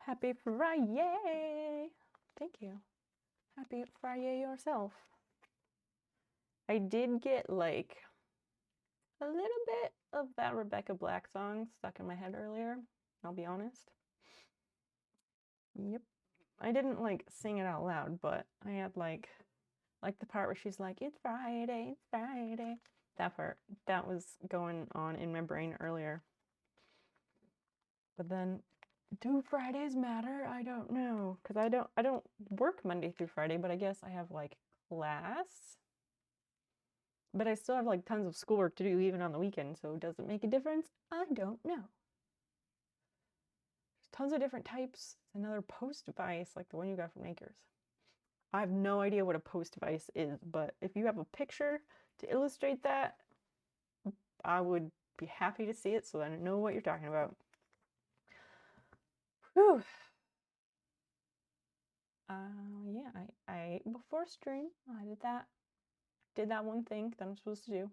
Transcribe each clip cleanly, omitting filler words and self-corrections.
Happy Friday! Thank you. Happy Friday yourself. I did get like a little bit of that Rebecca Black song stuck in my head earlier, I'll be honest. Yep. I didn't like sing it out loud, but I had like the part where she's like, it's Friday, it's Friday. That part, that was going on in my brain earlier. But then, do Fridays matter? I don't know, because I don't work Monday through Friday, but I guess I have like class. But I still have like tons of schoolwork to do even on the weekend, so does it make a difference? I don't know. There's tons of different types. Another post device like the one you got from Makers. I have no idea what a post device is, but if you have a picture to illustrate that, I would be happy to see it so that I know what you're talking about. Whew. Yeah, I before stream, I did that one thing that I'm supposed to do.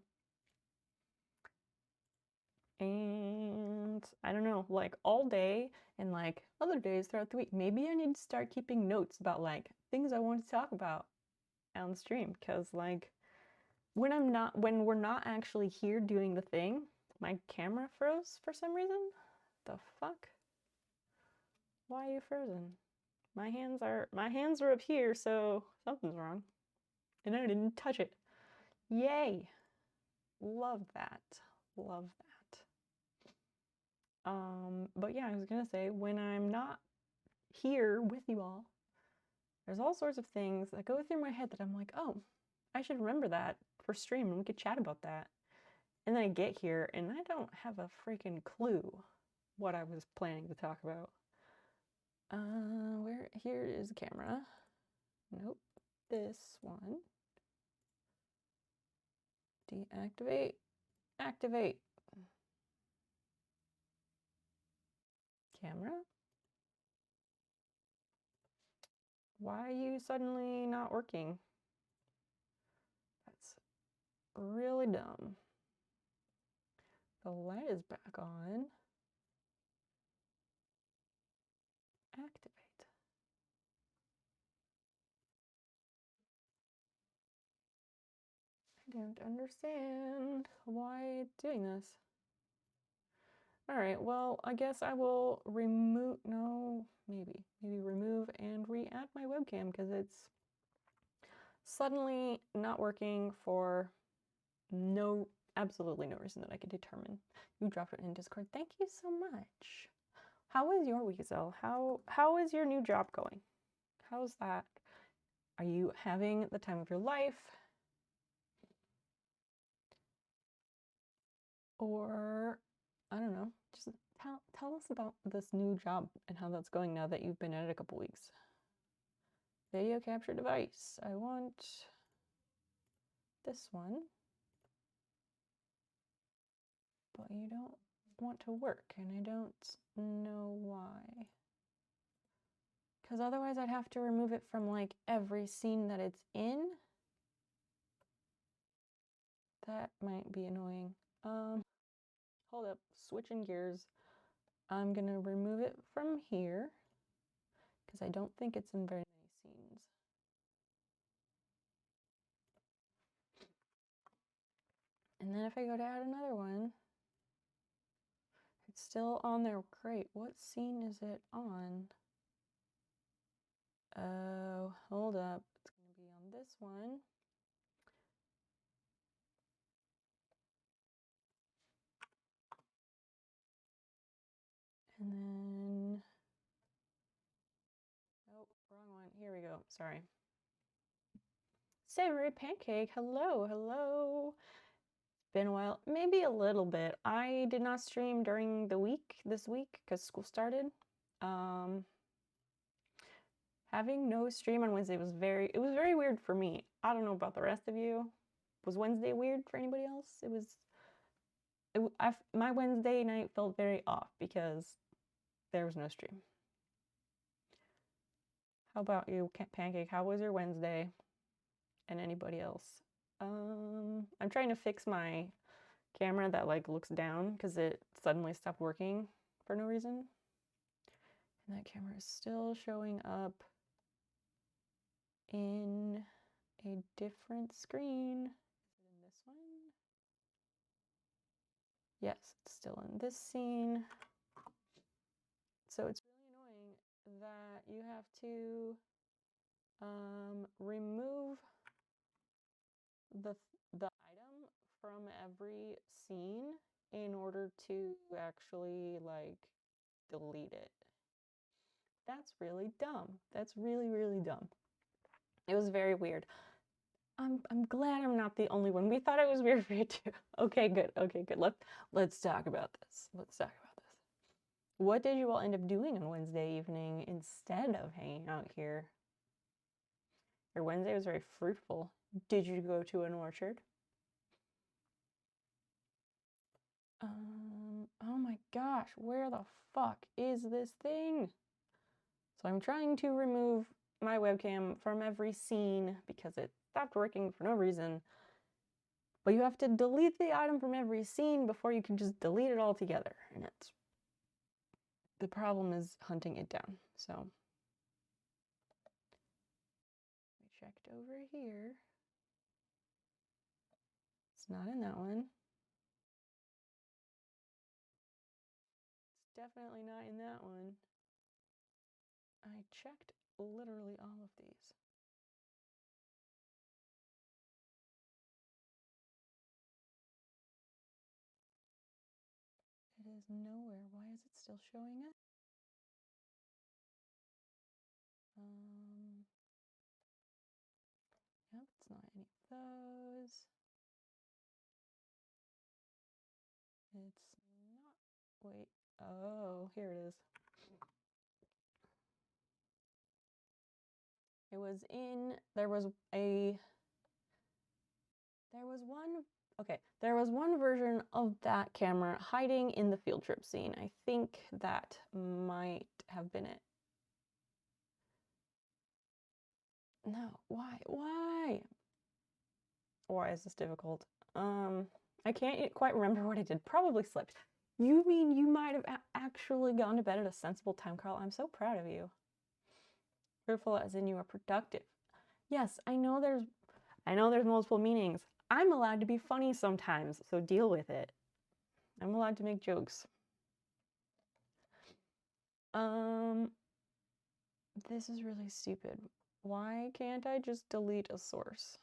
And I don't know, like all day and like other days throughout the week, maybe I need to start keeping notes about like things I want to talk about on the stream, because like when we're not actually here doing the thing, my camera froze for some reason. The fuck? Why are you frozen? My hands are up here, so something's wrong. And I didn't touch it. Yay. Love that. Love that. But yeah, I was gonna say, when I'm not here with you all, there's all sorts of things that go through my head that I'm like, oh, I should remember that for stream and we could chat about that. And then I get here and I don't have a freaking clue what I was planning to talk about. Here is the camera. Nope, this one. Deactivate, activate. Camera. Why are you suddenly not working? That's really dumb. The light is back on. Activate. I don't understand why it's doing this. Alright, well, I guess I will remove, no, maybe remove and re-add my webcam because it's suddenly not working for absolutely no reason that I could determine. You dropped it in Discord. Thank you so much. How is your week, Zell? How is your new job going? How's that? Are you having the time of your life? Or, I don't know, just tell us about this new job and how that's going now that you've been at it a couple weeks. Video capture device. I want this one. But you don't want to work, and I don't know why. Because otherwise I'd have to remove it from like every scene that it's in. That might be annoying. Hold up, switching gears. I'm gonna remove it from here because I don't think it's in very many scenes. And then if I go to add another one, it's still on there. Great. What scene is it on? Oh, hold up. It's gonna be on this one. And then, oh, wrong one. Here we go. Sorry. Savory Pancake. Hello, hello. It's been a while. Maybe a little bit. I did not stream during the week this week because school started. Having no stream on Wednesday was very weird for me. I don't know about the rest of you. Was Wednesday weird for anybody else? My Wednesday night felt very off because there was no stream. How about you, Pancake? How was your Wednesday? And anybody else? I'm trying to fix my camera that like looks down because it suddenly stopped working for no reason. And that camera is still showing up in a different screen. Is it in this one? Yes, it's still in this scene. So it's really annoying that you have to remove the item from every scene in order to actually like delete it. That's really dumb. That's really, really dumb. It was very weird. I'm glad I'm not the only one. We thought it was weird for you too. Okay, good. Okay, good. Let's talk about this. Let's talk about this. What did you all end up doing on Wednesday evening instead of hanging out here? Your Wednesday was very fruitful. Did you go to an orchard? Oh my gosh, where the fuck is this thing? So I'm trying to remove my webcam from every scene because it stopped working for no reason. But you have to delete the item from every scene before you can just delete it altogether. And the problem is hunting it down. So we checked over here. It's not in that one. It's definitely not in that one. I checked literally all of these. It is nowhere. Why is it still showing up? Nope, it's not any of those. It's not. Wait. Oh, here it is. It was in. There was one version of that camera hiding in the field trip scene. I think that might have been it. No, why? Why is this difficult? I can't quite remember what I did. Probably slept. You mean you might have actually gone to bed at a sensible time, Carl? I'm so proud of you. Fruitful as in you are productive. Yes, I know there's multiple meanings. I'm allowed to be funny sometimes, so deal with it. I'm allowed to make jokes. This is really stupid. Why can't I just delete a source?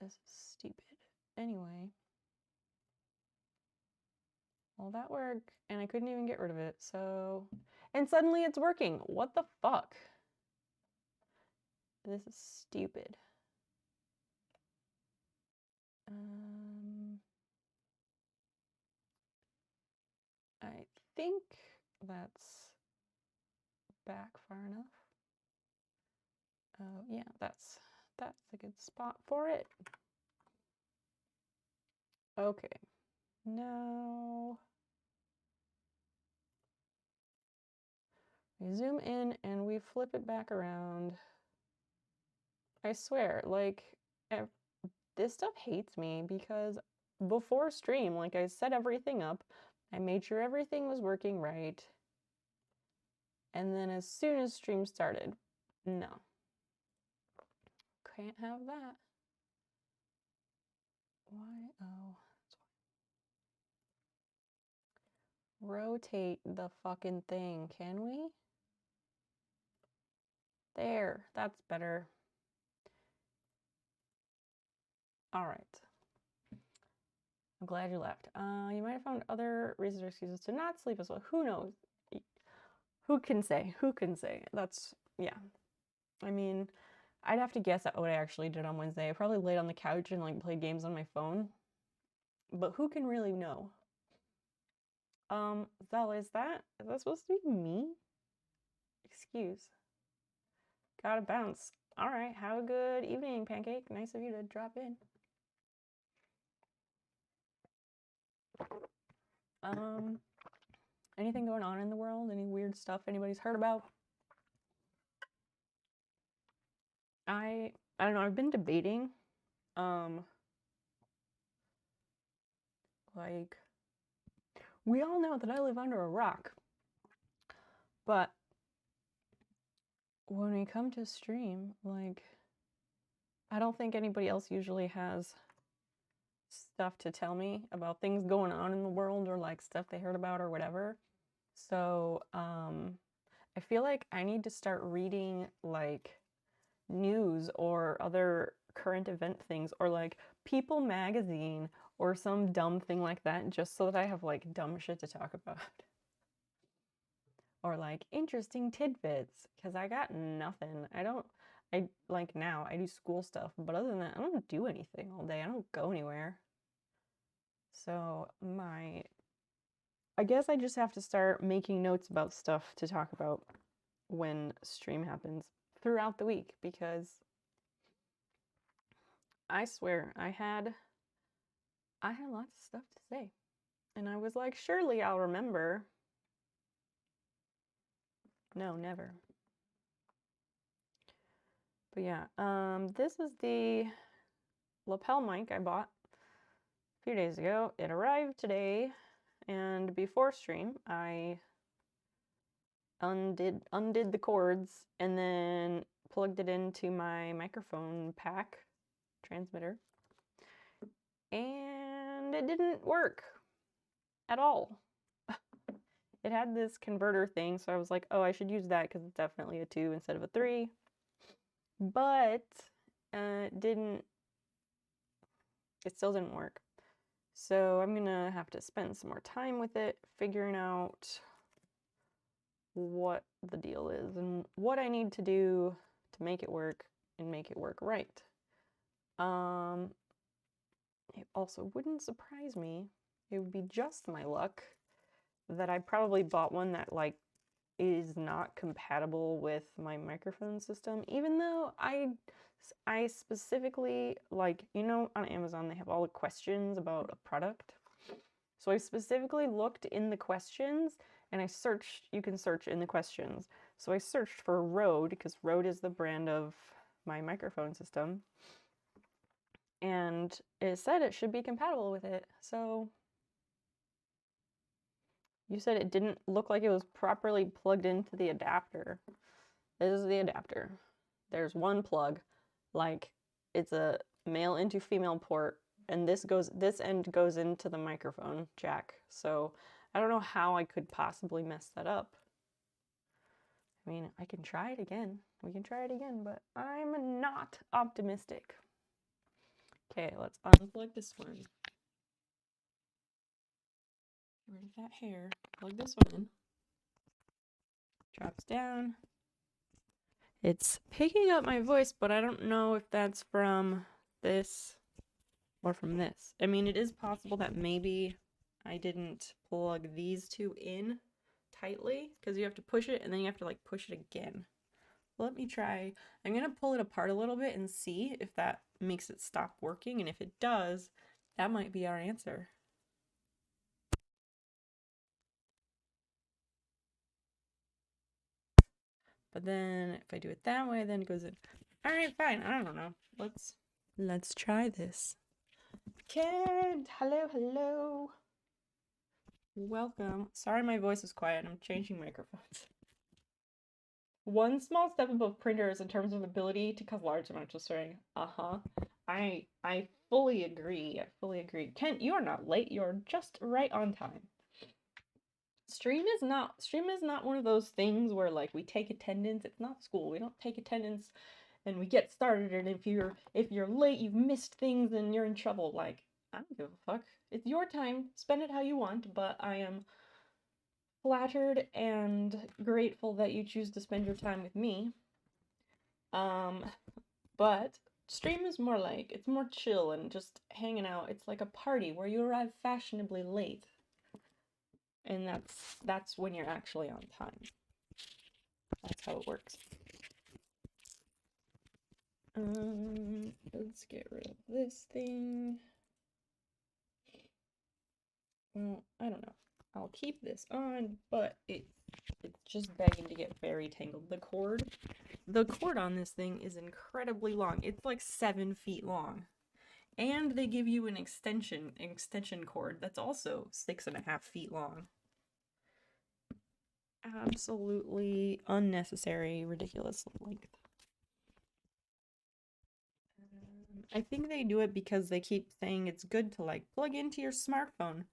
This is stupid. Anyway. All that work, and I couldn't even get rid of it, so... And suddenly it's working! What the fuck? This is stupid. I think that's back far enough. Oh, yeah, that's a good spot for it. Okay, now we zoom in and we flip it back around. I swear, like, this stuff hates me because before stream, like, I set everything up, I made sure everything was working right, and then as soon as stream started, no. Can't have that. Why? Oh. Rotate the fucking thing, can we? There, that's better. All right. I'm glad you left. You might have found other reasons or excuses to not sleep as well. Who knows? Who can say? Who can say? That's, yeah. I mean, I'd have to guess at what I actually did on Wednesday. I probably laid on the couch and like played games on my phone. But who can really know? Zell, is that supposed to be me? Excuse. Gotta bounce. All right, have a good evening, Pancake. Nice of you to drop in. Anything going on in the world? Any weird stuff anybody's heard about? I don't know, I've been debating Like, we all know that I live under a rock, but when we come to stream, like, I don't think anybody else usually has stuff to tell me about things going on in the world or like stuff they heard about or whatever. So, I feel like I need to start reading like news or other current event things or like People magazine or some dumb thing like that just so that I have like dumb shit to talk about. Or like interesting tidbits because I got nothing. I like now I do school stuff, but other than that, I don't do anything all day. I don't go anywhere. So I guess I just have to start making notes about stuff to talk about when stream happens throughout the week because I swear I had lots of stuff to say. And I was like, surely I'll remember. No, never. But yeah, this is the lapel mic I bought a few days ago. It arrived today, and before stream, I undid the cords and then plugged it into my microphone pack transmitter, and it didn't work at all. It had this converter thing, so I was like, oh, I should use that because it's definitely a 2 instead of a 3. But it still didn't work. So I'm gonna have to spend some more time with it, figuring out what the deal is and what I need to do to make it work and make it work right. It also wouldn't surprise me, it would be just my luck that I probably bought one that like is not compatible with my microphone system, even though I specifically, like, you know, on Amazon they have all the questions about a product. So I specifically looked in the questions and I searched, you can search in the questions. So I searched for Rode because Rode is the brand of my microphone system. And it said it should be compatible with it. So you said it didn't look like it was properly plugged into the adapter. This is the adapter. There's one plug, like it's a male into female port, and this end goes into the microphone jack. So I don't know how I could possibly mess that up. I mean, I can try it again. We can try it again, but I'm not optimistic. Okay, let's unplug this one. Get rid of that hair. Plug this one in. Drops down. It's picking up my voice, but I don't know if that's from this or from this. I mean, it is possible that maybe I didn't plug these two in tightly because you have to push it and then you have to like push it again. Let me try. I'm gonna pull it apart a little bit and see if that makes it stop working, and if it does, that might be our answer. But then if I do it that way, then it goes in. All right, fine. I don't know. Let's try this. Kent, hello. Welcome. Sorry my voice is quiet. I'm changing microphones. One small step above printers in terms of ability to cause large amounts of swearing. I fully agree. Kent, you are not late. You're just right on time. Stream is not one of those things where like we take attendance. It's not school. We don't take attendance and we get started, and if you're late, you've missed things and you're in trouble. Like, I don't give a fuck. It's your time. Spend it how you want, but I am flattered and grateful that you choose to spend your time with me. But stream is more like, it's more chill and just hanging out. It's like a party where you arrive fashionably late. And that's when you're actually on time. That's how it works. Let's get rid of this thing. Well, I don't know. I'll keep this on, but it's just begging to get very tangled. The cord on this thing is incredibly long. It's like 7 feet long. And they give you an extension cord that's also 6.5 feet long. Absolutely unnecessary, ridiculous length. I think they do it because they keep saying it's good to like plug into your smartphone.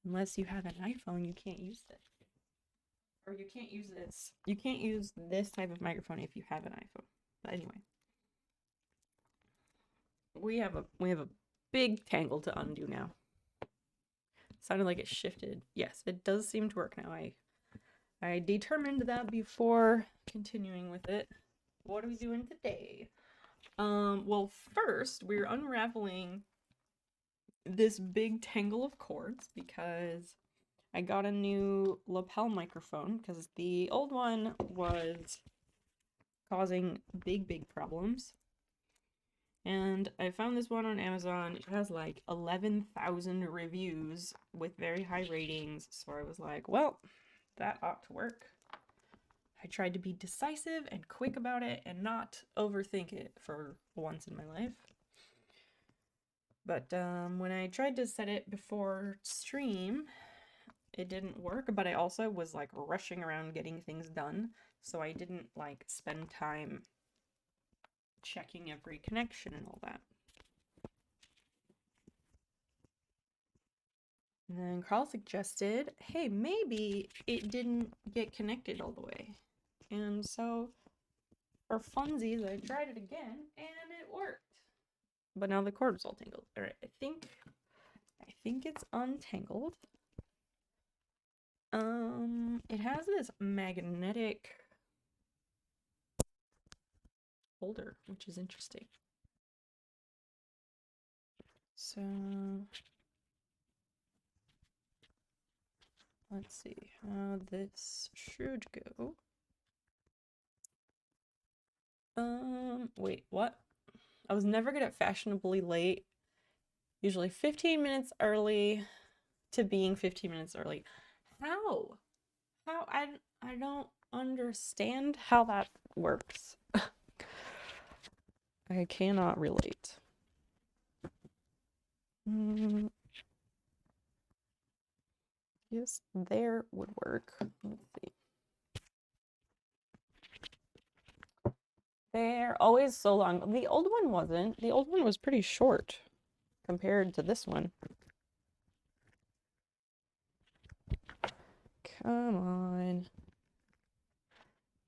Unless you have an iPhone, you can't use it. Or you can't use this. You can't use this type of microphone if you have an iPhone. But anyway. We have a big tangle to undo now. Sounded like it shifted. Yes, it does seem to work now. I determined that before continuing with it. What are we doing today? Well, first we're unraveling this big tangle of cords because I got a new lapel microphone because the old one was causing big problems. And I found this one on Amazon. It has like 11,000 reviews with very high ratings. So I was like, well, that ought to work. I tried to be decisive and quick about it and not overthink it for once in my life. But when I tried to set it before stream, it didn't work. But I also was like rushing around getting things done. So I didn't like spend time checking every connection and all that. And then Carl suggested, hey, maybe it didn't get connected all the way. And so for funsies, I tried it again and it worked. But now the cord was all tangled. All right, I think it's untangled. It has this magnetic holder, which is interesting. So let's see how this should go. Wait, what? I was never good at fashionably late. Usually 15 minutes early to being 15 minutes early. How? I don't understand how that works. I cannot relate. Yes, there would work. Let's see. They're always so long. The old one wasn't. The old one was pretty short compared to this one. Come on.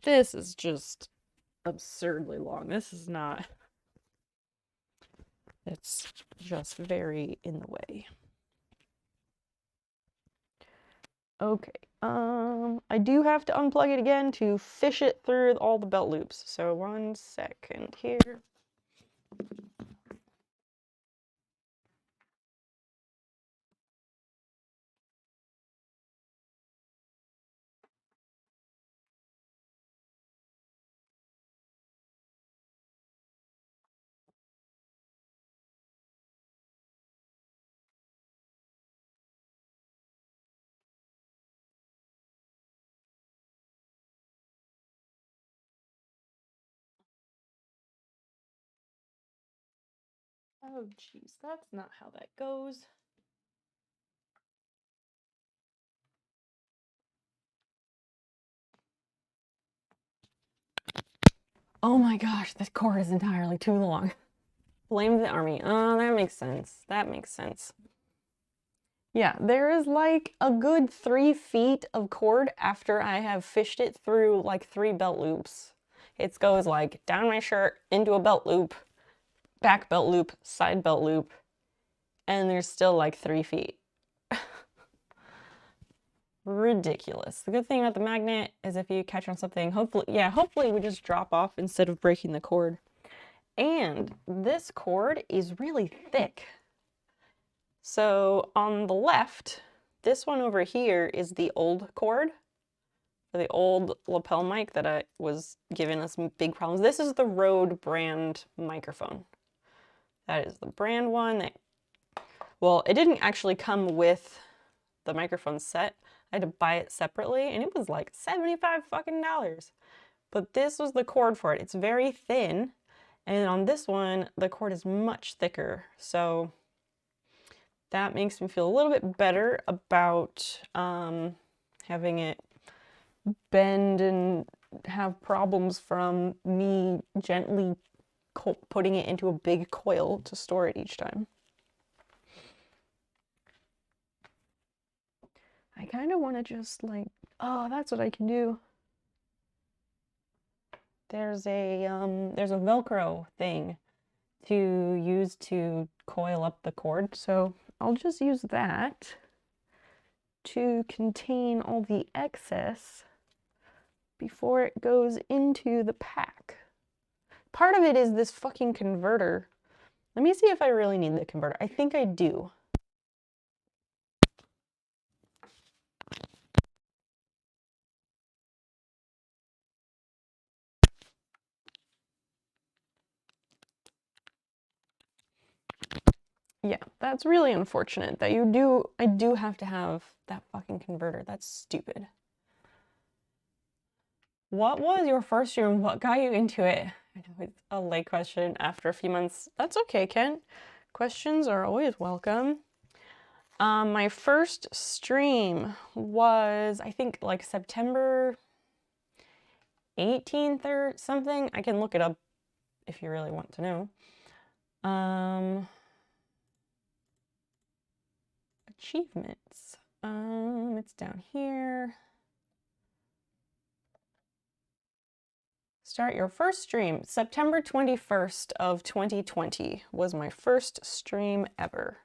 This is just absurdly long. This is not. It's just very in the way. Okay. I do have to unplug it again to fish it through all the belt loops. So 1 second here. Oh, geez, that's not how that goes. Oh my gosh, this cord is entirely too long. Blame the army. Oh, that makes sense. That makes sense. Yeah, there is like a good 3 feet of cord after I have fished it through like 3 belt loops. It goes like down my shirt, into a belt loop, back belt loop, side belt loop, and there's still like 3 feet. Ridiculous. The good thing about the magnet is if you catch on something, hopefully it would just drop off instead of breaking the cord. And this cord is really thick. So on the left, this one over here is the old cord, the old lapel mic that I was giving us big problems. This is the Rode brand microphone. That is the brand one that, well, it didn't actually come with the microphone set. I had to buy it separately and it was like $75 fucking dollars. But this was the cord for it. It's very thin And on this one, the cord is much thicker, so that makes me feel a little bit better about having it bend and have problems from me gently putting it into a big coil to store it each time. I kind of want to just like, oh, that's what I can do. There's a Velcro thing to use to coil up the cord, so I'll just use that to contain all the excess before it goes into the pack. Part of it is this fucking converter. Let me see if I really need the converter. I think I do. Yeah, that's really unfortunate that I do have to have that fucking converter. That's stupid. What was your first stream? What got you into it? I know it's a late question after a few months. That's okay, Ken. Questions are always welcome. My first stream was, I think, like September 18th or something. I can look it up if you really want to know. Achievements. It's down here. Start your first stream. September 21st of 2020 was my first stream ever.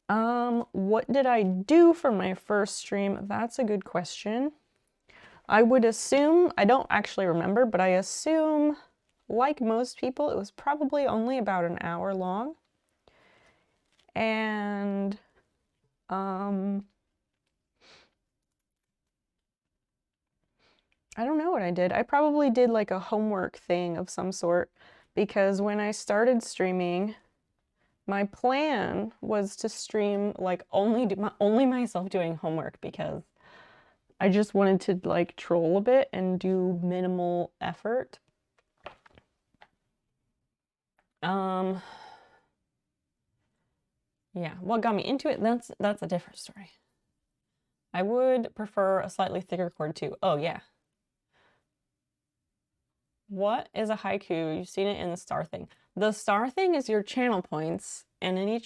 What did I do for my first stream? That's a good question. I would assume, I don't actually remember, but I assume, like most people, it was probably only about an hour long. And, I don't know what I did. I probably did like a homework thing of some sort, because when I started streaming, my plan was to stream like only myself doing homework, because I just wanted to like troll a bit and do minimal effort. Yeah, what got me into it, that's a different story. I would prefer a slightly thicker cord too. Oh yeah. What is a haiku? You've seen it in the star thing. The star thing is your channel points, and in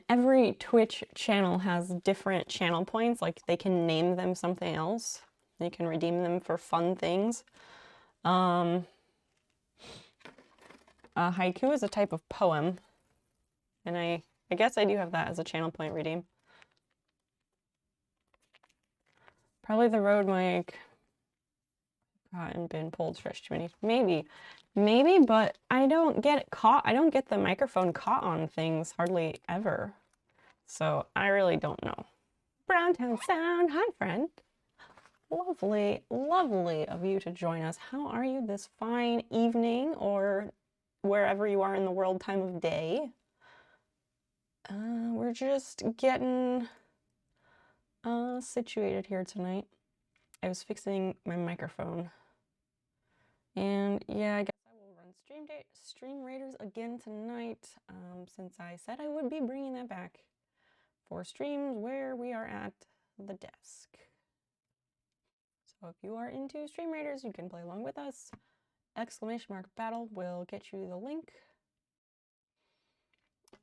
every Twitch channel has different channel points. Like they can name them something else. You can redeem them for fun things. A haiku is a type of poem, and I guess I do have that as a channel point redeem. Probably the road mic and been pulled fresh too many. Maybe, but I don't get it caught. I don't get the microphone caught on things hardly ever. So I really don't know. Browntown Sound, hi friend. Lovely, lovely of you to join us. How are you this fine evening, or wherever you are in the world time of day? We're just getting situated here tonight. I was fixing my microphone. And yeah, I guess I will run Stream Raiders again tonight, since I said I would be bringing that back for streams where we are at the desk. So if you are into Stream Raiders, you can play along with us. !battle will get you the link.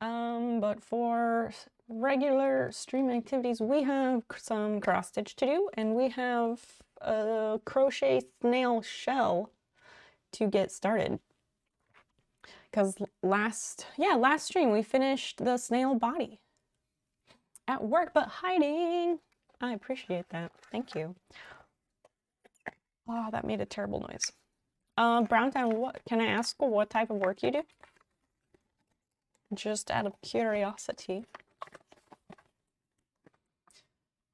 But for regular stream activities, we have some cross stitch to do, and we have a crochet snail shell to get started. Because last stream we finished the snail body at work, but hiding. I appreciate that. Thank you. Oh, that made a terrible noise. Browntown, what can I ask what type of work you do? Just out of curiosity.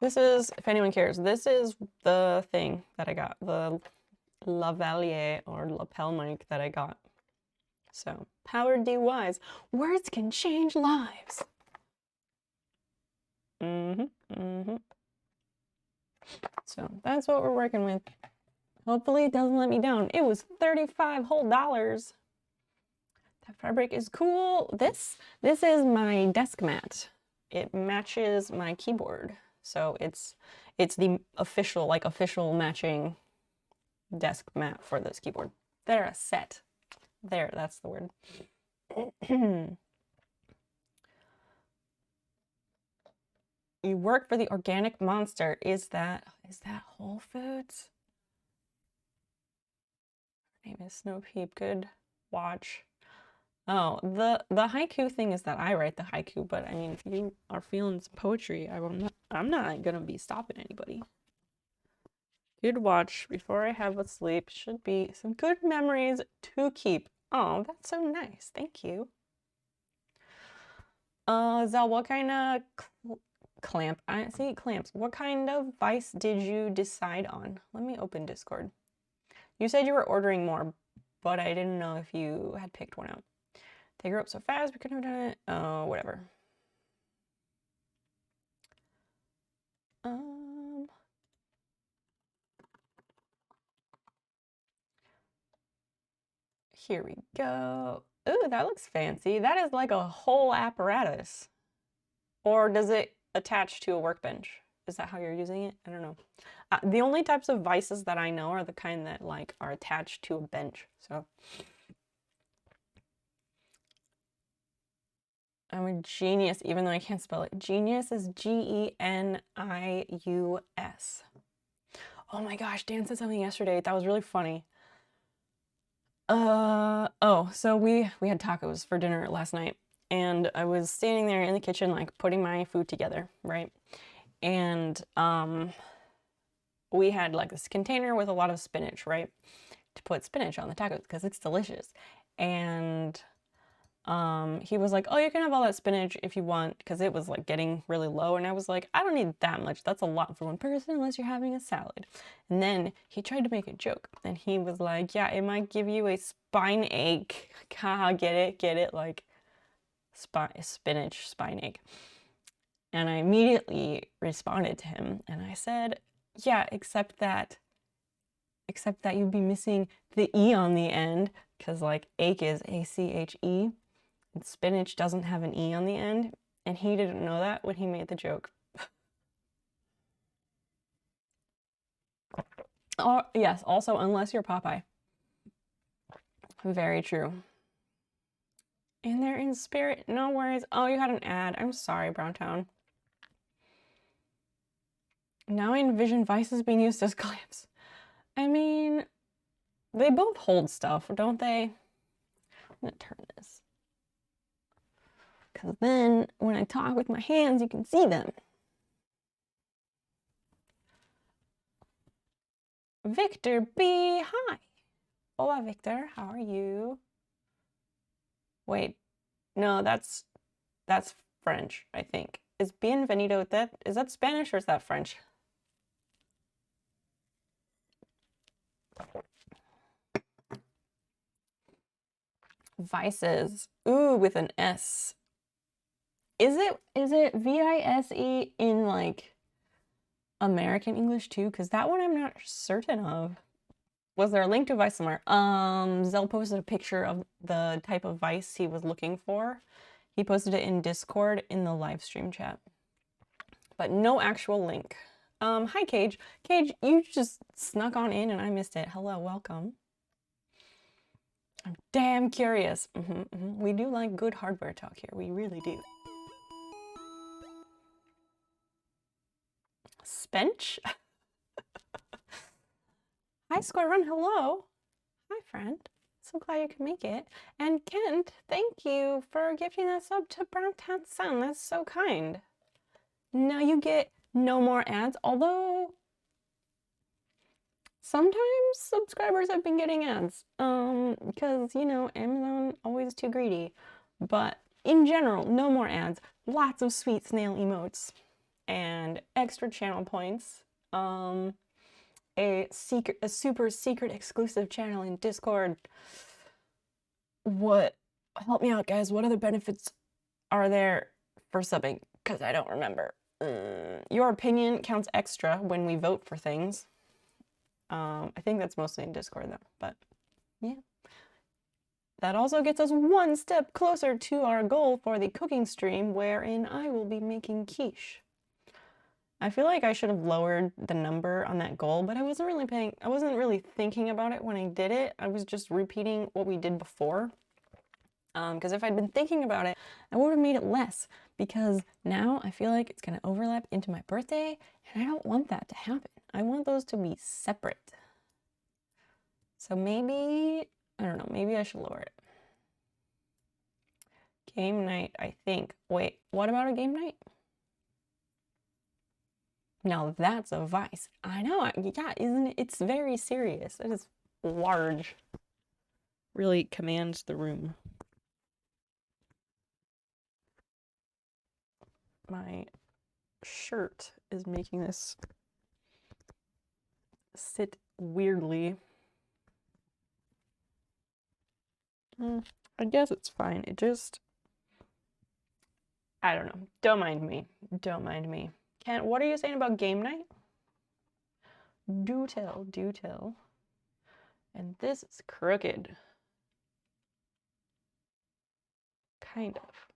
This is, if anyone cares, this is the thing that I got, the lavalier or lapel mic that I got. So, powered DIYs. Words can change lives. So, that's what we're working with. Hopefully it doesn't let me down. It was $35 whole. That fabric is cool. This is my desk mat. It matches my keyboard. So it's the official matching desk mat for this keyboard. They're a set. There, that's the word. You work for the organic monster. Is that Whole Foods? Her name is Snow Peep. Good watch. Oh, the haiku thing is that I write the haiku, but I mean, if you are feeling some poetry, I'm not gonna be stopping anybody. Good watch before I have a sleep. Should be some good memories to keep. Oh, that's so nice. Thank you. Zell, what kind of clamp? I see clamps. What kind of vice did you decide on? Let me open Discord. You said you were ordering more, but I didn't know if you had picked one out. They grew up so fast, we couldn't have done it. Oh, whatever. Here we go. Ooh, that looks fancy. That is like a whole apparatus. Or does it attach to a workbench? Is that how you're using it? I don't know. The only types of vices that I know are the kind that like are attached to a bench. So I'm a genius, even though I can't spell it. Genius is Genius. Oh my gosh, Dan said something yesterday that was really funny. Oh, so we had tacos for dinner last night, and I was standing there in the kitchen, like putting my food together, right? And we had like this container with a lot of spinach, right? To put spinach on the tacos because it's delicious. And he was like, oh, you can have all that spinach if you want, because it was like getting really low. And I was like, I don't need that much. That's a lot for one person unless you're having a salad. And then he tried to make a joke, and he was like, yeah, it might give you a spine ache. Haha, get it? Like spinach spine ache. And I immediately responded to him and I said, yeah, except that you'd be missing the E on the end, because like ache is A-C-H-E. And spinach doesn't have an E on the end, and he didn't know that when he made the joke. Oh, yes, also, unless you're Popeye. Very true. And they're in spirit, no worries. Oh, you had an ad. I'm sorry, Browntown. Now I envision vices being used as clamps. I mean, they both hold stuff, don't they? I'm gonna turn this. Because then when I talk with my hands, you can see them. Victor B, hi. Hola, Victor, how are you? Wait, no, that's French, I think. Is bienvenido, is that Spanish or is that French? Vices, ooh, with an S. Is it V-I-S-E in like American English too? Because that one I'm not certain of. Was there a link to Vice somewhere? Zell posted a picture of the type of Vice he was looking for. He posted it in Discord in the live stream chat. But no actual link. Hi Cage. Cage, you just snuck on in and I missed it. Hello, welcome. I'm damn curious. We do like good hardware talk here. We really do. Spench? Hi, Square Run. Hello. Hi, friend. So glad you could make it. And Kent, thank you for gifting that sub to Browntown Sun. That's so kind. Now you get no more ads, although sometimes subscribers have been getting ads. Because, you know, Amazon always too greedy. But in general, no more ads. Lots of sweet snail emotes and extra channel points. A super secret exclusive channel in Discord. What? Help me out, guys. What other benefits are there for subbing? Because I don't remember. Your opinion counts extra when we vote for things. I think that's mostly in Discord though, but yeah. That also gets us one step closer to our goal for the cooking stream, wherein I will be making quiche. I feel like I should have lowered the number on that goal, but I wasn't really thinking about it when I did it. I was just repeating what we did before. Because if I'd been thinking about it, I would have made it less, because now I feel like it's gonna overlap into my birthday, and I don't want that to happen. I want those to be separate. So maybe, I don't know, maybe I should lower it. Game night, I think. Wait, what about a game night? Now that's a vice. I know, yeah, isn't it? It's very serious. It is large. Really commands the room. My shirt is making this sit weirdly. I guess it's fine. It just, I don't know. Don't mind me. Don't mind me. What are you saying about game night? Do tell, do tell. And this is crooked. Kind of.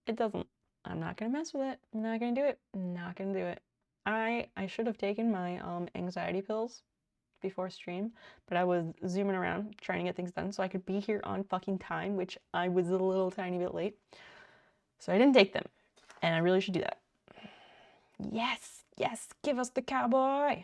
It doesn't, I'm not gonna mess with it. I'm not gonna do it. I'm not gonna do it. I should have taken my anxiety pills before stream, but I was zooming around trying to get things done so I could be here on fucking time, which I was a little tiny bit late. So I didn't take them, and I really should do that. Yes, yes, give us the cowboy.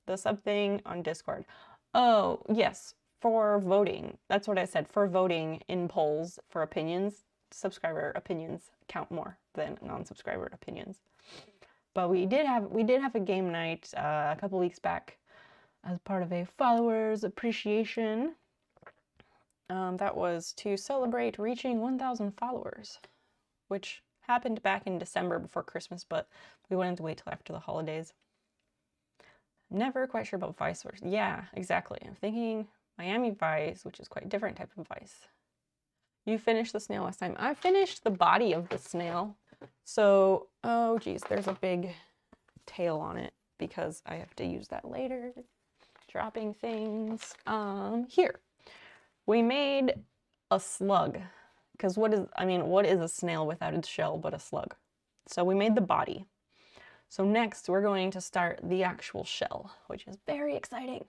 The sub thing on Discord. Oh, yes, for voting. That's what I said, for voting in polls for opinions. Subscriber opinions count more than non-subscriber opinions. But we did have a game night a couple weeks back as part of a followers appreciation. That was to celebrate reaching 1,000 followers, which happened back in December before Christmas, but we wanted to wait till after the holidays. Never quite sure about Vice versus, yeah, exactly. I'm thinking Miami Vice, which is quite a different type of Vice. You finished the snail last time. I finished the body of the snail. So, oh geez, there's a big tail on it because I have to use that later. Dropping things. Here. We made a slug. Because what is a snail without its shell but a slug? So we made the body. So next we're going to start the actual shell, which is very exciting.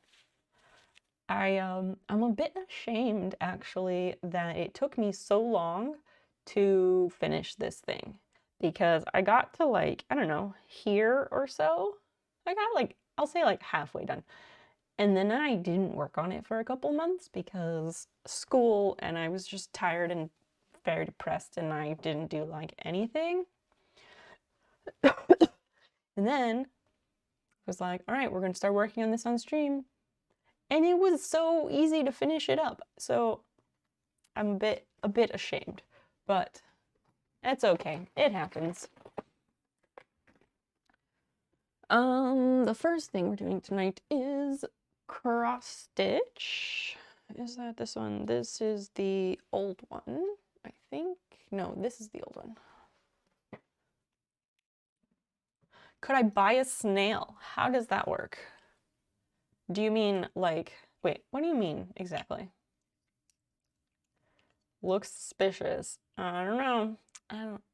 I'm a bit ashamed actually that it took me so long to finish this thing, because I got to like, I don't know, here or so. I got like, I'll say like halfway done. And then I didn't work on it for a couple months because school, and I was just tired and very depressed, and I didn't do like anything. And then I was like, all right, we're gonna start working on this on stream. And it was so easy to finish it up. So I'm a bit ashamed, but it's okay. It happens. The first thing we're doing tonight is cross stitch. Is that this one? This is the old one, I think. No, this is the old one. Could I buy a snail? How does that work? Do you mean like, wait, what do you mean exactly? Looks suspicious. I don't know.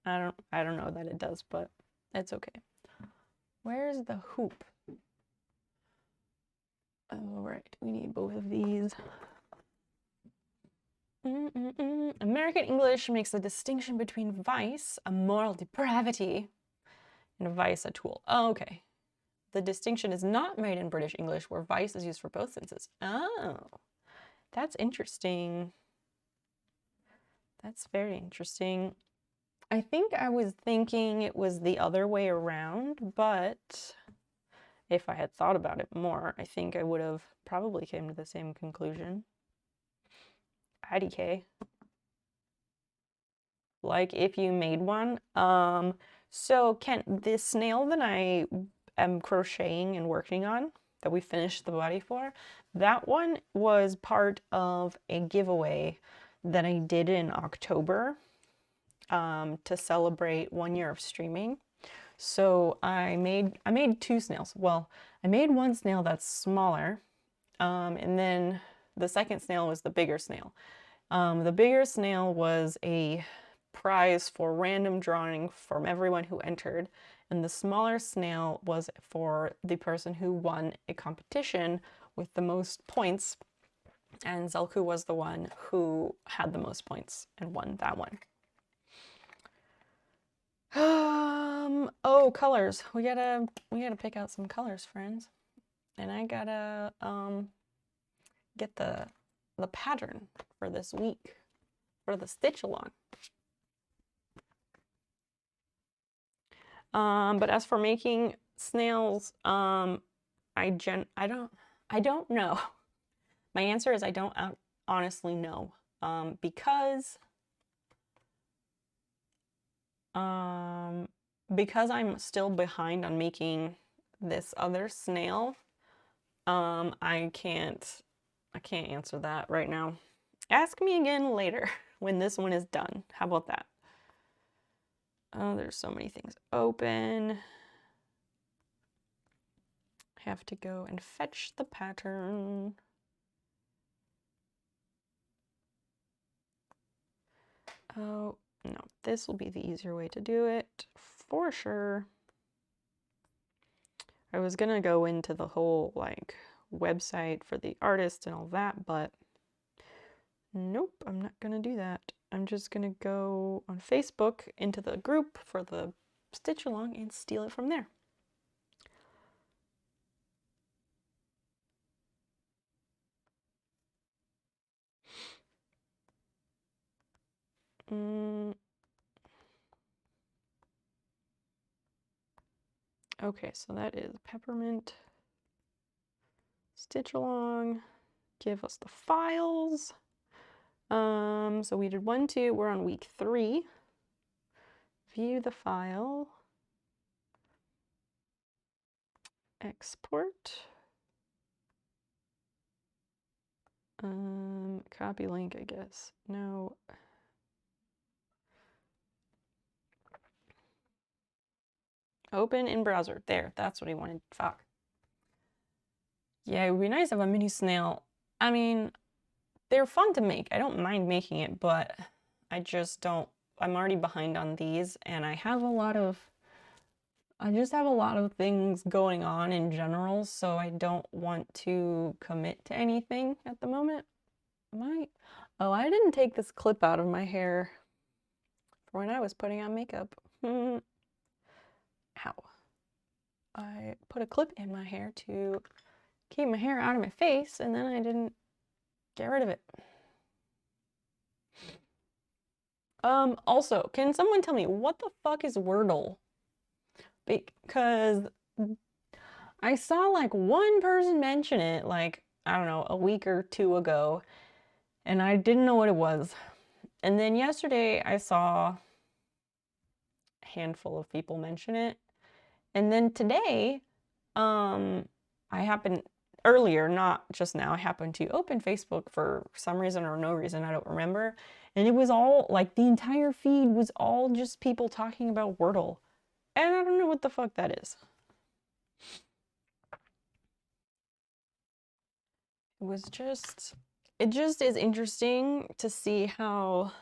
I don't know that it does, but it's okay. Where's the hoop? All right, we need both of these. American English makes a distinction between vice, a moral depravity, and a vice, a tool. Oh, okay. The distinction is not made in British English, where vice is used for both senses. Oh, that's interesting. That's very interesting. I think I was thinking it was the other way around, but if I had thought about it more, I think I would have probably came to the same conclusion. IDK. Like if you made one. So Kent, this snail that I am crocheting and working on, that we finished the body for, that one was part of a giveaway that I did in October to celebrate 1 year of streaming. So I made two snails. Well, I made one snail that's smaller, and then the second snail was the bigger snail. The bigger snail was a prize for random drawing from everyone who entered, and the smaller snail was for the person who won a competition with the most points, and Zelku was the one who had the most points and won that one. Oh, colors. We gotta pick out some colors, friends. And I gotta get the pattern for this week for the stitch along. But as for making snails, I don't know. My answer is I don't honestly know. Because I'm still behind on making this other snail, I can't answer that right now. Ask me again later when this one is done. How about that? Oh, there's so many things open. Have to go and fetch the pattern. Oh, no, this will be the easier way to do it for sure. I was gonna go into the whole like website for the artist and all that, but nope, I'm not gonna do that. I'm just gonna go on Facebook into the group for the stitch along and steal it from there. Okay, so that is peppermint stitch along. Give us the files. So we did 1, 2, we're on week 3. View the file. Export. Copy link, I guess. No. Open in browser. There, that's what I wanted. Fuck. Yeah, it would be nice to have a mini snail. I mean, they're fun to make. I don't mind making it, but I just don't. I'm already behind on these, and I just have a lot of things going on in general, so I don't want to commit to anything at the moment. Oh, I didn't take this clip out of my hair for when I was putting on makeup. Ow. I put a clip in my hair to keep my hair out of my face, and then I didn't get rid of it. Also, can someone tell me what the fuck is Wordle? Because I saw like one person mention it like, I don't know, a week or 2 ago, and I didn't know what it was. And then yesterday I saw a handful of people mention it. And then today, earlier, not just now, I happened to open Facebook for some reason or no reason, I don't remember. And it was all, like, the entire feed was all just people talking about Wordle. And I don't know what the fuck that is. It just is interesting to see how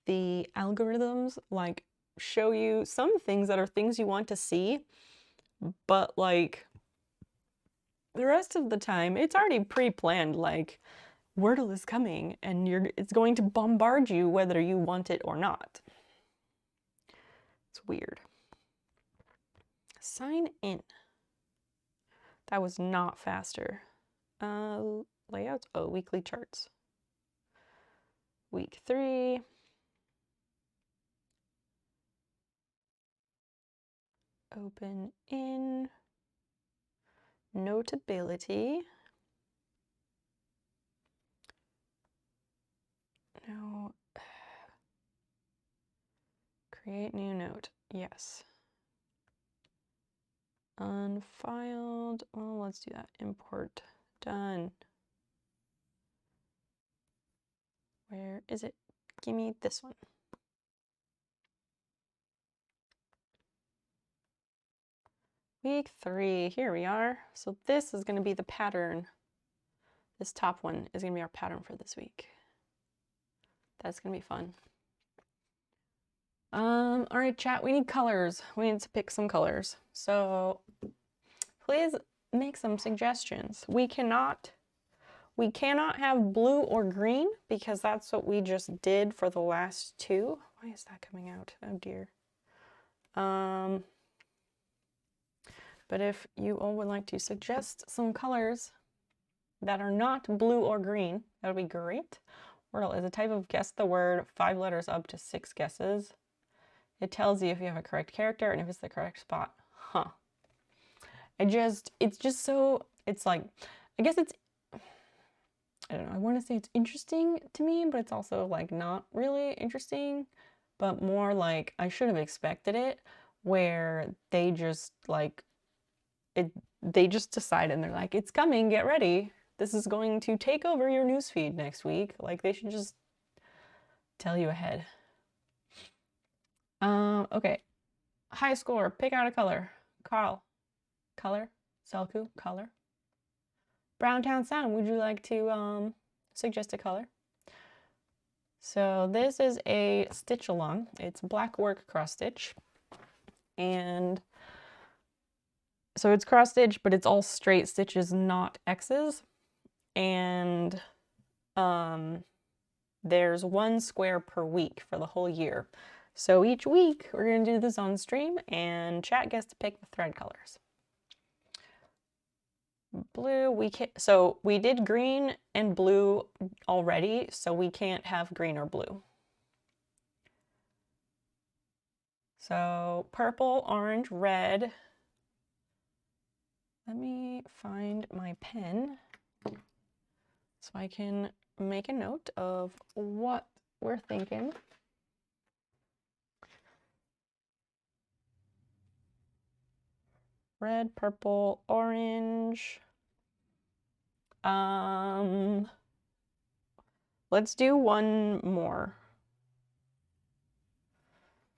the algorithms, like, show you some things that are things you want to see, but, like, the rest of the time, it's already pre-planned, like, Wordle is coming, and it's going to bombard you whether you want it or not. It's weird. Sign in. That was not faster. Layouts? Oh, weekly charts. Week 3. Open in. Notability. No. Create new note. Yes. Unfiled. Well, let's do that. Import. Done. Where is it? Give me this one. Week 3, here we are. So this is gonna be the pattern. This top one is gonna be our pattern for this week. That's gonna be fun. All right, chat, we need colors. We need to pick some colors. So please make some suggestions. We cannot have blue or green because that's what we just did for the last two. Why is that coming out? Oh dear. But if you all would like to suggest some colors that are not blue or green, that would be great. Wordle is a type of guess the word, 5 letters up to 6 guesses. It tells you if you have a correct character and if it's the correct spot. Huh. It's just so, it's like, I guess it's, I don't know, I want to say it's interesting to me, but it's also like not really interesting, but more like I should have expected it, where they just like, they just decide and they're like, it's coming, get ready. This is going to take over your newsfeed next week. Like they should just tell you ahead. Okay. High score, pick out a color. Carl, color. Selku, color. Browntown Sound, would you like to suggest a color? So this is a stitch along. It's blackwork cross stitch. And so it's cross stitch, but it's all straight stitches, not X's. And there's 1 square per week for the whole year. So each week we're going to do this on stream and chat gets to pick the thread colors. Blue, so we did green and blue already, so we can't have green or blue. So purple, orange, red. Let me find my pen so I can make a note of what we're thinking. Red, purple, orange. Let's do one more.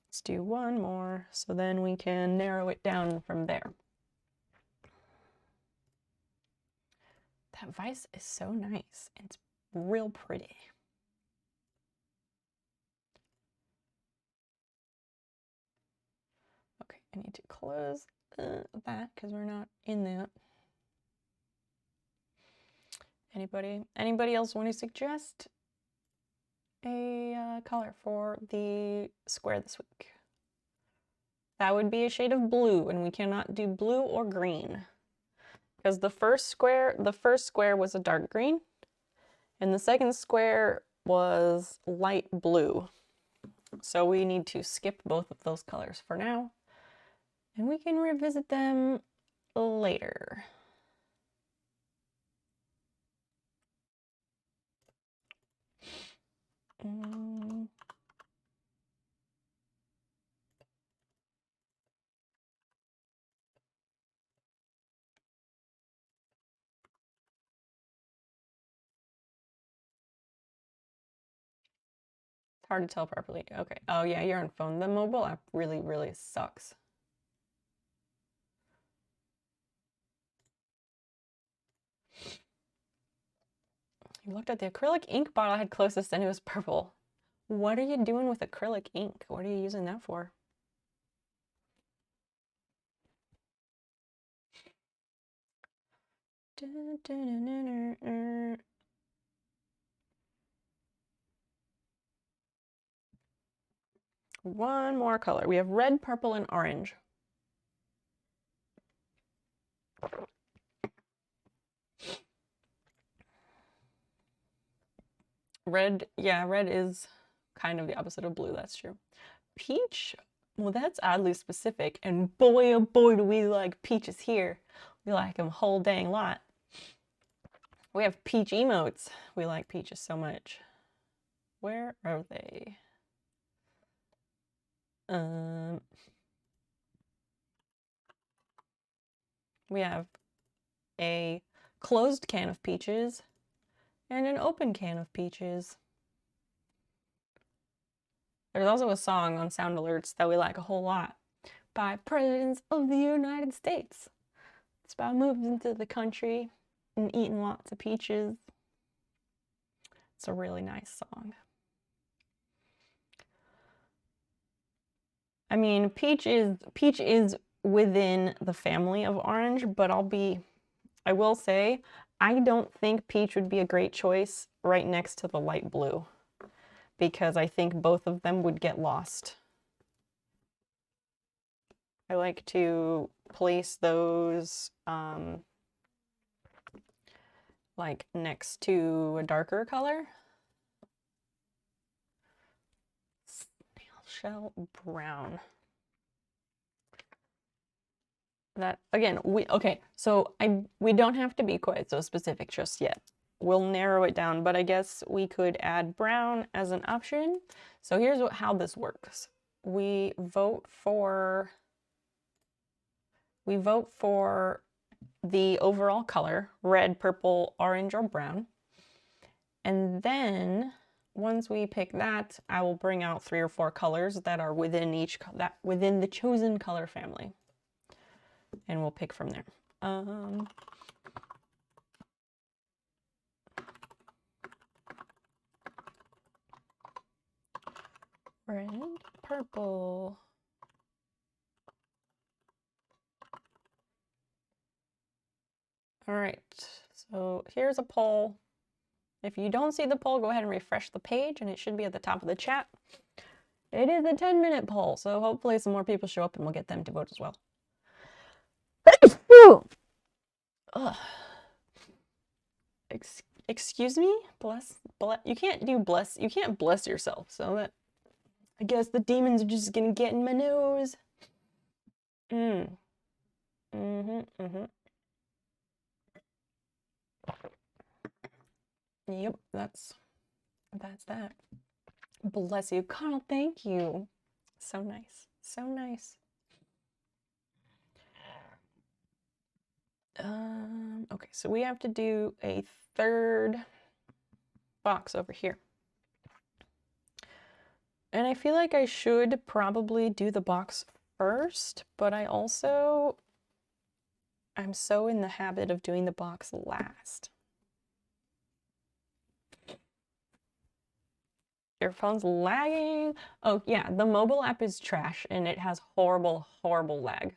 Let's do one more, so then we can narrow it down from there. That vise is so nice. It's real pretty. Okay, I need to close that because we're not in that. Anybody else want to suggest a color for the square this week? That would be a shade of blue, and we cannot do blue or green because the first square was a dark green, and the second square was light blue. So we need to skip both of those colors for now, and we can revisit them later. It's hard to tell properly. Okay. Oh yeah, you're on phone. The mobile app really, really sucks. You looked at the acrylic ink bottle I had closest and it was purple. What are you doing with acrylic ink? What are you using that for? One more color. We have red, purple, and orange. Red, yeah, red is kind of the opposite of blue, that's true. Peach, well, that's oddly specific, and boy, oh boy, do we like peaches here. We like them a whole dang lot. We have peach emotes. We like peaches so much. Where are they? We have a closed can of peaches and an open can of peaches. There's also a song on Sound Alerts that we like a whole lot. by presidents of the United States. It's about moving to the country and eating lots of peaches. It's a really nice song. I mean, peach is within the family of orange, but I will say, I don't think peach would be a great choice right next to the light blue, because I think both of them would get lost. I like to place those like next to a darker color. Snail shell brown. That again, we don't have to be quite so specific just yet. We'll narrow it down, but I guess we could add brown as an option. So here's how this works. We vote for the overall color, red, purple, orange, or brown. And then once we pick that, I will bring out 3 or 4 colors that are within the chosen color family. And we'll pick from there. Red, purple. All right, so here's a poll. If you don't see the poll, go ahead and refresh the page and it should be at the top of the chat. It is a 10-minute poll, so hopefully some more people show up and we'll get them to vote as well. Excuse me? Bless. You can't bless yourself, so that I guess the demons are just gonna get in my nose. Yep, that's that. Bless you, Carl. Thank you. So nice. So nice. Okay, so we have to do a 3rd box over here. And I feel like I should probably do the box first, but I'm so in the habit of doing the box last. Your phone's lagging. Oh yeah, the mobile app is trash and it has horrible, horrible lag.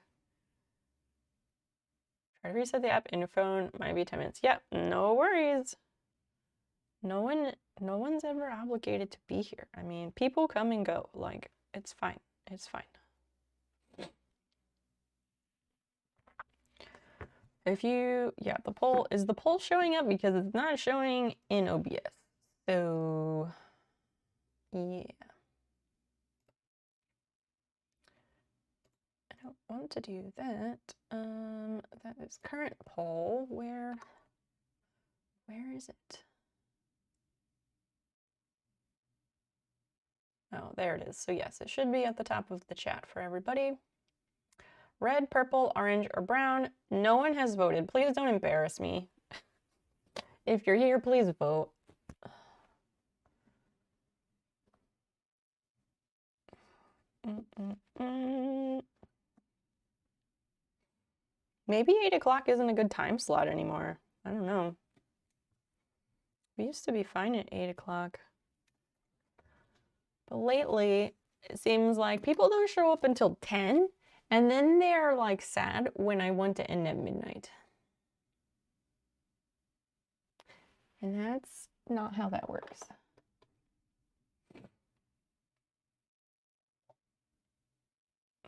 Try to reset the app in your phone, might be 10 minutes. Yep, no worries. No one's ever obligated to be here. I mean, people come and go. Like, it's fine. It's fine. The poll, is the poll showing up? Because it's not showing in OBS. So, yeah. I don't want to do that. That is current poll. Where is it? Oh, there it is. So yes, it should be at the top of the chat for everybody. Red, purple, orange, or brown. No one has voted. Please don't embarrass me. If you're here, please vote. Maybe 8 o'clock isn't a good time slot anymore. I don't know. We used to be fine at 8 o'clock. But lately, it seems like people don't show up until 10, and then they're like sad when I want to end at midnight. And that's not how that works.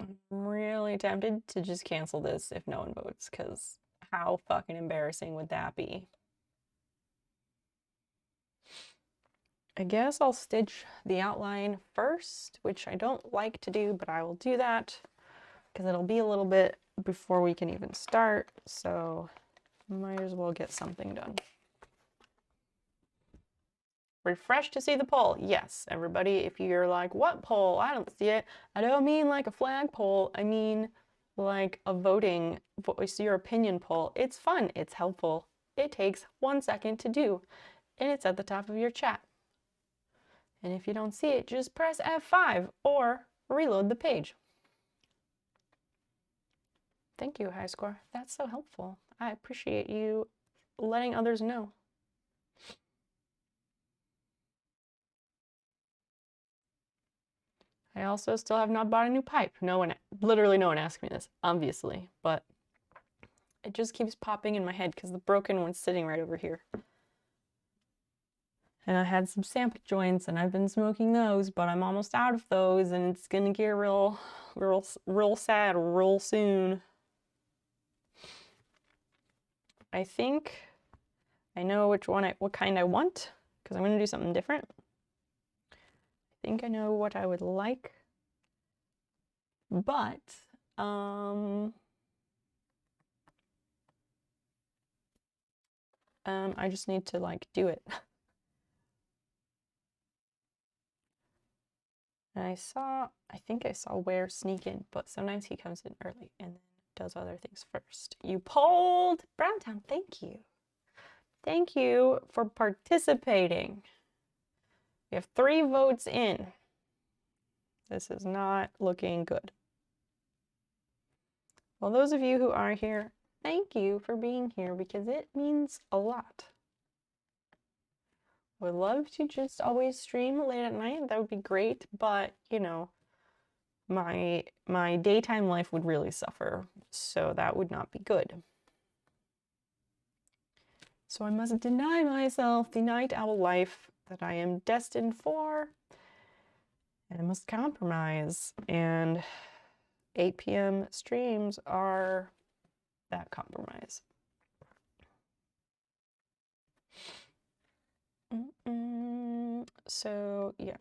I'm really tempted to just cancel this if no one votes, because how fucking embarrassing would that be? I guess I'll stitch the outline first, which I don't like to do, but I will do that because it'll be a little bit before we can even start, so might as well get something done. Refresh to see the poll. Yes, everybody, if you're like, what poll? I don't see it. I don't mean like a flag poll. I mean like a voting, voice your opinion poll. It's fun. It's helpful. It takes 1 second to do, and it's at the top of your chat. And if you don't see it, just press F5 or reload the page. Thank you, High Score. That's so helpful. I appreciate you letting others know. I also still have not bought a new pipe. Literally no one asked me this, obviously, but it just keeps popping in my head because the broken one's sitting right over here. And I had some sample joints and I've been smoking those, but I'm almost out of those and it's gonna get real sad real soon. I think I know what kind I want because I'm gonna do something different. I think I know what I would like, but I just need to like do it. And I think I saw Ware sneak in, but sometimes he comes in early and then does other things first. You polled Browntown, thank you. Thank you for participating. We have 3 votes in. This is not looking good. Well, those of you who are here, thank you for being here because it means a lot. Would love to just always stream late at night. That would be great, but you know, my daytime life would really suffer, so that would not be good. So I must deny myself the night owl life that I am destined for, and I must compromise, and 8 p.m. streams are that compromise. So yeah,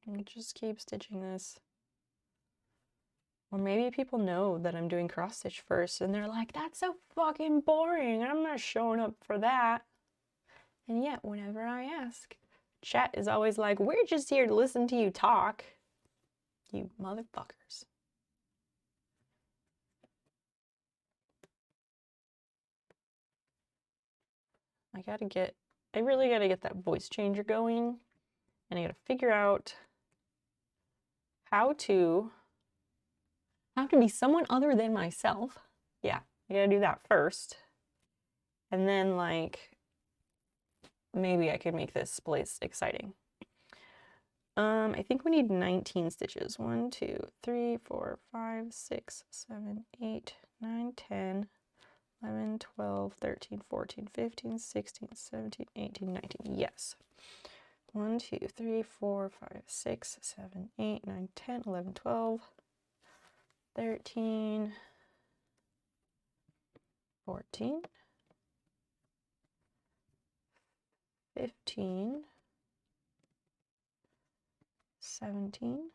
I'll just keep stitching this. Or maybe people know that I'm doing cross stitch first and they're like, that's so fucking boring, I'm not showing up for that. And yet, whenever I ask, chat is always like, we're just here to listen to you talk. You motherfuckers. I really gotta get that voice changer going, and I gotta figure out how to be someone other than myself. Yeah, I gotta do that first. And then, like, maybe I could make this place exciting. I think we need 19 stitches. 1, 2, 3, 4, 5, 6, 7, 8, 9, 10, 11, 12, 13, 14, 15, 16, 17, 18, 19. Yes. 1, 2, 3, 4, 5, 6, 7, 8, 9, 10, 11, 12, 13, 14, 15, 17,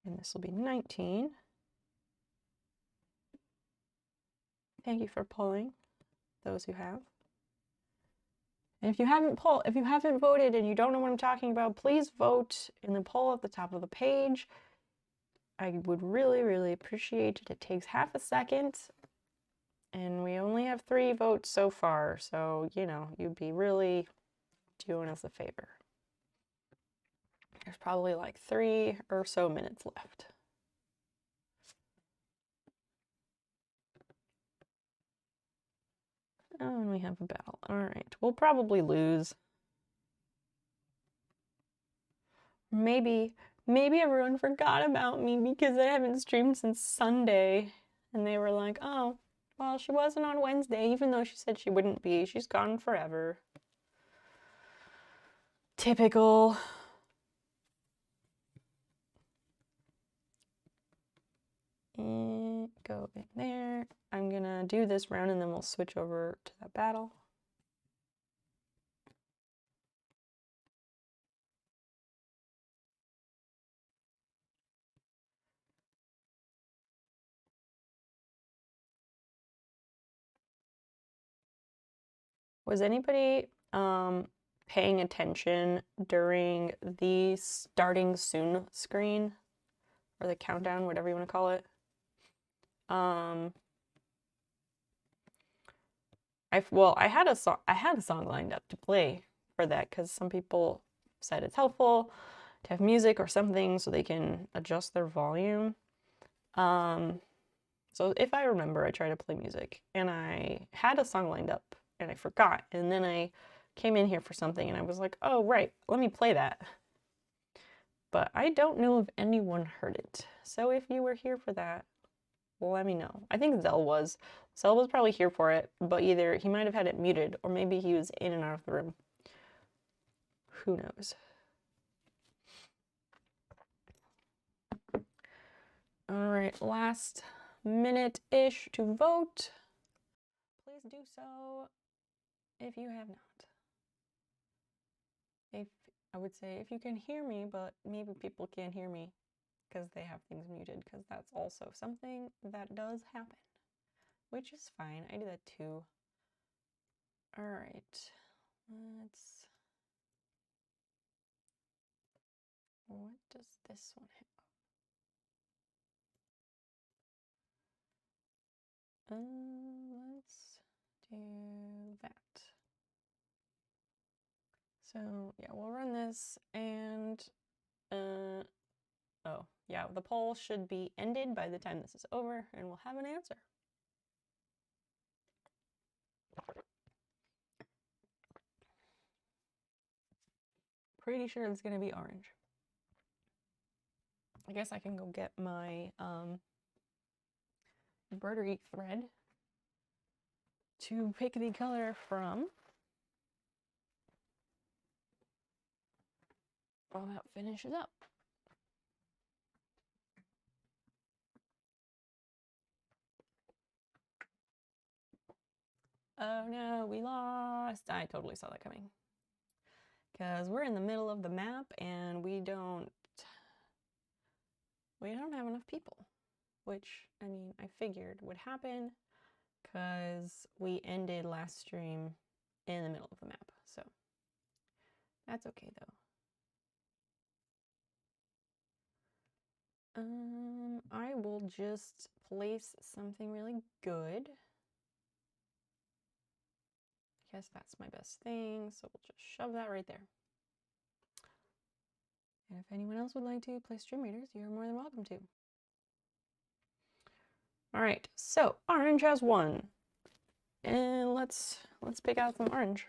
and this will be 19. Thank you for polling, those who have. And if you haven't voted and you don't know what I'm talking about, please vote in the poll at the top of the page. I would really, really appreciate it. It takes half a second, and we only have 3 votes so far, so, you know, you'd be really doing us a favor. There's probably like 3 or so minutes left. Oh, and we have a battle. All right, we'll probably lose. Maybe everyone forgot about me because I haven't streamed since Sunday, and they were like, oh, well, she wasn't on Wednesday, even though she said she wouldn't be. She's gone forever. Typical. And go in there. I'm gonna do this round and then we'll switch over to that battle. Was anybody paying attention during the starting soon screen or the countdown, whatever you want to call it? I had a song lined up to play for that because some people said it's helpful to have music or something so they can adjust their volume. So if I remember, I try to play music, and I had a song lined up, and I forgot, and then I came in here for something, and I was like, oh, right, let me play that. But I don't know if anyone heard it. So if you were here for that, let me know. I think Zell was. Zell was probably here for it, but either he might have had it muted, or maybe he was in and out of the room. Who knows? All right, last minute-ish to vote. Please do so if you have not. If I would say if you can hear me, but maybe people can't hear me because they have things muted, because that's also something that does happen, which is fine. I do that too. All right, what does this one have? Let's do that. So yeah, we'll run this, and oh yeah, the poll should be ended by the time this is over, and we'll have an answer. Pretty sure it's gonna be orange. I guess I can go get my embroidery thread to pick the color from. While that finishes up. Oh no, we lost. I totally saw that coming. Because we're in the middle of the map and we don't have enough people. Which, I mean, I figured would happen because we ended last stream in the middle of the map. So that's okay though. I will just place something really good. I guess that's my best thing, so we'll just shove that right there. And if anyone else would like to play stream readers, you're more than welcome to. All right, so orange has won. And let's pick out some orange.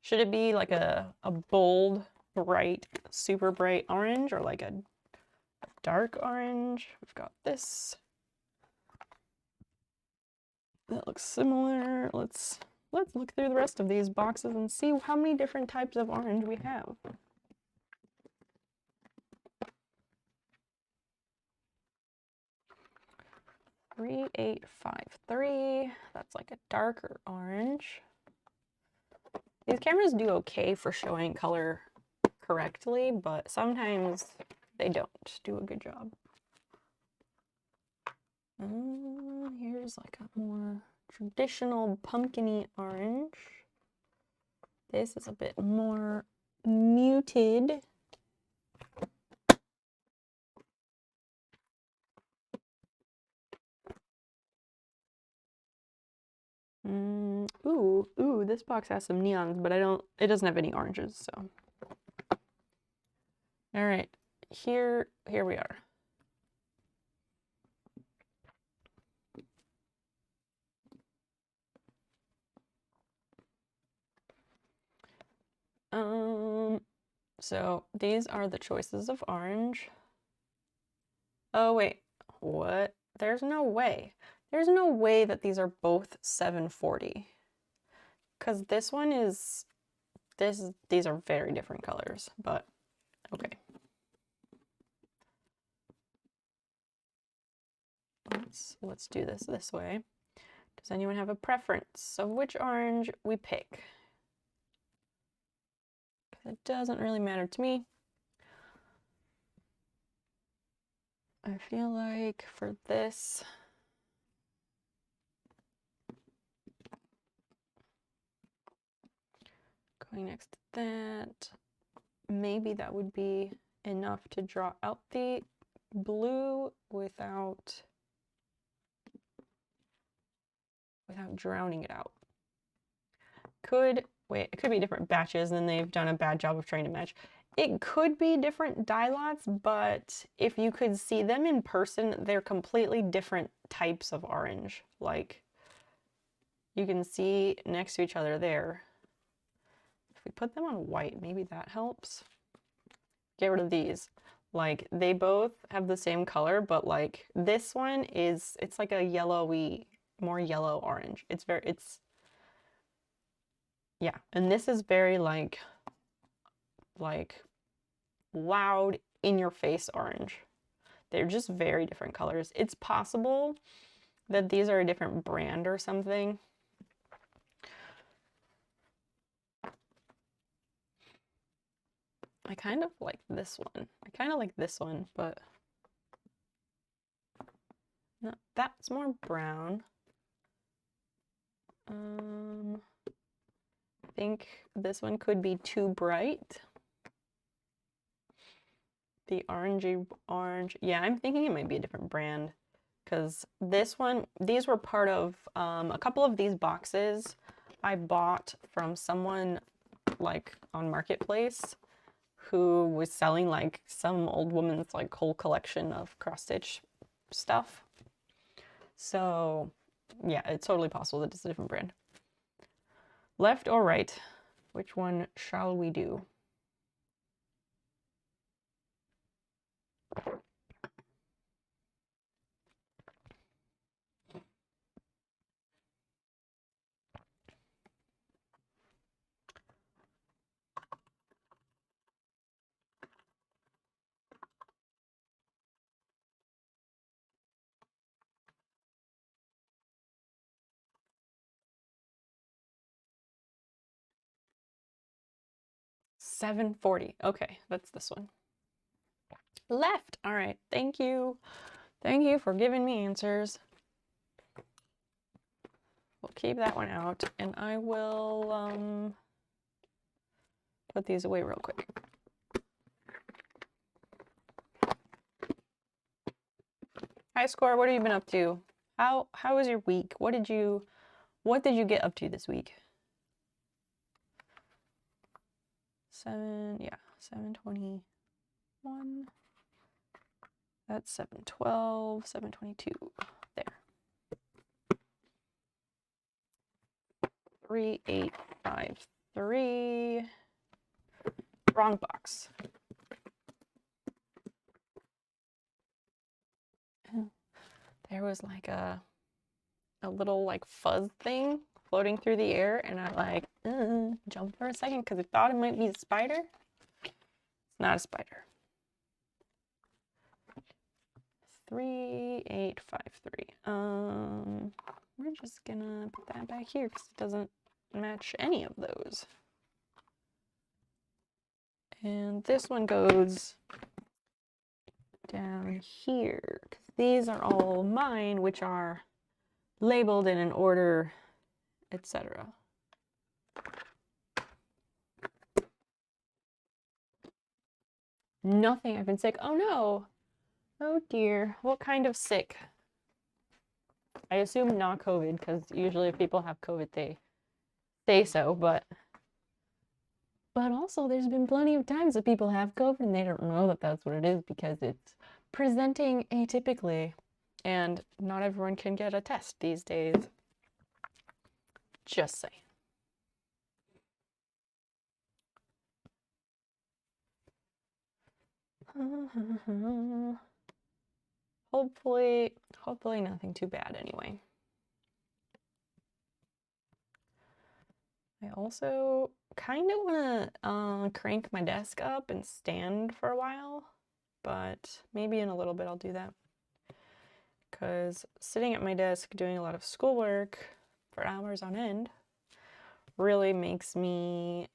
Should it be like a bold, bright, super bright orange, or like a dark orange? We've got this. That looks similar. Let's look through the rest of these boxes and see how many different types of orange we have. Three, 8, 5, 3. That's like a darker orange. These cameras do okay for showing color correctly, but sometimes they don't do a good job. Here's like a more traditional pumpkin-y orange. This is a bit more muted. Ooh, this box has some neons, but it doesn't have any oranges, so. All right, here we are. So these are the choices of orange. Oh wait, what? There's no way. There's no way that these are both 740. Because this one is, these are very different colors, but okay. Let's do this way. Does anyone have a preference of which orange we pick? It doesn't really matter to me. I feel like for this, going next to that, maybe that would be enough to draw out the blue without drowning it out. wait, it could be different batches and then they've done a bad job of trying to match. It could be different dye lots, but if you could see them in person, they're completely different types of orange. Like, you can see next to each other there. If we put them on white, maybe that helps. Get rid of these. Like, they both have the same color, but like this one is, it's like a yellowy, more yellow orange. Yeah, and this is very like loud, in your face orange. They're just very different colors. It's possible that these are a different brand or something. I kind of like this one. I kind of like this one, but no, that's more brown. I think this one could be too bright. The orangey orange. Yeah, I'm thinking it might be a different brand because this one, these were part of a couple of these boxes I bought from someone like on Marketplace who was selling like some old woman's like whole collection of cross-stitch stuff. So yeah, it's totally possible that it's a different brand. Left or right? Which one shall we do? $7.40. Okay, that's this one. Left. All right. Thank you. Thank you for giving me answers. We'll keep that one out, and I will put these away real quick. Hi, Score. What have you been up to? How was your week? What did you get up to this week? 7:21. That's 7:12, 7:22. There. 3853. Wrong box. There was like a little like fuzz thing floating through the air, and I like jumped for a second because I thought it might be a spider. It's not a spider. 3853. We're just gonna put that back here because it doesn't match any of those. And this one goes down here because these are all mine, which are labeled in an order, etc. Nothing. I've been sick. Oh no. Oh dear. What kind of sick? I assume not COVID, because usually if people have COVID, they say so, but also there's been plenty of times that people have COVID and they don't know that that's what it is because it's presenting atypically, and not everyone can get a test these days. Just saying. Hopefully nothing too bad anyway. I also kind of want to crank my desk up and stand for a while, but maybe in a little bit I'll do that. Because sitting at my desk doing a lot of schoolwork for hours on end really makes me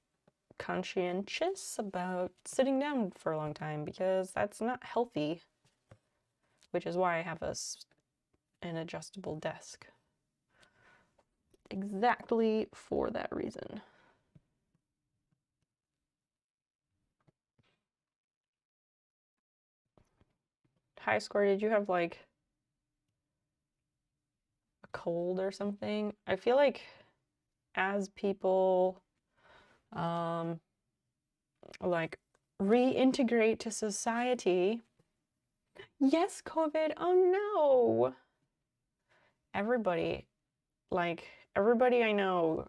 conscientious about sitting down for a long time, because that's not healthy, which is why I have an adjustable desk. Exactly for that reason. High Score, did you have like a cold or something? I feel like as people like reintegrate to society. Yes, COVID. Oh no. Everybody, everybody I know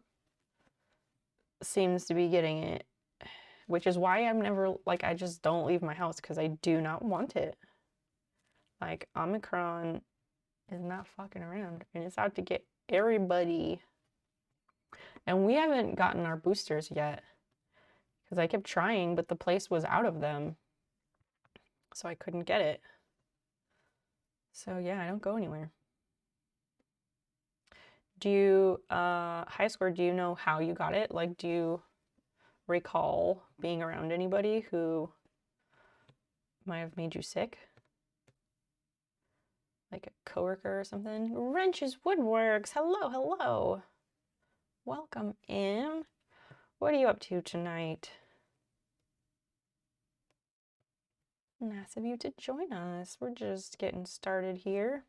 seems to be getting it, which is why I'm never, I just don't leave my house because I do not want it. Like, Omicron is not fucking around and it's out to get everybody. And we haven't gotten our boosters yet because I kept trying, but the place was out of them. So I couldn't get it. So yeah, I don't go anywhere. Do you, high score, do you know how you got it? Like, do you recall being around anybody who might have made you sick? Like a coworker or something? Wrenches Woodworks, hello, hello. Welcome in. What are you up to tonight? Nice of you to join us. We're just getting started here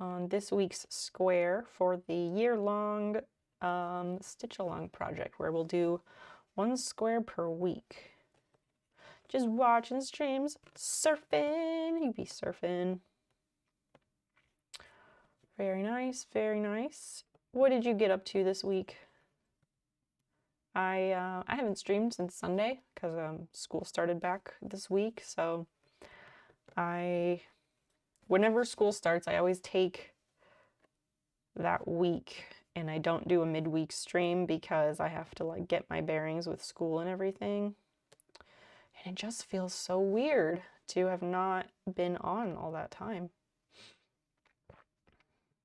on this week's square for the year-long stitch-along project where we'll do 1 square per week. Just watching streams, surfing. You be surfing. Very nice, very nice. What did you get up to this week? I haven't streamed since Sunday because school started back this week. So whenever school starts, I always take that week and I don't do a midweek stream because I have to like get my bearings with school and everything. And it just feels so weird to have not been on all that time.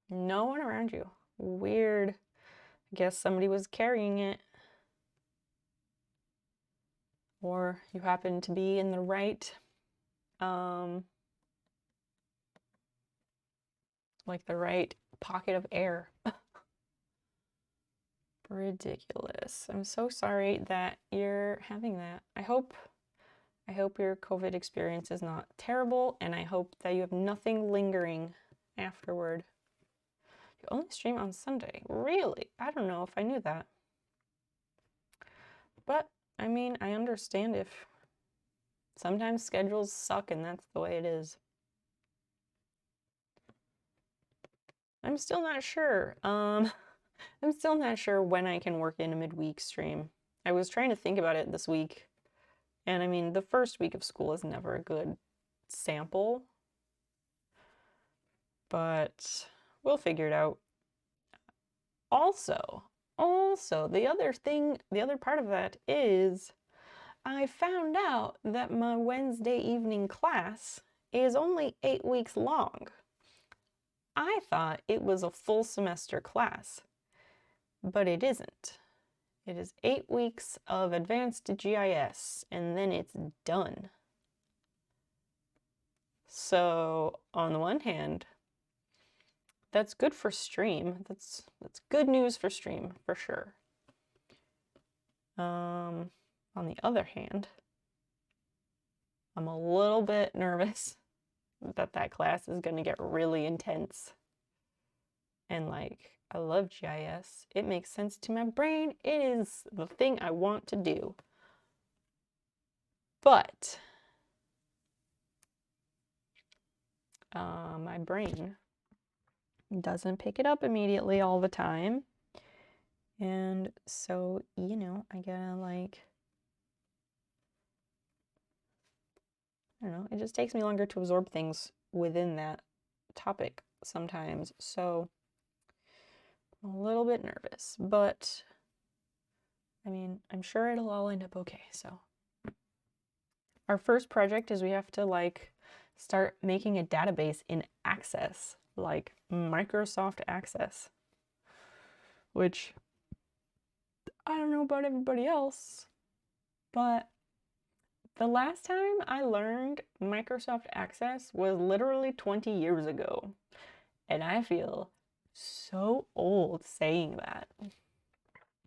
No one around you. Weird. I guess somebody was carrying it. Or you happen to be in the right, like the right pocket of air. Ridiculous. I'm so sorry that you're having that. I hope your COVID experience is not terrible, and I hope that you have nothing lingering afterward. You only stream on Sunday. Really? I don't know if I knew that. But, I mean, I understand if sometimes schedules suck and that's the way it is. I'm still not sure. I'm still not sure when I can work in a midweek stream. I was trying to think about it this week. And I mean, the first week of school is never a good sample. But we'll figure it out. Also, the other part of that is I found out that my Wednesday evening class is only 8 weeks long. I thought it was a full semester class, but it isn't. It is 8 weeks of advanced GIS, and then it's done. So, on the one hand, that's good for stream. That's good news for stream, for sure. On the other hand, I'm a little bit nervous that class is going to get really intense. And like, I love GIS. It makes sense to my brain. It is the thing I want to do. But my brain doesn't pick it up immediately all the time. And so, you know, I gotta like, I don't know, it just takes me longer to absorb things within that topic sometimes. So I'm a little bit nervous, but I mean, I'm sure it'll all end up okay. So our first project is we have to like start making a database in Access, like Microsoft Access, which I don't know about everybody else, but the last time I learned Microsoft Access was literally 20 years ago, and I feel so old saying that.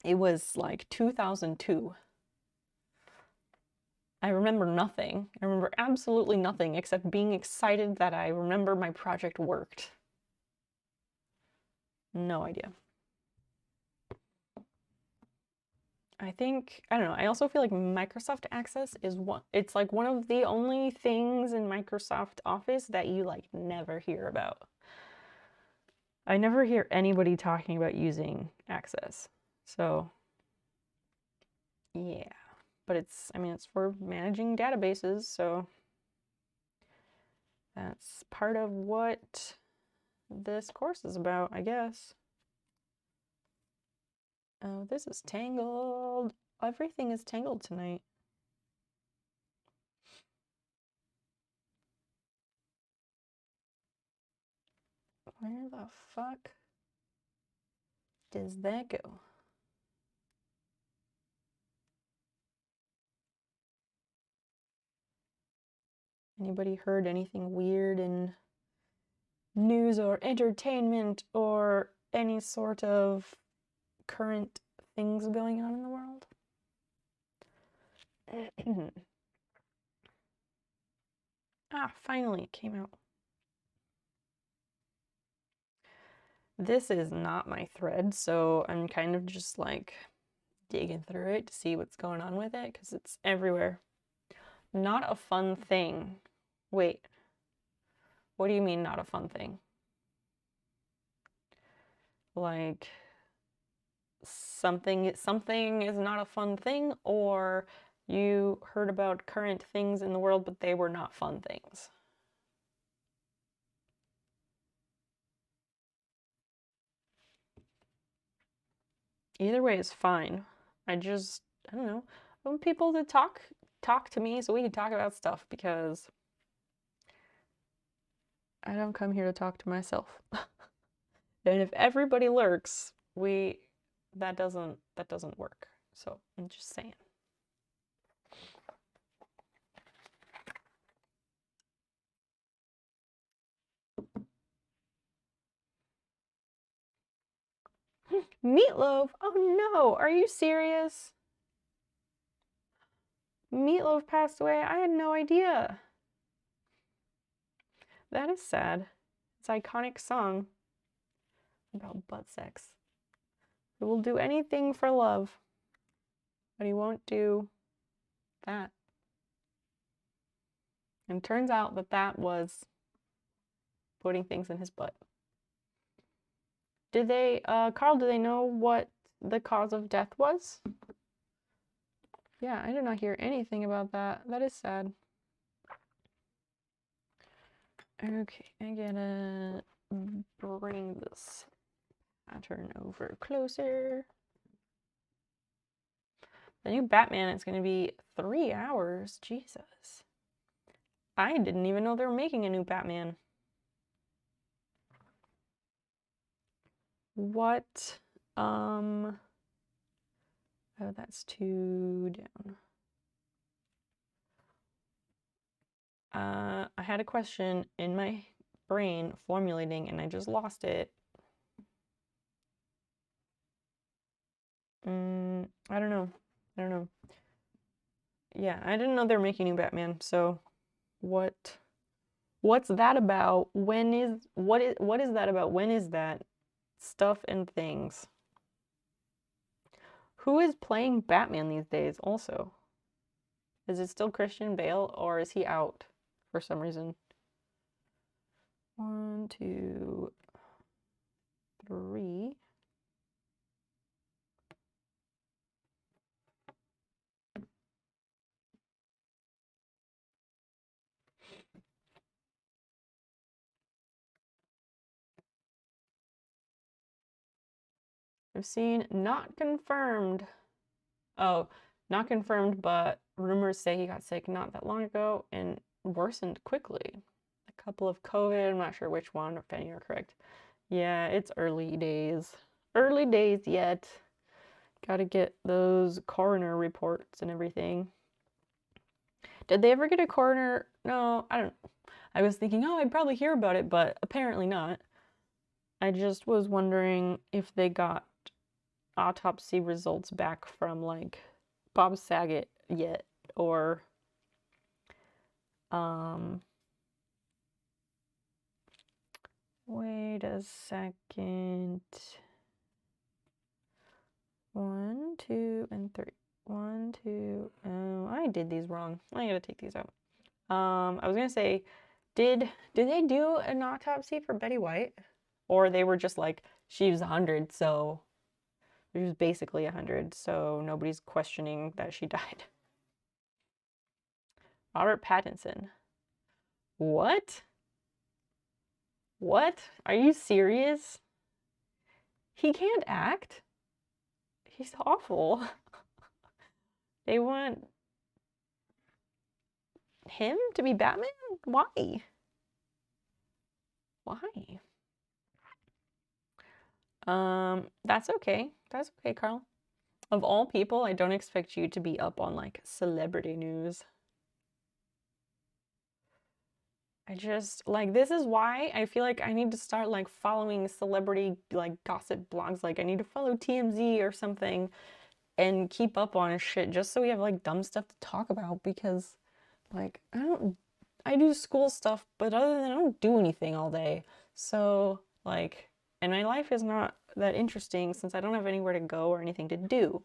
It was like 2002. I remember nothing. I remember absolutely nothing except being excited that I remember my project worked. No idea. I think, I don't know, I also feel like Microsoft Access is it's like one of the only things in Microsoft Office that you like never hear about. I never hear anybody talking about using Access. So, yeah. But it's, I mean, it's for managing databases, so that's part of what this course is about, I guess. Oh, this is tangled. Everything is tangled tonight. Where the fuck does that go? Anybody heard anything weird in news or entertainment or any sort of current things going on in the world? Ah, finally it came out. This is not my thread, so I'm kind of just like digging through it to see what's going on with it because it's everywhere. Not a fun thing. Wait, what do you mean not a fun thing? Like something is not a fun thing, or you heard about current things in the world but they were not fun things? Either way is fine. I don't know. I want people to talk to me so we can talk about stuff because I don't come here to talk to myself. And if everybody lurks, that doesn't work. So I'm just saying. Meatloaf? Oh no, are you serious? Meatloaf passed away? I had no idea. That is sad. It's an iconic song about butt sex. He will do anything for love, but he won't do that. And it turns out that that was putting things in his butt. Did they, Carl, do they know what the cause of death was? Yeah, I did not hear anything about that. That is sad. Okay, I gotta bring this pattern over closer. The new Batman is gonna be 3 hours. Jesus. I didn't even know they were making a new Batman. What? Oh, that's 2 down. I had a question in my brain formulating and I just lost it. I don't know. Yeah, I didn't know they were making new Batman, so what's that about? What is that about? When is that? Stuff and things. Who is playing Batman these days also? Is it still Christian Bale or is he out for some reason? 1, 2, 3. I've seen not confirmed. Oh, not confirmed, but rumors say he got sick not that long ago and worsened quickly. A couple of COVID, I'm not sure which one, if any are correct. Yeah, it's early days. Early days yet. Gotta get those coroner reports and everything. Did they ever get a coroner? No, I don't. I was thinking, oh, I'd probably hear about it, but apparently not. I just was wondering if they got autopsy results back from like Bob Saget yet, or wait a second. 1, 2, 2, and 3. 1, 2. Oh, I did these wrong. I gotta take these out. I was gonna say, did they do an autopsy for Betty White? Or they were just like, she was 100, so she was basically 100, so nobody's questioning that she died. Robert Pattinson. What? What? Are you serious? He can't act? He's awful. They want him to be Batman? Why? Why? That's okay. That's okay, Carl. Of all people, I don't expect you to be up on like celebrity news. I just like this is why I feel like I need to start like following celebrity like gossip blogs. Like I need to follow TMZ or something and keep up on his shit just so we have like dumb stuff to talk about because like I do school stuff, but other than I don't do anything all day. So like and my life is not that interesting since I don't have anywhere to go or anything to do.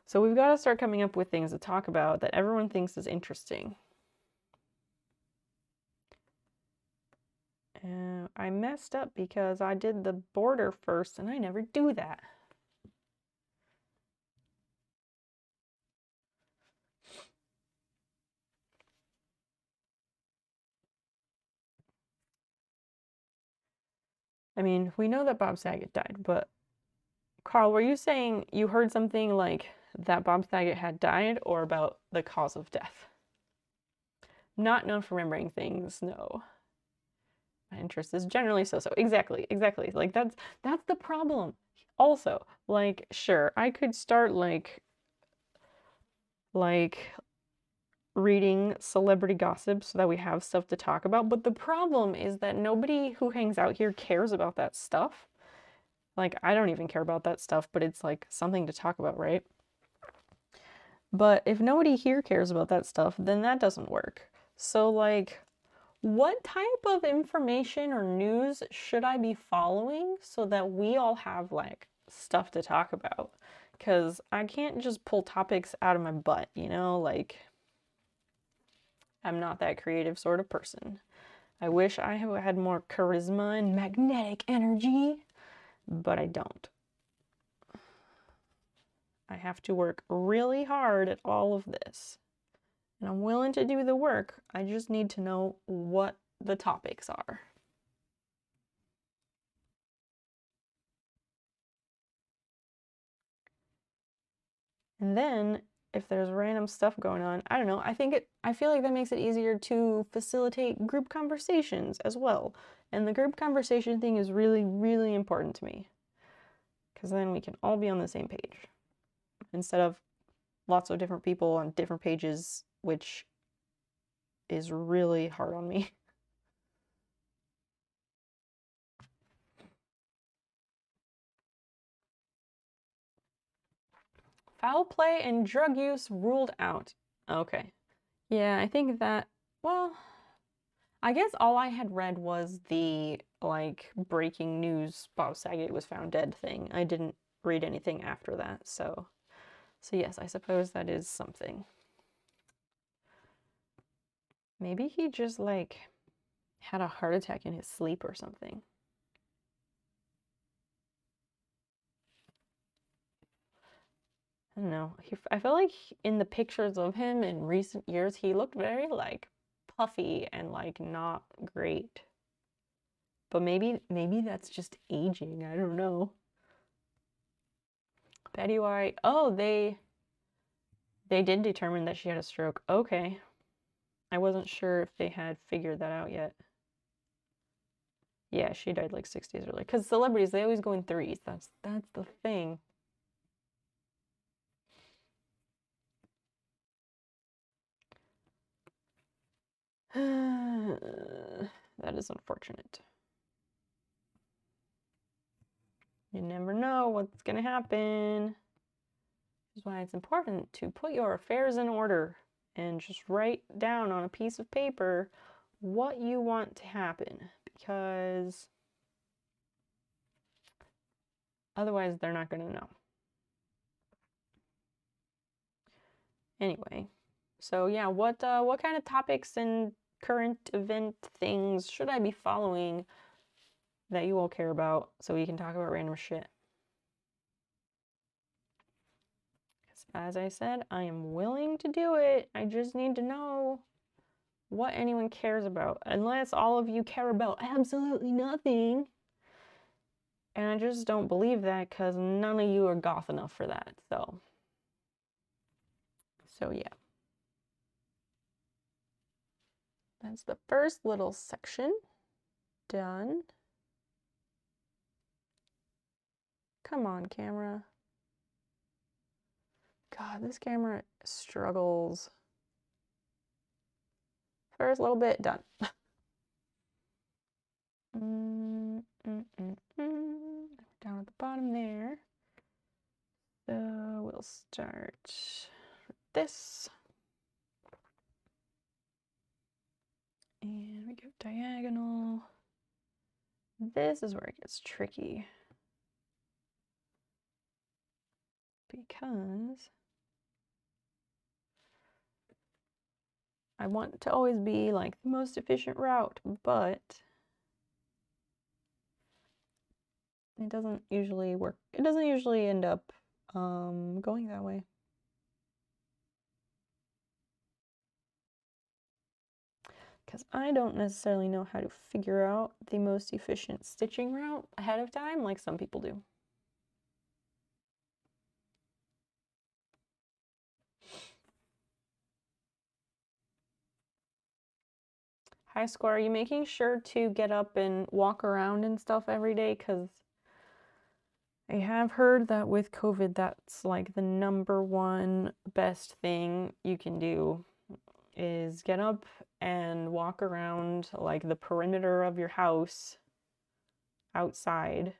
So we've got to start coming up with things to talk about that everyone thinks is interesting. I messed up because I did the border first and I never do that. I mean, we know that Bob Saget died, but Carl, were you saying you heard something like that Bob Saget had died or about the cause of death? Not known for remembering things, no. My interest is generally so-so. Exactly. Like that's the problem. Also, like sure, I could start like reading celebrity gossip so that we have stuff to talk about, but the problem is that nobody who hangs out here cares about that stuff. Like I don't even care about that stuff, but it's like something to talk about, right? But if nobody here cares about that stuff, then that doesn't work. So like what type of information or news should I be following so that we all have like stuff to talk about? Because I can't just pull topics out of my butt, you know? Like, I'm not that creative sort of person. I wish I had more charisma and magnetic energy, but I don't. I have to work really hard at all of this. And I'm willing to do the work. I just need to know what the topics are. And then if there's random stuff going on, I don't know, I feel like that makes it easier to facilitate group conversations as well. And the group conversation thing is really, really important to me. Because then we can all be on the same page. Instead of lots of different people on different pages, which is really hard on me. Foul play and drug use ruled out. Okay. Yeah, I think that, well, I guess all I had read was the, like, breaking news Bob Saget was found dead thing. I didn't read anything after that, so yes, I suppose that is something. Maybe he just, like, had a heart attack in his sleep or something. I don't know. I feel like in the pictures of him in recent years, he looked very, like, puffy and, like, not great. But maybe that's just aging. I don't know. Betty White. Oh, they did determine that she had a stroke. Okay. I wasn't sure if they had figured that out yet. Yeah, she died like 6 days earlier. Because celebrities, they always go in threes. That's the thing. That is unfortunate. You never know what's gonna happen. This is why it's important to put your affairs in order and just write down on a piece of paper what you want to happen, because otherwise they're not gonna know. Anyway, so yeah, what kind of topics and current event things should I be following that you all care about so we can talk about random shit? As I said, I am willing to do it. I just need to know what anyone cares about. Unless all of you care about absolutely nothing. And I just don't believe that because none of you are goth enough for that. So yeah. That's the first little section done. Come on, camera. God, this camera struggles. First little bit done. Down at the bottom there. So we'll start with this. And we go diagonal. This is where it gets tricky. Because I want to always be like the most efficient route, but it doesn't usually work. It doesn't usually end up going that way. Because I don't necessarily know how to figure out the most efficient stitching route ahead of time like some people do. Hi, Square, are you making sure to get up and walk around and stuff every day? Because I have heard that with COVID, that's like the #1 best thing you can do is get up and walk around like the perimeter of your house outside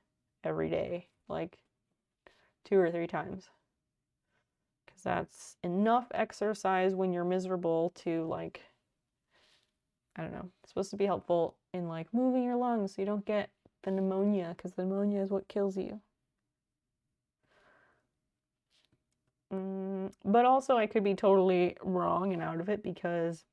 every day, like 2 or 3 times. Because that's enough exercise when you're miserable to like, I don't know, it's supposed to be helpful in like moving your lungs so you don't get the pneumonia, because the pneumonia is what kills you. But also I could be totally wrong and out of it because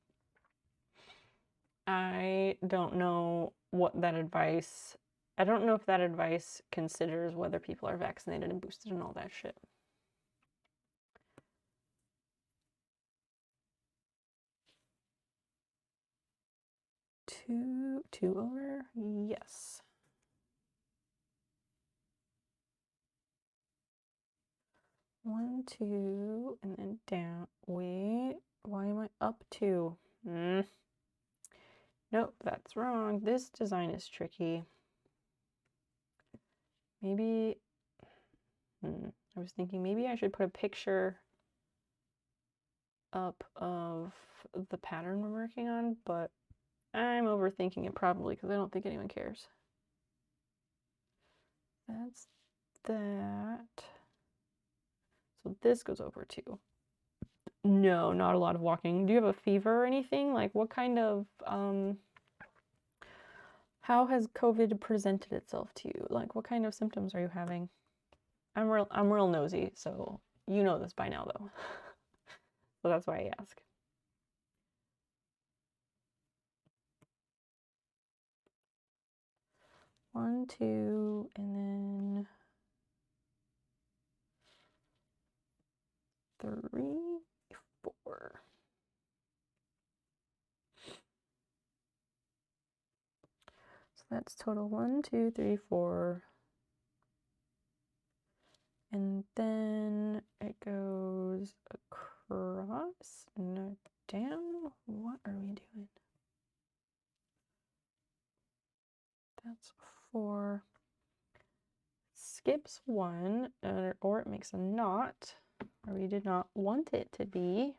I don't know what that advice, I don't know if that advice considers whether people are vaccinated and boosted and all that shit. Two over? Yes. 1, 2, and then down. Wait, why am I up 2? Nope, that's wrong. This design is tricky. Maybe, I was thinking maybe I should put a picture up of the pattern we're working on, but I'm overthinking it probably because I don't think anyone cares. That's that. So this goes over 2. No, not a lot of walking. Do you have a fever or anything? Like what kind of, how has COVID presented itself to you? Like what kind of symptoms are you having? I'm real nosy, so you know this by now though. So that's why I ask. One, 2, and then 3, 4. So that's total 1, 2, 3, 4. And then it goes across, no, down. What are we doing? That's 4. Skips 1, or it makes a knot, or we did not want it to be.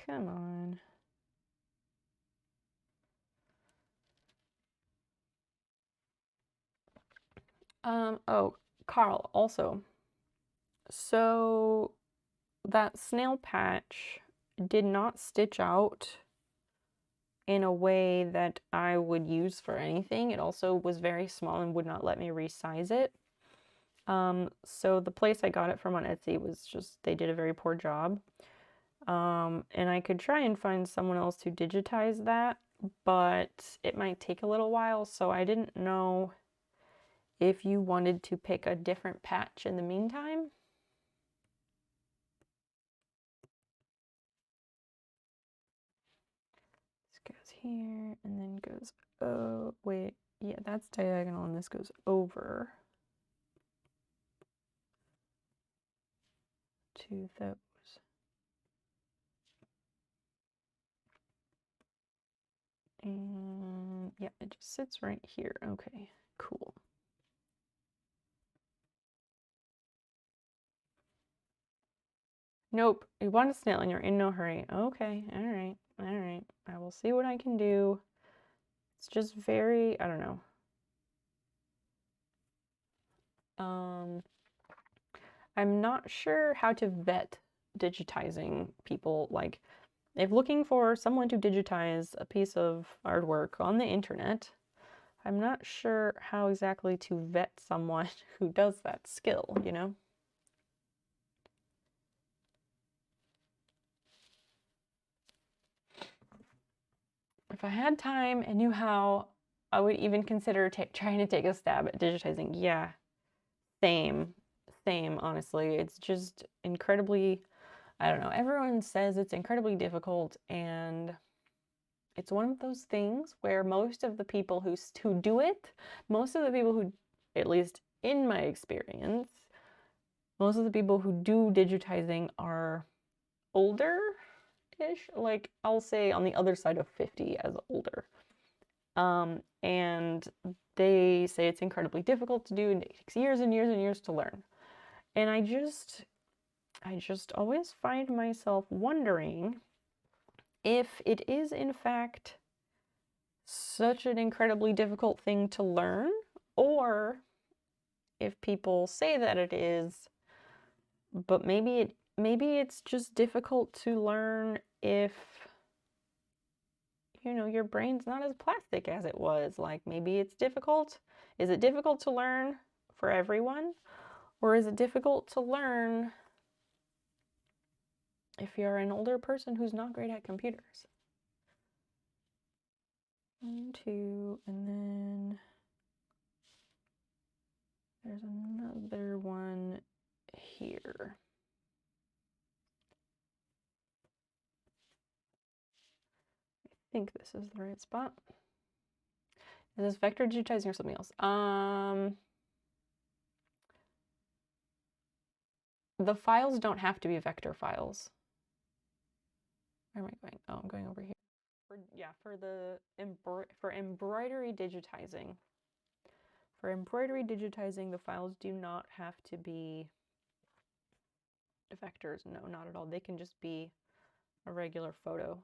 Come on. Oh, Carl, also. So that snail patch did not stitch out in a way that I would use for anything. It also was very small and would not let me resize it. So the place I got it from on Etsy was just, they did a very poor job. And I could try and find someone else to digitize that, but it might take a little while, so I didn't know if you wanted to pick a different patch in the meantime. This goes here and then goes, oh, wait, yeah, that's diagonal and this goes over to those. And yeah, it just sits right here. Okay, cool. Nope, you want a snail and you're in no hurry. Okay, all right, all right. I will see what I can do. It's just very, I don't know. I'm not sure how to vet digitizing people. Like, if looking for someone to digitize a piece of artwork on the internet, I'm not sure how exactly to vet someone who does that skill, you know? If I had time and knew how, I would even consider trying to take a stab at digitizing. Yeah, same, honestly. It's just incredibly, I don't know, everyone says it's incredibly difficult, and it's one of those things where most of the people who do it, most of the people who, at least in my experience, most of the people who do digitizing are older-ish, like I'll say on the other side of 50 as older. And they say it's incredibly difficult to do and it takes years and years and years to learn. And I just always find myself wondering if it is in fact such an incredibly difficult thing to learn, or if people say that it is, but maybe it's just difficult to learn if, you know, your brain's not as plastic as it was. Like, maybe it's difficult. Is it difficult to learn for everyone? Or is it difficult to learn if you're an older person who's not great at computers? 1, 2, and then there's another one here. I think this is the right spot. Is this vector digitizing or something else? The files don't have to be vector files. Where am I going? Oh, I'm going over here. For embroidery digitizing. For embroidery digitizing, the files do not have to be vectors. No, not at all. They can just be a regular photo.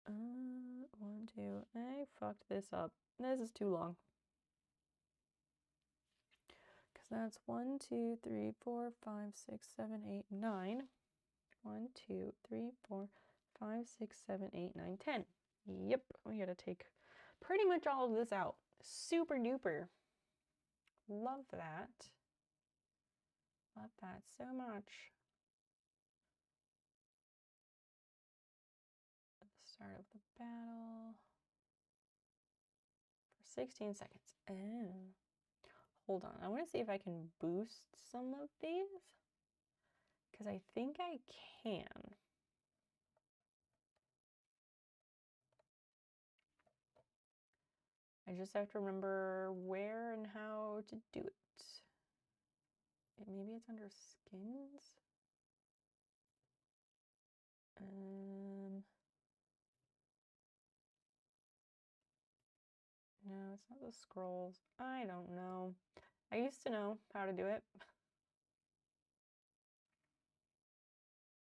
One, two. I fucked this up. This is too long. Because that's 1, 2, 3, 4, 5, 6, 7, 8, 9. 1, 2, 3, 4, 5, 6, 7, 8, 9, 10. Yep, we gotta take pretty much all of this out. Super duper. Love that. Love that so much. At the start of the battle. For 16 seconds. Oh. Hold on. I want to see if I can boost some of these. Because I think I can. I just have to remember where and how to do it. Maybe it's under skins? No, it's not the scrolls. I don't know. I used to know how to do it.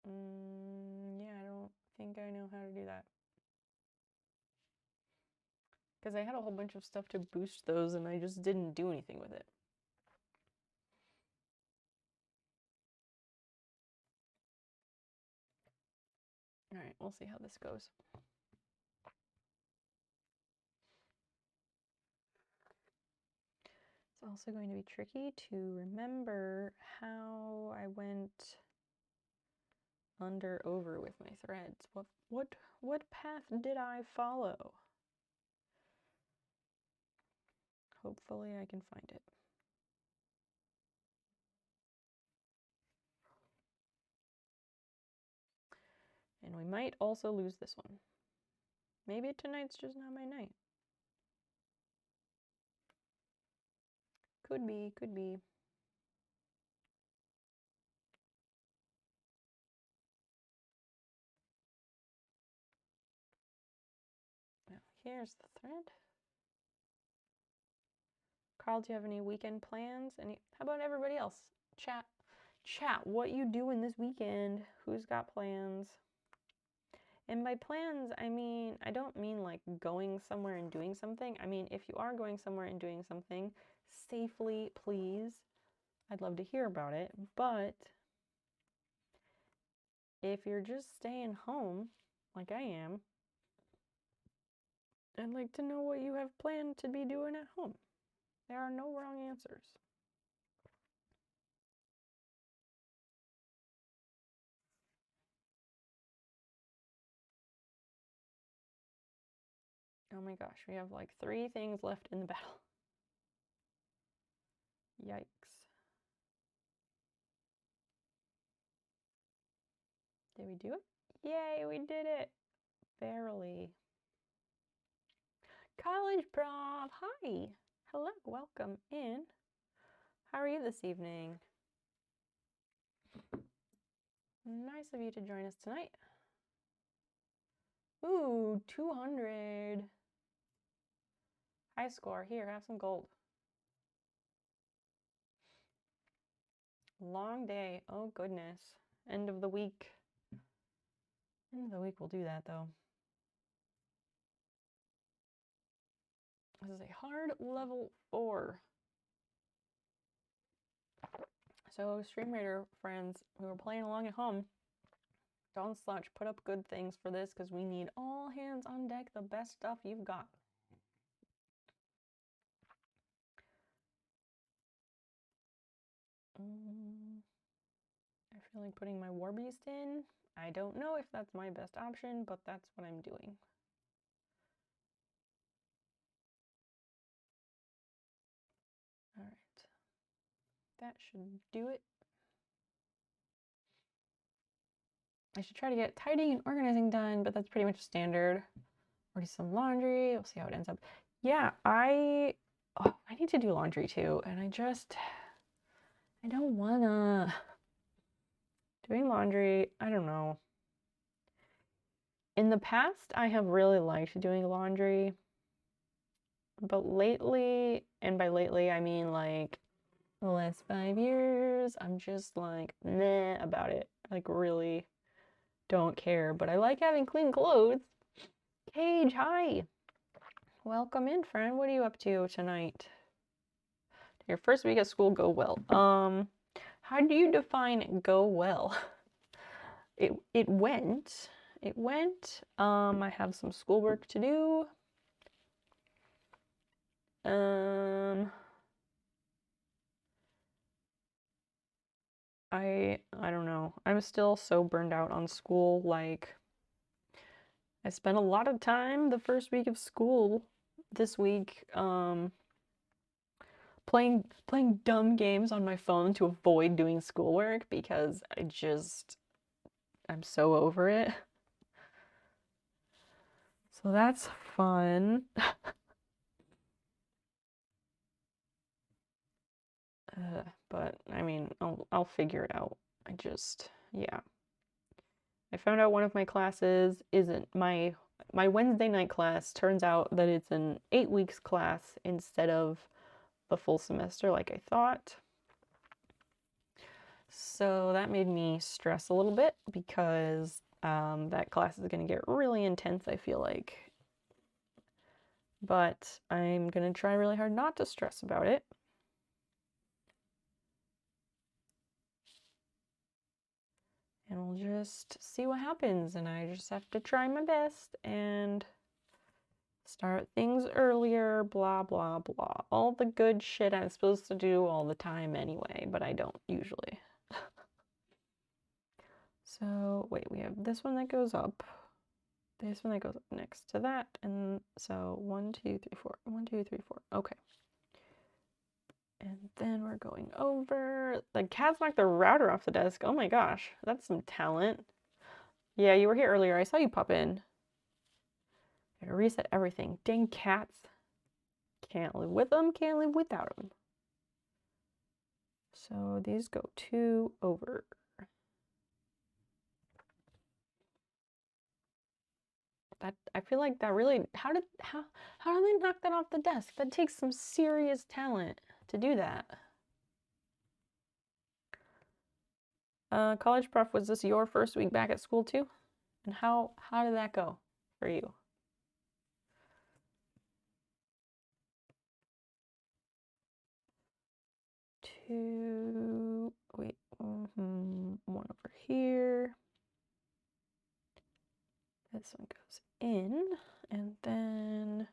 Yeah, I don't think I know how to do that. Because I had a whole bunch of stuff to boost those and I just didn't do anything with it. All right, we'll see how this goes. It's also going to be tricky to remember how I went under over with my threads. What path did I follow? Hopefully I can find it. And we might also lose this one. Maybe tonight's just not my night. Could be, could be. Now, here's the thread. Carl, do you have any weekend plans? How about everybody else? Chat, what you doing this weekend? Who's got plans? And by plans, I mean, I don't mean like going somewhere and doing something. I mean, if you are going somewhere and doing something safely, please. I'd love to hear about it. But if you're just staying home, like I am, I'd like to know what you have planned to be doing at home. There are no wrong answers. Oh my gosh, we have like 3 things left in the battle. Yikes. Did we do it? Yay, we did it! Barely. College prof, hi! Hello, welcome in. How are you this evening? Nice of you to join us tonight. Ooh, 200. High score. Here, have some gold. Long day. Oh, goodness. End of the week. End of the week will do that, though. This is a hard level 4. So, Stream Raider friends who are playing along at home, don't slouch. Put up good things for this because we need all hands on deck, the best stuff you've got. I feel like putting my War Beast in. I don't know if that's my best option, but that's what I'm doing. All right. That should do it. I should try to get tidying and organizing done, but that's pretty much standard. Or do some laundry. We'll see how it ends up. Yeah, I need to do laundry too, and I don't wanna. Doing laundry, I don't know. In the past, I have really liked doing laundry, but lately, and by lately, I mean like the last 5 years, I'm just like meh about it. Like really don't care, but I like having clean clothes. Cage, hi. Welcome in, friend. What are you up to tonight? Your first week of school go well. How do you define go well? It went. It went. I have some schoolwork to do. I don't know. I'm still so burned out on school. Like, I spent a lot of time the first week of school this week, playing dumb games on my phone to avoid doing schoolwork because I'm so over it. So that's fun. But I mean, I'll figure it out. Yeah. I found out one of my classes isn't my Wednesday night class. Turns out that it's an 8 weeks class instead of the full semester like I thought. So that made me stress a little bit because that class is going to get really intense, I feel like. But I'm going to try really hard not to stress about it. And we'll just see what happens. And I just have to try my best and start things earlier, blah, blah, blah. All the good shit I'm supposed to do all the time anyway, but I don't usually. So, wait, we have this one that goes up. This one that goes up next to that. And so 1, 2, 3, 4. 1, 2, 3, 4. Okay. And then we're going over. The cat's knocked the router off the desk. Oh my gosh, that's some talent. Yeah, you were here earlier. I saw you pop in. Gotta reset everything. Dang cats. Can't live with them, can't live without them. So these go 2 over. That, I feel like that really, how do they knock that off the desk? That takes some serious talent to do that. College prof, was this your first week back at school too? And how did that go for you? Two, wait, one over here. This one goes in and then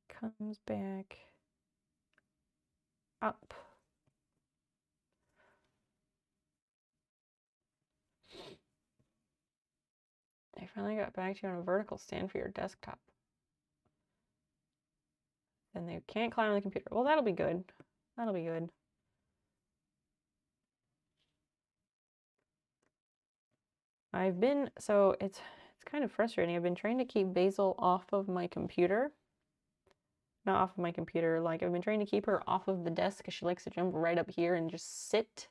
comes back up. I finally got back to you on a vertical stand for your desktop. Then they can't climb on the computer. Well, that'll be good. That'll be good. So it's kind of frustrating. I've been trying to keep Basil off of my computer. Not off of my computer, like I've been trying to keep her off of the desk because she likes to jump right up here and just sit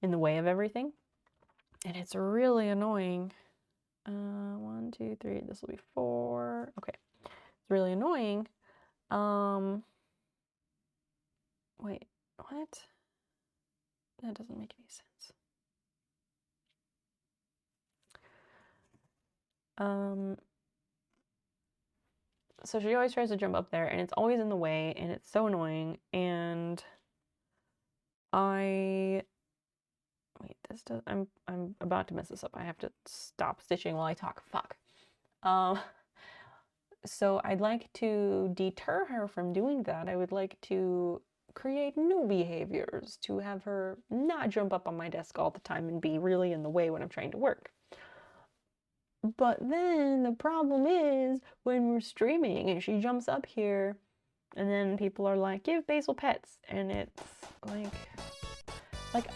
in the way of everything. And it's really annoying. 1, 2, 3, this will be 4. Okay, it's really annoying. Wait, what? That doesn't make any sense. So she always tries to jump up there and it's always in the way and it's so annoying. And wait, I'm about to mess this up. I have to stop stitching while I talk. Fuck. So I'd like to deter her from doing that. I would like to create new behaviors to have her not jump up on my desk all the time and be really in the way when I'm trying to work. But then the problem is when we're streaming and she jumps up here and then people are like, give Basil pets. And it's like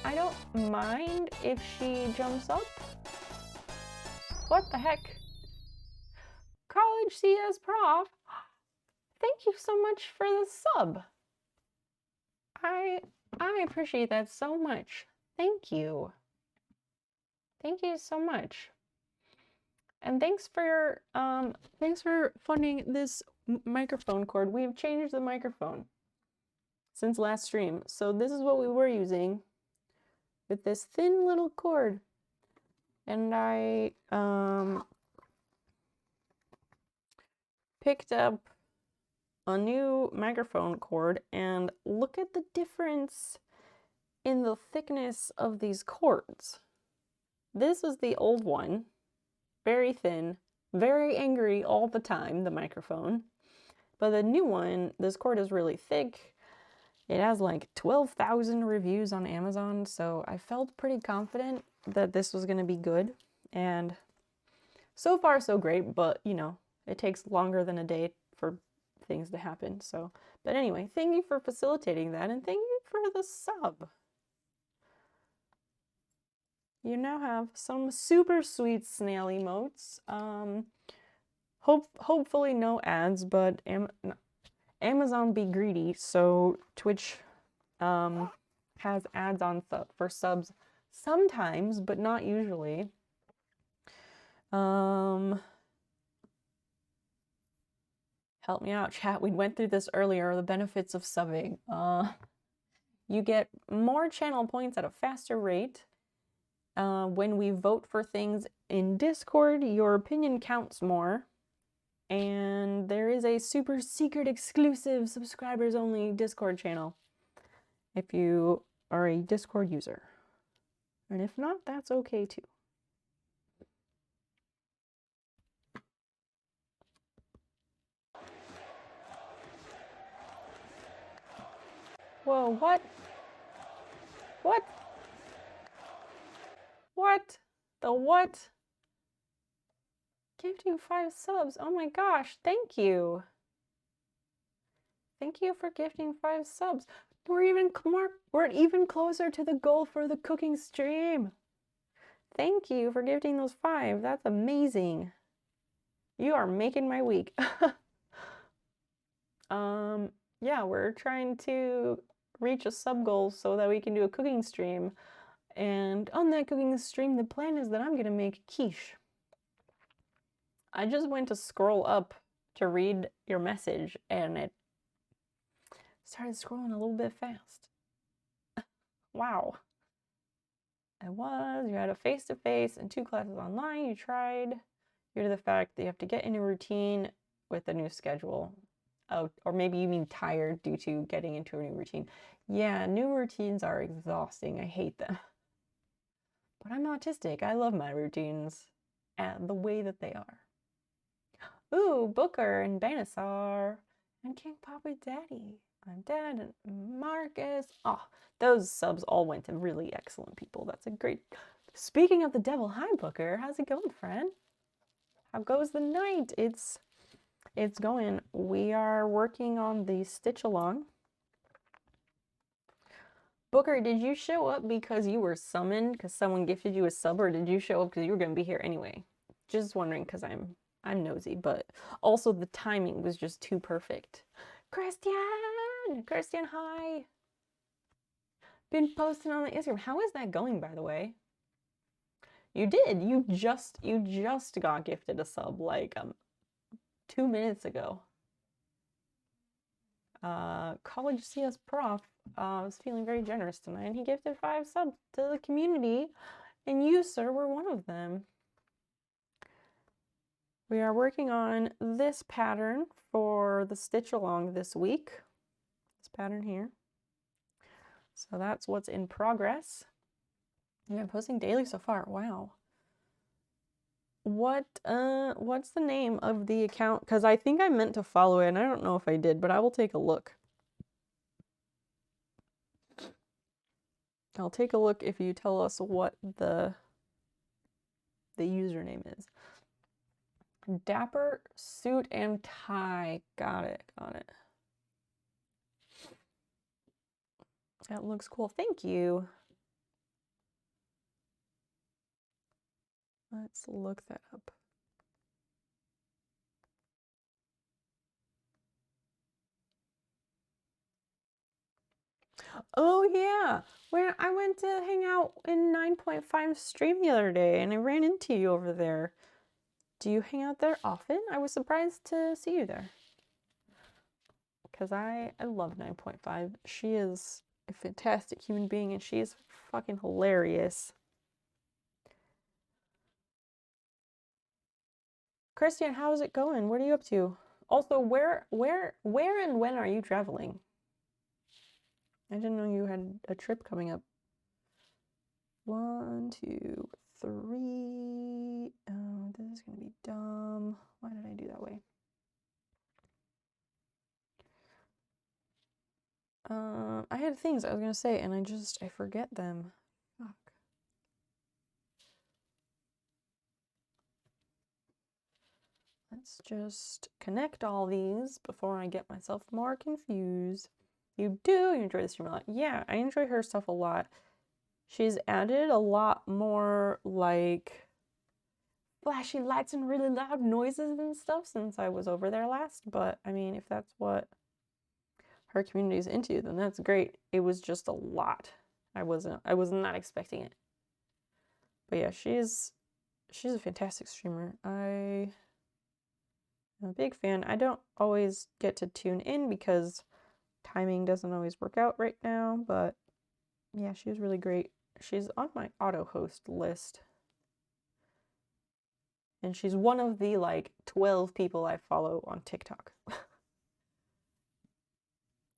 I don't mind if she jumps up. What the heck? College CS prof, thank you so much for the sub. I appreciate that so much. Thank you. Thank you so much. And thanks for funding this microphone cord. We've changed the microphone since last stream. So this is what we were using with this thin little cord. And I picked up a new microphone cord and look at the difference in the thickness of these cords. This was the old one, very thin, very angry all the time, the microphone. But the new one, this cord is really thick. It has like 12,000 reviews on Amazon, so I felt pretty confident that this was gonna be good. And so far so great, but you know, it takes longer than a day for things to happen. So, but anyway, thank you for facilitating that and thank you for the sub. You now have some super sweet snail emotes. Hopefully no ads, but Amazon be greedy, so Twitch has ads on for subs sometimes, but not usually. Help me out, chat. We went through this earlier, the benefits of subbing. You get more channel points at a faster rate. When we vote for things in Discord, your opinion counts more. And there is a super secret exclusive subscribers only Discord channel if you are a Discord user. And if not, that's okay too. Whoa, what? What? What? The what? Gifting 5 subs. Oh my gosh, thank you. Thank you for gifting 5 subs. We're even closer to the goal for the cooking stream. Thank you for gifting those 5. That's amazing. You are making my week. Yeah, we're trying to reach a sub goal so that we can do a cooking stream. And on that cooking stream, the plan is that I'm gonna make quiche. I just went to scroll up to read your message and it started scrolling a little bit fast. Wow. You had a face-to-face and 2 classes online. You tried due to the fact that you have to get in a routine with a new schedule. Oh, or maybe you mean tired due to getting into a new routine. Yeah, new routines are exhausting. I hate them. But I'm autistic. I love my routines and the way that they are. Ooh, Booker and Banasar and King Papa Daddy. I'm Dad and Marcus. Oh, those subs all went to really excellent people. That's a great... Speaking of the devil, hi Booker. How's it going, friend? How goes the night? It's going. We are working on the stitch along. Booker, did you show up because you were summoned because someone gifted you a sub, or did you show up because you were going to be here anyway? Just wondering because I'm nosy, but also the timing was just too perfect. Christian, hi. Been posting on the Instagram. How is that going, by the way? You did. You just got gifted a sub like 2 minutes ago. College CS Prof was feeling very generous tonight, and he gifted 5 subs to the community, and you, sir, were one of them. We are working on this pattern for the stitch along this week. This pattern here. So that's what's in progress. You've been posting daily so far. Wow. What's the name of the account? Because I think I meant to follow it, and I don't know if I did, but I will take a look. I'll take a look if you tell us what the username is. Dapper suit and tie. Got it. That looks cool. Thank you. Let's look that up. Oh yeah, when I went to hang out in 9.5 stream the other day and I ran into you over there. Do you hang out there often? I was surprised to see you there. Because I love 9.5. She is a fantastic human being and she is fucking hilarious. Christian, how is it going? What are you up to? Also, where and when are you traveling? I didn't know you had a trip coming up. 1, 2, 3. Oh, this is gonna be dumb. Why did I do that way? I had things I was gonna say and I forget them. Fuck. Let's just connect all these before I get myself more confused. You enjoy the stream a lot. Yeah, I enjoy her stuff a lot. She's added a lot more like flashy lights and really loud noises and stuff since I was over there last, but I mean, if that's what her community is into, then that's great. It was just a lot. I was not expecting it. But yeah, she's a fantastic streamer. I'm a big fan. I don't always get to tune in because timing doesn't always work out right now, but yeah, she was really great. She's on my auto host list. And she's one of the like 12 people I follow on TikTok.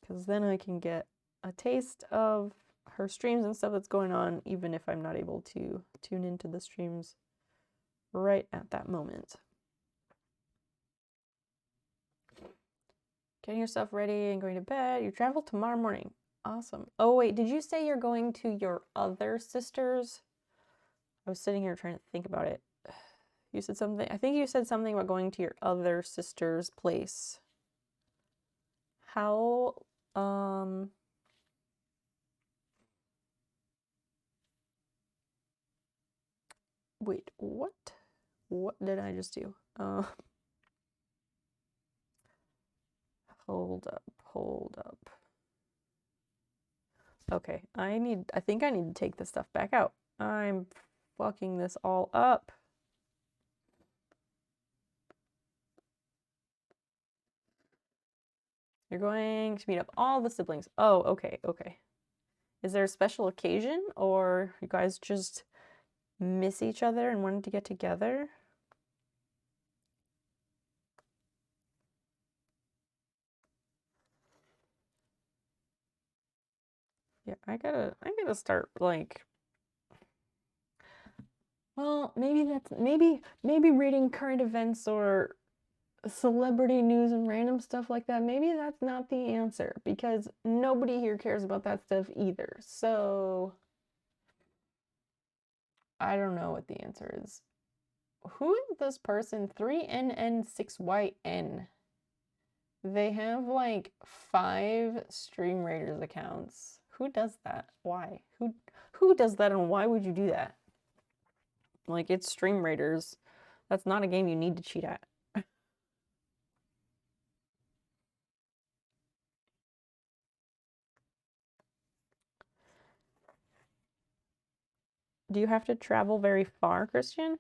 Because then I can get a taste of her streams and stuff that's going on, even if I'm not able to tune into the streams right at that moment. Getting yourself ready and going to bed. You travel tomorrow morning. Awesome. Oh, wait, did you say you're going to your other sister's? I was sitting here trying to think about it. You said something, I think you said something about going to your other sister's place. How, wait, what? What did I just do? Hold up. Okay, I think I need to take this stuff back out. I'm fucking this all up. You're going to meet up all the siblings. Oh, okay. Is there a special occasion, or you guys just miss each other and wanted to get together? Yeah, I gotta start, like, well, maybe reading current events or celebrity news and random stuff like that. Maybe that's not the answer, because nobody here cares about that stuff either. So I don't know what the answer is. Who is this person? 3NN6YN. They have like 5 Stream Raiders accounts. Who does that? Why? Who does that, and why would you do that? Like, it's Stream Raiders. That's not a game you need to cheat at. Do you have to travel very far, Christian?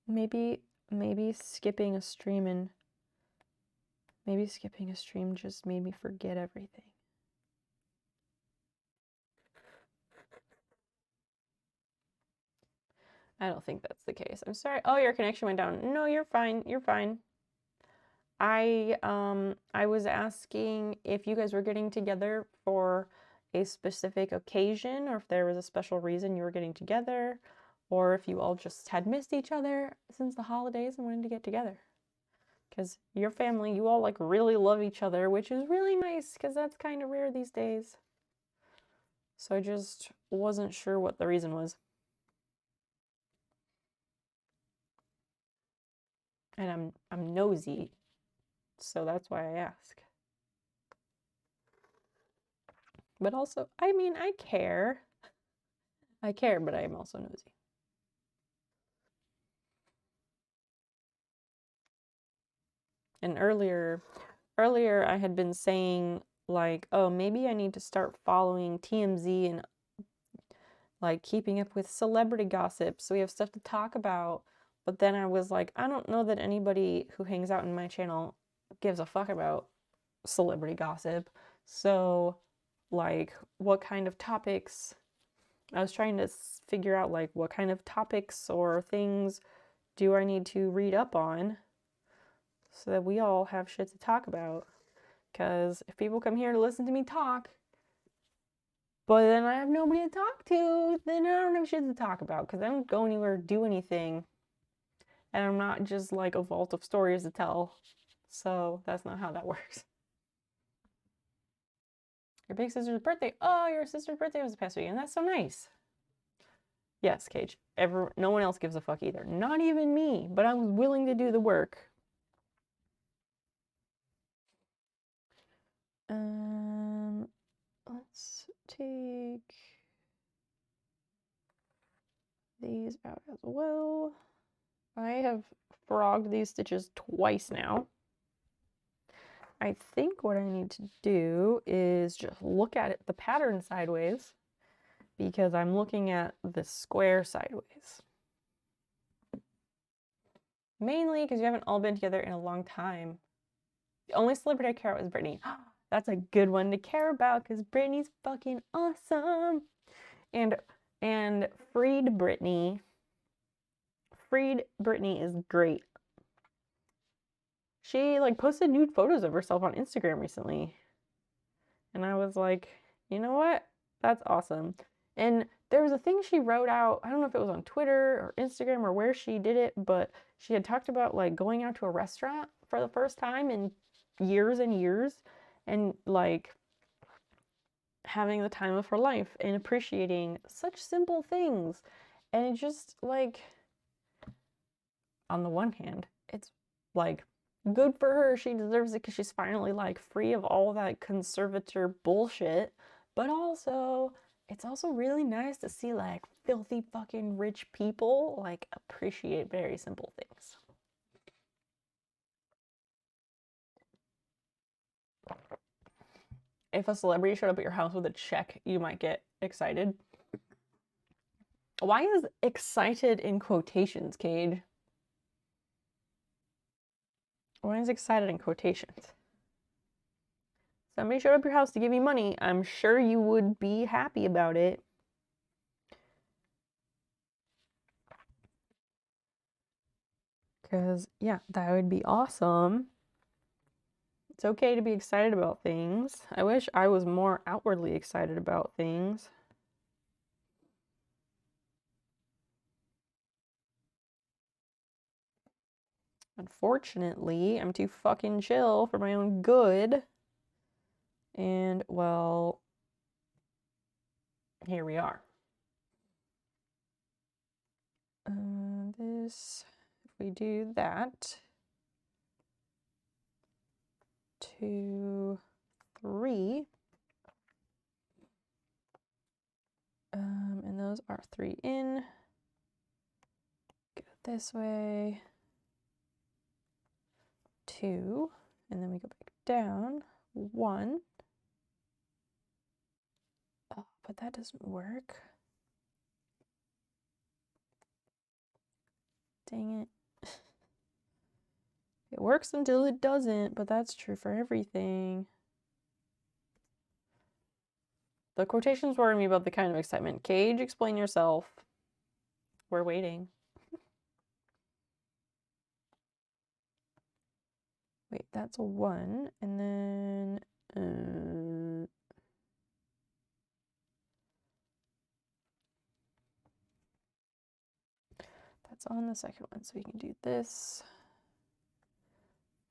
Maybe skipping a stream just made me forget everything. I don't think that's the case. I'm sorry. Oh, your connection went down. No, you're fine. You're fine. I was asking if you guys were getting together for a specific occasion, or if there was a special reason you were getting together, or if you all just had missed each other since the holidays and wanted to get together. Because your family, you all like really love each other, which is really nice, because that's kind of rare these days. So I just wasn't sure what the reason was. And I'm nosy, so that's why I ask. But also, I mean, I care. I care, but I am also nosy. And earlier I had been saying, like, oh, maybe I need to start following TMZ and like keeping up with celebrity gossip so we have stuff to talk about. But then I was like, I don't know that anybody who hangs out in my channel gives a fuck about celebrity gossip. So, like, what kind of topics? I was trying to figure out, like, what kind of topics or things do I need to read up on so that we all have shit to talk about. Because if people come here to listen to me talk, but then I have nobody to talk to, then I don't have shit to talk about, because I don't go anywhere, do anything, and I'm not just like a vault of stories to tell. So that's not how that works. Your big sister's birthday. Oh, your sister's birthday was the past weekend. That's so nice. Yes, Cage. No one else gives a fuck either. Not even me, but I was willing to do the work. Let's take these out as well. I have frogged these stitches twice now. I think what I need to do is just look at it, the pattern sideways, because I'm looking at the square sideways. Mainly because you haven't all been together in a long time. The only celebrity I care about is Britney. That's a good one to care about, because Britney's fucking awesome. And Freed Britney is great. She like posted nude photos of herself on Instagram recently. And I was like, you know what? That's awesome. And there was a thing she wrote out, I don't know if it was on Twitter or Instagram or where she did it, but she had talked about like going out to a restaurant for the first time in years and years and like having the time of her life and appreciating such simple things. And it just like, on the one hand, it's like good for her. She deserves it because she's finally like free of all that conservator bullshit. But also, it's also really nice to see like filthy fucking rich people like appreciate very simple things. If a celebrity showed up at your house with a check, you might get excited. Why is excited in quotations, Cage? Why is excited in quotations? Somebody showed up your house to give you money. I'm sure you would be happy about it. Because, yeah, that would be awesome. It's okay to be excited about things. I wish I was more outwardly excited about things. Unfortunately, I'm too fucking chill for my own good. And, well, here we are. This, if we do that, 2, 3. And those are 3 in. Go this way. 2, and then we go back down. 1. Oh, but that doesn't work. Dang it. It works until it doesn't, but that's true for everything. The quotations worry me about the kind of excitement. Cage, explain yourself. We're waiting. Wait, that's a 1, and then that's on the second one, so we can do this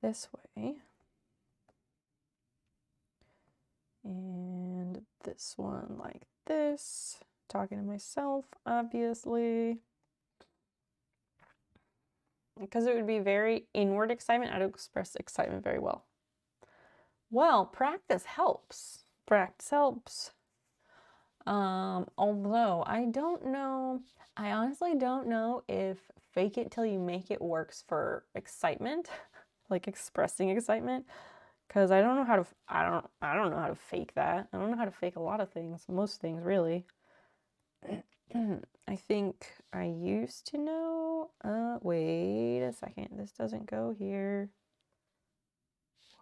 way. And this one like this. Talking to myself, obviously. Because it would be very inward excitement, I don't express excitement very well. Well, practice helps. Practice helps. Although I don't know, I honestly don't know if fake it till you make it works for excitement, like expressing excitement, because I don't know how to, I don't know how to fake that. I don't know how to fake a lot of things, most things really. I think I used to know, wait a second, this doesn't go here.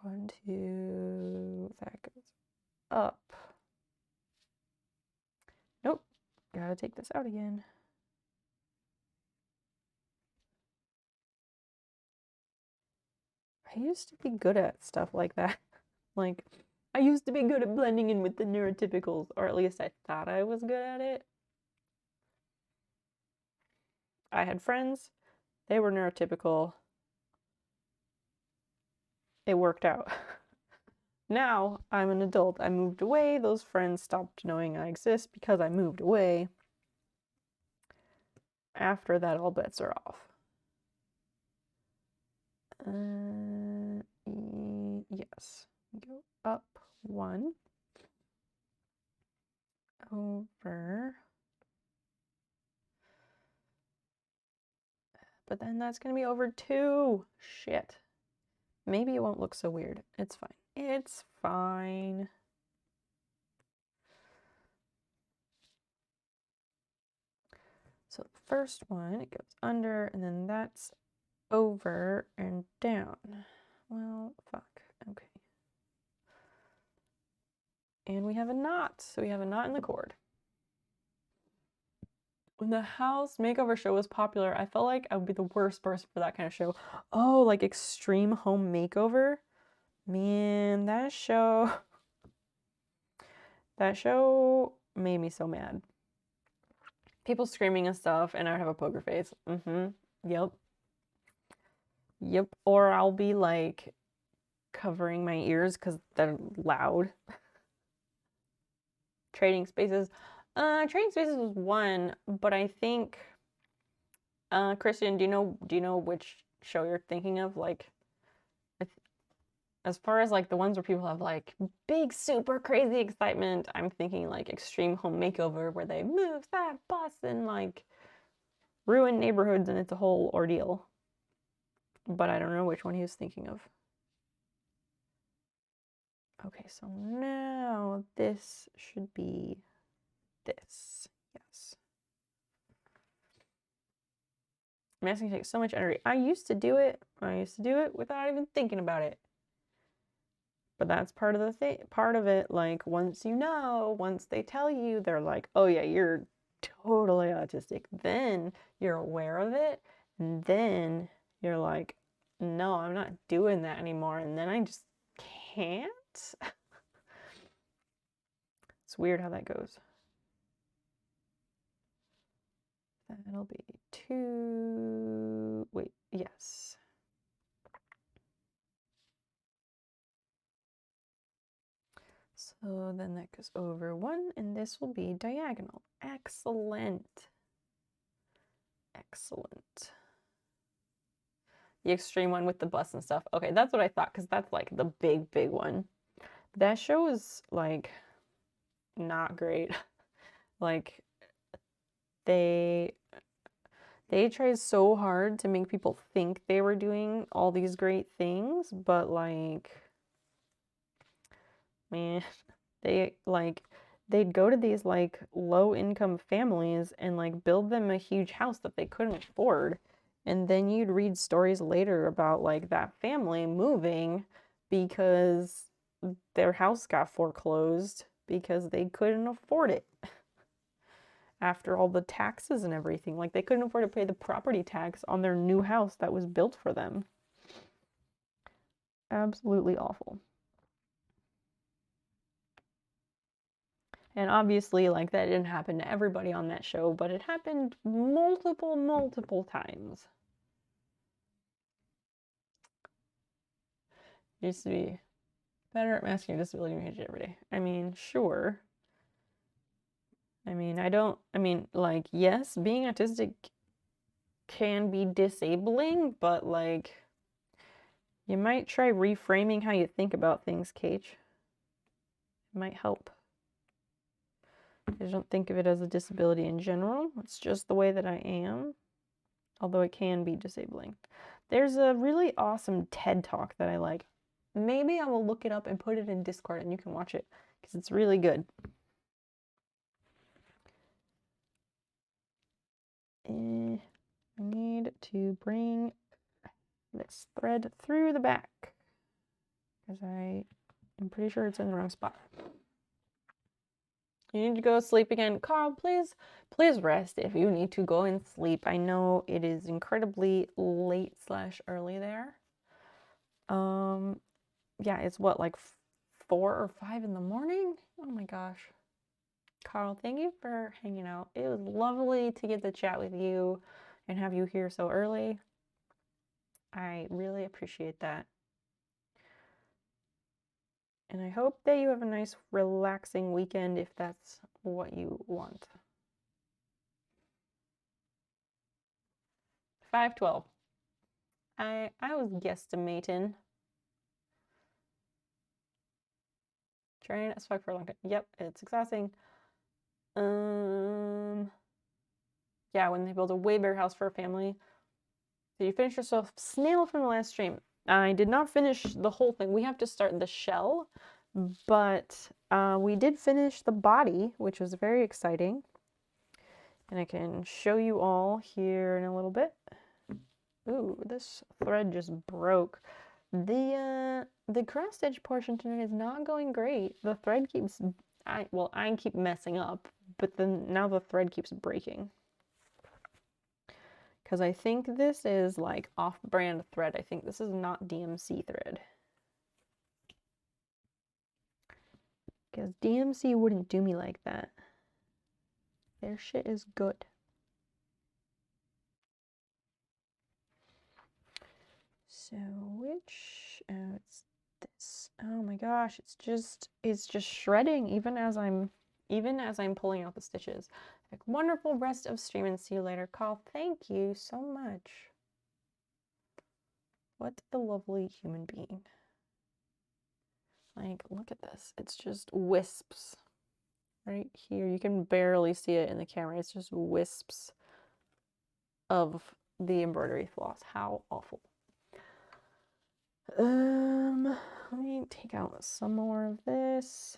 1, 2, that goes up. Nope, gotta take this out again. I used to be good at stuff like that. Like, I used to be good at blending in with the neurotypicals, or at least I thought I was good at it. I had friends, they were neurotypical. It worked out. Now I'm an adult. I moved away. Those friends stopped knowing I exist because I moved away. After that, all bets are off. Yes. Go up 1. Over. But then that's going to be over 2. Shit. Maybe it won't look so weird. It's fine. It's fine. So the first one, it goes under, and then that's over and down. Well, fuck. Okay. And we have a knot. So we have a knot in the cord. when the house makeover show was popular, I felt like I would be the worst person for that kind of show. Oh, like Extreme Home Makeover? Man, that show made me so mad. People screaming and stuff, and I would have a poker face. Yep. Yep. Or I'll be like covering my ears because they're loud. Trading Spaces. Trading Spaces was one, but I think Christian, do you know which show you're thinking of? Like as far as like the ones where people have like big super crazy excitement, I'm thinking like Extreme Home Makeover where they move that bus and like ruin neighborhoods and it's a whole ordeal. But I don't know which one he was thinking of. Okay, so now this should be this. Yes. Masking takes so much energy. I used to do it without even thinking about it. But that's part of the thing, part of it. Like once they tell you, they're like, oh yeah, you're totally autistic. Then you're aware of it. And then you're like, no, I'm not doing that anymore. And then I just can't. It's weird how that goes. That'll be 2. Wait, yes. So then that goes over 1, and this will be diagonal. Excellent. Excellent. The extreme one with the bus and stuff. Okay, that's what I thought, because that's like the big, big one. That show is like not great. Like they tried so hard to make people think they were doing all these great things, but like, man, they'd go to these like low income families and like build them a huge house that they couldn't afford. And then you'd read stories later about like that family moving because their house got foreclosed because they couldn't afford it. After all the taxes and everything, like they couldn't afford to pay the property tax on their new house that was built for them. Absolutely awful. And obviously, like, that didn't happen to everybody on that show, but it happened multiple times. Used to be better at masking your disability management every day. I mean, sure. I mean, like, yes, being autistic can be disabling, but, like, you might try reframing how you think about things, Kate. It might help. I just don't think of it as a disability in general. It's just the way that I am, although it can be disabling. There's a really awesome TED Talk that I like. Maybe I will look it up and put it in Discord and you can watch it because it's really good. I need to bring this thread through the back because I am pretty sure it's in the wrong spot. You need to go sleep again. Carl, please rest if you need to go and sleep. I know it is incredibly late / early there. Yeah, it's what, like 4 or 5 in the morning? Oh my gosh. Carl, thank you for hanging out. It was lovely to get to chat with you and have you here so early. I really appreciate that. And I hope that you have a nice, relaxing weekend if that's what you want. 5:12. I was guesstimating. Train as fuck for a long time. Yep, it's exhausting. Yeah, when they build a way bigger house for a family. Did you finish yourself snail from the last stream? I did not finish the whole thing. We have to start the shell, but we did finish the body, which was very exciting. And I can show you all here in a little bit. Ooh, this thread just broke. The cross stitch portion tonight is not going great. The thread keeps, I keep messing up, but then now the thread keeps breaking. Because I think this is like off-brand thread. I think this is not DMC thread. Because DMC wouldn't do me like that. Their shit is good. So which, it's this. Oh my gosh, it's just shredding even as I'm pulling out the stitches. Like, wonderful rest of stream and see you later, Carl. Thank you so much. What a lovely human being. Like, look at this. It's just wisps right here. You can barely see it in the camera. It's just wisps of the embroidery floss. How awful. Let me take out some more of this.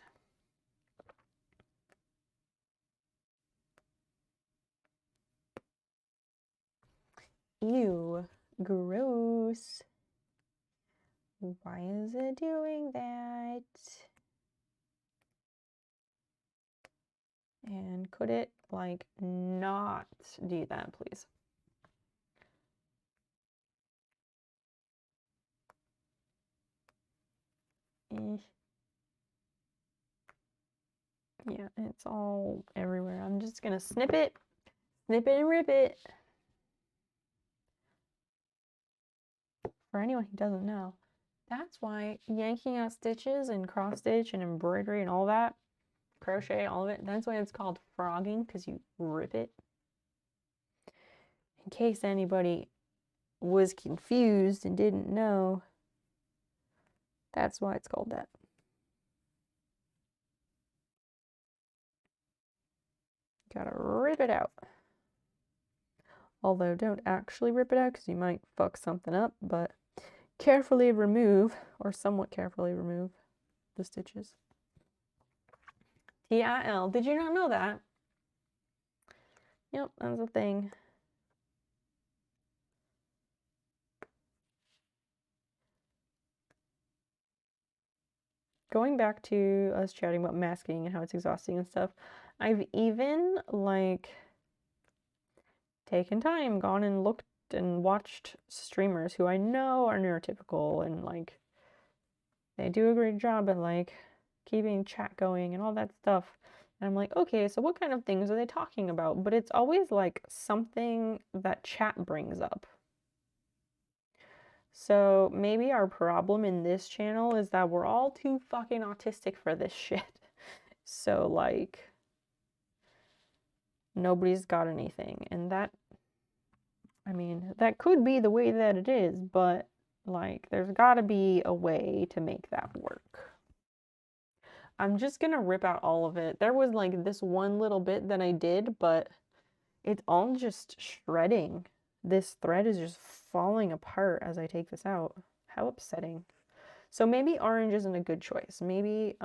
Ew, gross. Why is it doing that? And could it, like, not do that, please? Yeah, it's all everywhere. I'm just gonna snip it and rip it. For anyone who doesn't know, that's why yanking out stitches and cross stitch and embroidery and all that, crochet, all of it, that's why it's called frogging, because you rip it. In case anybody was confused and didn't know, that's why it's called that. Gotta rip it out. Although don't actually rip it out because you might fuck something up, but carefully remove, or somewhat carefully remove, the stitches. TIL. Did you not know that? Yep, that's a thing. Going back to us chatting about masking and how it's exhausting and stuff, I've even, like, taken time, gone and looked and watched streamers who I know are neurotypical and, like, they do a great job at, like, keeping chat going and all that stuff. And I'm like, okay, so what kind of things are they talking about? But it's always, like, something that chat brings up. So maybe our problem in this channel is that we're all too fucking autistic for this shit. So, like, nobody's got anything. And that, I mean, that could be the way that it is, but, like, there's gotta be a way to make that work. I'm just gonna rip out all of it. There was, like, this one little bit that I did, but it's all just shredding. This thread is just falling apart as I take this out. How upsetting. So maybe orange isn't a good choice. Maybe,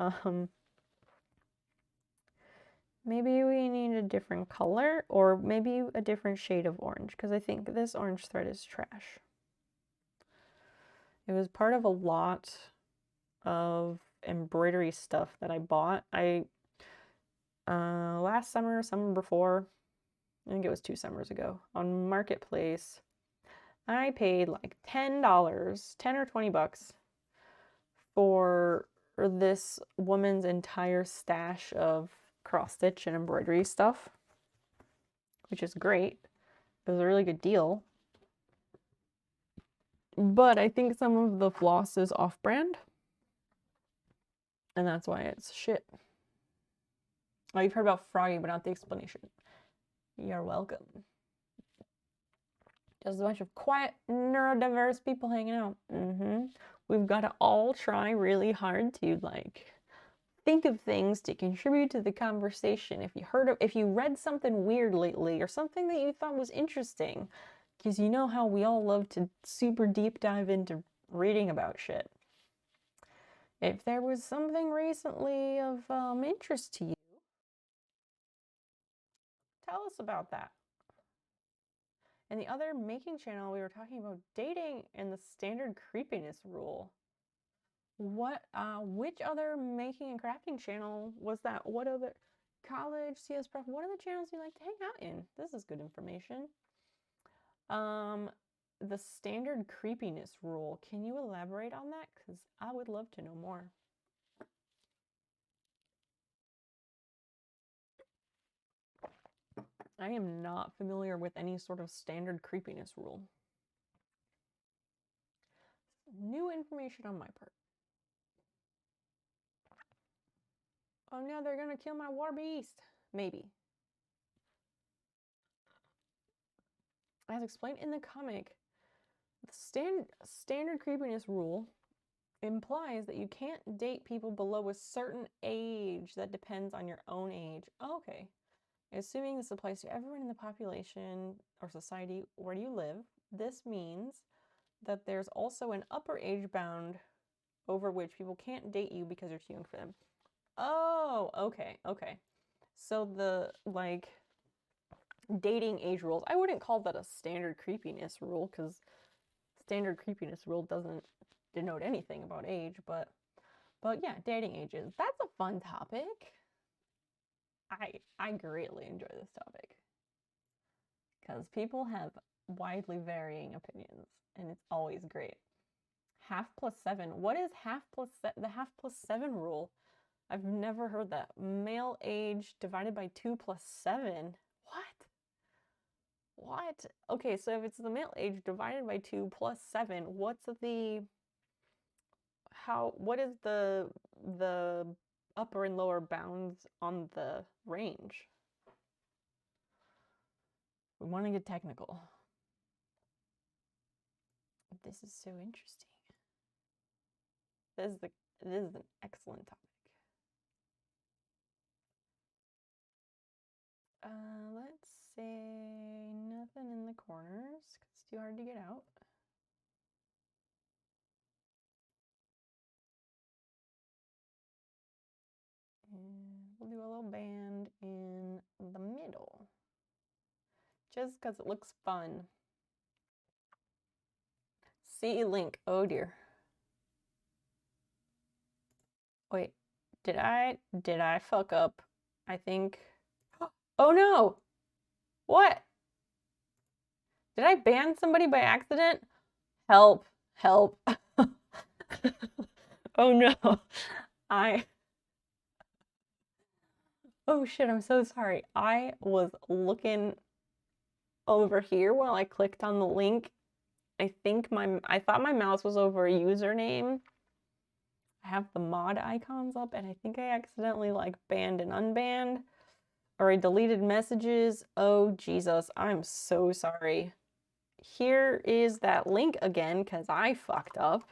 maybe we need a different color, or maybe a different shade of orange, because I think this orange thread is trash. It was part of a lot of embroidery stuff that I bought. Last summer, summer before, I think it was 2 summers ago, on Marketplace, I paid like $10, 10 or 20 bucks for this woman's entire stash of cross stitch and embroidery stuff, which is great. It was a really good deal. But I think some of the floss is off-brand, and that's why it's shit. Oh, you've heard about frogging, but not the explanation. You're welcome. Just a bunch of quiet, neurodiverse people hanging out. We've got to all try really hard to, like, think of things to contribute to the conversation. If you read something weird lately, or something that you thought was interesting, because you know how we all love to super deep dive into reading about shit. If there was something recently of interest to you, tell us about that. And the other making channel, we were talking about dating and the standard creepiness rule. What, which other making and crafting channel was that? What other college, CS Prof, what other channels do you like to hang out in? This is good information. The standard creepiness rule. Can you elaborate on that? Because I would love to know more. I am not familiar with any sort of standard creepiness rule. New information on my part. Oh no, they're gonna kill my war beast. Maybe. As explained in the comic, the standard creepiness rule implies that you can't date people below a certain age that depends on your own age. Oh, okay. Assuming this applies to everyone in the population or society where you live, this means that there's also an upper age bound over which people can't date you because you're too young for them. Oh, okay, okay. So the, like, dating age rules, I wouldn't call that a standard creepiness rule because standard creepiness rule doesn't denote anything about age, but yeah, dating ages. That's a fun topic. I greatly enjoy this topic because people have widely varying opinions, and it's always great. Half plus 7. What is the half plus 7 rule? I've never heard that. Male age divided by 2 plus 7. What? What? Okay, so if it's the male age divided by 2 plus 7, what is the upper and lower bounds on the range? We want to get technical. This is so interesting. This is an excellent topic. Let's say nothing in the corners, 'cause it's too hard to get out. And we'll do a little band in the middle, just because it looks fun. See link. Oh dear. Wait, did I fuck up? I think. Oh no! What? Did I ban somebody by accident? Help! Help! Oh no! Oh shit! I'm so sorry. I was looking over here while I clicked on the link. I thought my mouse was over a username. I have the mod icons up, and I think I accidentally like banned and unbanned, or I deleted messages. Oh Jesus, I'm so sorry. Here is that link again, because I fucked up.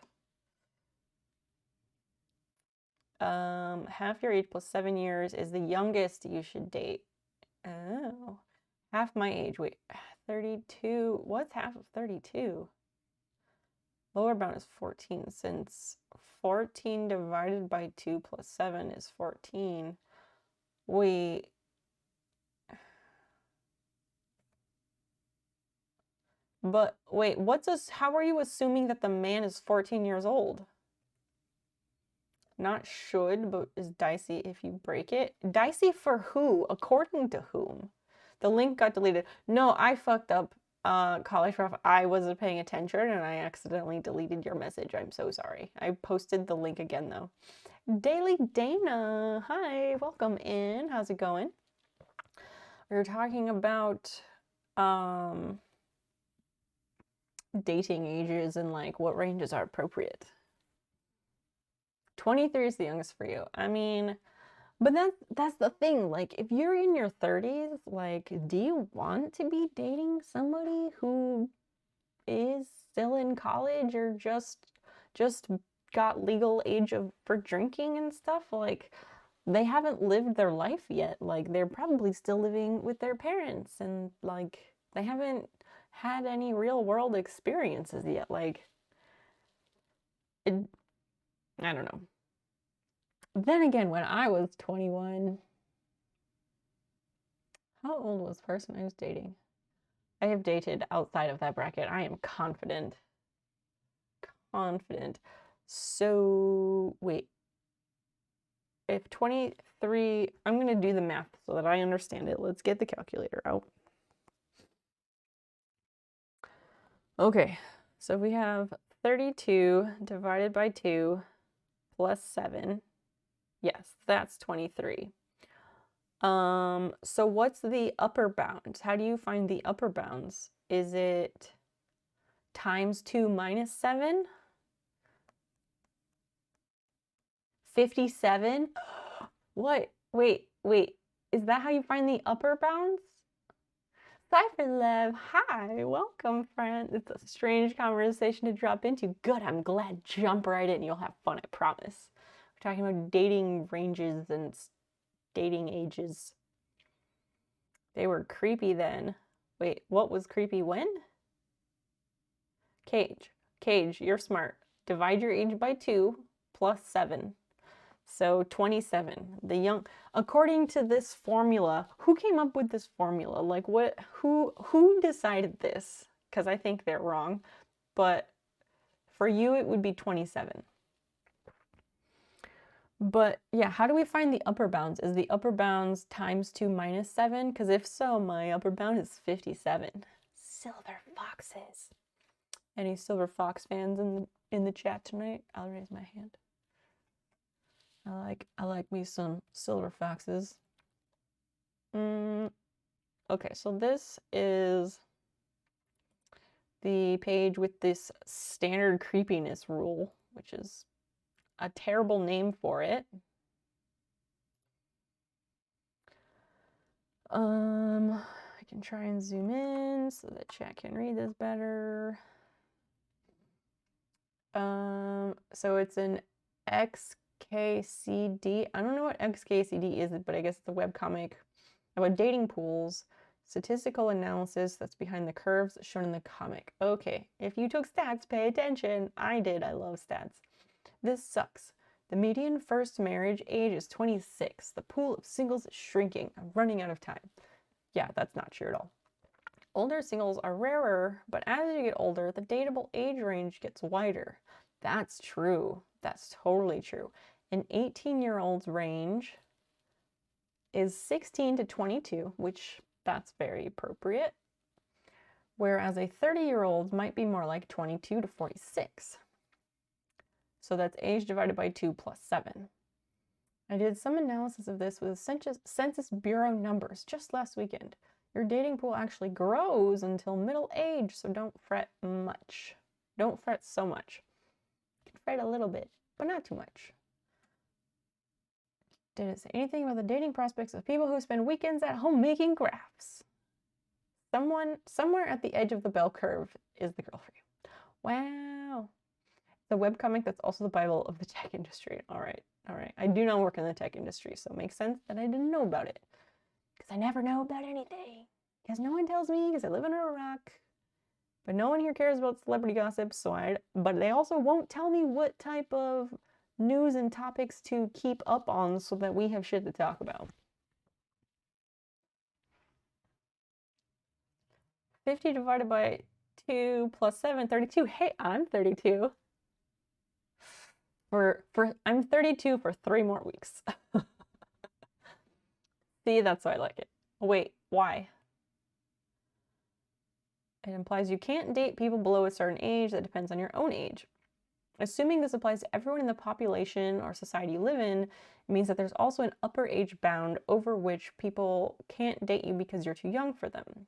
Half your age plus 7 years is the youngest you should date. Oh, half my age. Wait, 32. What's half of 32? Lower bound is 14, since 14 divided by 2 plus 7 is 14. Wait. But wait, how are you assuming that the man is 14 years old? Not should, but is dicey if you break it. Dicey for who? According to whom? The link got deleted. No, I fucked up, College Prof. I wasn't paying attention and I accidentally deleted your message. I'm so sorry. I posted the link again though. Daily Dana, hi, welcome in. How's it going? We were talking about dating ages and like what ranges are appropriate. 23 is the youngest for you. I mean, but that's the thing. Like, if you're in your 30s, like, do you want to be dating somebody who is still in college or just got legal age for drinking and stuff? Like, they haven't lived their life yet. Like, they're probably still living with their parents and like they haven't had any real world experiences yet. Like, I don't know. Then again, when I was 21, how old was the person I was dating? I have dated outside of that bracket. I am confident. Confident. So, wait. If 23, I'm going to do the math so that I understand it. Let's get the calculator out. Okay, so we have 32 divided by 2 plus 7. Yes, that's 23. So what's the upper bound? How do you find the upper bounds? Is it times 2 minus 7? 57? What? Wait. Is that how you find the upper bounds? Cypher Love, hi, welcome, friend. It's a strange conversation to drop into. Good, I'm glad. Jump right in. You'll have fun, I promise. We're talking about dating ranges and dating ages. They were creepy then. Wait, what was creepy when? Cage, you're smart. Divide your age by 2 plus 7. So 27. According to this formula, who came up with this formula? Like who decided this? Because I think they're wrong. But for you, it would be 27. But yeah, how do we find the upper bounds? Is the upper bounds times 2 minus 7? Because if so, my upper bound is 57. Silver foxes. Any Silver Fox fans in the chat tonight? I'll raise my hand. I like me some Silver Foxes. Okay, so this is the page with this standard creepiness rule, which is a terrible name for it. I can try and zoom in so that chat can read this better. So it's an XKCD. I don't know what XKCD is, but I guess it's a webcomic about dating pools, statistical analysis that's behind the curves shown in the comic. Okay, if you took stats, pay attention. I did. I love stats. This sucks. The median first marriage age is 26. The pool of singles is shrinking. I'm running out of time. Yeah, that's not true at all. Older singles are rarer, but as you get older, the dateable age range gets wider. That's true. That's totally true. An 18-year-old's range is 16 to 22, which that's very appropriate. Whereas a 30-year-old might be more like 22 to 46. So that's age divided by 2 plus 7. I did some analysis of this with Census Bureau numbers just last weekend. Your dating pool actually grows until middle age, so don't fret much. Don't fret so much. You can fret a little bit, but not too much. Did it say anything about the dating prospects of people who spend weekends at home making graphs? Somewhere at the edge of the bell curve is the girl for you. Wow. The webcomic that's also the Bible of the tech industry. All right. I do not work in the tech industry, so it makes sense that I didn't know about it. Because I never know about anything. Because no one tells me, because I live under a rock. But no one here cares about celebrity gossip, but they also won't tell me what type of news and topics to keep up on so that we have shit to talk about. 50 divided by 2 plus 7, 32. Hey, I'm 32. I'm 32 for 3 more weeks. See, that's why I like it. Wait, why? It implies you can't date people below a certain age that depends on your own age. Assuming this applies to everyone in the population or society you live in, it means that there's also an upper age bound over which people can't date you because you're too young for them.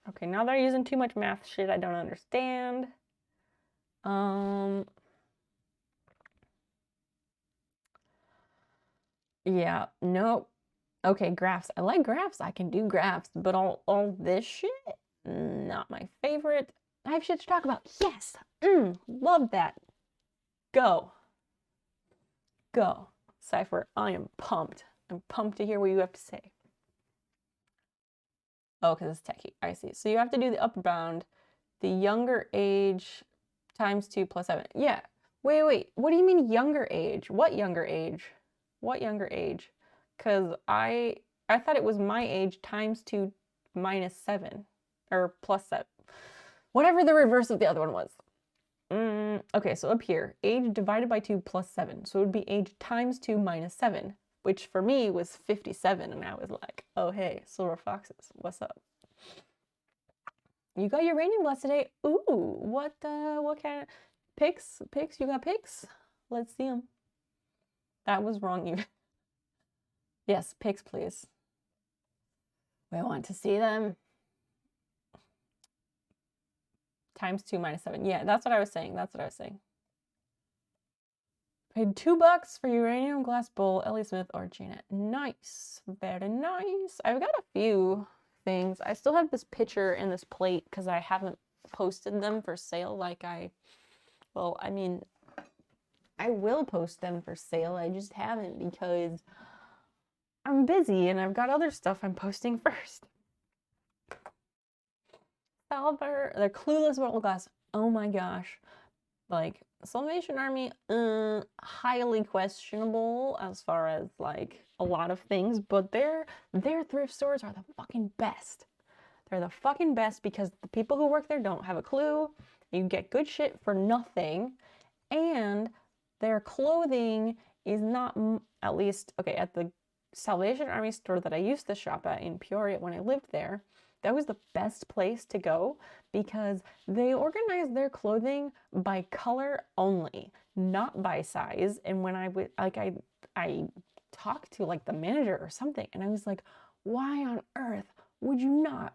Okay, now they're using too much math shit I don't understand. Yeah, nope. Okay, graphs. I like graphs. I can do graphs, but all this shit, not my favorite. I have shit to talk about. Yes. Love that. Go. Cypher, I am pumped. I'm pumped to hear what you have to say. Oh, because it's techie. I see. So you have to do the upper bound, the younger age times 2 plus 7. Yeah. Wait. What do you mean younger age? What younger age? What younger age? Because I thought it was my age times 2 minus 7. Or plus 7. Whatever the reverse of the other one was. Okay, so up here, age divided by 2 plus 7. So it would be age times 2 minus 7, which for me was 57. And I was like, oh, hey, Silver Foxes, what's up? You got uranium glass today. Ooh, what kind of pics? You got pics? Let's see them. That was wrong even. Yes, pics, please. We want to see them. Times 2 minus 7. Yeah, that's what I was saying. Paid $2 for uranium glass bowl, Ellie Smith or Janet. Nice. Very nice. I've got a few things. I still have this picture and this plate because I haven't posted them for sale I mean, I will post them for sale. I just haven't because I'm busy and I've got other stuff I'm posting first. Salver, the clueless bottle glass. Oh my gosh. Like, Salvation Army, highly questionable as far as like a lot of things, but their thrift stores are the fucking best. They're the fucking best because the people who work there don't have a clue. You get good shit for nothing, and their clothing is not, at least, okay, at the Salvation Army store that I used to shop at in Peoria when I lived there, that was the best place to go because they organize their clothing by color only, not by size. And when I would, like, I talked to like the manager or something, and I was like, why on earth would you not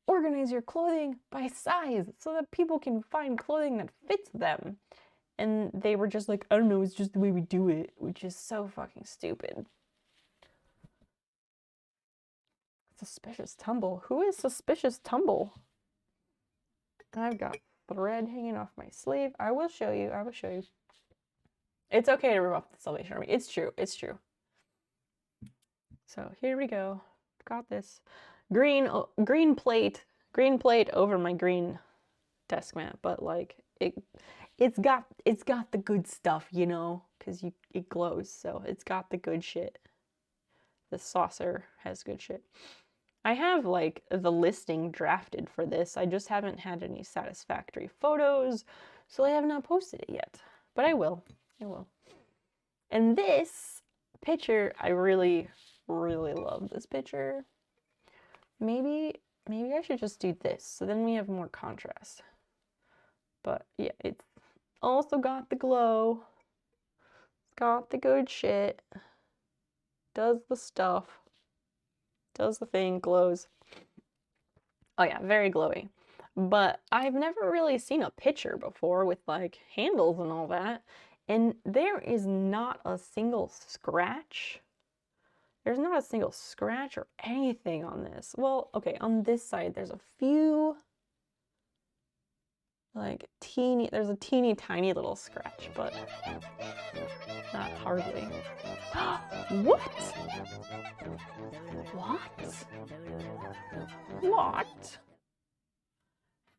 organize your clothing by size so that people can find clothing that fits them? And they were just like, I don't know, it's just the way we do it, which is so fucking stupid. Suspicious Tumble. Who is Suspicious Tumble? I've got thread hanging off my sleeve. I will show you. It's okay to rip off the Salvation Army. It's true. So here we go. Got this green plate over my green desk mat, but like it's got the good stuff, you know, because it glows, so it's got the good shit. The saucer has good shit. I have like the listing drafted for this. I just haven't had any satisfactory photos, so I have not posted it yet. But I will. And this picture, I really, really love this picture. Maybe I should just do this, so then we have more contrast. But yeah, it's also got the glow. It's got the good shit. Does the stuff. Does the thing, glows. Oh yeah, very glowy. But I've never really seen a picture before with like handles and all that. And there is not a single scratch. There's not a single scratch or anything on this. Well, okay, on this side there's a few like there's a teeny tiny little scratch, but not hardly. What? What?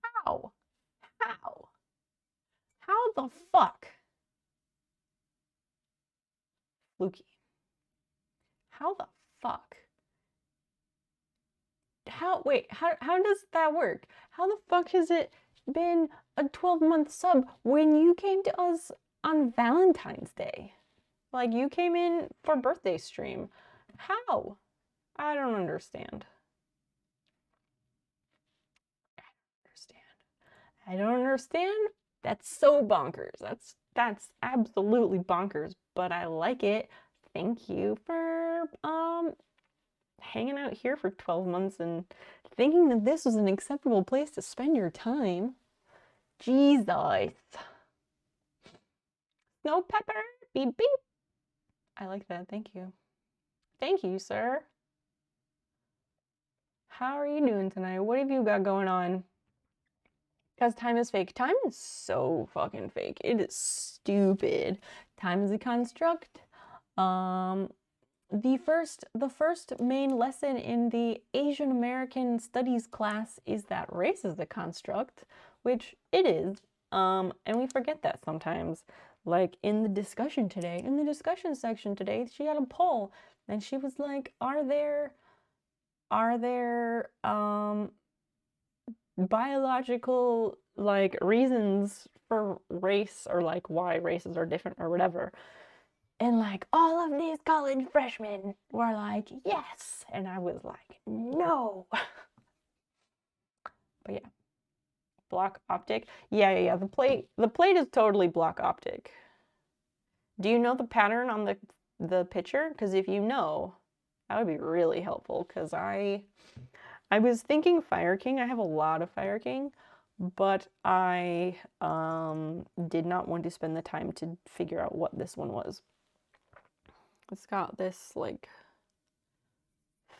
How? How the fuck? Fluky. How the fuck? How does that work? How the fuck has it been a 12-month sub when you came to us on Valentine's Day? Like, you came in for birthday stream. How? I don't understand. I don't understand. That's so bonkers. That's absolutely bonkers, but I like it. Thank you for hanging out here for 12 months and thinking that this was an acceptable place to spend your time. Jesus. Snow pepper. Beep beep. I like that. Thank you. Thank you, sir. How are you doing tonight? What have you got going on? Because time is fake. Time is so fucking fake. It is stupid. Time is a construct. The first main lesson in the Asian American Studies class is that race is a construct, which it is. And we forget that sometimes. Like in the discussion section today, she had a poll and she was like, are there biological like reasons for race or like why races are different or whatever? And like all of these college freshmen were like, yes. And I was like, no. But yeah, Block optic. Yeah. The plate is totally block optic. Do you know the pattern on the picture? Because if you know, that would be really helpful. Because I was thinking Fire King. I have a lot of Fire King, but I did not want to spend the time to figure out what this one was. It's got this like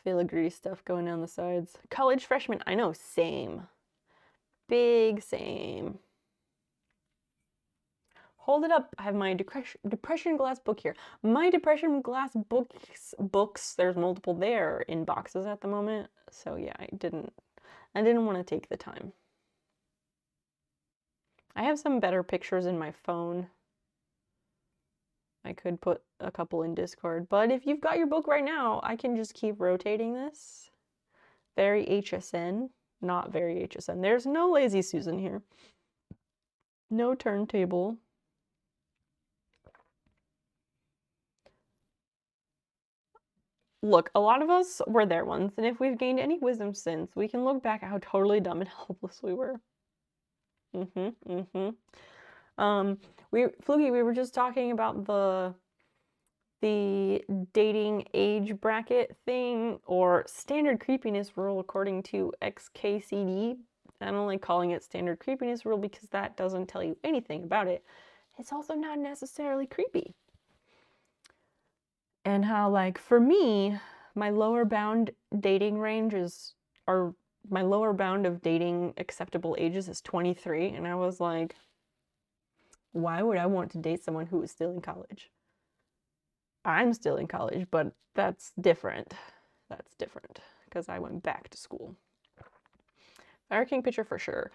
filigree stuff going down the sides. College freshman, I know, same. Big same. Hold it up. I have my depression glass book here. My depression glass books, there's multiple there in boxes at the moment. So yeah, I didn't want to take the time. I have some better pictures in my phone. I could put a couple in Discord, but if you've got your book right now, I can just keep rotating this. Very HSN, not very HSN. There's no Lazy Susan here. No turntable. Look, a lot of us were there once, and if we've gained any wisdom since, we can look back at how totally dumb and helpless we were. Fluky, we were just talking about the dating age bracket thing, or standard creepiness rule according to XKCD. I'm only calling it standard creepiness rule because that doesn't tell you anything about it. It's also not necessarily creepy. And how, like, for me, my lower bound dating range is, or my lower bound of dating acceptable ages is 23. And I was like, why would I want to date someone who is still in college? I'm still in college, but that's different. That's different because I went back to school. Fire King picture for sure.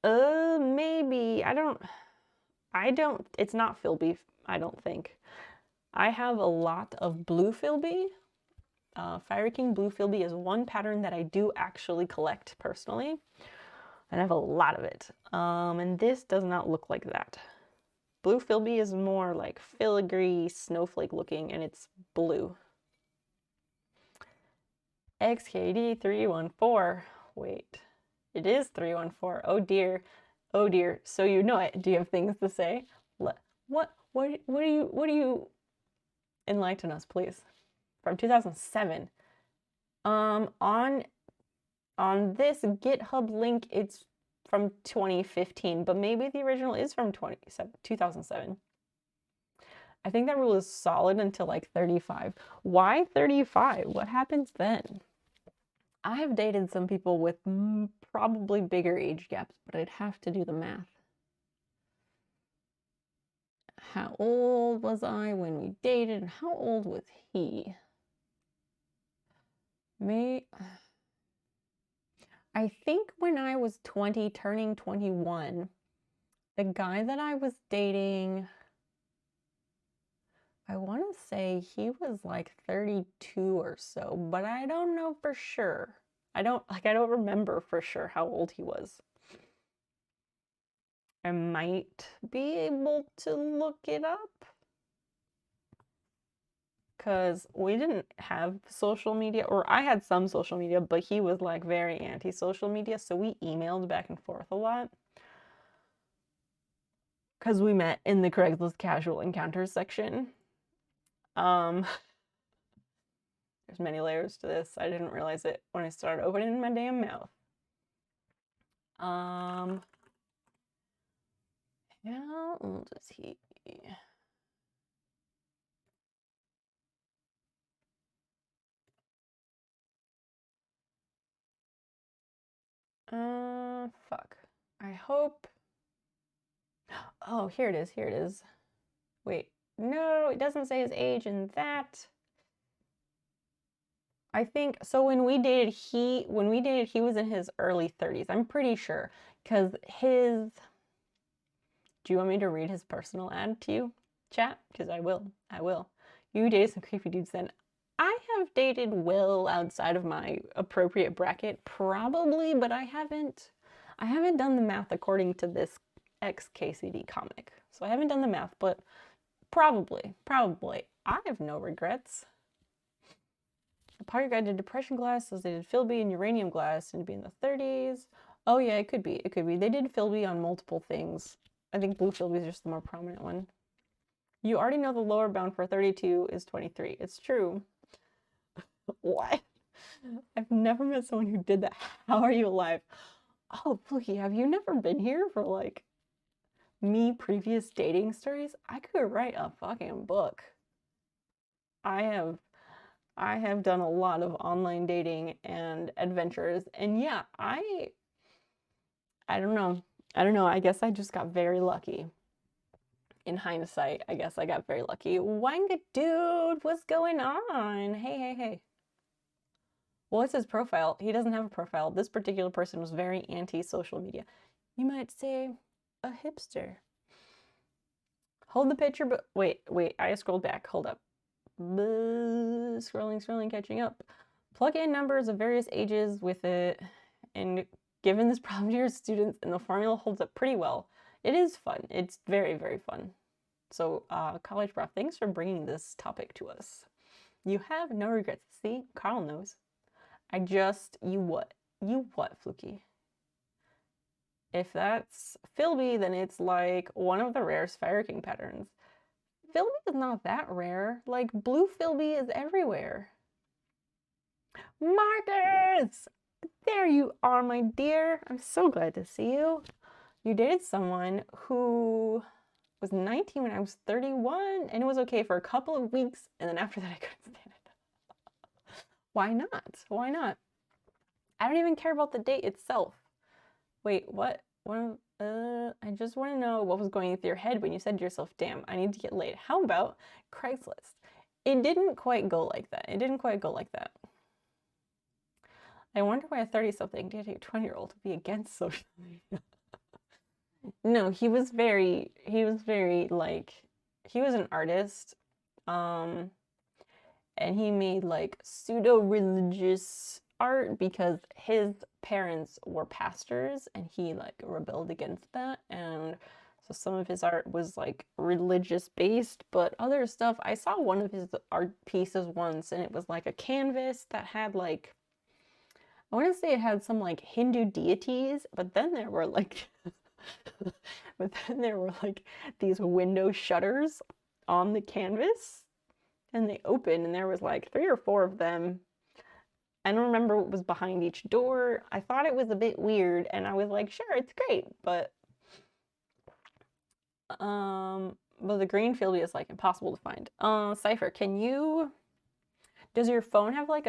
Maybe. I don't, it's not Philby, I don't think. I have a lot of blue Philby. Fire King blue Philby is one pattern that I do actually collect personally. And I have a lot of it. And this does not look like that. Blue Philby is more like filigree, snowflake looking, and it's blue. XKD314. Wait, it is 314. Oh dear. Oh dear. So you know it. Do you have things to say? What do you enlighten us, please? From 2007. On this GitHub link, it's from 2015, but maybe the original is from 2007. I think that rule is solid until like 35. Why 35? What happens then? I have dated some people with probably bigger age gaps, but I'd have to do the math. How old was I when we dated? And how old was he? I think when I was 20, turning 21, the guy that I was dating, I want to say he was like 32 or so, but I don't know for sure. I don't remember for sure how old he was. I might be able to look it up because we didn't have social media, or I had some social media, but he was like very anti-social media, so we emailed back and forth a lot because we met in the Craigslist casual encounters section. There's many layers to this. I didn't realize it when I started opening my damn mouth. How old is he? Fuck. I hope. Oh, here it is. Here it is. Wait, no, it doesn't say his age in that. I think so. When we dated, he was in his early 30s. I'm pretty sure, because his. Do you want me to read his personal ad to you, chat? Because I will. You dated some creepy dudes then. I have dated well outside of my appropriate bracket, probably, but I haven't done the math according to this XKCD comic. So I haven't done the math, but probably. I have no regrets. The Party Guide did depression glass, as they did Philby and uranium glass, and to be in the 30s. Oh yeah, it could be. It could be. They did Philby on multiple things. I think Blue Philby is just the more prominent one. You already know the lower bound for 32 is 23. It's true. What? I've never met someone who did that. How are you alive? Oh, Fluky, have you never been here for like me previous dating stories? I could write a fucking book. I have done a lot of online dating and adventures, and yeah, I don't know. I don't know. I guess I just got very lucky. In hindsight, I guess I got very lucky. Wanga dude, what's going on? Hey, hey, hey. Well, it's his profile. He doesn't have a profile. This particular person was very anti-social media. You might say a hipster. Hold the picture, but wait, I scrolled back. Hold up. Scrolling, catching up. Plug in numbers of various ages with it, and given this problem to your students, and the formula holds up pretty well. It is fun. It's very, very fun. So, college prof, thanks for bringing this topic to us. You have no regrets. See, Carl knows. You what? You what, Fluky? If that's Philby, then it's like one of the rare Fire King patterns. Philby is not that rare. Like, blue Philby is everywhere. Marcus! There you are, my dear. I'm so glad to see you. You dated someone who was 19 when I was 31, and it was okay for a couple of weeks, and then after that I couldn't stand it. Why not? Why not? I don't even care about the date itself. Wait, what? I just want to know what was going through your head when you said to yourself, damn, I need to get laid. How about Craigslist? It didn't quite go like that. It didn't quite go like that. I wonder why a 30-something dating a 20-year-old would be against social media. No, he was very like, he was an artist. And he made like pseudo-religious art because his parents were pastors and he like rebelled against that, and so some of his art was like religious based, but other stuff, I saw one of his art pieces once and it was like a canvas that had like, I want to say it had some like Hindu deities, but then there were like these window shutters on the canvas, and they opened and there was like 3 or 4 of them. I don't remember what was behind each door. I thought it was a bit weird and I was like, sure, it's great, but the green field is like impossible to find. Cypher, does your phone have like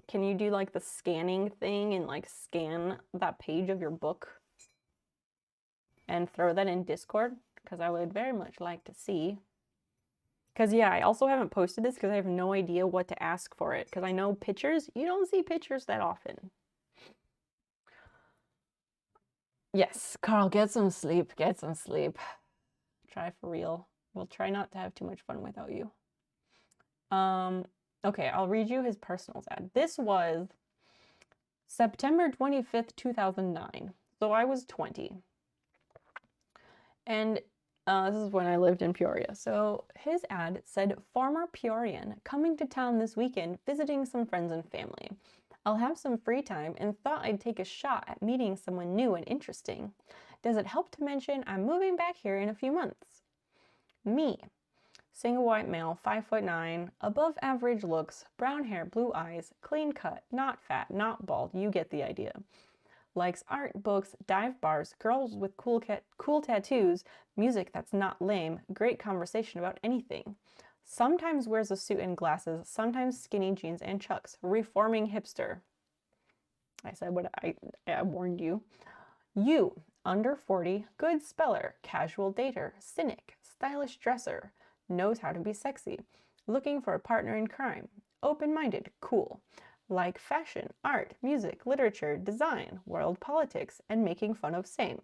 can you do like the scanning thing and like scan that page of your book and throw that in Discord? Because I would very much like to see. Because yeah, I also haven't posted this because I have no idea what to ask for it. Because I know pictures, you don't see pictures that often. Yes, Carl, get some sleep. Get some sleep. Try for real. We'll try not to have too much fun without you. Okay, I'll read you his personals ad. This was September 25th, 2009. So I was 20. And this is when I lived in Peoria. So his ad said, former Peorian, coming to town this weekend, visiting some friends and family. I'll have some free time and thought I'd take a shot at meeting someone new and interesting. Does it help to mention I'm moving back here in a few months? Me. Single white male, 5'9", above average looks, brown hair, blue eyes, clean cut, not fat, not bald, you get the idea. Likes art, books, dive bars, girls with cool tattoos, music that's not lame, great conversation about anything. Sometimes wears a suit and glasses, sometimes skinny jeans and chucks. Reforming hipster. I said what I warned you. You, under 40, good speller, casual dater, cynic, stylish dresser, knows how to be sexy, looking for a partner in crime, open-minded, cool. Like fashion, art, music, literature, design, world politics, and making fun of same.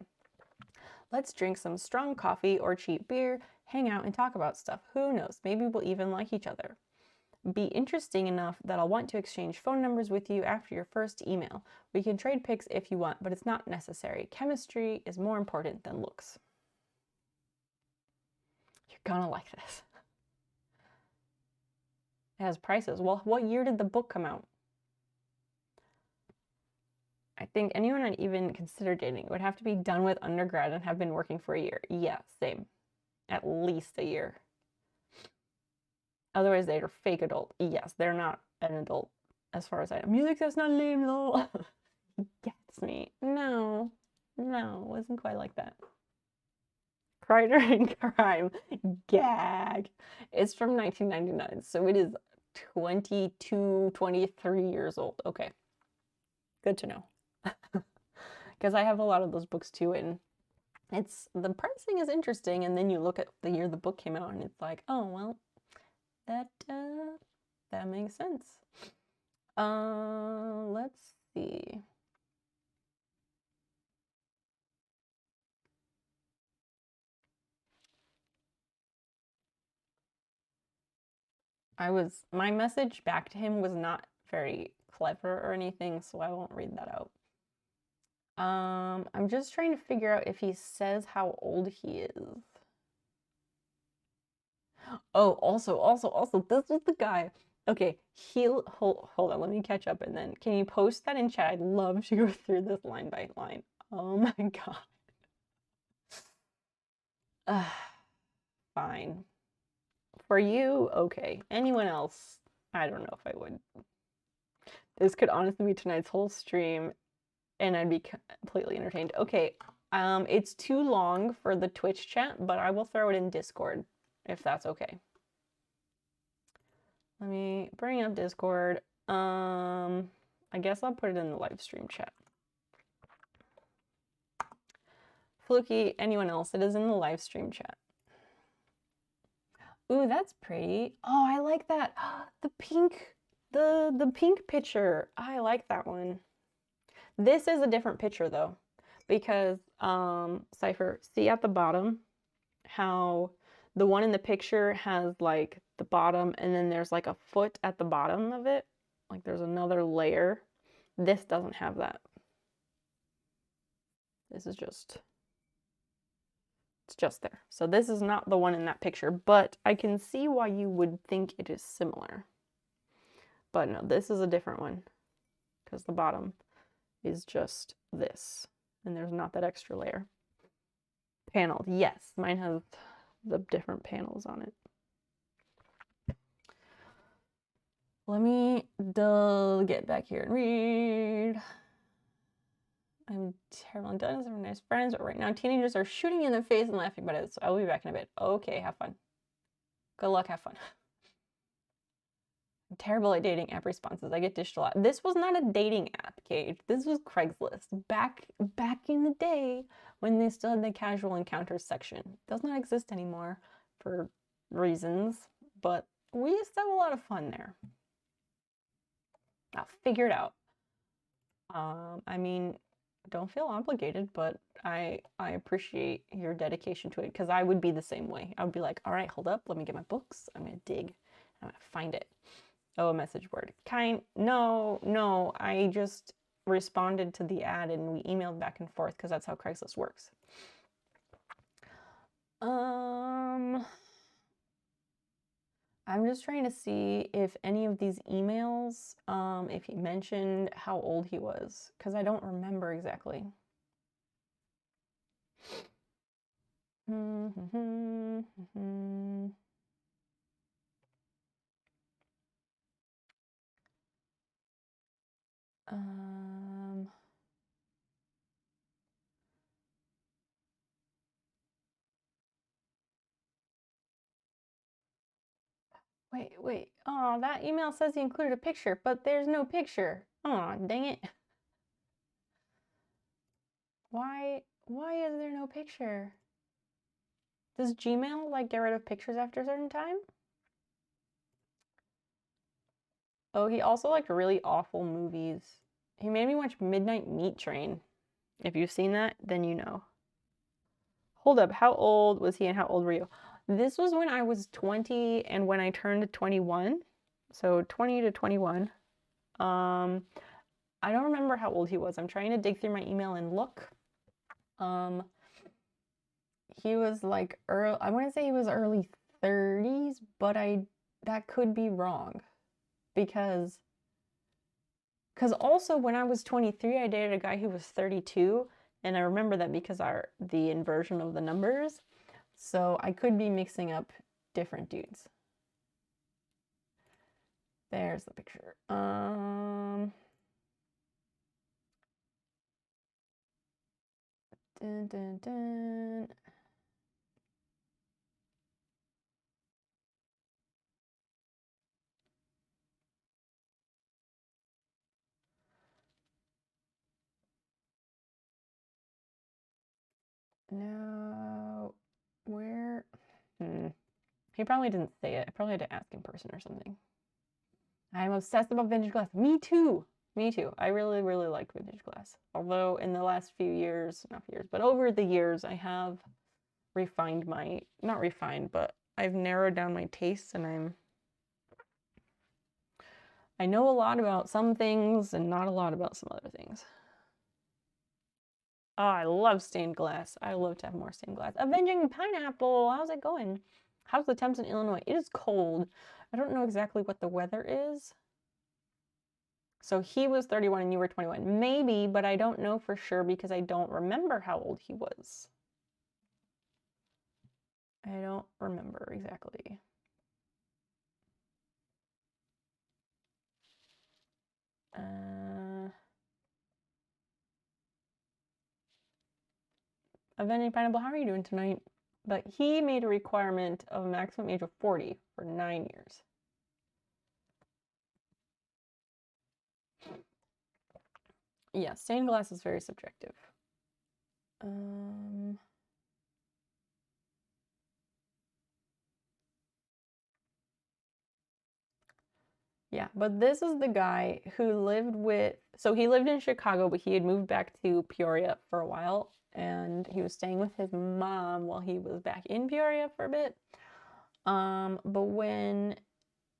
Let's drink some strong coffee or cheap beer, hang out and talk about stuff. Who knows, maybe we'll even like each other. Be interesting enough that I'll want to exchange phone numbers with you after your first email. We can trade pics if you want, but it's not necessary. Chemistry is more important than looks. You're gonna like this. It has prices. Well, what year did the book come out? I think anyone I'd even consider dating would have to be done with undergrad and have been working for a year. Yeah, same. At least a year. Otherwise, they're fake adult. Yes, they're not an adult as far as I know. Music that's not lame though. Gets me. No, it wasn't quite like that. Crider and Crime. Gag. It's from 1999, so it is 22, 23 years old. Okay. Good to know. Because I have a lot of those books too, and it's the pricing is interesting, and then you look at the year the book came out, and it's like, oh well, that makes sense. Let's see. My message back to him was not very clever or anything, so I won't read that out. I'm just trying to figure out if he says how old he is. Oh, also, this is the guy. Okay, hold on, let me catch up, and then can you post that in chat? I'd love to go through this line by line. Oh my god. Fine. For you, okay. Anyone else? I don't know if I would. This could honestly be tonight's whole stream, and I'd be completely entertained. Okay, it's too long for the Twitch chat, but I will throw it in Discord, if that's okay. Let me bring up Discord. I guess I'll put it in the live stream chat. Fluky, anyone else? It is in the live stream chat. Ooh, that's pretty. Oh, I like that. The pink, the pink picture. I like that one. This is a different picture though, because Cypher, see at the bottom how the one in the picture has like the bottom and then there's like a foot at the bottom of it. Like there's another layer. This doesn't have that. This is just, it's just there. So this is not the one in that picture, but I can see why you would think it is similar. But no, this is a different one because the bottom is just this and there's not that extra layer. Paneled, yes, mine has the different panels on it. Let me get back here and read. I'm terrible and done. Some nice friends, but right now teenagers are shooting in the face and laughing about it. So I will be back in a bit. Okay, have fun. Good luck, have fun. I'm terrible at dating app responses. I get dished a lot. This was not a dating app, Cage. This was Craigslist. Back in the day when they still had the casual encounters section. It does not exist anymore for reasons, but we used to have a lot of fun there. I'll figure it out. I mean, don't feel obligated, but I appreciate your dedication to it because I would be the same way. I would be like, all right, hold up, let me get my books. I'm gonna dig. I'm gonna find it. Oh, a message word. No, I just responded to the ad and we emailed back and forth because that's how Craigslist works. I'm just trying to see if any of these emails, if he mentioned how old he was, because I don't remember exactly. Wait. Oh, that email says he included a picture, but there's no picture. Oh, dang it. Why is there no picture? Does Gmail like get rid of pictures after a certain time? Oh, he also liked really awful movies. He made me watch Midnight Meat Train. If you've seen that, then you know. Hold up, how old was he and how old were you? This was when I was 20 and when I turned 21. So 20 to 21. I don't remember how old he was. I'm trying to dig through my email and look. He was like I want to say he was early 30s, but that could be wrong because Because also when I was 23, I dated a guy who was 32, and I remember that because the inversion of the numbers. So I could be mixing up different dudes. There's the picture. Dun, dun, dun. No, where? He probably didn't say it. I probably had to ask in person or something. I'm obsessed about vintage glass. Me too. Me too. I really, really like vintage glass. Although in the last few years, not years, but over the years, I have refined not refined, but I've narrowed down my tastes, and I know a lot about some things and not a lot about some other things. Oh, I love stained glass. I love to have more stained glass. Avenging Pineapple, how's it going? How's the temps in Illinois? It is cold. I don't know exactly what the weather is. So he was 31 and you were 21. Maybe, but I don't know for sure because I don't remember how old he was. I don't remember exactly. Avenging Pineapple, how are you doing tonight? But he made a requirement of a maximum age of 40 for 9 years. Yeah, stained glass is very subjective. Yeah, but this is the guy who lived with, so he lived in Chicago, but he had moved back to Peoria for a while, and he was staying with his mom while he was back in Peoria for a bit. But when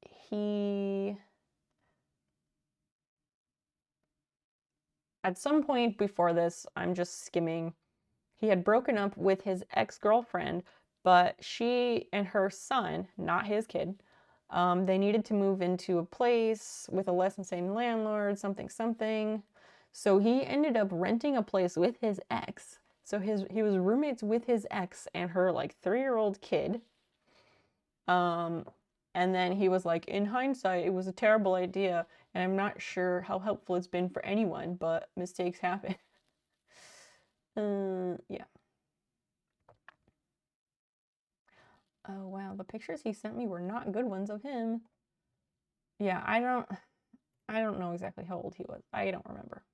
he, at some point before this, I'm just skimming, he had broken up with his ex-girlfriend, but she and her son, not his kid, they needed to move into a place with a less insane landlord, something, something. So he ended up renting a place with his ex. So he was roommates with his ex and her like 3-year-old kid. And then he was like, in hindsight, it was a terrible idea, and I'm not sure how helpful it's been for anyone, but mistakes happen. Yeah. Oh wow, the pictures he sent me were not good ones of him. Yeah, I don't know exactly how old he was. I don't remember.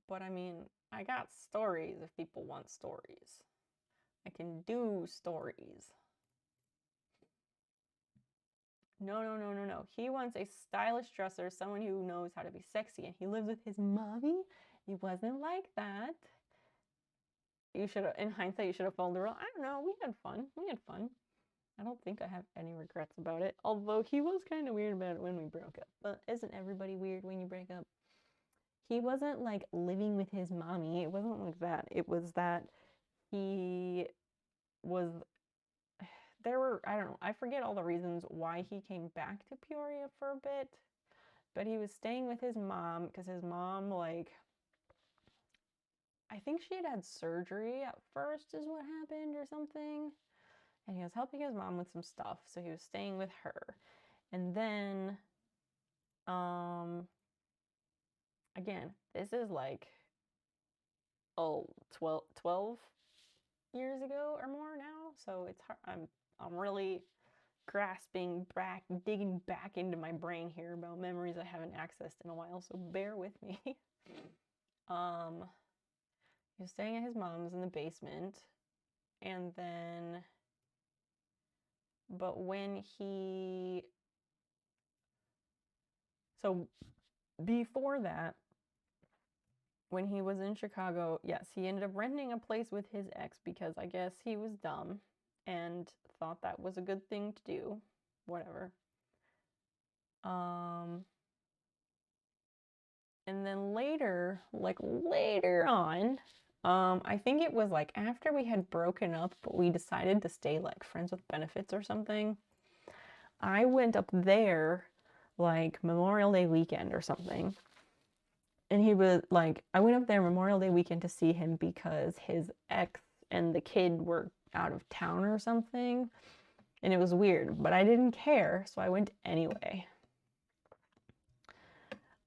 But I mean, I got stories if people want stories. I can do stories. No, no, no, no, no. He wants a stylish dresser, someone who knows how to be sexy, and he lives with his mommy. He wasn't like that. You should have, in hindsight, you should have followed the rule. I don't know. We had fun. We had fun. I don't think I have any regrets about it. Although he was kind of weird about it when we broke up. But isn't everybody weird when you break up? He wasn't like living with his mommy. It wasn't like that. It was that he was, there were, I don't know, I forget all the reasons why he came back to Peoria for a bit, but he was staying with his mom because his mom, like, I think she had had surgery at first is what happened or something, and he was helping his mom with some stuff, so he was staying with her. And then again, this is like 12 years ago or more now, so it's hard. I'm really grasping back, digging back into my brain here about memories I haven't accessed in a while, so bear with me. He was staying at his mom's in the basement, and then, but when so before that, when he was in Chicago, yes, he ended up renting a place with his ex because I guess he was dumb and thought that was a good thing to do. Whatever. And then later, like later on, I think it was like after we had broken up, but we decided to stay like friends with benefits or something. I went up there like Memorial Day weekend or something. And he was like, I went up there Memorial Day weekend to see him because his ex and the kid were out of town or something. And it was weird, but I didn't care, so I went anyway.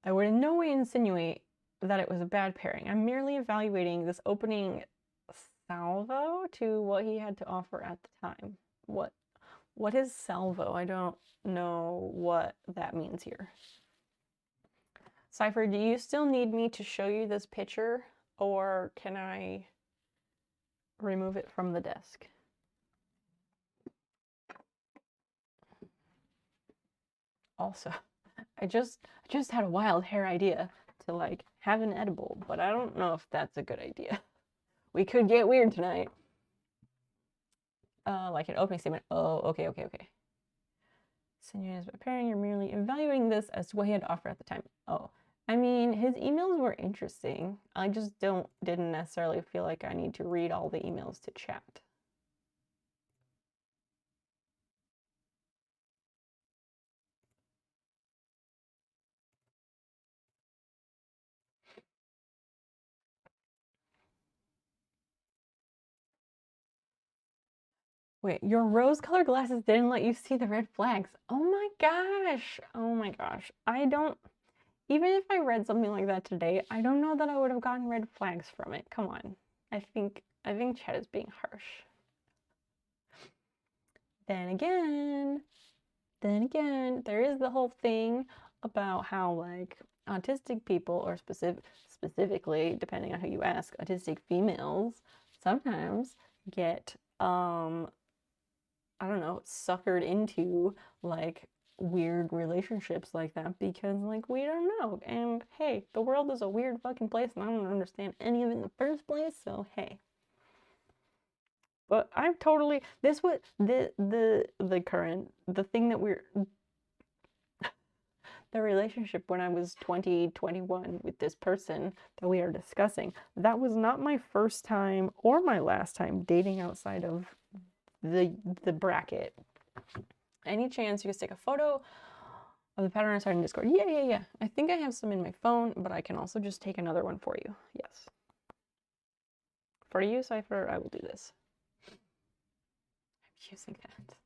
I would in no way insinuate that it was a bad pairing. I'm merely evaluating this opening salvo to what he had to offer at the time. What is salvo? I don't know what that means here. Cypher, do you still need me to show you this picture, or can I remove it from the desk? Also, I just had a wild hair idea to like have an edible, but I don't know if that's a good idea. We could get weird tonight. Like an opening statement. Oh, okay. Insinuating is preparing. You're merely evaluating this as to what he had to offer at the time. Oh, I mean, his emails were interesting. I just didn't necessarily feel like I need to read all the emails to chat. Wait, your rose-colored glasses didn't let you see the red flags. Oh my gosh. Oh my gosh. I don't, even if I read something like that today, I don't know that I would have gotten red flags from it. Come on. I think Chet is being harsh. Then again, there is the whole thing about how like autistic people, or specifically, depending on who you ask, autistic females sometimes get I don't know, suckered into like weird relationships like that because like we don't know. And hey, the world is a weird fucking place and I don't understand any of it in the first place, so hey. But I'm totally this was the current the thing that we're the relationship when I was 20, 21 with this person that we are discussing. That was not my first time or my last time dating outside of the bracket. Any chance you could take a photo of the pattern I started in Discord? Yeah. I think I have some in my phone, but I can also just take another one for you. Yes. For you, Cypher, I will do this. I'm using that.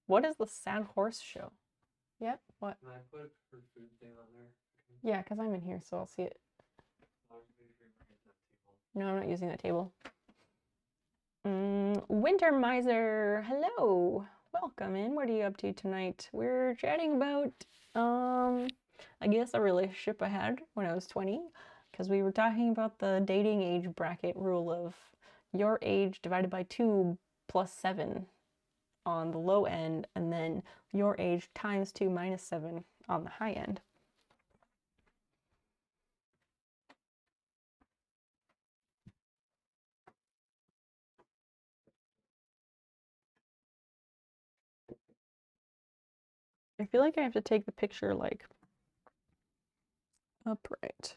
What is the sad horse show? Yeah, what? Can I put her food thing on there? Okay. Yeah, because I'm in here, so I'll see it. No, I'm not using that table. Winter Miser, hello. Welcome in. What are you up to tonight? We're chatting about, I guess a relationship I had when I was 20, because we were talking about the dating age bracket rule of your age divided by 2 plus 7 on the low end, and then your age times 2 minus 7 on the high end. I feel like I have to take the picture like upright.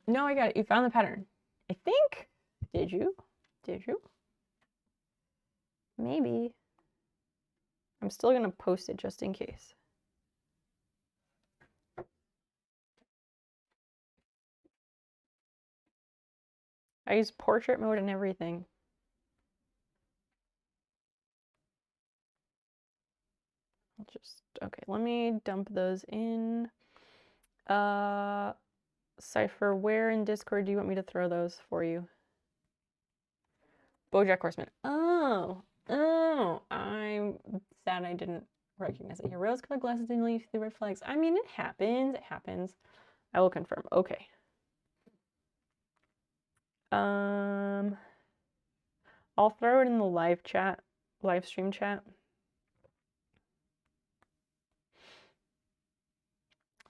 No, I got it. You found the pattern. I think. Did you? Maybe. I'm still gonna post it just in case. I use portrait mode and everything. I'll just, okay, let me dump those in. Cypher, where in Discord do you want me to throw those for you? BoJack Horseman. Oh, I'm sad I didn't recognize it. Your rose-colored glasses didn't leave the red flags. I mean, it happens. I will confirm. Okay. I'll throw it in the live stream chat.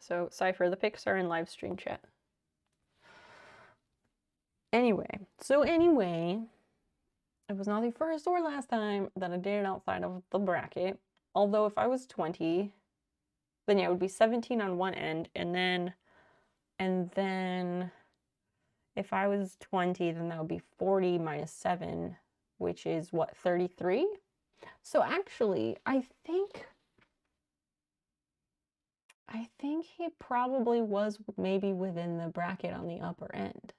So, Cypher, the pics are in live stream chat. Anyway, it was not the first or last time that I dated outside of the bracket. Although if I was 20, then yeah, it would be 17 on one end, and then If I was 20, then that would be 40 minus 7, which is what, 33? So actually, I think he probably was maybe within the bracket on the upper end.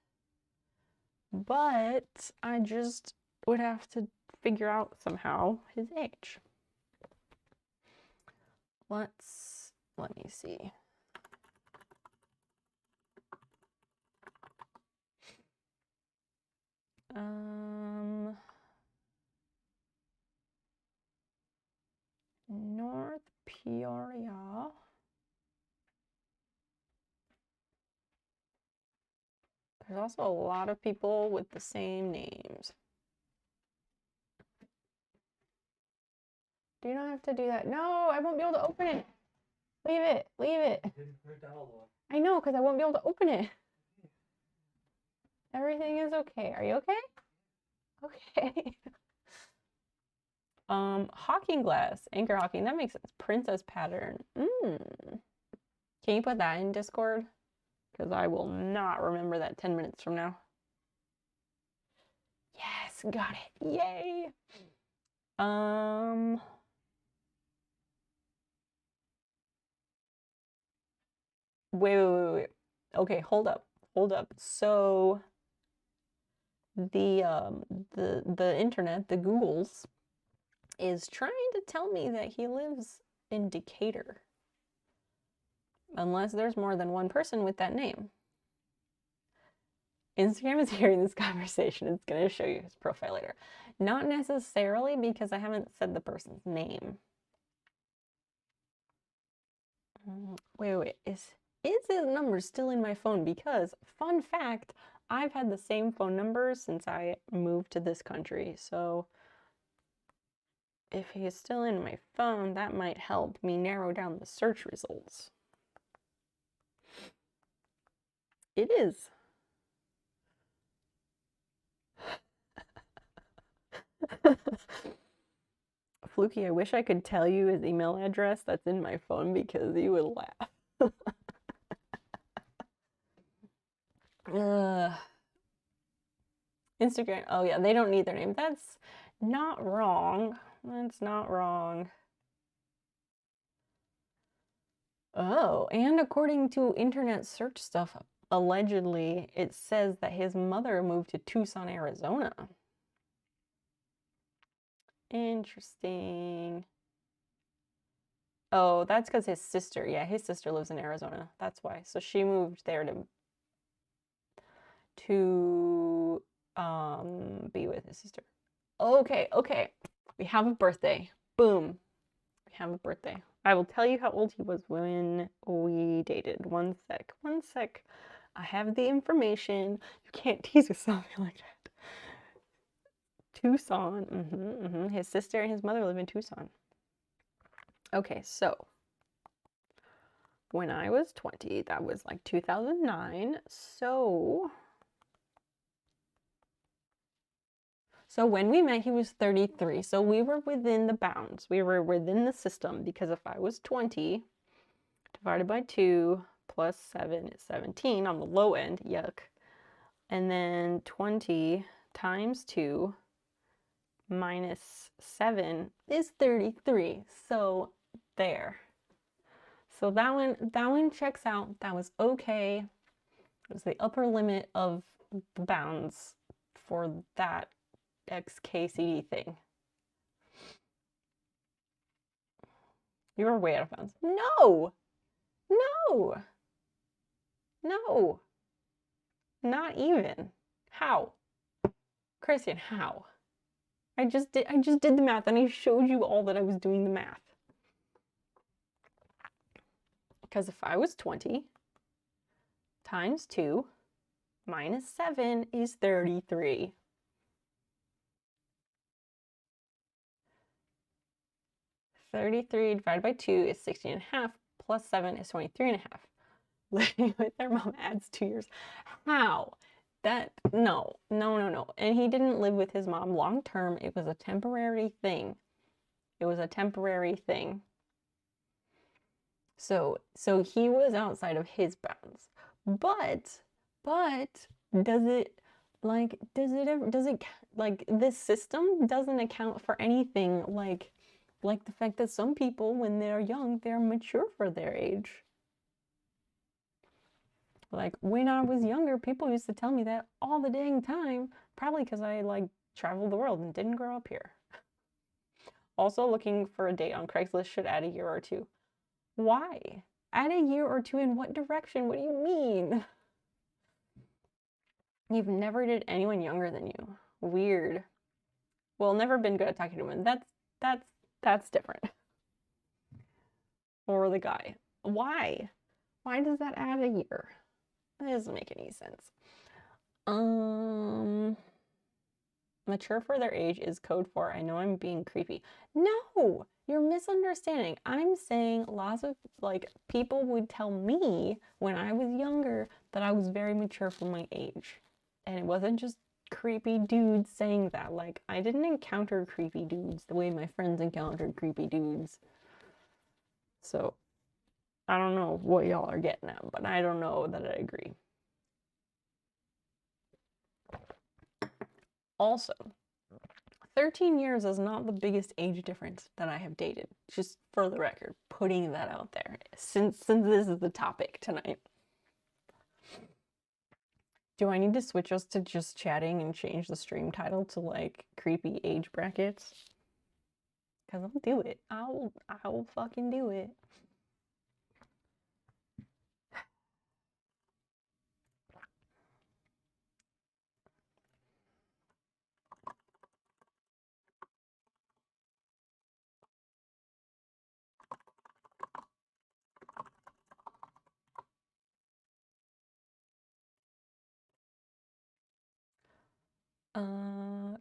But I just would have to figure out somehow his age. Let me see. North Peoria. There's also a lot of people with the same names. Do you not have to do that? No, I won't be able to open it. Leave it. Leave it. I know, because I won't be able to open it. Everything is okay. Are you okay? Okay. Hawking glass, anchor hawking. That makes sense. Princess pattern. Can you put that in Discord? Because I will not remember that 10 minutes from now. Yes, got it. Yay. Wait. Okay, hold up. So the internet, the Googles, is trying to tell me that he lives in Decatur. Unless there's more than one person with that name. Instagram is hearing this conversation. It's going to show you his profile later. Not necessarily because I haven't said the person's name. Wait. Is his number still in my phone? Because, fun fact, I've had the same phone number since I moved to this country. So, if he is still in my phone, that might help me narrow down the search results. It is. Fluky, I wish I could tell you his email address that's in my phone because you would laugh. Instagram, oh yeah, they don't need their name. That's not wrong. That's not wrong. Oh, and according to internet search stuff, allegedly, it says that his mother moved to Tucson, Arizona. Interesting. Oh, that's because his sister, yeah, his sister lives in Arizona. That's why. So she moved there to be with his sister. Okay. We have a birthday. Boom. We have a birthday. I will tell you how old he was when we dated. One sec. I have the information. You can't tease with something like that. Tucson. His sister and his mother live in Tucson. Okay, so when I was 20, that was like 2009. So when we met, he was 33. So we were within the bounds. We were within the system because if I was 20 divided by 2 plus 7 is 17 on the low end. Yuck. And then 20 times 2 minus 7 is 33. So there. So that one checks out. That was okay. It was the upper limit of the bounds for that XKCD thing. You were way out of bounds. No! Not even. How? Christian, how? I just did the math and I showed you all that I was doing the math. Because if I was 20 times 2 minus 7 is 33. 33 divided by 2 is 16 and a half, plus 7 is 23 and a half. Living with their mom adds 2 years. How? No. And he didn't live with his mom long term. It was a temporary thing. So he was outside of his bounds. But Does it, like, does it, like, this system doesn't account for anything, like the fact that some people, when they're young, they're mature for their age. Like, when I was younger, people used to tell me that all the dang time, probably because I, like, traveled the world and didn't grow up here. Also, looking for a date on Craigslist should add a year or two. Why? Add a year or two in what direction? What do you mean? You've never dated anyone younger than you. Weird. Well, never been good at talking to women. That's different. Or the guy. Why? Why does that add a year? That doesn't make any sense. Mature for their age is code for I know I'm being creepy. No, you're misunderstanding. I'm saying lots of like people would tell me when I was younger that I was very mature for my age. And it wasn't just creepy dudes saying that. Like I didn't encounter creepy dudes the way my friends encountered creepy dudes. So I don't know what y'all are getting at, but I don't know that I agree. Also, 13 years is not the biggest age difference that I have dated. Just for the record, putting that out there. Since this is the topic tonight. Do I need to switch us to just chatting and change the stream title to like creepy age brackets? Cause I'll do it. I'll fucking do it.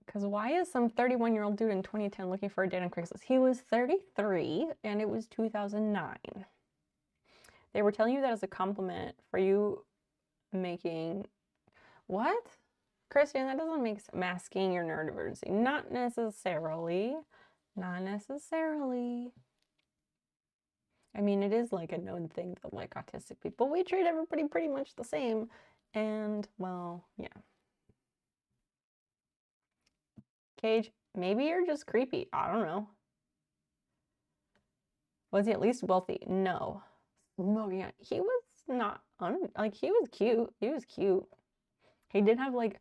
Cause why is some 31-year-old dude in 2010 looking for a date on Craigslist? He was 33 and it was 2009. They were telling you that as a compliment for you making what? Christian, that doesn't make masking your neurodivergency. Not necessarily. Not necessarily. I mean, it is like a known thing that like autistic people, we treat everybody pretty much the same. And well, yeah. Cage, maybe you're just creepy. I don't know. Was he at least wealthy? No. No, yeah. He was not like he was cute. He was cute. He did have like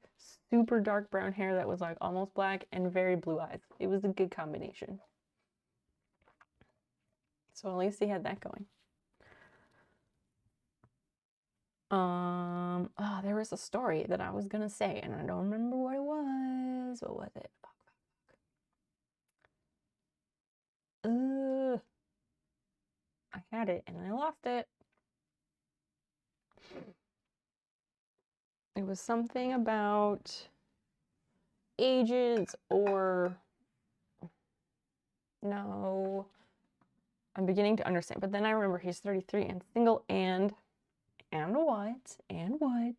super dark brown hair that was like almost black and very blue eyes. It was a good combination. So at least he had that going. Oh, there was a story that I was gonna say and I don't remember what it was. What was it? Fuck. I had it and I lost it. It was something about ages or no. I'm beginning to understand, but then I remember he's 33 and single and what? And what?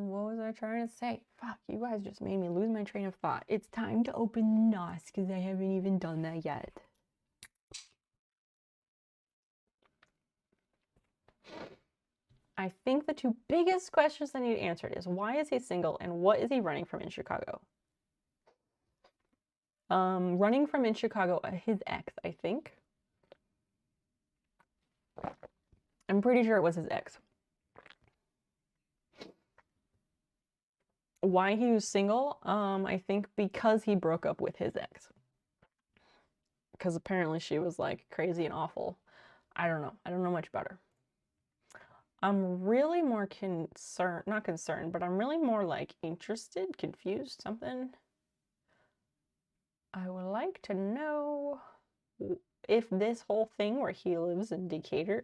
What was I trying to say? Fuck, you guys just made me lose my train of thought. It's time to open NOS because I haven't even done that yet. I think the two biggest questions that need answered is why is he single and what is he running from in Chicago? Running from in Chicago, his ex, I think. I'm pretty sure it was his ex. Why he was single? I think because he broke up with his ex. Because apparently she was like crazy and awful. I don't know. I don't know much about her. I'm really more not concerned, but I'm really more like interested, confused, something. I would like to know if this whole thing where he lives in Decatur,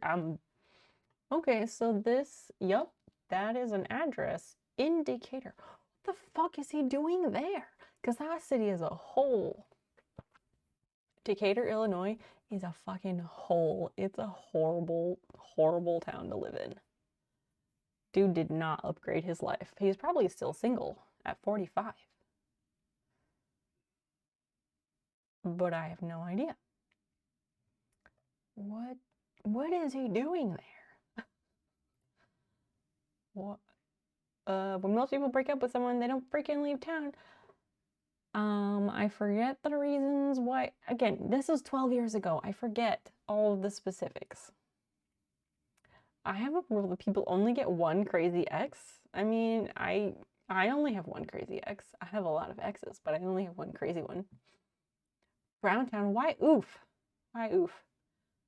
okay, so this, yep, that is an address in Decatur. What the fuck is he doing there? Because that city is a hole. Decatur, Illinois is a fucking hole. It's a horrible, horrible town to live in. Dude did not upgrade his life. He's probably still single at 45. But I have no idea. What What is he doing there? What? When most people break up with someone, they don't freaking leave town. I forget the reasons why. Again, this was 12 years ago. I forget all of the specifics. I have a rule that people only get one crazy ex. I mean, I only have one crazy ex. I have a lot of exes, but I only have one crazy one. Browntown, why oof? Why oof?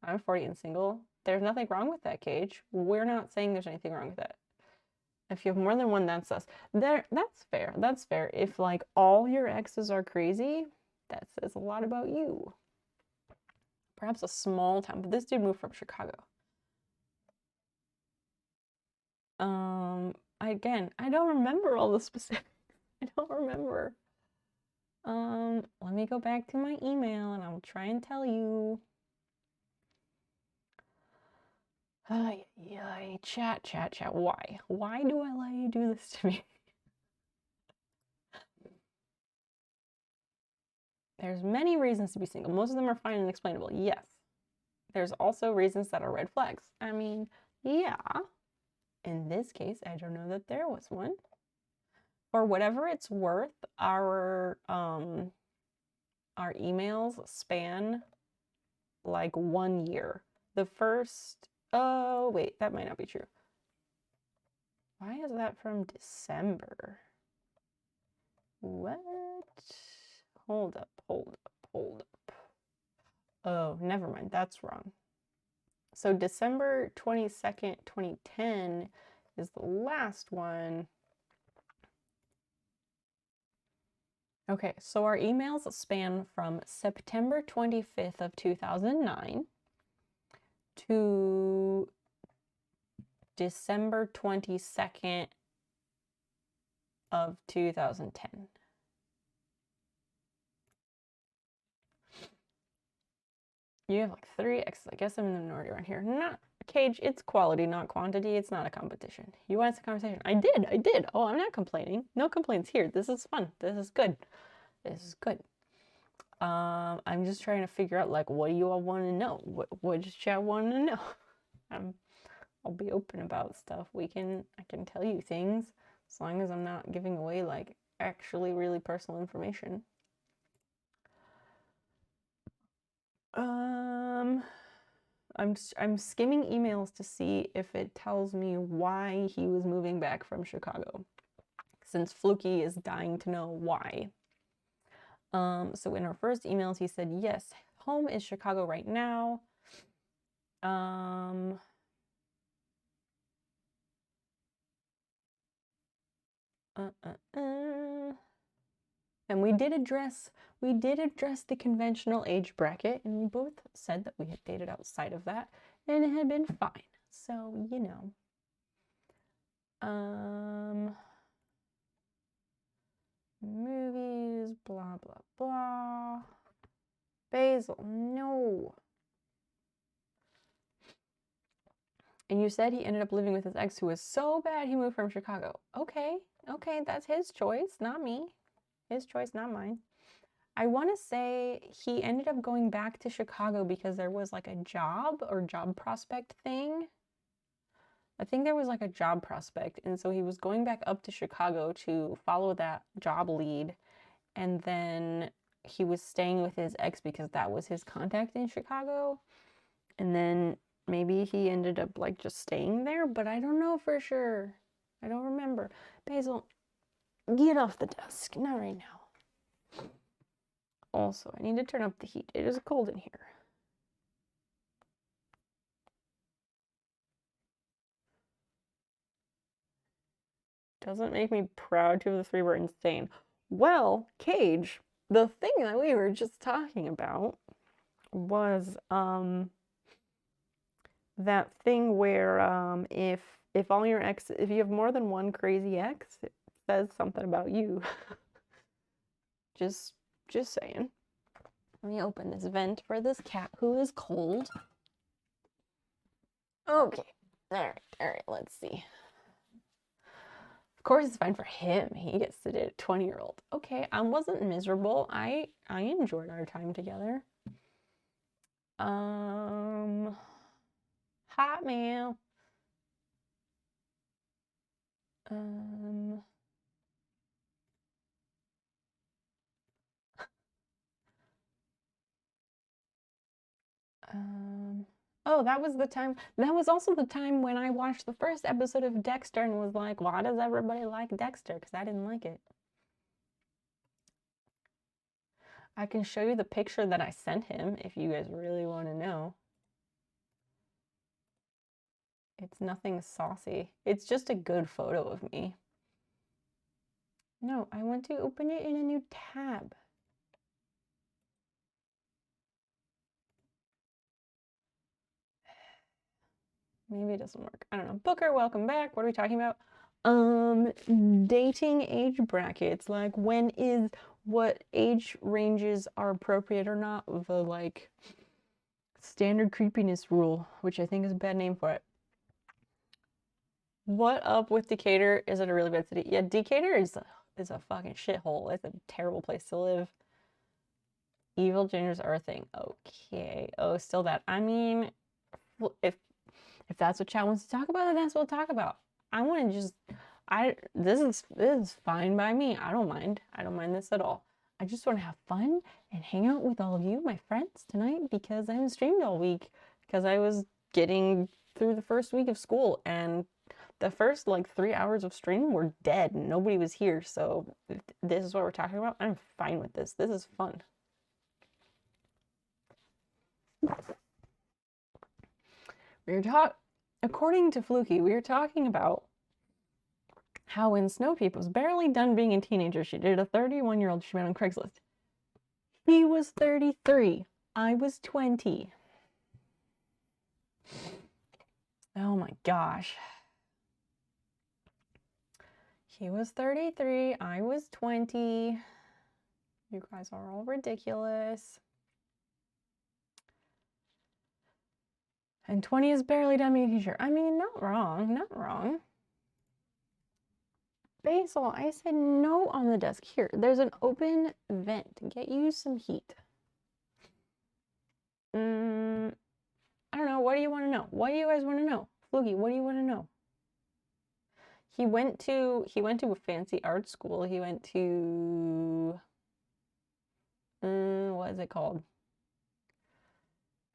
I'm 40 and single. There's nothing wrong with that, Cage. We're not saying there's anything wrong with that. If you have more than one, that's us. That's fair. That's fair. If like all your exes are crazy, that says a lot about you. Perhaps a small town, but this dude moved from Chicago. Again, I don't remember all the specifics. I don't remember. Let me go back to my email and I'll try and tell you. Chat. Why? Why do I let you do this to me? There's many reasons to be single. Most of them are fine and explainable. Yes. There's also reasons that are red flags. I mean, yeah. In this case, I don't know that there was one. For whatever it's worth, our emails span like 1 year. The first, oh wait, that might not be true. Why is that from December? What? Hold up. Oh, never mind, that's wrong. So December 22nd, 2010 is the last one. Okay, so our emails span from September 25th of 2009 to December 22nd of 2010. You have like 3 exes. I guess I'm in the minority around here. Not Cage, it's quality, not quantity. It's not a competition. You want a conversation? I did. Oh, I'm not complaining. No complaints here. This is fun. This is good. I'm just trying to figure out like what do you all want to know? What does chat want to know? I'll be open about stuff. I can tell you things as long as I'm not giving away like actually really personal information. I'm skimming emails to see if it tells me why he was moving back from Chicago, since Fluky is dying to know why. So in our first emails, he said, yes, home is Chicago right now. And we did address the conventional age bracket, and we both said that we had dated outside of that, and it had been fine. So, you know. Movies, blah, blah, blah. Basil, no. And you said he ended up living with his ex who was so bad he moved from Chicago. Okay, that's his choice, not me. His choice, not mine. I want to say he ended up going back to Chicago because there was like a job or job prospect thing. I think there was like a job prospect, and so he was going back up to Chicago to follow that job lead, and then he was staying with his ex because that was his contact in Chicago, and then maybe he ended up like just staying there, but I don't know for sure. I don't remember. Basil, get off the desk. Not right now. Also, I need to turn up the heat. It is cold in here. Doesn't make me proud. 2 of the 3 were insane. Well, Cage, the thing that we were just talking about was that thing where if all your ex, if you have more than one crazy ex, it says something about you. just saying. Let me open this vent for this cat who is cold. Okay. All right, let's see. Of course, it's fine for him. He gets to date a 20-year-old. Okay, I wasn't miserable. I enjoyed our time together. Hotmail. Um, oh, that was the time. That was also the time when I watched the first episode of Dexter and was like, why does everybody like Dexter? Because I didn't like it. I can show you the picture that I sent him if you guys really want to know. It's nothing saucy. It's just a good photo of me. No, I want to open it in a new tab. Maybe it doesn't work. I don't know. Booker, welcome back. What are we talking about? Dating age brackets. Like what age ranges are appropriate or not. The like standard creepiness rule, which I think is a bad name for it. What up with Decatur? Is it a really bad city? Yeah, Decatur is a fucking shithole. It's a terrible place to live. Evil gingers are a thing. Okay. Oh, still that. I mean, if that's what chat wants to talk about, then that's what we'll talk about. I want to just this is fine by me. I don't mind. I don't mind this at all. I just want to have fun and hang out with all of you, my friends, tonight because I haven't streamed all week because I was getting through the first week of school and the first like 3 hours of stream were dead and nobody was here. So if this is what we're talking about, I'm fine with this. This is fun. According to Fluky, we were talking about how when Snow Peep was barely done being a teenager, she dated a 31-year-old she met on Craigslist. He was 33. I was 20. Oh my gosh. He was 33. I was 20. You guys are all ridiculous. And 20 is barely done being a teacher. I mean, not wrong. Not wrong. Basil, I said no on the desk. Here, there's an open vent. Get you some heat. I don't know. What do you want to know? What do you guys want to know? Flugy, what do you want to know? He went to a fancy art school. He went to what is it called?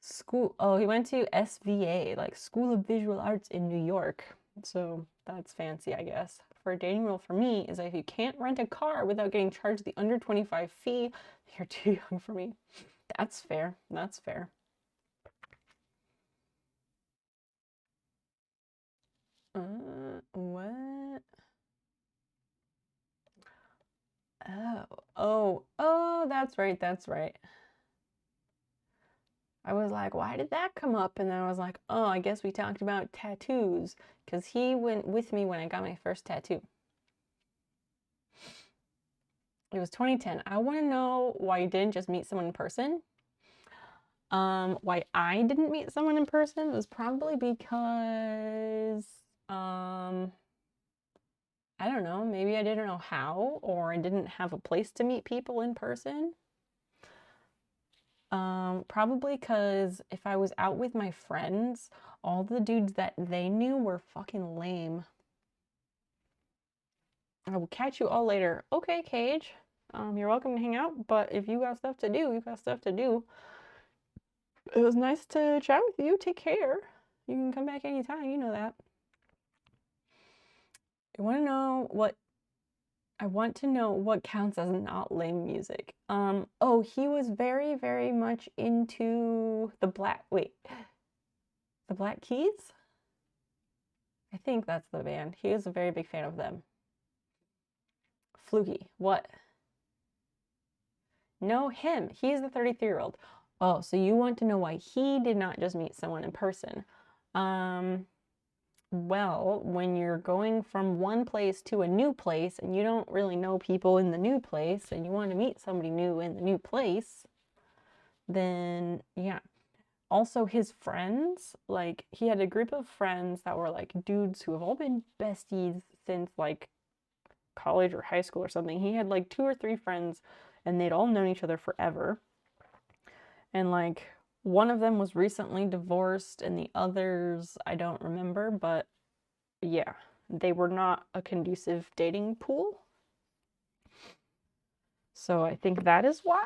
School. Oh, he went to SVA, like School of Visual Arts in New York. So that's fancy, I guess. For a dating rule for me is that if you can't rent a car without getting charged the under 25 fee, you're too young for me. That's fair. That's fair. What? Oh, that's right, that's right. I was like, why did that come up? And then I was like, oh, I guess we talked about tattoos because he went with me when I got my first tattoo. It was 2010. I want to know why you didn't just meet someone in person. Why I didn't meet someone in person was probably because, I don't know, maybe I didn't know how, or I didn't have a place to meet people in person. Probably because if I was out with my friends, all the dudes that they knew were fucking lame. I will catch you all later. Okay, Cage. You're welcome to hang out, but if you got stuff to do, you got stuff to do. It was nice to chat with you. Take care. You can come back anytime, you know that. I want to know what counts as not lame music. Oh, he was very, very much into the Black Keys? I think that's the band. He is a very big fan of them. Fluky, what? No, him. He's the 33-year-old. Oh, so you want to know why he did not just meet someone in person. Well, when you're going from one place to a new place and you don't really know people in the new place and you want to meet somebody new in the new place, then yeah. Also, his friends, like, he had a group of friends that were like dudes who have all been besties since like college or high school or something. He had like 2 or 3 friends and they'd all known each other forever. And like One of them was recently divorced, and the others I don't remember, but yeah, they were not a conducive dating pool. So I think that is why.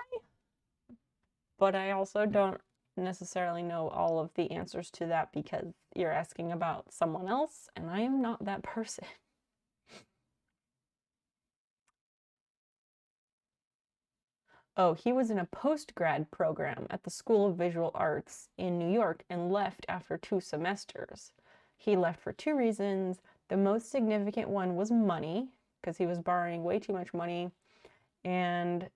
But I also don't necessarily know all of the answers to that because you're asking about someone else, and I am not that person. Oh, he was in a post-grad program at the School of Visual Arts in New York and left after 2 semesters. He left for 2 reasons. The most significant one was money, because he was borrowing way too much money, and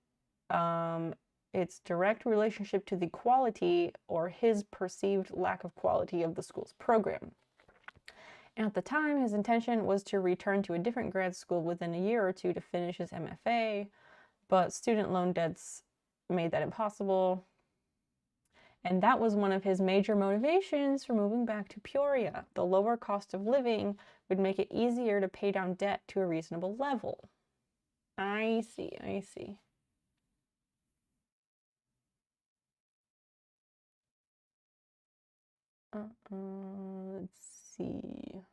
its direct relationship to the quality or his perceived lack of quality of the school's program. At the time, his intention was to return to a different grad school within a year or two to finish his MFA, but student loan debts made that impossible. And that was one of his major motivations for moving back to Peoria. The lower cost of living would make it easier to pay down debt to a reasonable level. I see, I see. Let's see.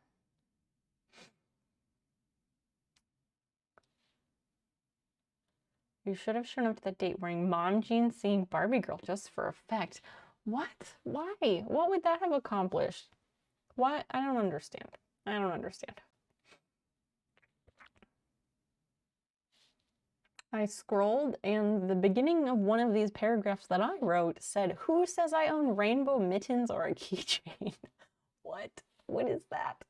You should have shown up to the date wearing mom jeans singing Barbie Girl just for effect. What? Why? What would that have accomplished? What? I don't understand. I don't understand. I scrolled, and the beginning of one of these paragraphs that I wrote said, "Who says I own rainbow mittens or a keychain?" What? What is that?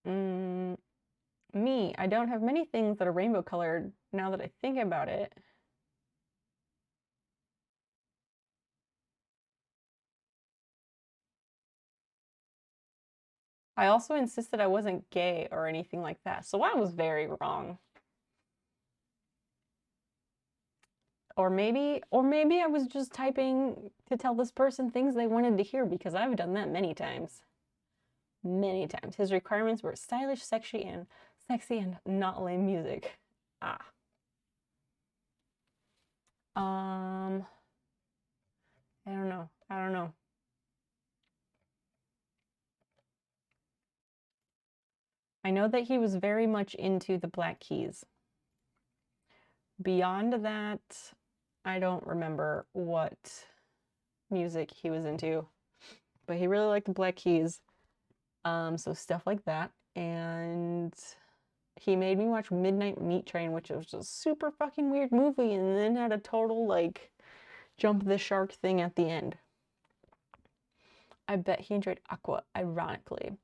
Me. I don't have many things that are rainbow colored now that I think about it. I also insisted I wasn't gay or anything like that, so I was very wrong. Or maybe I was just typing to tell this person things they wanted to hear because I've done that many times. Many times. His requirements were stylish, sexy and not lame music. Ah. I don't know. I don't know. I know that he was very much into the Black Keys. Beyond that, I don't remember what music he was into, but he really liked the Black Keys. So stuff like that. And he made me watch Midnight Meat Train, which was just a super fucking weird movie, and then had a total like jump the shark thing at the end. I bet he enjoyed Aqua, ironically.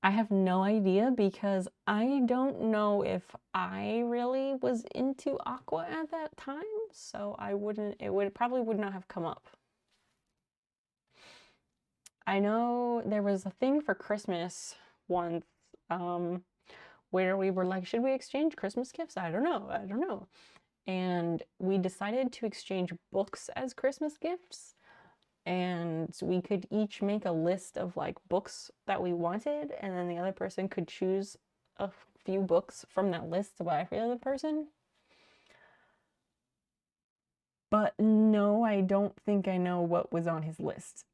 I have no idea because I don't know if I really was into Aqua at that time, so I wouldn't, it probably would not have come up. I know there was a thing for Christmas once, where we were like, should we exchange Christmas gifts? I don't know. And we decided to exchange books as Christmas gifts. And we could each make a list of like books that we wanted, and then the other person could choose a few books from that list to buy for the other person. But no, I don't think I know what was on his list.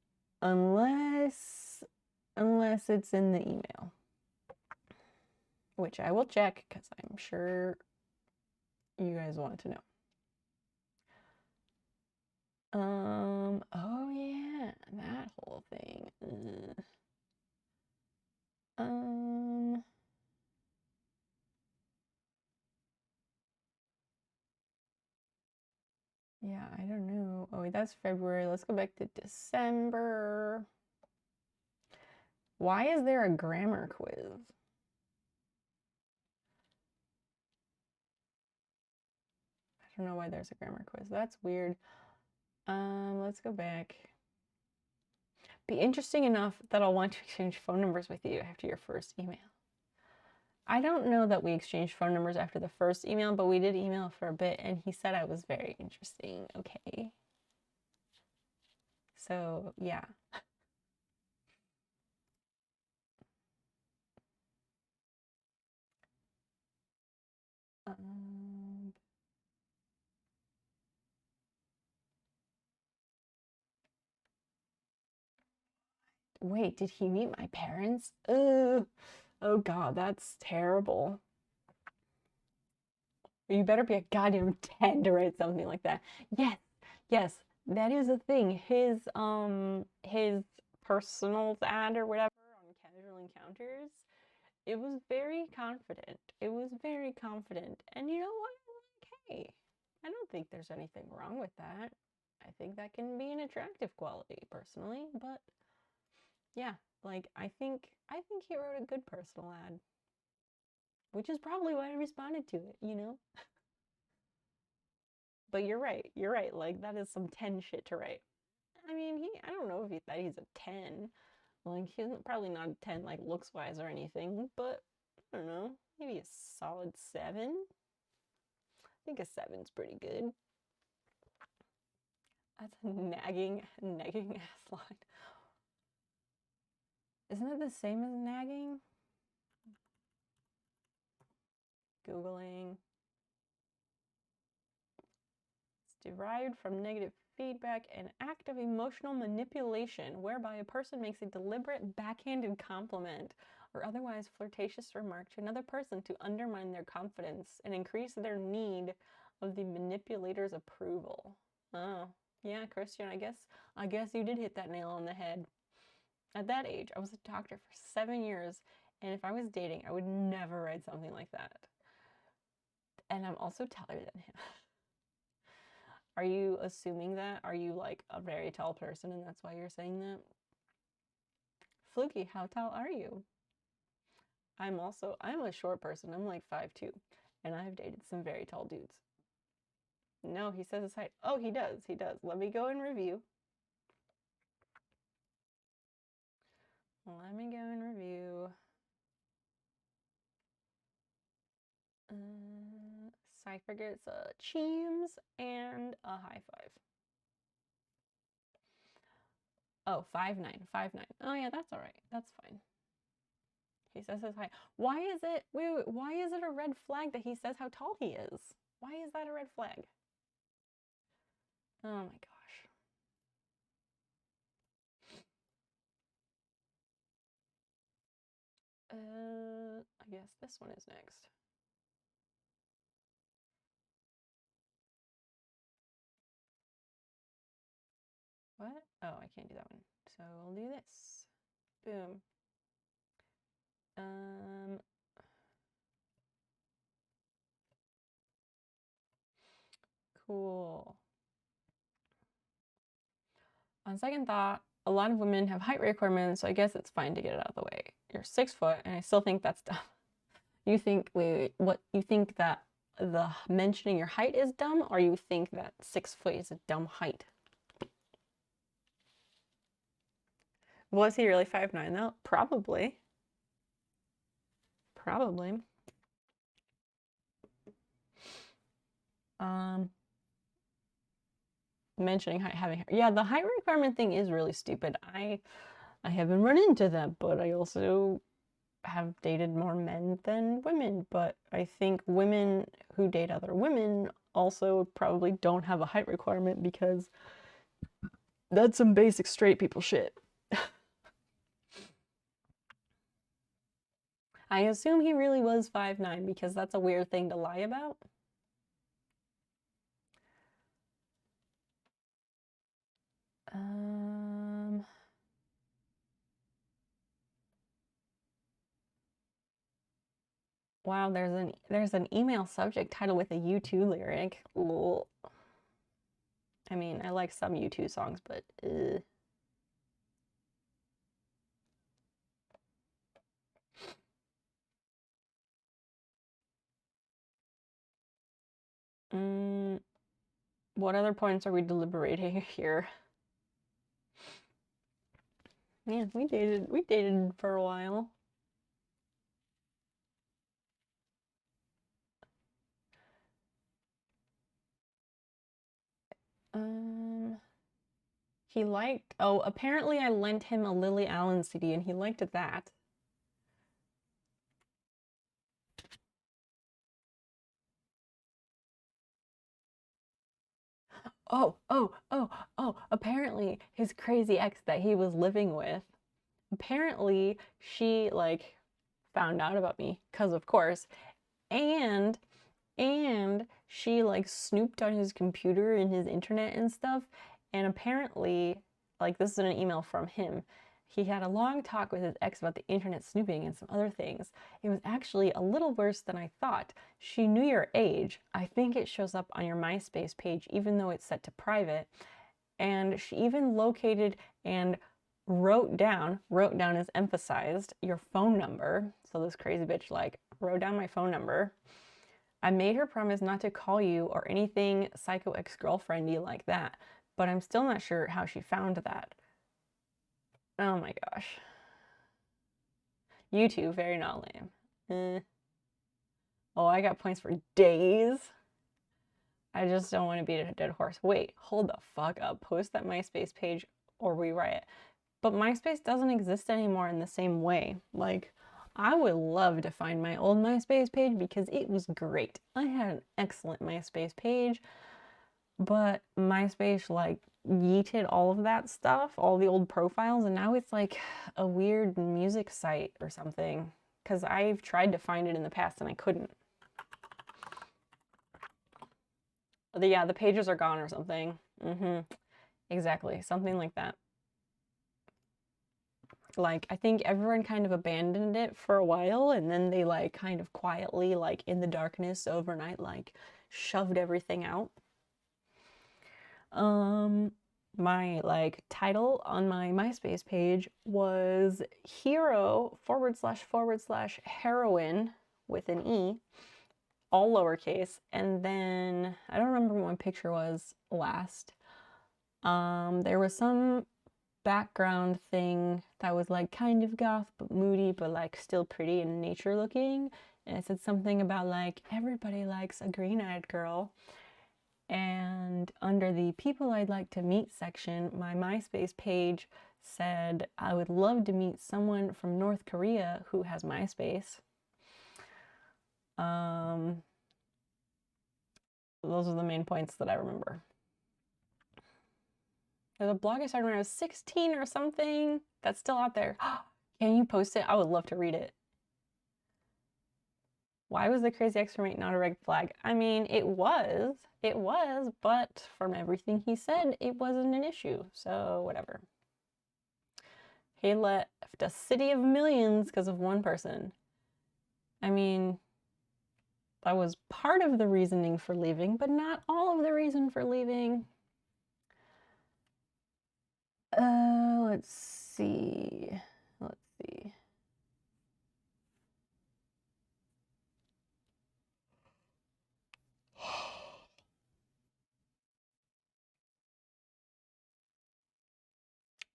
Unless it's in the email. Which I will check because I'm sure you guys want to know. Oh yeah, that whole thing. Um, yeah, I don't know. Oh, that's February. Let's go back to December. Why is there a grammar quiz? I don't know why there's a grammar quiz. That's weird. Let's go back. Be interesting enough that I'll want to exchange phone numbers with you after your first email. I don't know that we exchanged phone numbers after the first email, but we did email for a bit, and he said I was very interesting. Okay. So, yeah. Um, Wait, did he meet my parents? Ugh. Oh God, that's terrible. You better be a goddamn 10 to write something like that. Yes, yes, that is a thing. His personals ad or whatever on Casual Encounters, it was very confident. It was very confident. And you know what? Like, hey, I don't think there's anything wrong with that. I think that can be an attractive quality personally, but yeah, like I think he wrote a good personal ad, which is probably why I responded to it, you know? But you're right. You're right. Like that is some 10 shit to write. I mean, I don't know if that he's a 10. Like he's probably not a 10 like looks wise or anything, but I don't know. Maybe a solid 7. I think a 7's pretty good. That's a nagging ass line. Isn't it the same as nagging? Googling. Derived from negative feedback, an act of emotional manipulation whereby a person makes a deliberate backhanded compliment or otherwise flirtatious remark to another person to undermine their confidence and increase their need of the manipulator's approval. Oh, yeah, Christian, I guess you did hit that nail on the head. At that age, I was a doctor for 7 years, and if I was dating, I would never write something like that. And I'm also taller than him. Are you assuming that? Are you like a very tall person and that's why you're saying that? Fluky, how tall are you? I'm a short person. I'm like 5'2", and I've dated some very tall dudes. No, he says his height. Oh, he does. He does. Let me go and review. Let me go and review. Cypher gets a cheems and a high five. Oh, 5'9", 5'9". Oh yeah, that's all right. That's fine. He says his height. Why is it, wait, why is it a red flag that he says how tall he is? Why is that a red flag? Oh my gosh. I guess this one is next. What? Oh, I can't do that one. So we'll do this. Boom. Cool. On second thought, a lot of women have height requirements, so I guess it's fine to get it out of the way. You're 6 foot, and I still think that's dumb. You think, wait, what? You think that the mentioning your height is dumb, or you think that 6 foot is a dumb height? Was he really 5'9" though? Probably. Probably. Mentioning having hair. Yeah, the height requirement thing is really stupid. I haven't run into that, but I also have dated more men than women. But I think women who date other women also probably don't have a height requirement because that's some basic straight people shit. I assume he really was 5'9" because that's a weird thing to lie about. Wow, there's an email subject title with a U2 lyric. Lol. I mean, I like some U2 songs, but what other points are we deliberating here? Yeah, we dated for a while. He liked, oh, apparently I lent him a Lily Allen CD and he liked that. Oh, apparently his crazy ex that he was living with apparently she like found out about me, cause of course, and she like snooped on his computer and his internet and stuff, and apparently, like, this is an email from him. He had a long talk with his ex about the internet snooping and some other things. It was actually a little worse than I thought. She knew your age. I think it shows up on your MySpace page even though it's set to private. And she even located and wrote down is emphasized, your phone number. So this crazy bitch like wrote down my phone number. I made her promise not to call you or anything psycho ex-girlfriendy like that, but I'm still not sure how she found that. Oh my gosh. You two, very not lame. Oh, I got points for days. I just don't want to beat a dead horse. Wait, hold the fuck up. Post that MySpace page or rewrite it. But MySpace doesn't exist anymore in the same way. Like, I would love to find my old MySpace page because it was great. I had an excellent MySpace page, but MySpace like yeeted all of that stuff, all the old profiles, and now it's like a weird music site or something. Because I've tried to find it in the past and I couldn't. Yeah, the pages are gone or something. Exactly, something like that. Like, I think everyone kind of abandoned it for a while and then they like kind of quietly, like in the darkness overnight, like shoved everything out. My like title on my MySpace page was hero / heroine with an E, all lowercase, and then I don't remember what my picture was last. There was some background thing that was like kind of goth but moody but like still pretty and nature looking, and it said something about like everybody likes a green-eyed girl. And under the people I'd like to meet section, my MySpace page said I would love to meet someone from North Korea who has MySpace. Those are the main points that I remember. There's a blog I started when I was 16 or something that's still out there. Can you post it? I would love to read it. Why was the crazy ex-roommate not a red flag? I mean, it was, but from everything he said, it wasn't an issue, so whatever. He left a city of millions because of one person. I mean, that was part of the reasoning for leaving, but not all of the reason for leaving. Let's see.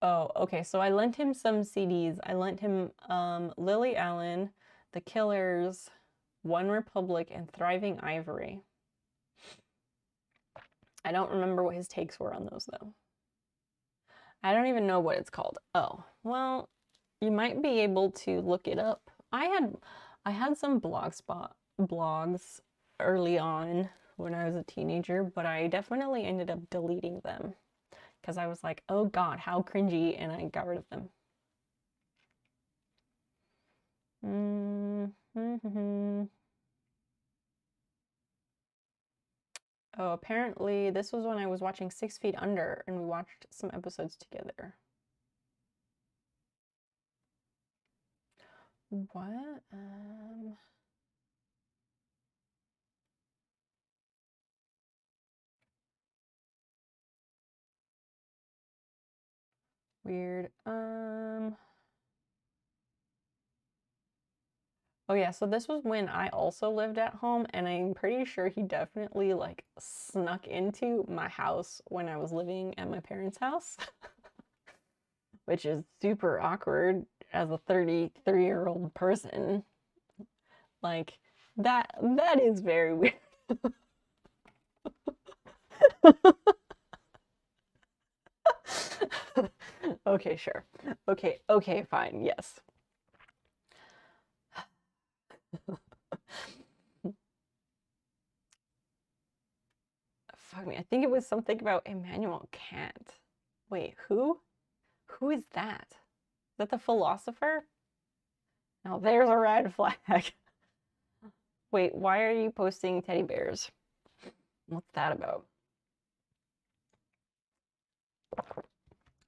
Oh, okay. So I lent him some CDs. I lent him Lily Allen, The Killers, One Republic, and Thriving Ivory. I don't remember what his takes were on those though. I don't even know what it's called. Oh, well, you might be able to look it up. I had some blogs early on when I was a teenager, but I definitely ended up deleting them because I was like, oh God, how cringy, and I got rid of them. Oh, apparently this was when I was watching 6 Feet Under and we watched some episodes together. What? Weird. Oh yeah, so this was when I also lived at home, and I'm pretty sure he definitely like snuck into my house when I was living at my parents' house, which is super awkward as a 33-year-old person. Like that is very weird. Okay, sure. Okay, fine. Yes. Fuck me. I think it was something about Immanuel Kant. Wait, who? Who is that? that the philosopher? Now there's a red flag. Wait, why are you posting teddy bears? What's that about?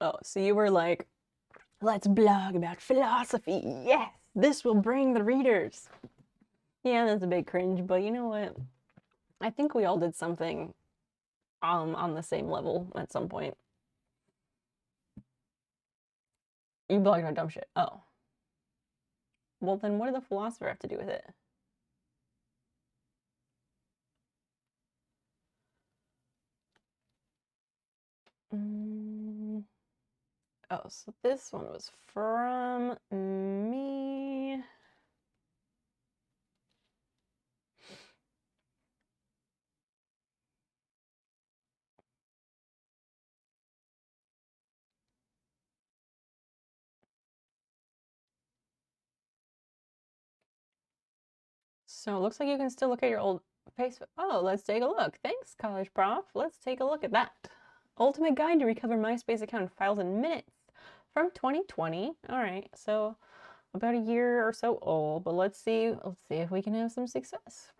Oh, so you were like, let's blog about philosophy. Yes, this will bring the readers. Yeah, that's a big cringe, but you know what? I think we all did something on the same level at some point. You blogged about dumb shit. Oh. Well, then what did the philosopher have to do with it? Oh, so this one was from me. So it looks like you can still look at your old Facebook. Oh, let's take a look. Thanks, college prof. Let's take a look at that. Ultimate guide to recover MySpace account files in minutes from 2020. All right, so about a year or so old, but let's see if we can have some success.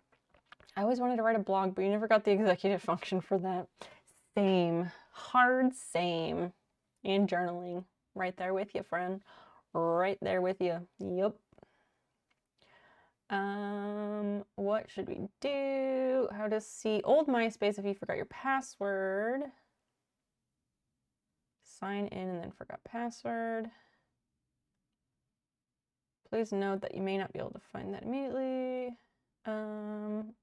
I always wanted to write a blog, but you never got the executive function for that. Same. Hard same. And journaling. Right there with you, friend. Right there with you. Yep. What should we do? How to see old MySpace if you forgot your password. Sign in and then forgot password. Please note that you may not be able to find that immediately.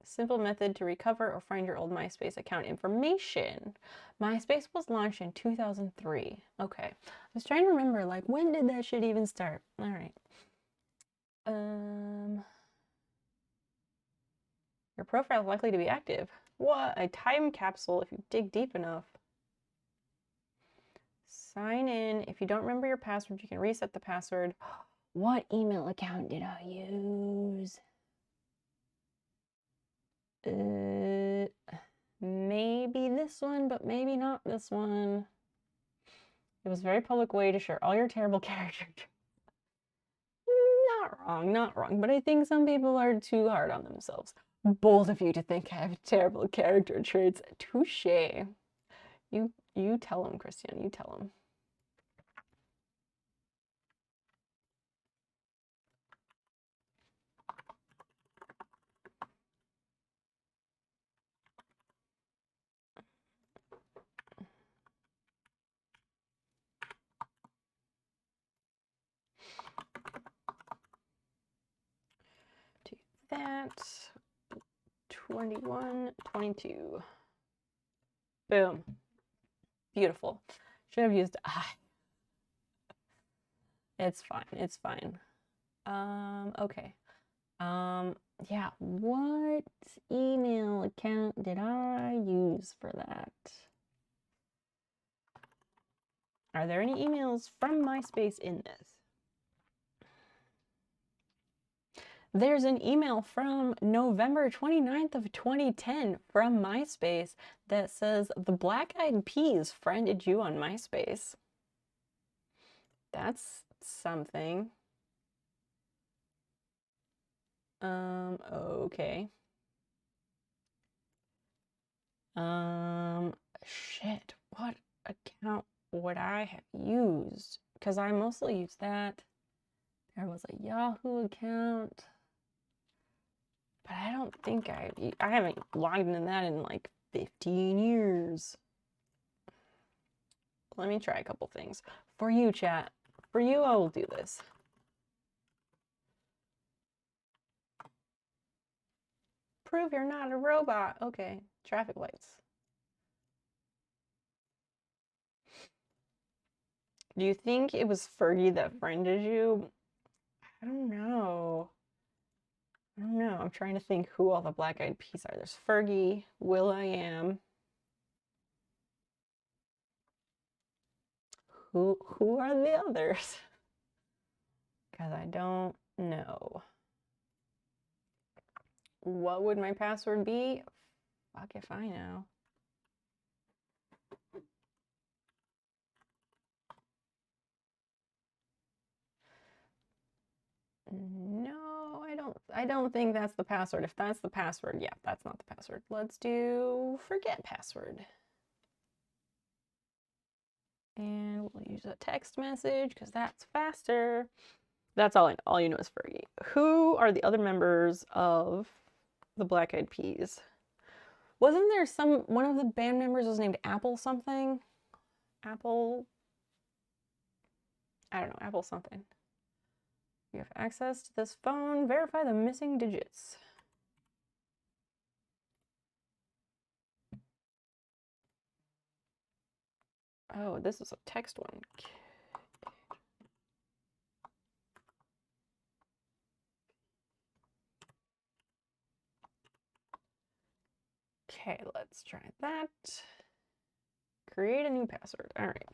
Simple method to recover or find your old MySpace account information. MySpace was launched in 2003. Okay. I was trying to remember, like, when did that shit even start? All right. Your profile is likely to be active. What? A time capsule if you dig deep enough. Sign in. If you don't remember your password, you can reset the password. What email account did I use? Maybe this one, but maybe not this one. It was a very public way to share all your terrible character traits. Not wrong, but I think some people are too hard on themselves. Bold of you to think I have terrible character traits. Touche. You tell him, Christian, you tell him. Do that. 21, 22. Boom. Beautiful. Should have used I. It's fine. It's fine. Okay. Yeah, what email account did I use for that? Are there any emails from MySpace in this? There's an email from November 29th of 2010 from MySpace that says, the Black Eyed Peas friended you on MySpace. That's something. Okay. Shit, what account would I have used? Because I mostly used that. There was a Yahoo account. But I don't think I haven't logged in that in like 15 years. Let me try a couple things. For you, chat. For you, I will do this. Prove you're not a robot. Okay, traffic lights. Do you think it was Fergie that friended you? I don't know. I don't know. I'm trying to think who all the Black Eyed Peas are. There's Fergie, will.i.am. Who are the others? Because I don't know. What would my password be? Fuck if I know. No, I don't think that's the password. If that's the password, yeah, that's not the password. Let's do forget password. And we'll use a text message because that's faster. That's all I know. All you know is Fergie. Who are the other members of the Black Eyed Peas? Wasn't there one of the band members was named Apple something? Apple, I don't know, Apple something. You have access to this phone. Verify the missing digits. Oh, this is a text one. Okay, let's try that. Create a new password. All right.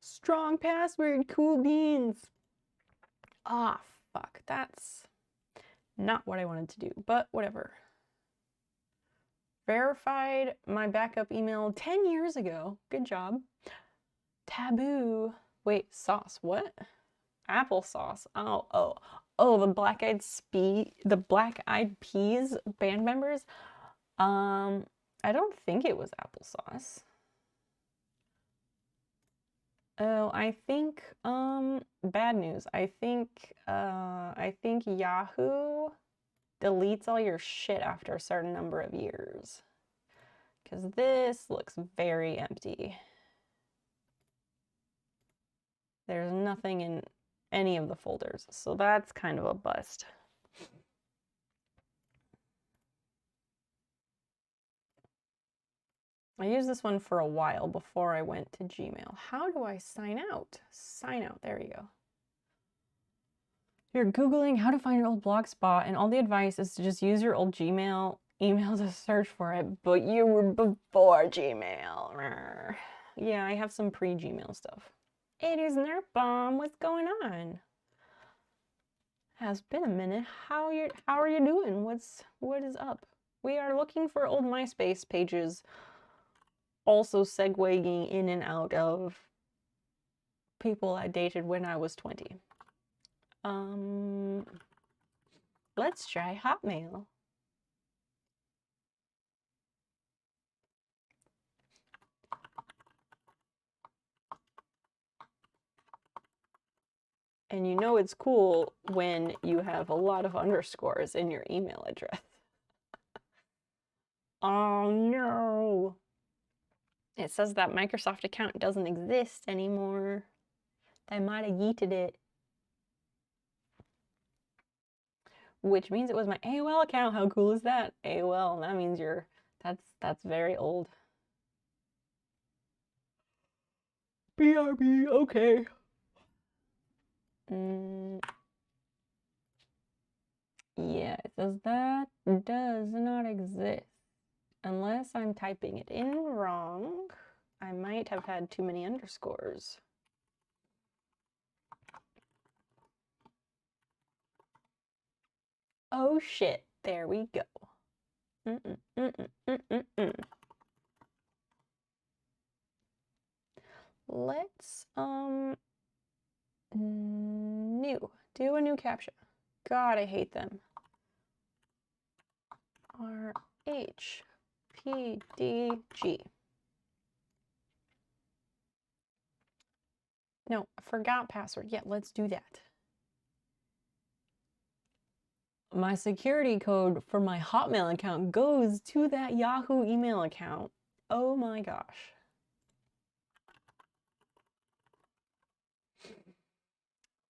Strong password, cool beans. Ah, fuck. That's not what I wanted to do, but whatever. Verified my backup email 10 years ago. Good job. Taboo. Wait, sauce. What? Applesauce. Oh, the Black Eyed Peas band members. I don't think it was applesauce. Oh, I think bad news. I think Yahoo deletes all your shit after a certain number of years. Because this looks very empty. There's nothing in any of the folders, so that's kind of a bust. I used this one for a while before I went to Gmail. How do I sign out? Sign out, there you go. You're Googling how to find an old blog spot, and all the advice is to just use your old Gmail email to search for it, but you were before Gmail. Yeah, I have some pre-Gmail stuff. It is Nerf Bomb. What's going on? Has been a minute. How are you doing? What is up? We are looking for old MySpace pages, also segueing in and out of people I dated when I was 20. Let's try Hotmail. And you know it's cool when you have a lot of underscores in your email address. Oh no. It says that Microsoft account doesn't exist anymore. They might have yeeted it. Which means it was my AOL account. How cool is that? AOL, that means that's very old. BRB, okay. Yeah, it says that does not exist. Unless I'm typing it in wrong, I might have had too many underscores. Oh shit, there we go. Let's, do a new captcha. God, I hate them. RHPDG. No, I forgot password. Yeah, let's do that. My security code for my Hotmail account goes to that Yahoo email account. Oh my gosh.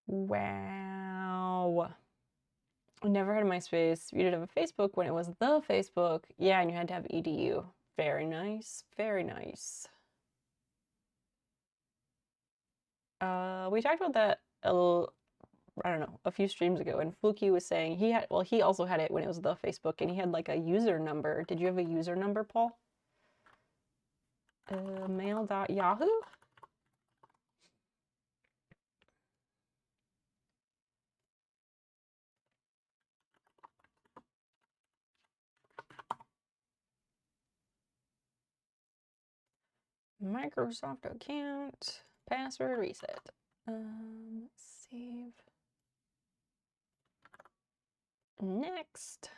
Wow. I never had a MySpace. You did have a Facebook when it was the Facebook. Yeah, and you had to have EDU. Very nice. Very nice. We talked about that I don't know, a few streams ago, and Fluky was saying he also had it when it was the Facebook, and he had like a user number. Did you have a user number, Paul? Mail.yahoo? Microsoft account, password reset. Save. Next.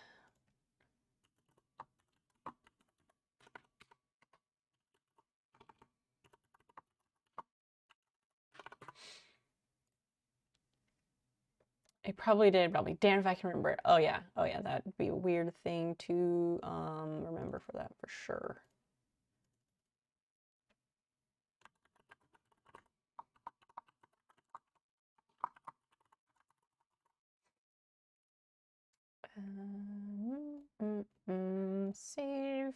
I probably did, probably. Damn if I can remember it. Oh yeah, that'd be a weird thing to remember for that for sure. Save.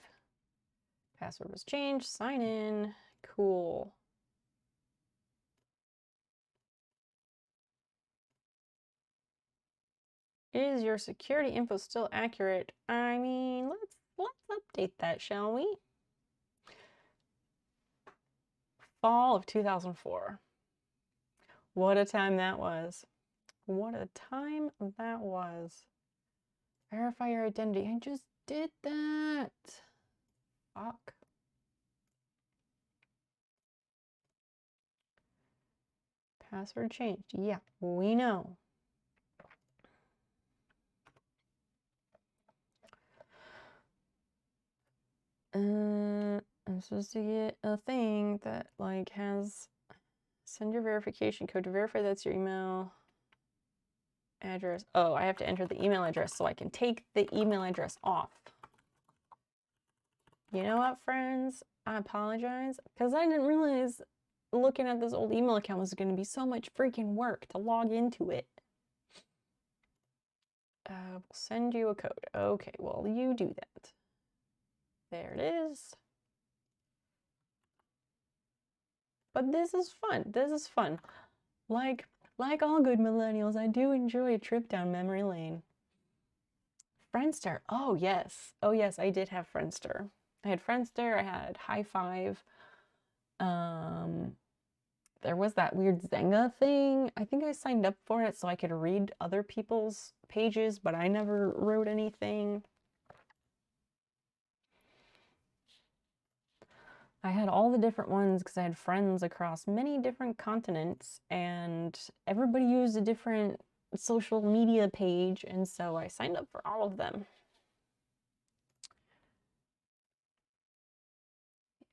Password was changed. Sign in. Cool. Is your security info still accurate? I mean, let's update that, shall we? Fall of 2004. What a time that was. What a time that was. Verify your identity. I just did that. Fuck. Password changed. Yeah, we know. I'm supposed to get a thing that like has send your verification code to verify that's your email address. Oh, I have to enter the email address so I can take the email address off. You know what, friends? I apologize because I didn't realize looking at this old email account was going to be so much freaking work to log into it. We'll send you a code. Okay, well, you do that. There it is. But this is fun. This is fun. Like all good millennials, I do enjoy a trip down memory lane. Friendster. Oh, yes. Oh, yes, I did have Friendster. I had Friendster. I had High Five. There was that weird Zynga thing. I think I signed up for it so I could read other people's pages, but I never wrote anything. I had all the different ones because I had friends across many different continents and everybody used a different social media page, and so I signed up for all of them.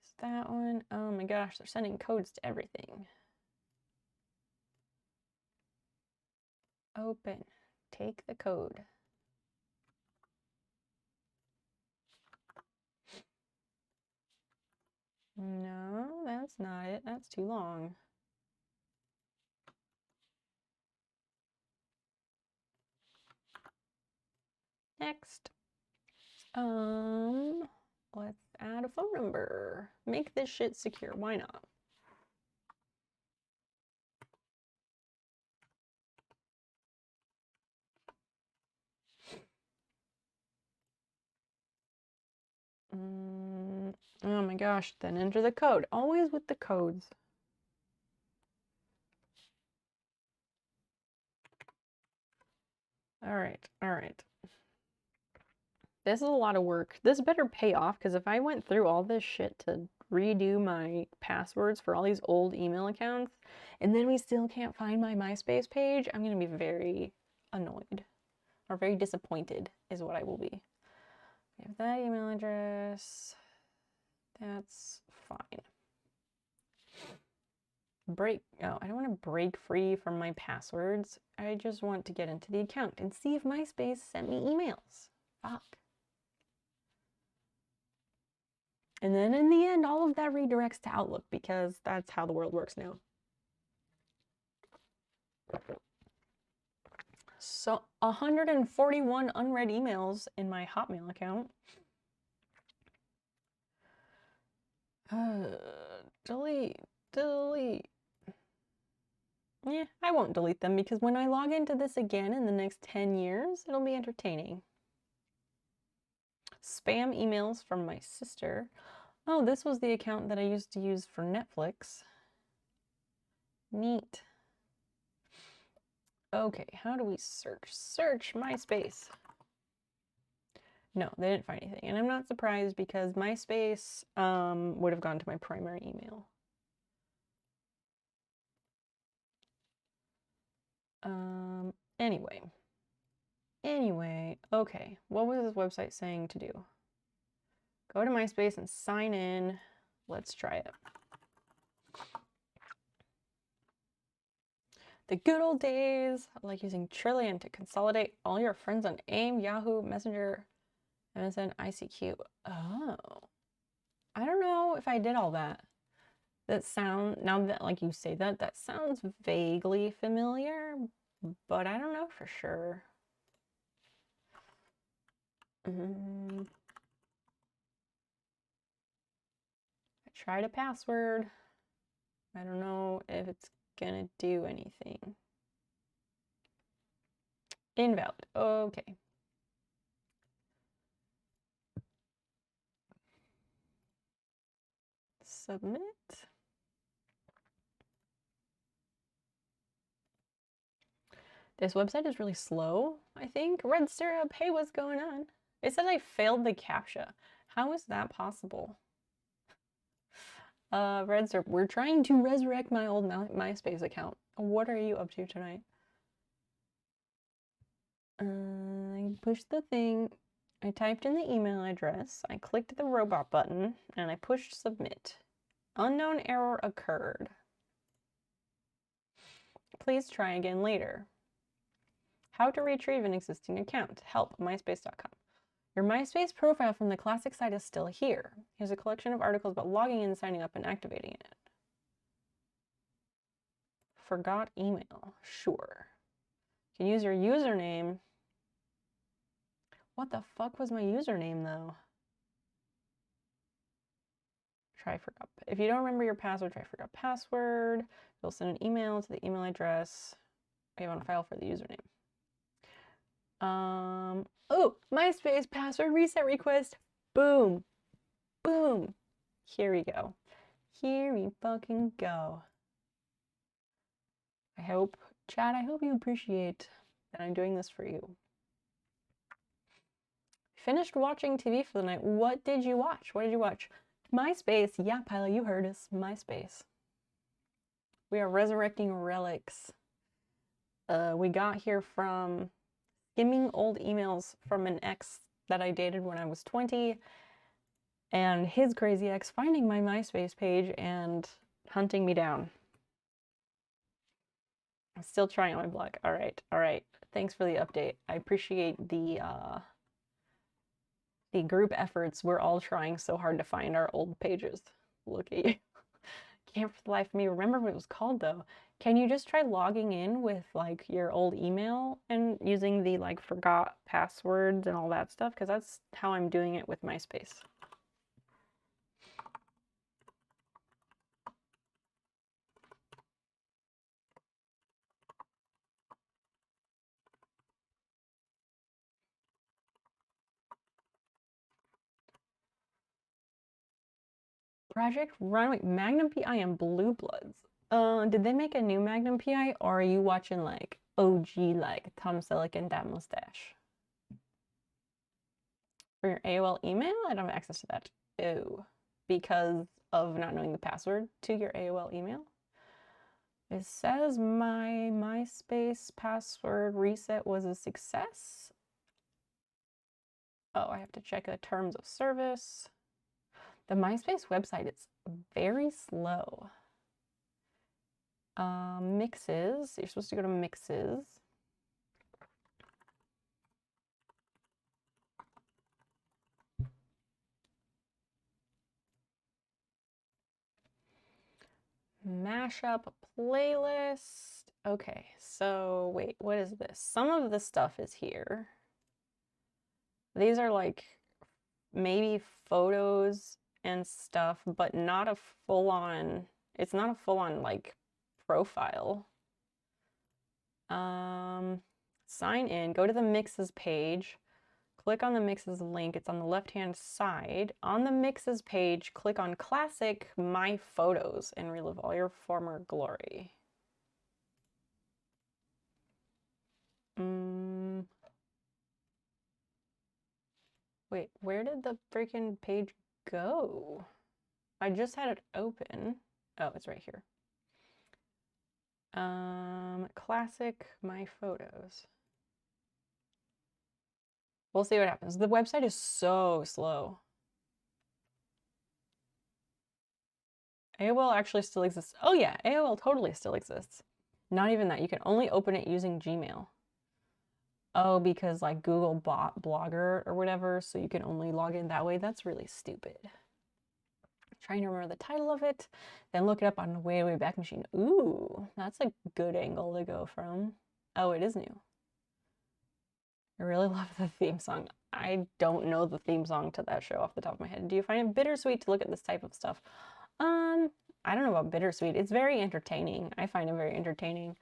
Is that one? Oh my gosh, they're sending codes to everything. Open. Take the code. No, that's not it. That's too long. Next. Let's add a phone number. Make this shit secure. Why not? Oh my gosh, then enter the code. Always with the codes. All right. This is a lot of work. This better pay off because if I went through all this shit to redo my passwords for all these old email accounts and then we still can't find my MySpace page, I'm going to be very annoyed or very disappointed is what I will be. We have that email address. That's fine. Oh, I don't want to break free from my passwords. I just want to get into the account and see if MySpace sent me emails. Fuck. And then in the end, all of that redirects to Outlook because that's how the world works now. So 141 unread emails in my Hotmail account. Delete. Yeah, I won't delete them because when I log into this again in the next 10 years, it'll be entertaining. Spam emails from my sister. Oh, this was the account that I used to use for Netflix. Neat. Okay, how do we search? Search MySpace. No, they didn't find anything. And I'm not surprised because MySpace would have gone to my primary email. Anyway, okay. What was this website saying to do? Go to MySpace and sign in. Let's try it. The good old days, like using Trillium to consolidate all your friends on AIM, Yahoo, Messenger, MSN, ICQ. Oh. I don't know if I did all that. Now that like you say that, that sounds vaguely familiar, but I don't know for sure. I tried a password. I don't know if it's gonna do anything. Invalid. Okay. Submit. This website is really slow, I think. Red syrup, hey, what's going on? It said I failed the CAPTCHA. How is that possible? Red syrup, we're trying to resurrect my old MySpace account. What are you up to tonight? I pushed the thing. I typed in the email address. I clicked the robot button and I pushed submit. Unknown error occurred. Please try again later. How to retrieve an existing account. Help, myspace.com. Your MySpace profile from the classic site is still here. Here's a collection of articles about logging in, signing up, and activating it. Forgot email. Sure. You can use your username. What the fuck was my username, though? Try forgot. If you don't remember your password, try forgot password. You'll send an email to the email address we have on file for the username. Oh, MySpace password reset request. Boom. Boom. Here we go. Here we fucking go. Chad, I hope you appreciate that I'm doing this for you. Finished watching TV for the night. What did you watch? What did you watch? MySpace. Yeah, Pilot, you heard us. MySpace. We are resurrecting relics. We got here from skimming old emails from an ex that I dated when I was 20, and his crazy ex finding my MySpace page and hunting me down. I'm still trying on my blog. All right. Thanks for the update. I appreciate the group efforts. We're all trying so hard to find our old pages. Look at you. Can't for the life of me remember what it was called though. Can you just try logging in with like your old email and using the like forgot passwords and all that stuff? Because that's how I'm doing it with MySpace. Project Runway, Magnum PI and Blue Bloods. Did they make a new Magnum PI, or are you watching like OG like Tom Selleck and that mustache? For your AOL email, I don't have access to that. Oh, because of not knowing the password to your AOL email. It says my MySpace password reset was a success. Oh, I have to check the terms of service. The MySpace website is very slow. Mixes. You're supposed to go to mixes. Mashup playlist. Okay, so wait, what is this? Some of the stuff is here. These are like maybe photos and stuff, but not a full-on, it's not a full-on like profile. Sign in, go to the mixes page, click on the mixes link. It's on the left-hand side. On the mixes page, click on classic my photos and relive all your former glory. Wait, where did the freaking page go? I just had it open. Oh, it's right here. Classic my photos. We'll see what happens. The website is so slow. AOL actually still exists. Oh yeah, AOL totally still exists. Not even that. You can only open it using Gmail. Oh, because like Google bought Blogger or whatever, so you can only log in that way. That's really stupid. Trying to remember the title of it, then look it up on the way back machine. Ooh, that's a good angle to go from. Oh, it is new. I really love the theme song. I don't know the theme song to that show off the top of my head. Do you find it bittersweet to look at this type of stuff? I don't know about bittersweet. It's very entertaining. I find it very entertaining.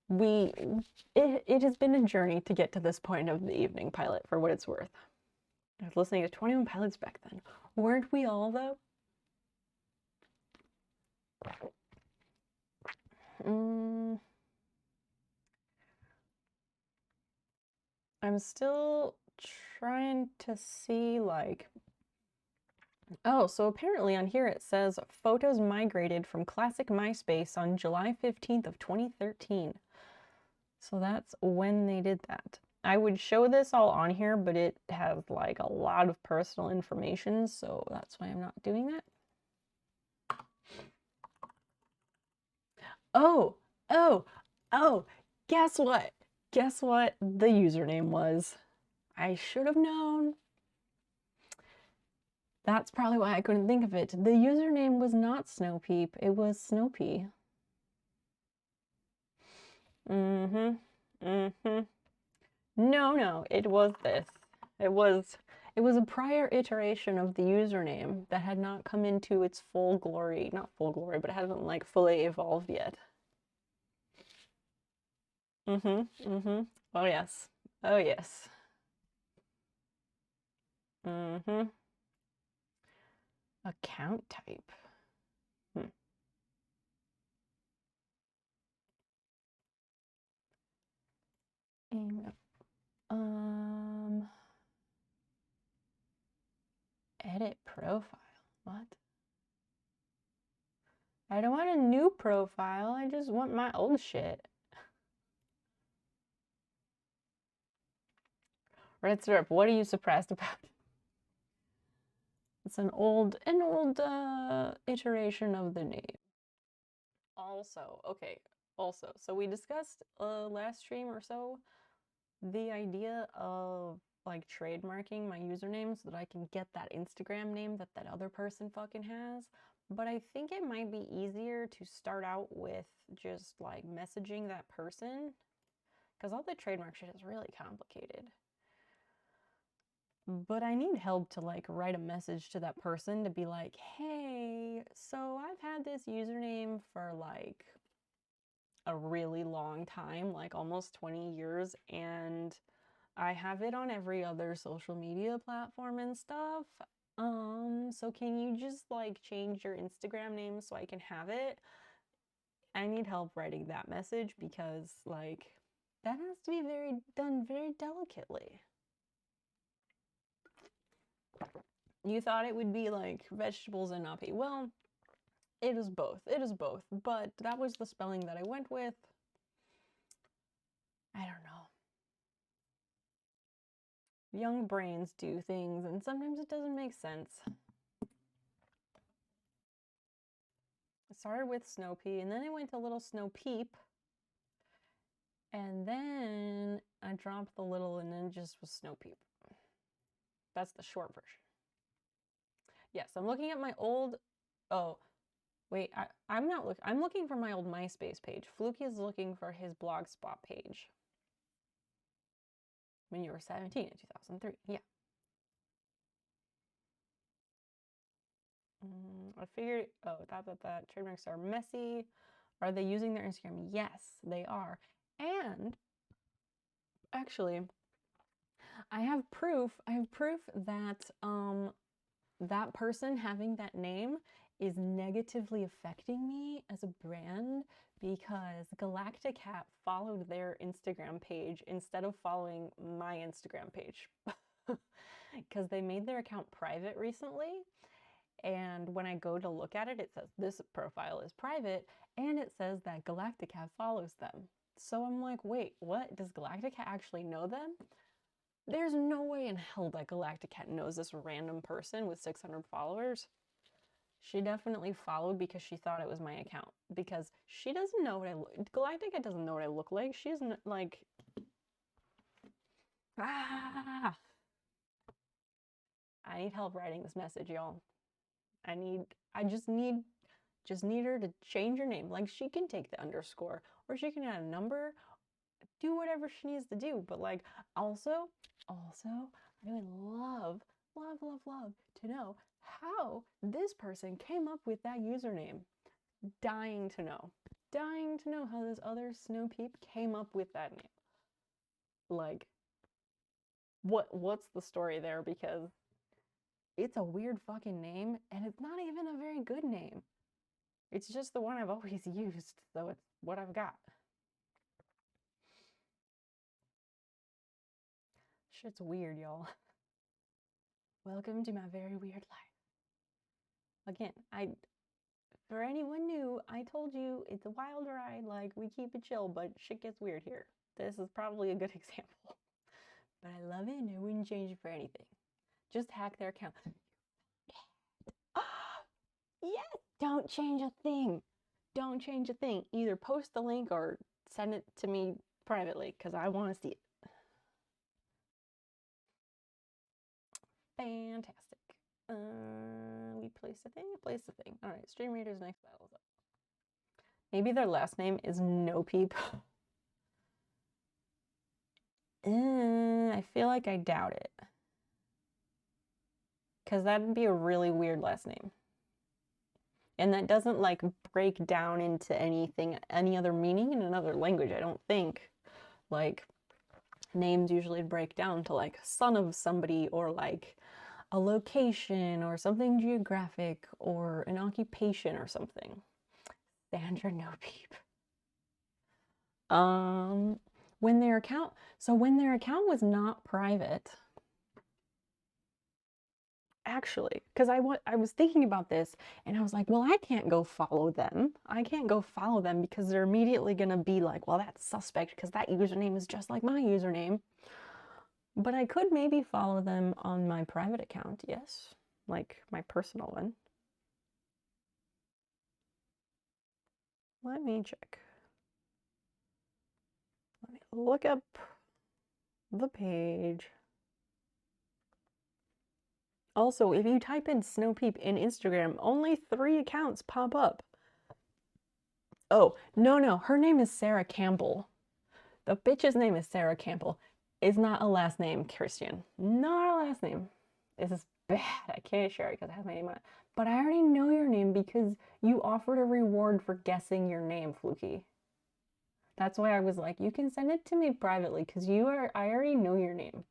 It has been a journey to get to this point of the evening pilot, for what it's worth. I was listening to 21 Pilots back then. Weren't we all, though? I'm still trying to see, like... Oh, so apparently on here it says photos migrated from classic MySpace on July 15th of 2013. So that's when they did that. I would show this all on here, but it has like a lot of personal information, so that's why I'm not doing that. Oh, guess what? Guess what the username was? I should have known. That's probably why I couldn't think of it. The username was not Snowpeep, it was Snowpea. No, it was this. It was a prior iteration of the username that had not come into its full glory. Not full glory, but it hasn't like fully evolved yet. Oh yes. Oh yes. Account type. Edit profile. What? I don't want a new profile. I just want my old shit. Red syrup. What are you surprised about? It's an old iteration of the name. Also, okay. Also, so we discussed last stream or so the idea of like trademarking my username so that I can get that Instagram name that that other person fucking has. But I think it might be easier to start out with just like messaging that person, because all the trademark shit is really complicated. But I need help to like write a message to that person to be like, hey, so I've had this username for like a really long time, like almost 20 years, and I have it on every other social media platform and stuff. So can you just like change your Instagram name so I can have it? I need help writing that message because like that has to be done very delicately. You thought it would be like vegetables and not pea. Well, it is both. It is both. But that was the spelling that I went with. I don't know. Young brains do things, and sometimes it doesn't make sense. I started with Snowpea, and then I went to Little Snowpeep. And then I dropped the little, and then just was Snowpeep. That's the short version. Yes, I'm looking at my old... Oh, wait, I'm not looking... I'm looking for my old MySpace page. Fluky is looking for his Blogspot page. When you were 17 in 2003, yeah. I figured, oh, that trademarks are messy. Are they using their Instagram? Yes, they are. And actually, I have proof that that person having that name is negatively affecting me as a brand because Galactic Hat followed their Instagram page instead of following my Instagram page. because they made their account private recently. And when I go to look at it, it says this profile is private, and it says that Galactica follows them. So I'm like, wait, what? Does Galactica actually know them? There's no way in hell that Galactica knows this random person with 600 followers. She definitely followed because she thought it was my account. Because she doesn't know what I look. Galactica doesn't know what I look like. She's like, ah. I need help writing this message, y'all. I just need her to change her name. Like, she can take the underscore, or she can add a number, do whatever she needs to do. But like, also, I would love to know how this person came up with that username. Dying to know how this other snow peep came up with that name. Like, what's the story there? Because it's a weird fucking name, and it's not even a very good name. It's just the one I've always used, so it's what I've got. Shit's weird, y'all. Welcome to my very weird life. Again, for anyone new, I told you it's a wild ride, like, we keep it chill, but shit gets weird here. This is probably a good example. But I love it, and I wouldn't change it for anything. Just hack their account. Yes! Don't change a thing. Don't change a thing. Either post the link or send it to me privately, because I want to see it. Fantastic. We placed a thing. All right, Stream Reader's next battle's up. Maybe their last name is No Peep. I feel like I doubt it. Because that'd be a really weird last name. And that doesn't like break down into anything, any other meaning in another language, I don't think. Like, names usually break down to like son of somebody, or like a location, or something geographic, or an occupation or something. Sandra No Peep. When their account was not private, actually, because I was thinking about this, and I was like, well, I can't go follow them. Because they're immediately gonna be like, well, that's suspect because that username is just like my username. But I could maybe follow them on my private account, yes, like my personal one. Let me check. Let me look up the page. Also, if you type in Snow Peep in Instagram, only 3 accounts pop up. Oh, no, her name is Sarah Campbell. The bitch's name is Sarah Campbell. It's not a last name, Christian. Not a last name. This is bad. I can't share it because it has my name on it. But I already know your name because you offered a reward for guessing your name, Fluky. That's why I was like, you can send it to me privately because I already know your name.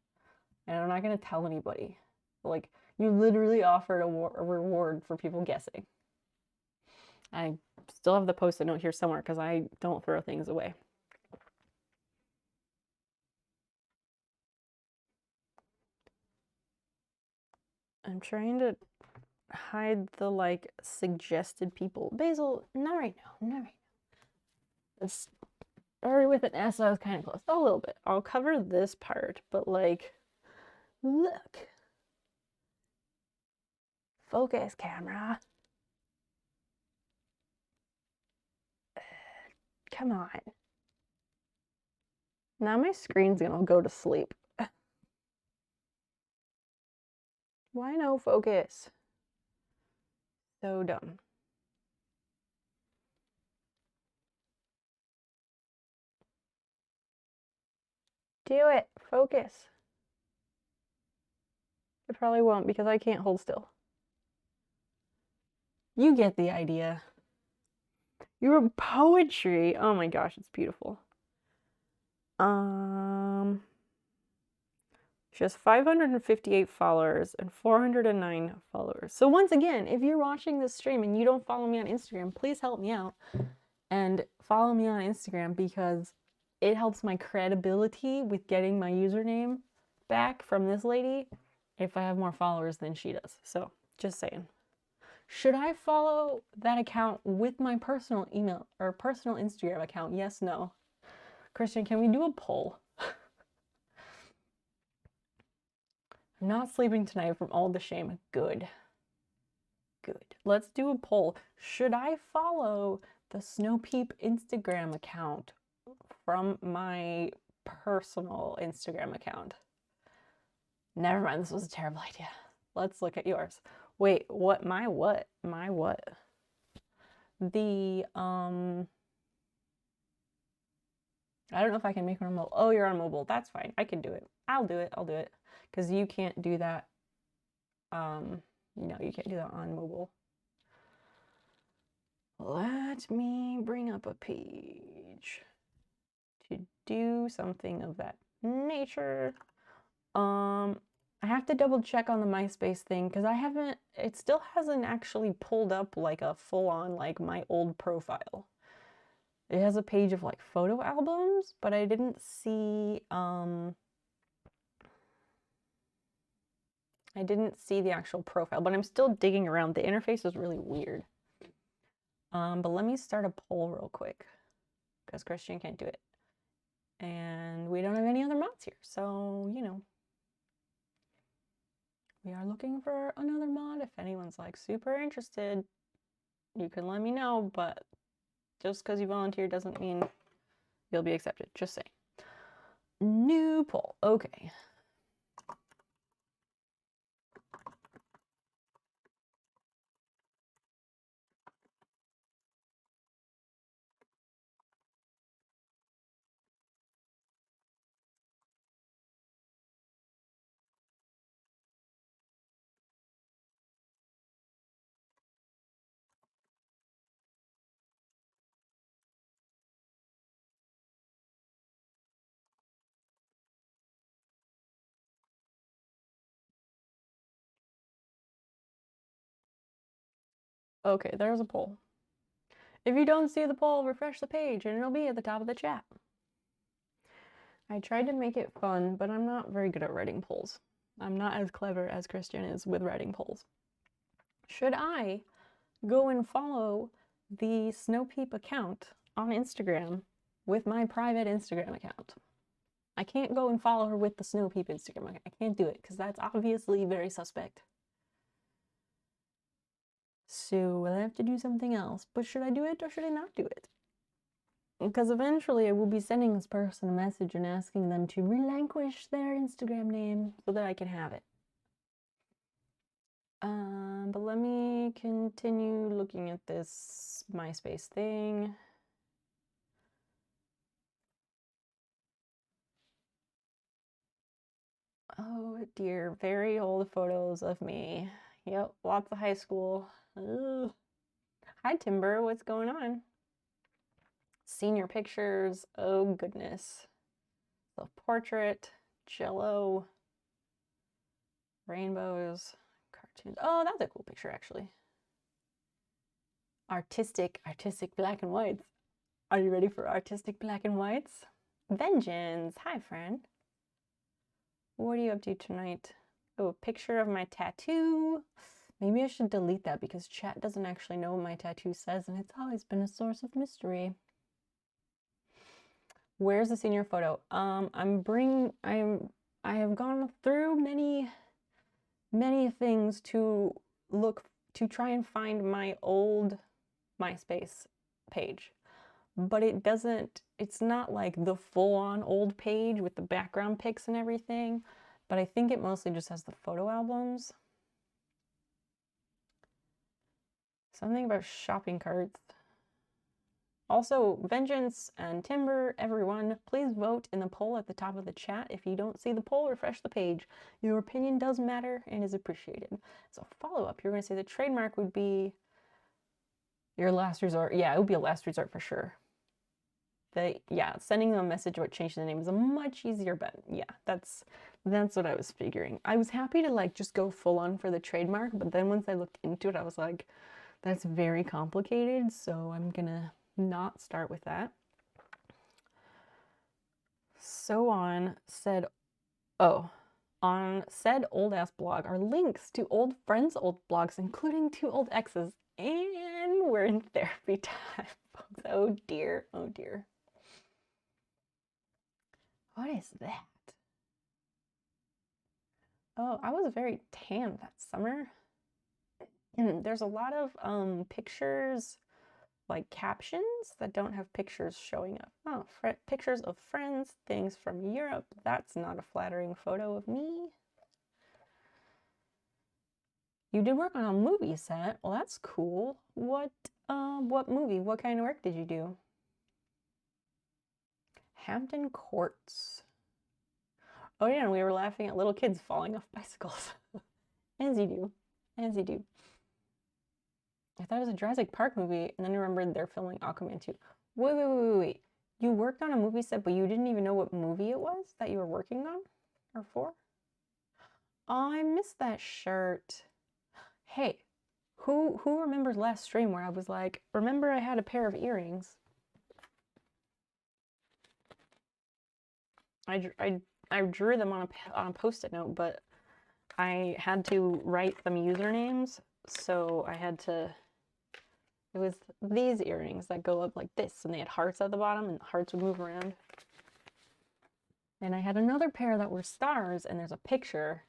And I'm not going to tell anybody. Like, you literally offered a reward for people guessing. I still have the post-it note here somewhere because I don't throw things away. I'm trying to hide the like suggested people. Basil, not right now. It's started with an S, so I was kind of close. A little bit. I'll cover this part, but like, look. Focus, camera. Come on. Now my screen's gonna go to sleep. Why no focus? So dumb. Do it. Focus. It probably won't because I can't hold still. You get the idea. Your poetry. Oh my gosh, it's beautiful. She has 558 followers and 409 followers. So once again, if you're watching this stream and you don't follow me on Instagram, please help me out and follow me on Instagram because it helps my credibility with getting my username back from this lady. if I have more followers than she does. So, just saying. Should I follow that account with my personal email or personal Instagram account? Yes, no. Christian, can we do a poll? I'm not sleeping tonight from all the shame. Good. Good. Let's do a poll. Should I follow the Snow Peep Instagram account from my personal Instagram account? Never mind, this was a terrible idea. Let's look at yours. Wait, what? My what? My what? The, I don't know if I can make it on mobile. Oh, you're on mobile. That's fine. I can do it. I'll do it. I'll do it. Because you can't do that. No, you can't do that on mobile. Let me bring up a page to do something of that nature. I have to double check on the MySpace thing because it still hasn't actually pulled up like a full-on like my old profile. It has a page of like photo albums, but I didn't see the actual profile, but I'm still digging around. The interface is really weird. But let me start a poll real quick because Christian can't do it. And we don't have any other mods here, so you know. We are looking for another mod. If anyone's like super interested, you can let me know, but just because you volunteer doesn't mean you'll be accepted. Just saying. New poll. Okay. Okay, there's a poll. If you don't see the poll, refresh the page and it'll be at the top of the chat. I tried to make it fun, but I'm not very good at writing polls. I'm not as clever as Christian is with writing polls. Should I go and follow the Snow Peep account on Instagram with my private Instagram account? I can't go and follow her with the Snow Peep Instagram account. I can't do it because that's obviously very suspect. So I'll have to do something else. But should I do it or should I not do it? Because eventually I will be sending this person a message and asking them to relinquish their Instagram name so that I can have it. But let me continue looking at this MySpace thing. Oh dear, very old photos of me. Yep, lots of high school. Ugh. Hi Timber, what's going on? Senior pictures, oh goodness. Self-portrait, Jello, rainbows, cartoons. Oh, that's a cool picture actually. Artistic black and whites. Are you ready for artistic black and whites? Vengeance, hi friend. What are you up to tonight? Oh, a picture of my tattoo. Maybe I should delete that because chat doesn't actually know what my tattoo says and it's always been a source of mystery. Where's the senior photo? I have gone through many things to try and find my old MySpace page. But it's not like the full-on old page with the background pics and everything, but I think it mostly just has the photo albums. Something about shopping carts. Also, Vengeance and Timber, everyone, please vote in the poll at the top of the chat. If you don't see the poll, refresh the page. Your opinion does matter and is appreciated. So follow-up, you're going to say the trademark would be your last resort. Yeah, it would be a last resort for sure. Sending them a message about changing the name is a much easier bet. Yeah, that's what I was figuring. I was happy to like just go full on for the trademark, but then once I looked into it, I was like, that's very complicated, so I'm gonna not start with that. So on said, oh, On said old-ass blog are links to old friends' old blogs, including 2 old exes, and we're in therapy time, folks. Oh dear, oh dear. What is that? Oh, I was very tan that summer. There's a lot of pictures, like captions that don't have pictures showing up. Oh, pictures of friends, things from Europe. That's not a flattering photo of me. You did work on a movie set. Well, that's cool. What movie? What kind of work did you do? Hampton Courts. Oh yeah, and we were laughing at little kids falling off bicycles. As you do. As you do. I thought it was a Jurassic Park movie, and then I remembered they're filming Aquaman 2. Wait. You worked on a movie set, but you didn't even know what movie it was that you were working on? Or for? Oh, I missed that shirt. Hey, who remembers last stream where I was like, remember I had a pair of earrings? I drew them on a post-it note, but I had to write them usernames, so I had to. It was these earrings that go up like this, and they had hearts at the bottom, and the hearts would move around. And I had another pair that were stars, and there's a picture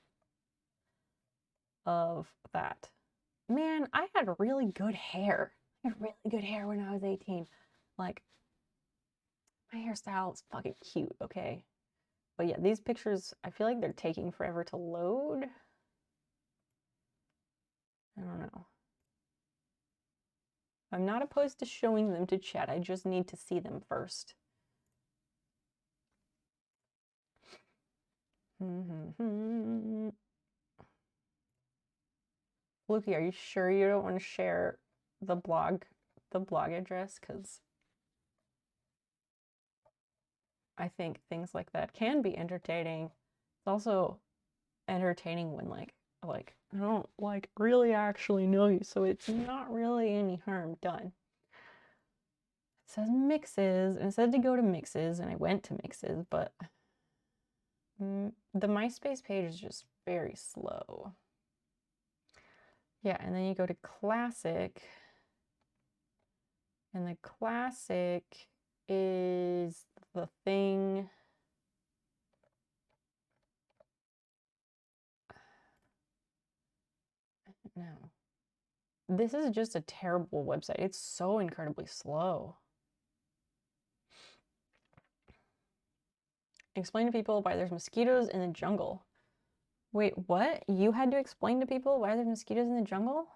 of that. Man, I had really good hair. I had really good hair when I was 18. Like, my hairstyle is fucking cute, okay? But yeah, these pictures, I feel like they're taking forever to load. I don't know. I'm not opposed to showing them to chat. I just need to see them first. Lukey, are you sure you don't want to share the blog address? Because I think things like that can be entertaining. It's also entertaining when like I don't like really actually know you, so it's not really any harm done. It says mixes, and it said to go to mixes, and I went to mixes, but the MySpace page is just very slow. Yeah, and then you go to classic, and the classic is the thing. No. This is just a terrible website. It's so incredibly slow. Explain to people why there's mosquitoes in the jungle. Wait, what? You had to explain to people why there's mosquitoes in the jungle?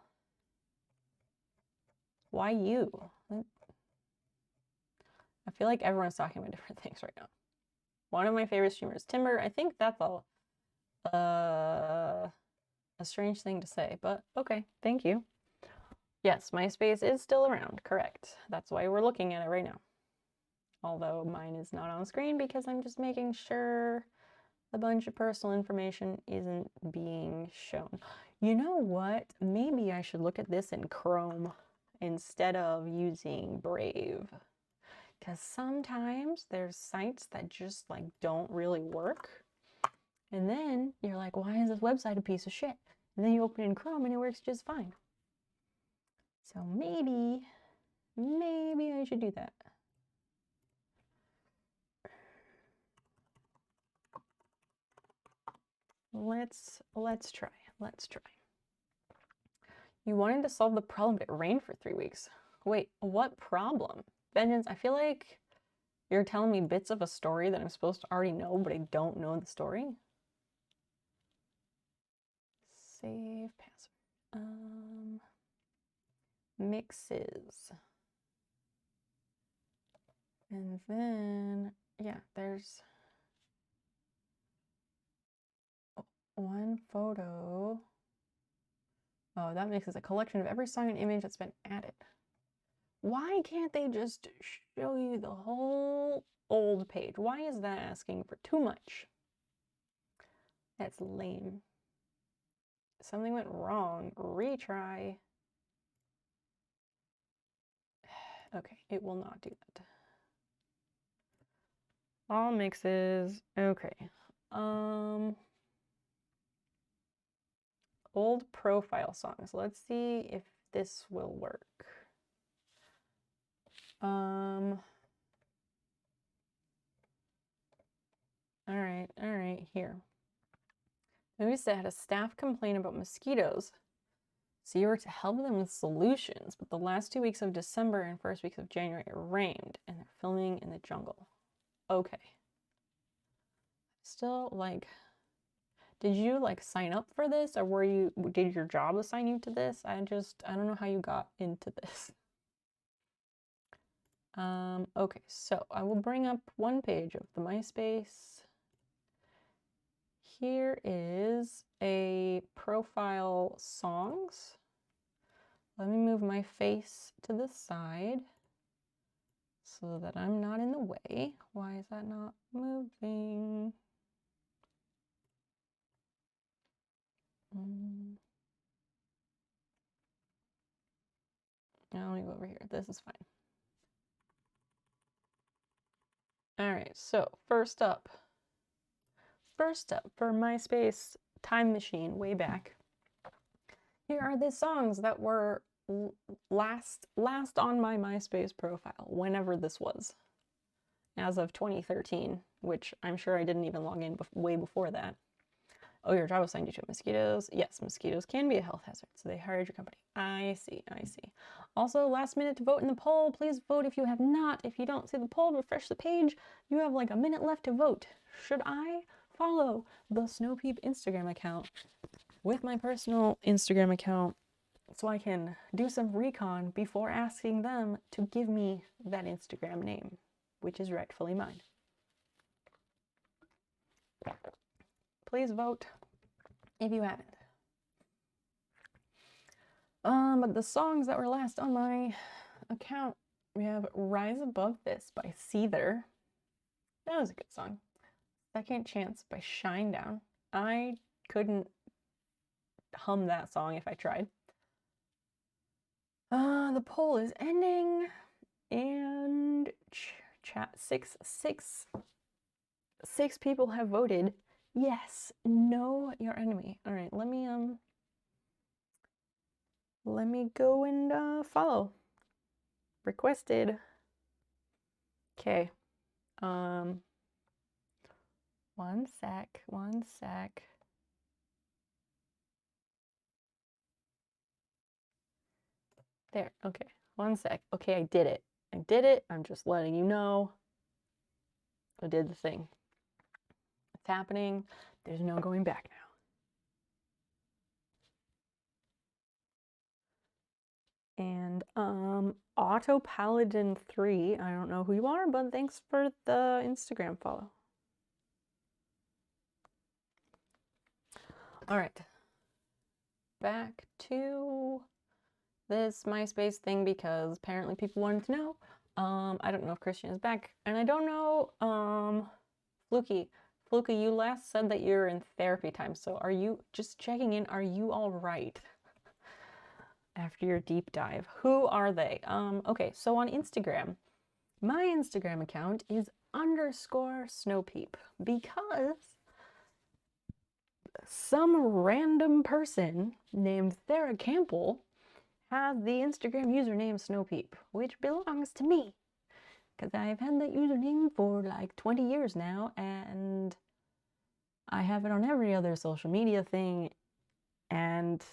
Why you? I feel like everyone's talking about different things right now. One of my favorite streamers, Timber. I think that's all. A strange thing to say, but okay, thank you. Yes, MySpace is still around, correct. That's why we're looking at it right now. Although mine is not on screen because I'm just making sure a bunch of personal information isn't being shown. You know what? Maybe I should look at this in Chrome instead of using Brave. Because sometimes there's sites that just like don't really work. And then you're like, why is this website a piece of shit? And then you open it in Chrome and it works just fine. So maybe I should do that. Let's try. You wanted to solve the problem, but it rained for 3 weeks. Wait, what problem? Vengeance, I feel like you're telling me bits of a story that I'm supposed to already know, but I don't know the story. Save password. Mixes. And then, yeah, there's one photo. Oh, that mix is a collection of every song and image that's been added. Why can't they just show you the whole old page? Why is that asking for too much? That's lame. Something went wrong. Retry. Okay, it will not do that. All mixes. Okay. Old profile songs. Let's see if this will work. All right, here. Louisa had a staff complaint about mosquitoes, so you were to help them with solutions, but the last 2 weeks of December and first weeks of January it rained, and they're filming in the jungle. Okay. Still, like, did you, like, sign up for this, or did your job assign you to this? I don't know how you got into this. Okay, so I will bring up one page of the MySpace. Here is a profile songs. Let me move my face to the side so that I'm not in the way. Why is that not moving? Now let me go over here. This is fine. All right, so first up for MySpace time machine way back. Here are the songs that were last on my MySpace profile, whenever this was, as of 2013, which I'm sure I didn't even log in way before that. Oh, your job assigned you to mosquitoes. Yes, mosquitoes can be a health hazard, so they hired your company. I see. Also, last minute to vote in the poll. Please vote if you have not. If you don't see the poll, refresh the page. You have like a minute left to vote. Should I follow the Snowpeep Instagram account with my personal Instagram account so I can do some recon before asking them to give me that Instagram name, which is rightfully mine? Please vote if you haven't. But the songs that were last on my account, we have Rise Above This by Seether. That was a good song. Second Chance by Shinedown. I couldn't hum that song if I tried. The poll is ending, and chat six people have voted. Yes, know your enemy. All right, let me go and follow. Requested. Okay. One sec. There, okay. One sec. Okay, I did it. I'm just letting you know. I did the thing. It's happening. There's no going back now. And Auto Paladin 3, I don't know who you are, but thanks for the Instagram follow. All right. Back to this MySpace thing because apparently people wanted to know. I don't know if Christian is back, and I don't know, Fluky, you last said that you're in therapy time, so are you, just checking in, are you all right after your deep dive? Who are they? Okay, so on Instagram, my Instagram account is _snowpeep because some random person named Sarah Campbell has the Instagram username snowpeep, which belongs to me because I've had that username for like 20 years now, and I have it on every other social media thing, and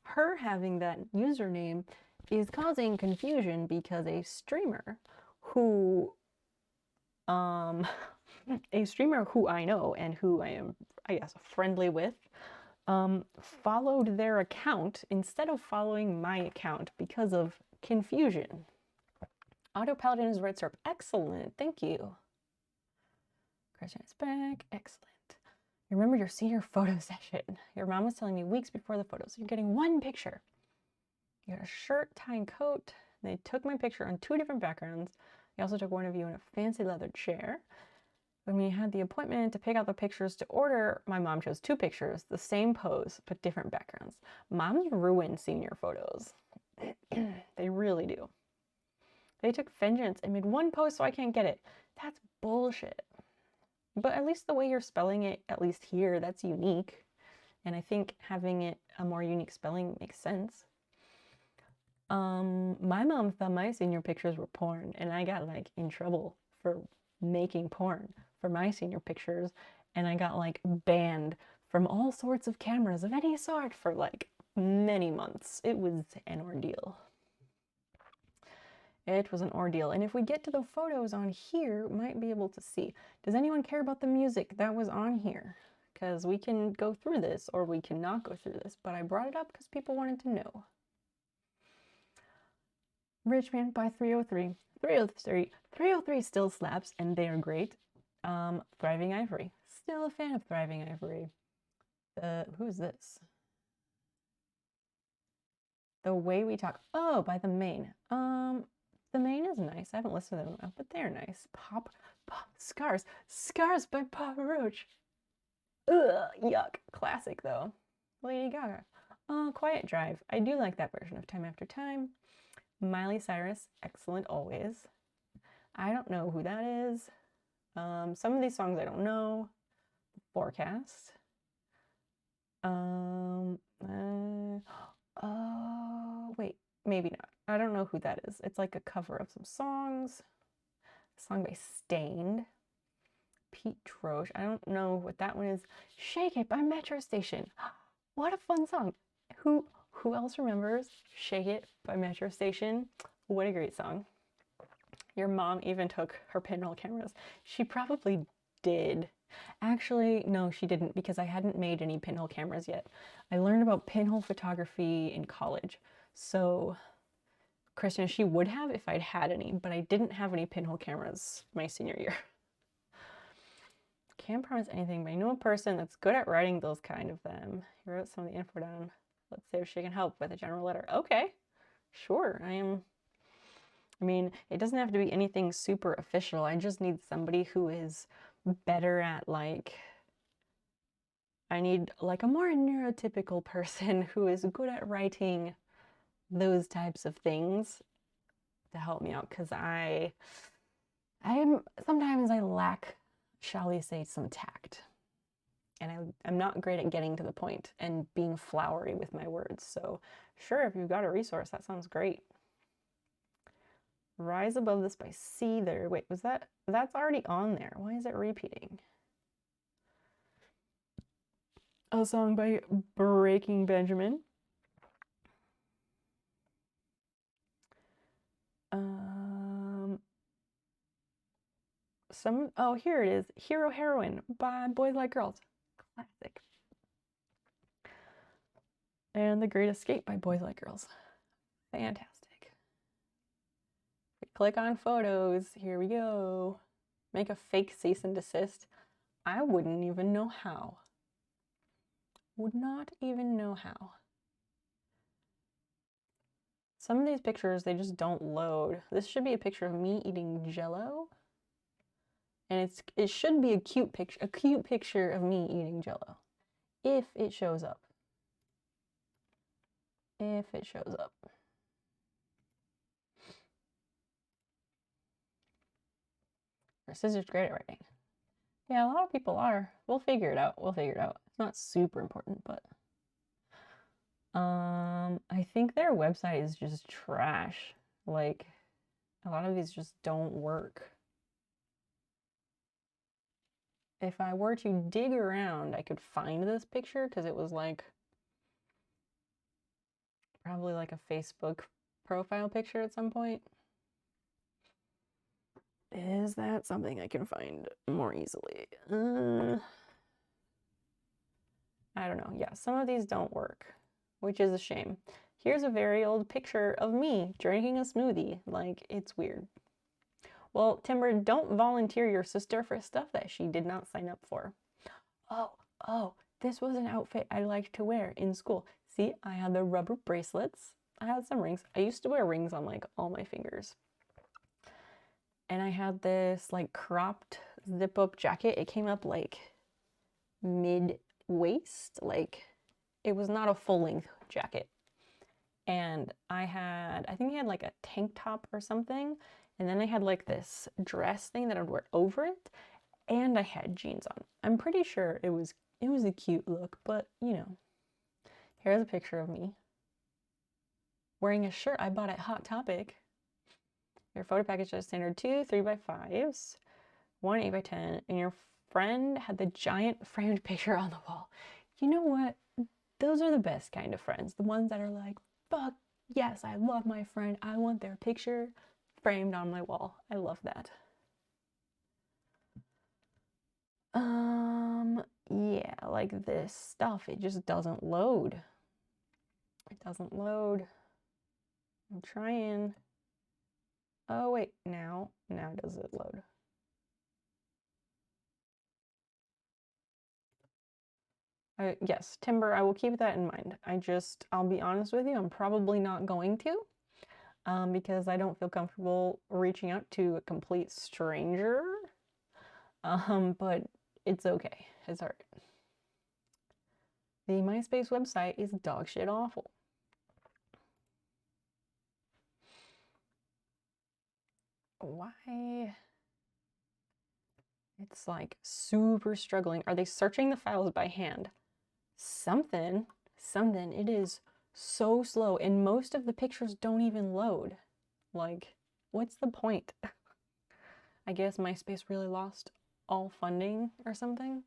her having that username is causing confusion because a streamer who I know and who I am, I guess, friendly with, followed their account instead of following my account because of confusion. Auto Paladin is red syrup. Excellent. Thank you. Christian is back. Excellent. Remember your senior photo session. Your mom was telling me weeks before the photos. You're getting one picture. You had a shirt, tie, and coat. They took my picture on 2 different backgrounds. They also took one of you in a fancy leather chair. When we had the appointment to pick out the pictures to order, my mom chose 2 pictures, the same pose, but different backgrounds. Moms ruin senior photos. They really do. They took vengeance and made one post so I can't get it. That's bullshit. But at least the way you're spelling it, at least here, that's unique. and I think having it a more unique spelling makes sense. My mom thought my senior pictures were porn, and I got like in trouble for making porn for my senior pictures, and I got like banned from all sorts of cameras of any sort for like many months. It was an ordeal. It was an ordeal. And if we get to the photos on here, might be able to see. Does anyone care about the music that was on here? Because we can go through this or we cannot go through this, but I brought it up because people wanted to know. Richmond by 303. 303. 303 still slaps and they are great. Thriving Ivory. Still a fan of Thriving Ivory. Who's this? The Way We Talk. Oh, by The Main. The Main is nice. I haven't listened to them, but they're nice. Pop, Scars. Scars by Papa Roach. Ugh, yuck. Classic, though. Lady Gaga. Quiet Drive. I do like that version of Time After Time. Miley Cyrus. Excellent always. I don't know who that is. Some of these songs I don't know. Forecast. Wait, maybe not. I don't know who that is. It's like a cover of some songs. A song by Stained. Pete Troche. I don't know what that one is. Shake It by Metro Station. What a fun song. Who else remembers Shake It by Metro Station? What a great song. Your mom even took her pinhole cameras. She probably did. Actually, no, she didn't because I hadn't made any pinhole cameras yet. I learned about pinhole photography in college. So, Kristen, she would have if I'd had any, but I didn't have any pinhole cameras my senior year. Can't promise anything, but I know a person that's good at writing those kind of them. He wrote some of the info down. Let's see if she can help with a general letter. Okay, sure, I mean, it doesn't have to be anything super official. I just need somebody who is better at like, I need like a more neurotypical person who is good at writing those types of things to help me out because sometimes I lack, shall we say, some tact. And I'm not great at getting to the point and being flowery with my words. So sure, if you've got a resource, that sounds great. Rise Above This by C there. Wait, that's already on there. Why is it repeating? A song by Breaking Benjamin. Oh, here it is. Hero Heroine by Boys Like Girls. Classic. And The Great Escape by Boys Like Girls. Fantastic. Click on photos. Here we go. Make a fake cease and desist. I wouldn't even know how. Would not even know how. Some of these pictures, they just don't load. This should be a picture of me eating Jell-O. And it should be a cute picture of me eating Jell-O. If it shows up. If it shows up. Our sister's great at writing. Yeah, a lot of people are. We'll figure it out. We'll figure it out. It's not super important, but I think their website is just trash. Like, a lot of these just don't work. If I were to dig around, I could find this picture because it was like probably like a Facebook profile picture at some point. Is that something I can find more easily? I don't know. Yeah, some of these don't work, which is a shame. Here's a very old picture of me drinking a smoothie. Like, it's weird. Well, Timber, don't volunteer your sister for stuff that she did not sign up for. Oh, this was an outfit I liked to wear in school. See, I had the rubber bracelets. I had some rings. I used to wear rings on like all my fingers. And I had this like cropped zip up jacket. It came up like mid-waist. Like, it was not a full-length jacket. And I think I had like a tank top or something. And then I had like this dress thing that I'd wear over it. And I had jeans on. I'm pretty sure it was It was a cute look, but you know. Here's a picture of me wearing a shirt I bought at Hot Topic. Your photo package has standard 2 3x5s, 1 8x10, and your friend had the giant framed picture on the wall. You know what? Those are the best kind of friends. The ones that are like, fuck, yes, I love my friend. I want their picture framed on my wall. I love that. Yeah, like this stuff, it just doesn't load. It doesn't load. I'm trying. Oh, wait, now does it load? Yes, Timber, I will keep that in mind. I'll be honest with you, I'm probably not going to, because I don't feel comfortable reaching out to a complete stranger. But it's okay. It's alright. The MySpace website is dog shit awful. Why? It's like super struggling. Are they searching the files by hand? Something. It is so slow, and most of the pictures don't even load. Like, what's the point? I guess MySpace really lost all funding or something.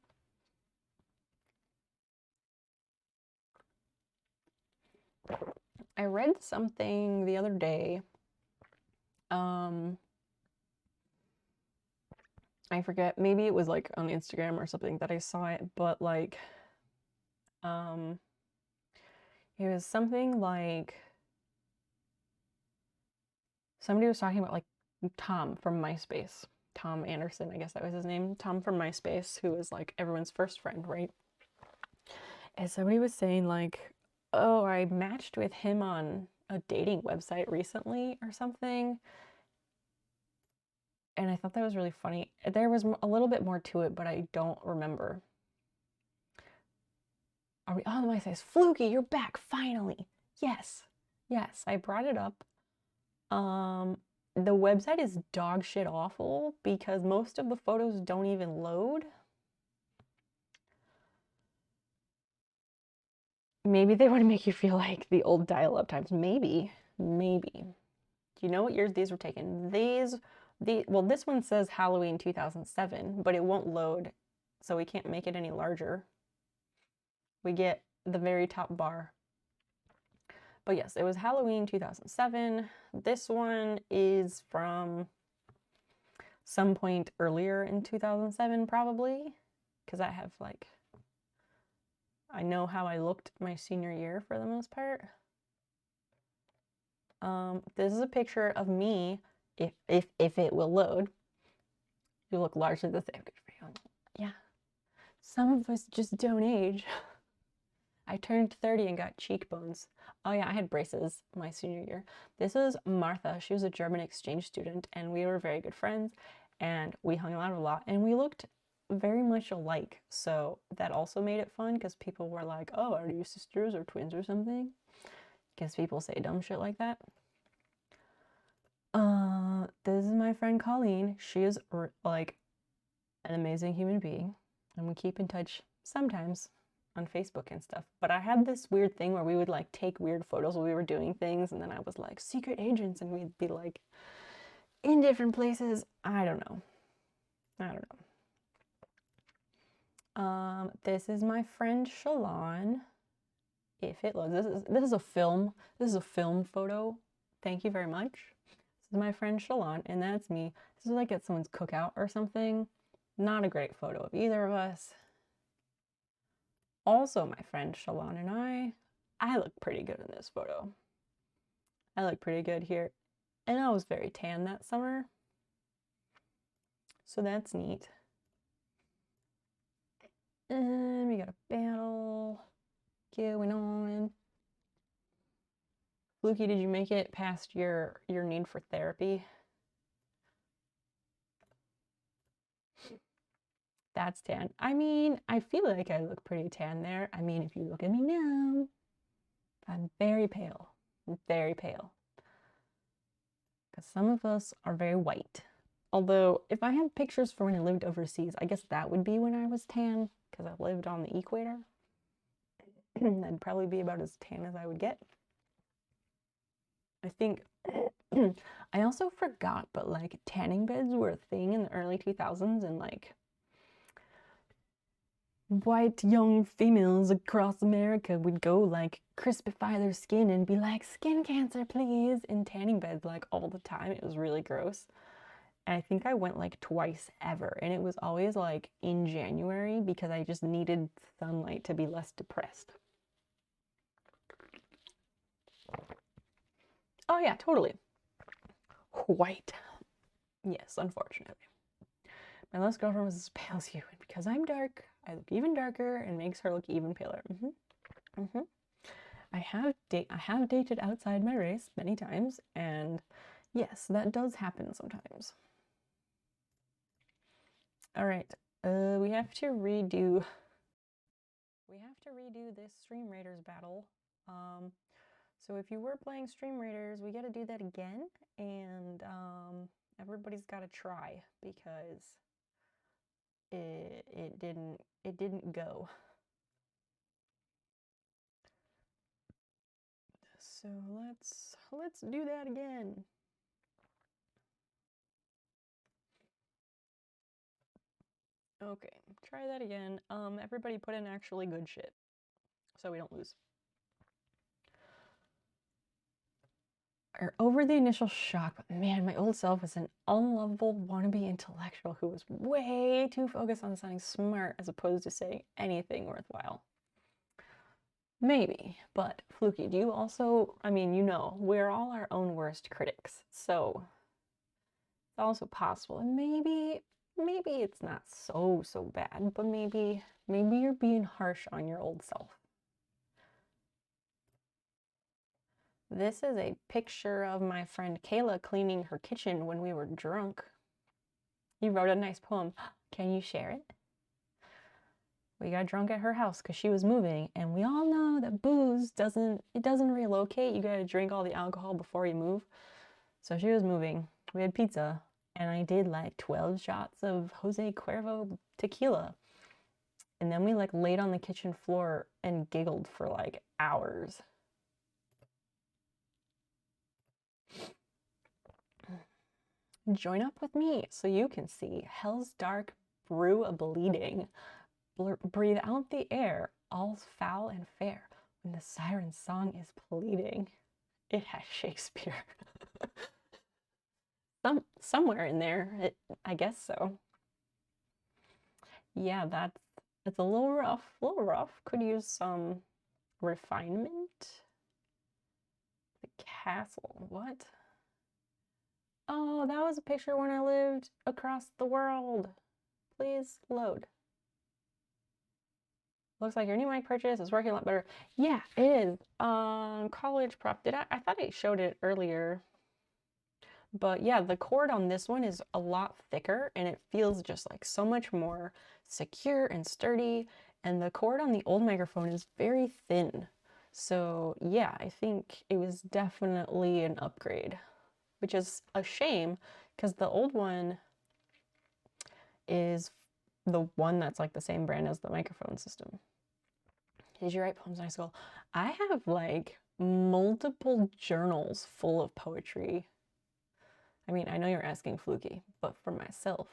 I read something the other day. I forget, maybe it was like on Instagram or something that I saw it, but like, it was something like somebody was talking about like Tom from MySpace. Tom Anderson, I guess that was his name. Tom from MySpace, who was like everyone's first friend, right? And somebody was saying like, oh, I matched with him on a dating website recently or something. And I thought that was really funny. There was a little bit more to it, but I don't remember. Are we on the MySpace? Fluky, you're back finally. Yes. Yes, I brought it up. The website is dog shit awful because most of the photos don't even load. Maybe they want to make you feel like the old dial-up times. Maybe. Do you know what years these were taken? Well, this one says Halloween 2007, but it won't load, so we can't make it any larger. We get the very top bar. But yes, it was Halloween 2007. This one is from some point earlier in 2007, probably, because I have like, I know how I looked my senior year for the most part. This is a picture of me, if it will load. You look largely the same. Good for you. Yeah. Some of us just don't age. I turned 30 and got cheekbones. Oh yeah, I had braces my senior year. This is Martha. She was a German exchange student, and we were very good friends, and we hung out a lot, and we looked very much alike. So that also made it fun because people were like, oh, are you sisters or twins or something? Because people say dumb shit like that. This is my friend Colleen. She is like an amazing human being, and we keep in touch sometimes on Facebook and stuff. But I had this weird thing where we would like take weird photos while we were doing things, and then I was like secret agents, and we'd be like in different places. I don't know. This is my friend Shalon. If it loads, this is a film. This is a film photo. Thank you very much. This is my friend Shalon, and that's me. This is like at someone's cookout or something. Not a great photo of either of us. Also, my friend Shalon and I look pretty good in this photo. I look pretty good here. And I was very tan that summer. So that's neat. And we got a battle going on. Fluky, did you make it past your need for therapy? That's tan. I mean, I feel like I look pretty tan there. I mean, if you look at me now, I'm very pale. I'm very pale. Because some of us are very white. Although, if I had pictures from when I lived overseas, I guess that would be when I was tan. because I lived on the equator. That'd probably be about as tan as I would get. I think I also forgot, but like tanning beds were a thing in the early 2000s, and like white young females across America would go like crispify their skin and be like, skin cancer, please, in tanning beds like all the time. It was really gross. And I think I went like twice ever, and it was always like in January because I just needed sunlight to be less depressed. Oh yeah, totally. White. Yes, unfortunately. My last girlfriend was as pale as you, and because I'm dark, I look even darker and makes her look even paler. I have dated outside my race many times, and yes, that does happen sometimes. All right, we have to redo this Stream Raiders battle. So if you were playing Stream Raiders, we got to do that again, and everybody's got to try because it didn't go. So let's do that again. Okay, try that again. Everybody put in actually good shit so we don't lose. Or over the initial shock, but man, my old self was an unlovable wannabe intellectual who was way too focused on sounding smart as opposed to saying anything worthwhile. Maybe, but Fluky, do you also, I mean, you know, we're all our own worst critics, so it's also possible. And maybe it's not so bad, but maybe you're being harsh on your old self. This is a picture of my friend Kayla cleaning her kitchen when we were drunk. You wrote a nice poem. Can you share it? We got drunk at her house because she was moving, and we all know that booze doesn't relocate. You gotta drink all the alcohol before you move. So she was moving. We had pizza, and I did like 12 shots of Jose Cuervo tequila. And then we like laid on the kitchen floor and giggled for like hours. Join up with me so you can see hell's dark brew a bleeding. Breathe out the air, all's foul and fair, when the siren song is pleading. It has Shakespeare. Somewhere in there, I guess so. Yeah, it's a little rough. Could use some refinement. The castle, what? Oh, that was a picture when I lived across the world. Please load. Looks like your new mic purchase is working a lot better. Yeah, it is. College prep. I thought I showed it earlier. But yeah, the cord on this one is a lot thicker and it feels just like so much more secure and sturdy. And the cord on the old microphone is very thin. So yeah, I think it was definitely an upgrade, which is a shame because the old one is the one that's like the same brand as the microphone system. Did you write poems in high school? I have like multiple journals full of poetry. I mean, I know you're asking Fluky, but for myself,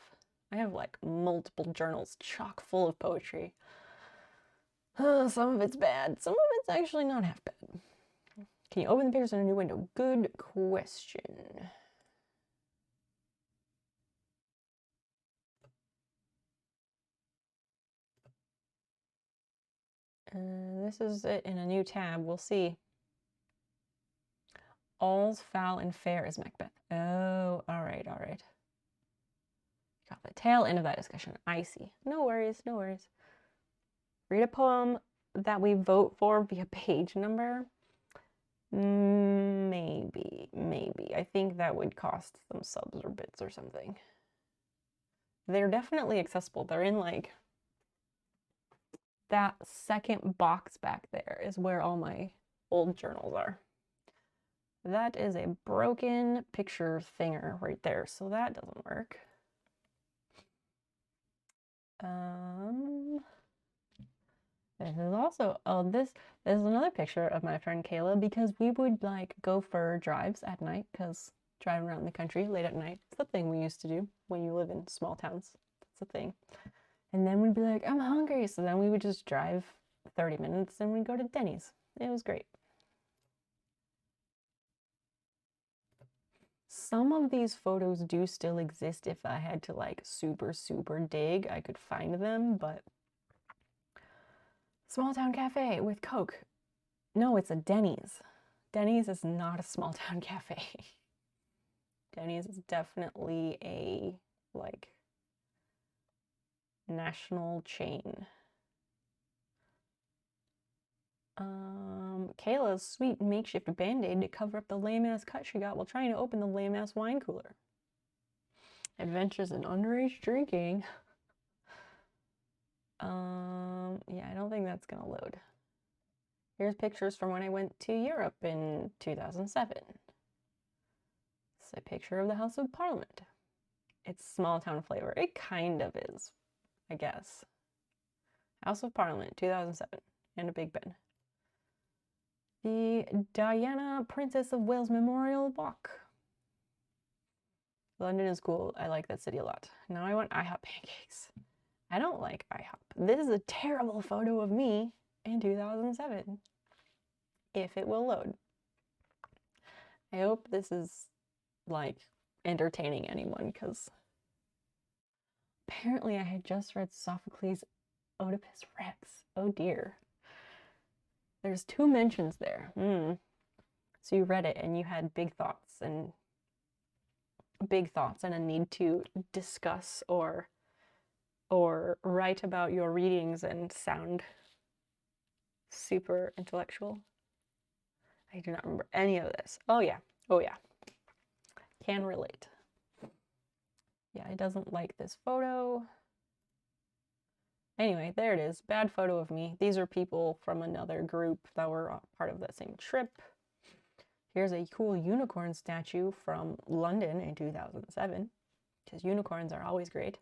I have like multiple journals chock full of poetry. Some of it's bad, some of it's actually not half bad. Can you open the papers in a new window? Good question. This is it in a new tab. We'll see. All's foul and fair is Macbeth. Oh, all right. Got the tail end of that discussion. I see. No worries. Read a poem that we vote for via page number. Maybe. I think that would cost some subs or bits or something. They're definitely accessible. They're in like that second box back there is where all my old journals are. That is a broken picture thinger right there, so that doesn't work. This is also, oh, this is another picture of my friend Kayla because we would like go for drives at night because driving around the country late at night, it's the thing we used to do when you live in small towns. That's the thing. And then we'd be like, I'm hungry. So then we would just drive 30 minutes and we'd go to Denny's. It was great. Some of these photos do still exist. If I had to like super dig, I could find them, but small town cafe with Coke. No, it's a Denny's. Denny's is not a small town cafe. Denny's is definitely a like national chain. Kayla's sweet makeshift band-aid to cover up the lame-ass cut she got while trying to open the lame-ass wine cooler. Adventures in underage drinking. Yeah, I don't think that's gonna load. Here's pictures from when I went to Europe in 2007. It's a picture of the House of Parliament. It's small town flavor. It kind of is, I guess. House of Parliament, 2007, and a Big Ben. The Diana Princess of Wales Memorial Walk. London is cool. I like that city a lot. Now I want IHOP pancakes. I don't like IHOP. This is a terrible photo of me in 2007. If it will load. I hope this is like entertaining anyone because apparently I had just read Sophocles' Oedipus Rex. Oh dear. There's 2 mentions there. So you read it and you had big thoughts and a need to discuss or write about your readings and sound super intellectual. I do not remember any of this. Oh yeah. Can relate. Yeah, it doesn't like this photo. Anyway, there it is. Bad photo of me. These are people from another group that were part of that same trip. Here's a cool unicorn statue from London in 2007, because unicorns are always great.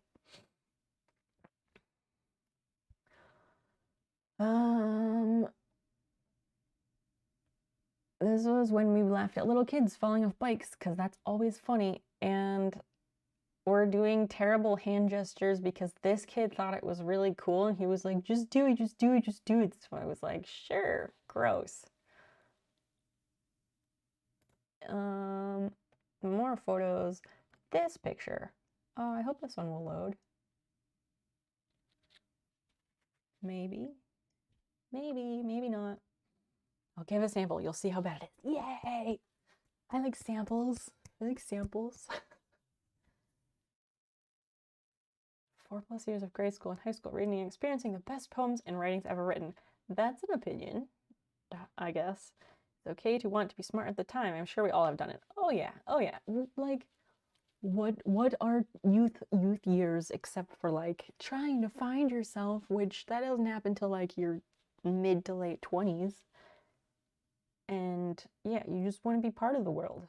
This was when we laughed at little kids falling off bikes, because that's always funny, and we're doing terrible hand gestures because this kid thought it was really cool, and he was like, just do it, just do it, just do it. So I was like, sure, gross. More photos. This picture. Oh, I hope this one will load. Maybe. Maybe not. I'll give a sample. You'll see how bad it is. Yay! I like samples. 4+ years of grade school and high school reading and experiencing the best poems and writings ever written. That's an opinion, I guess. It's okay to want to be smart at the time. I'm sure we all have done it. Oh yeah. Like, what are youth years except for like trying to find yourself, which that doesn't happen till like your mid to late 20s. And yeah, you just want to be part of the world.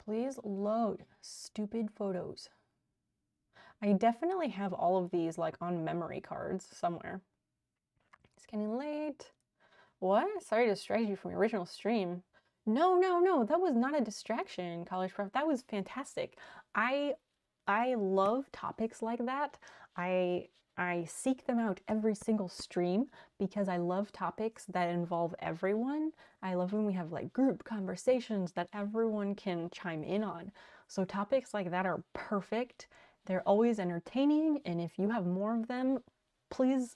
Please load stupid photos. I definitely have all of these like on memory cards somewhere. It's getting late. What? Sorry to distract you from your original stream. No, that was not a distraction, College Prep. That was fantastic. I love topics like that. I seek them out every single stream because I love topics that involve everyone. I love when we have like group conversations that everyone can chime in on. So topics like that are perfect. They're always entertaining, and if you have more of them, please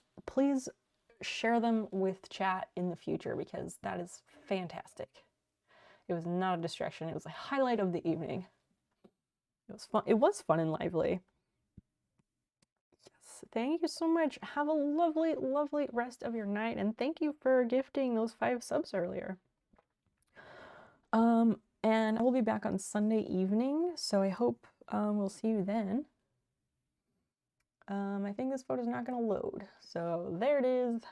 share them with chat in the future because that is fantastic. It was not a distraction. It was a highlight of the evening. It was fun. It was fun and lively. Yes, thank you so much. Have a lovely rest of your night, and thank you for gifting those 5 subs earlier. And I will be back on Sunday evening, so I hope we'll see you then. I think this photo's not gonna load. So there it is.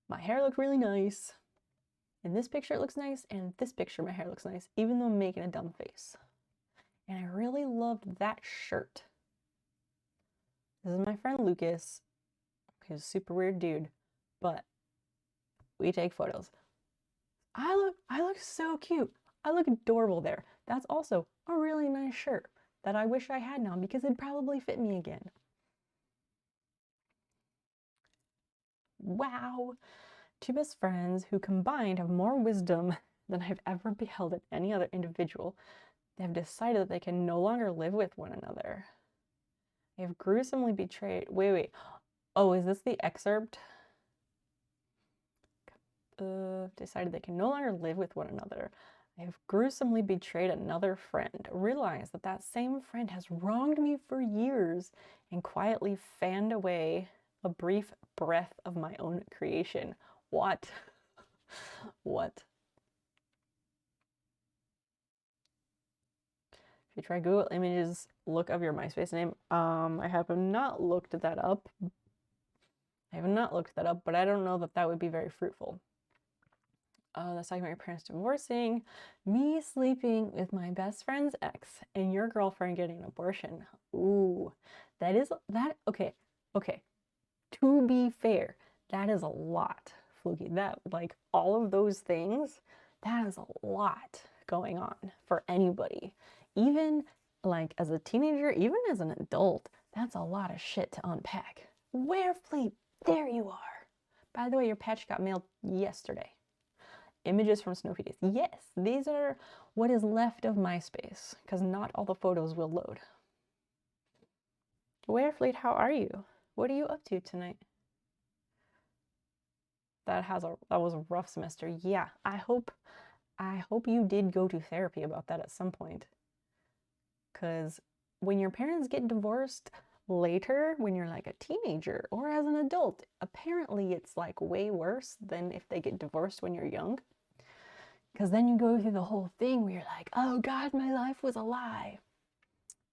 My hair looked really nice. In this picture it looks nice, and in this picture my hair looks nice, even though I'm making a dumb face. And I really loved that shirt. This is my friend Lucas. He's a super weird dude, but we take photos. I look so cute. I look adorable there. That's also a really nice shirt that I wish I had now because it'd probably fit me again. Wow. Two best friends who combined have more wisdom than I've ever beheld in any other individual. They have decided that they can no longer live with one another. They have gruesomely betrayed. Wait. Oh, is this the excerpt? Decided they can no longer live with one another. I have gruesomely betrayed another friend. Realize that that same friend has wronged me for years and quietly fanned away a brief breath of my own creation. What? What? If you try Google Images, look up your MySpace name. I have not looked that up. But I don't know that that would be very fruitful. That's talking about your parents divorcing, me sleeping with my best friend's ex, and your girlfriend getting an abortion. Ooh, okay. To be fair, that is a lot, Fluky. That, like, all of those things, that is a lot going on for anybody. Even, like, as a teenager, even as an adult, that's a lot of shit to unpack. Where, Fleet? There you are. By the way, your patch got mailed yesterday. Images from Snoopy Days. Yes, these are what is left of MySpace, because not all the photos will load. Warefleet, how are you? What are you up to tonight? That was a rough semester. Yeah, I hope you did go to therapy about that at some point. Because when your parents get divorced later, when you're like a teenager or as an adult, apparently it's like way worse than if they get divorced when you're young. Because then you go through the whole thing where you're like, oh God, my life was a lie.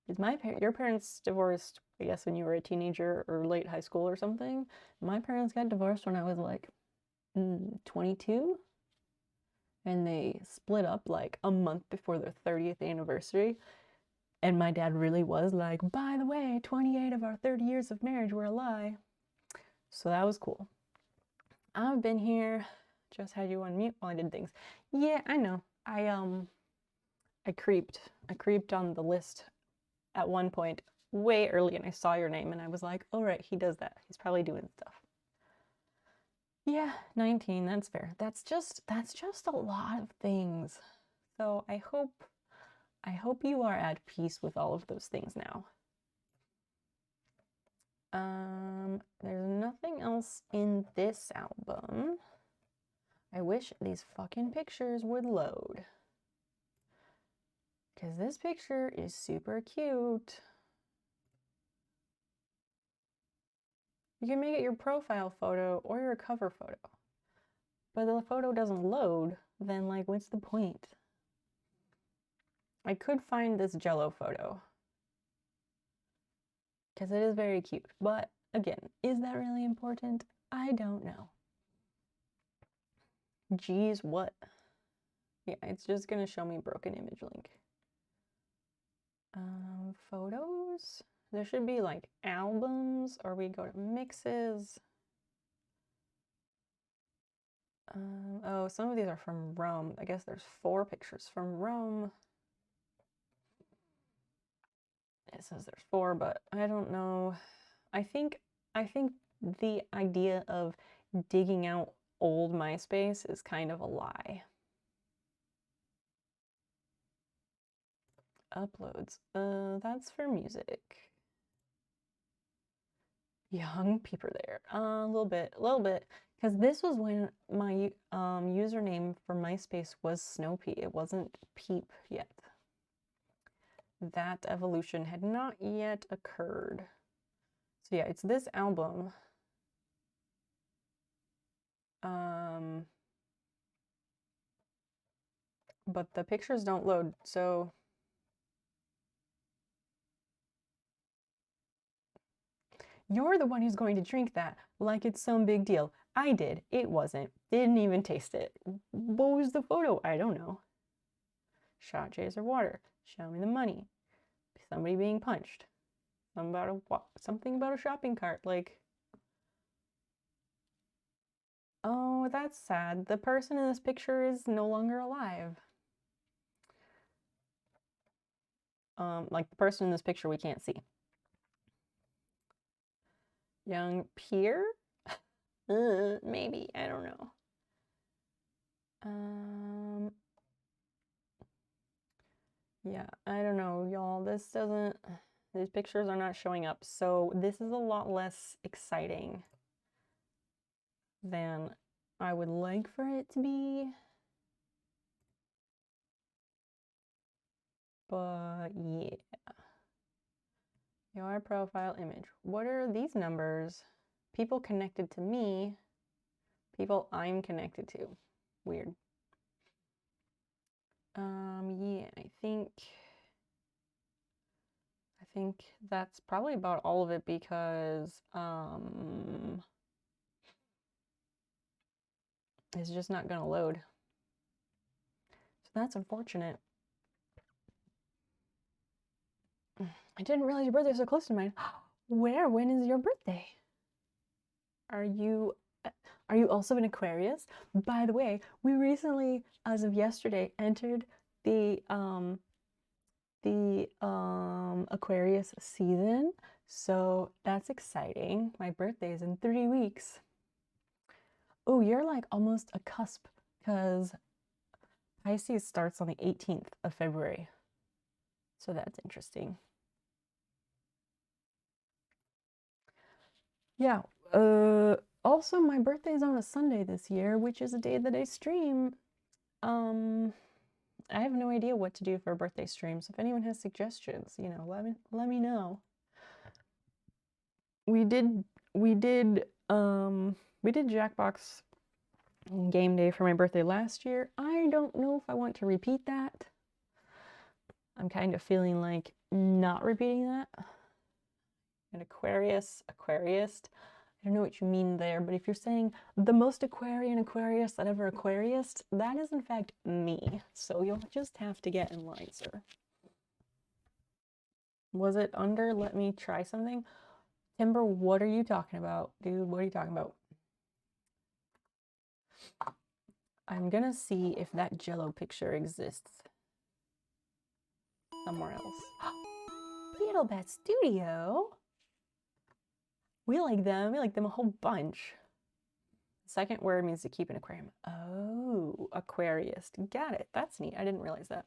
Is your parents divorced, I guess, when you were a teenager or late high school or something? My parents got divorced when I was like 22. And they split up like a month before their 30th anniversary. And my dad really was like, by the way, 28 of our 30 years of marriage were a lie. So that was cool. I've been here, just had you on mute while I did things. Yeah, I know. I creeped on the list at one point way early, and I saw your name and I was like, oh right, he does that. He's probably doing stuff. Yeah, 19, that's fair. That's just a lot of things. So I hope you are at peace with all of those things now. There's nothing else in this album. I wish these fucking pictures would load. Because this picture is super cute. You can make it your profile photo or your cover photo. But the photo doesn't load, then like what's the point? I could find this Jello photo. Because it is very cute. But again, is that really important? I don't know. Geez, what? Yeah, it's just gonna show me broken image link. Photos? There should be like albums, or we go to mixes. Oh, some of these are from Rome. I guess there's 4 pictures from Rome. It says there's 4, but I don't know. I think the idea of digging out old MySpace is kind of a lie. Uploads. That's for music. Young people there. A little bit. Because this was when my username for MySpace was Snopey. It wasn't Peep yet. That evolution had not yet occurred. So yeah, it's this album. But the pictures don't load, so you're the one who's going to drink that like it's some big deal. I did. It wasn't. Didn't even taste it. What was the photo? I don't know. Shot chaser water. Show me the money. Somebody being punched. Something about a shopping cart. Like, Oh, that's sad. The person in this picture is no longer alive. Like the person in this picture we can't see. Young Pierre? Maybe, I don't know. Yeah, I don't know, y'all. These pictures are not showing up, so this is a lot less exciting than I would like for it to be. But yeah. Your profile image. What are these numbers? People connected to me. People I'm connected to. Weird. Yeah, I think that's probably about all of it because it's just not gonna load. So that's unfortunate. I didn't realize your birthday was so close to mine. Where? When is your birthday? Are you also an Aquarius? By the way, we recently, as of yesterday, entered the Aquarius season. So that's exciting. My birthday is in 3 weeks. Oh, you're like almost a cusp because Pisces starts on the 18th of February. So that's interesting. Yeah. Also my birthday is on a Sunday this year, which is a day that I stream. I have no idea what to do for a birthday stream. So if anyone has suggestions, you know, let me know. We did Jackbox game day for my birthday last year. I don't know if I want to repeat that. I'm kind of feeling like not repeating that. An Aquarius. I don't know what you mean there, but if you're saying the most Aquarian Aquarius that ever Aquarius, that is in fact me. So you'll just have to get in line, sir. Was it under? Let me try something. Timber, what are you talking about? Dude, what are you talking about? I'm gonna see if that Jello picture exists somewhere else. Beetlebat Studio. We like them. We like them a whole bunch. The second word means to keep an aquarium. Oh, Aquarius. Got it. That's neat. I didn't realize that.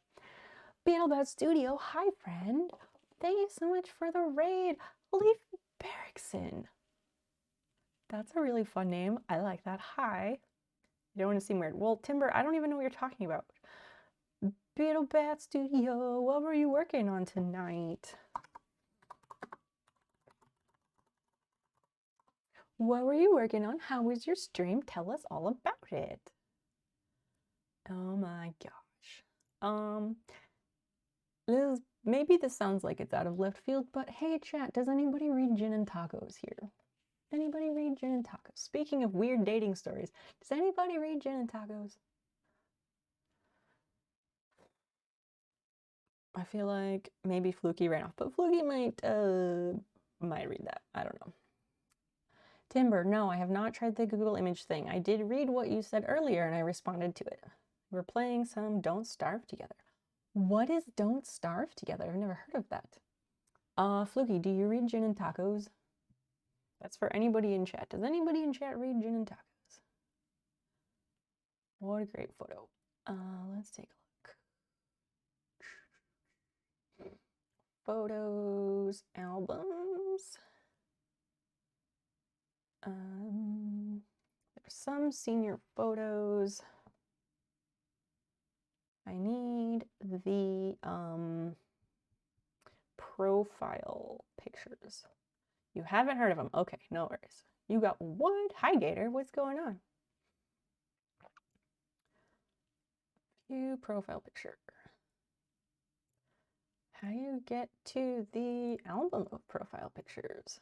Beetlebat Studio. Hi, friend. Thank you so much for the raid. Leaf Berrickson. That's a really fun name. I like that. Hi. You don't want to seem weird. Well, Timber, I don't even know what you're talking about. Beetlebat Studio, what were you working on tonight? What were you working on? How was your stream? Tell us all about it. Oh my gosh. Maybe this sounds like it's out of left field, but hey chat, does anybody read Gin and Tacos here? Anybody read Gin and Tacos? Speaking of weird dating stories, does anybody read Gin and Tacos? I feel like maybe Fluky ran off, but Fluky might read that. I don't know. Timber, no, I have not tried the Google image thing. I did read what you said earlier and I responded to it. We're playing some Don't Starve Together. What is Don't Starve Together? I've never heard of that. Fluky, do you read Gin and Tacos? That's for anybody in chat. Does anybody in chat read Gin and Tacos? What a great photo. Let's take a look. Photos, albums. There's some senior photos. I need the profile pictures. You haven't heard of them. Okay, no worries. You got what? Hi, Gator. What's going on? View profile picture. How do you get to the album of profile pictures?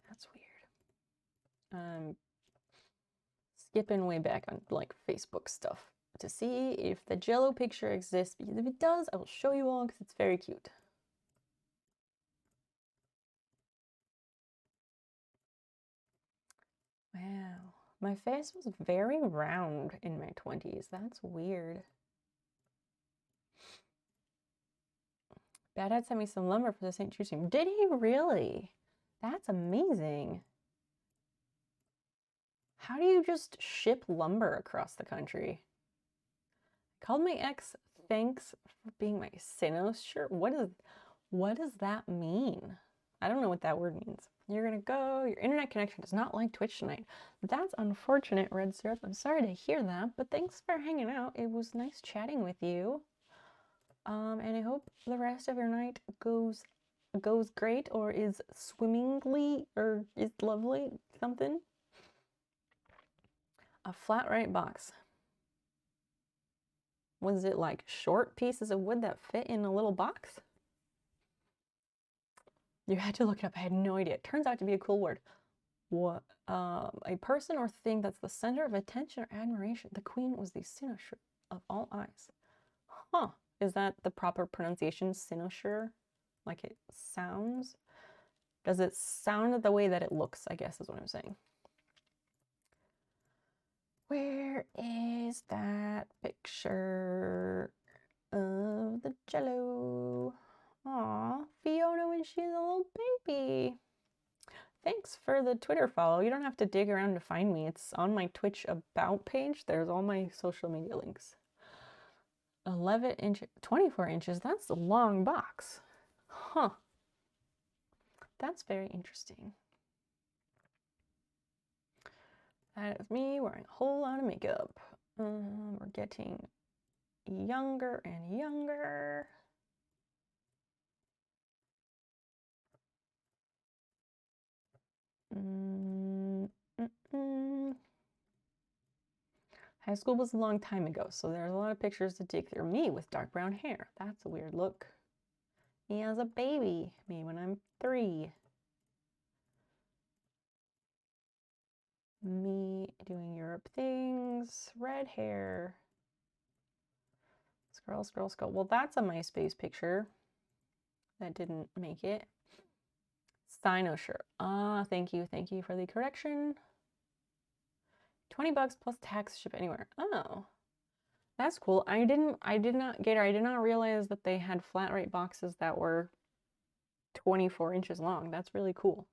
That's weird. Skipping way back on like Facebook stuff to see if the Jello picture exists, because if it does, I will show you all because it's very cute. Wow. My face was very round in my 20s. That's weird. Bad Dad sent me some lumber for the St. Jude team. Did he really? That's amazing. How do you just ship lumber across the country? Called my ex thanks for being my cynosure. What does that mean? I don't know what that word means. You're gonna go, your internet connection does not like Twitch tonight. That's unfortunate, Red Syrup. I'm sorry to hear that, but thanks for hanging out. It was nice chatting with you. And I hope the rest of your night goes great, or is swimmingly, or is lovely, something. A flat right box. Was it like short pieces of wood that fit in a little box? You had to look it up. I had no idea. It turns out to be a cool word. What? A person or thing that's the center of attention or admiration. The queen was the cynosure of all eyes. Huh. Is that the proper pronunciation, cynosure? Like it sounds? Does it sound the way that it looks, I guess is what I'm saying. Where is that picture of the Jello? Aw, Fiona when she's a little baby. Thanks for the Twitter follow. You don't have to dig around to find me. It's on my Twitch about page. There's all my social media links. 11 inches, 24 inches. That's a long box. Huh. That's very interesting. That is me wearing a whole lot of makeup. We're getting younger and younger. High school was a long time ago, so there's a lot of pictures to dig through. Me with dark brown hair. That's a weird look. Me as a baby. Me when I'm 3. Me doing Europe things. Red hair. Scroll, scroll, scroll. Well, that's a MySpace picture. That didn't make it. Cynosure. Ah, thank you for the correction. $20 plus tax, ship anywhere. Oh, that's cool. I did not realize that they had flat rate boxes that were 24 inches long. That's really cool.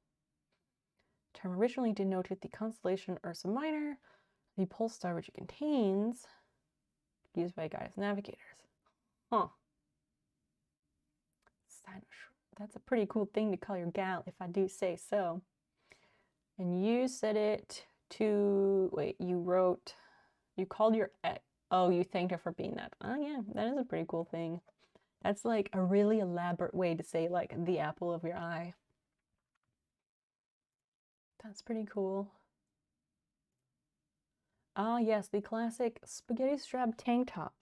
The term originally denoted the constellation Ursa Minor, the pole star which it contains, used by guidance navigators. Huh. That's a pretty cool thing to call your gal, if I do say so. And you said it to, wait, you called your ex, oh, you thanked her for being that. Oh yeah, that is a pretty cool thing. That's like a really elaborate way to say like the apple of your eye. That's pretty cool. Ah yes, the classic spaghetti strap tank top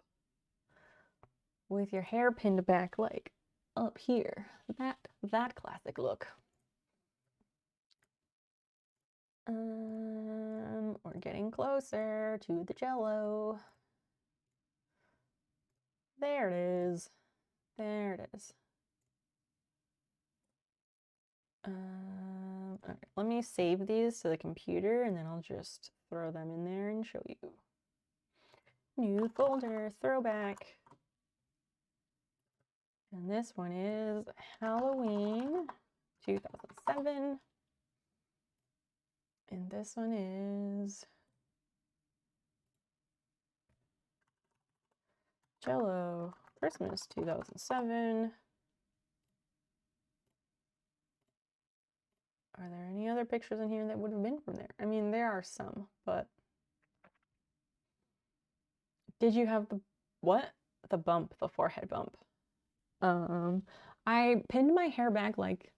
with your hair pinned back like up here. That classic look. We're getting closer to the Jello. There it is. There it is. All right, let me save these to the computer and then I'll just throw them in there and show you. New folder, throwback. And this one is Halloween 2007. And this one is Jello Christmas 2007. Are there any other pictures in here that would have been from there? I mean, there are some, but did you have the what? The bump, the forehead bump. I pinned my hair back like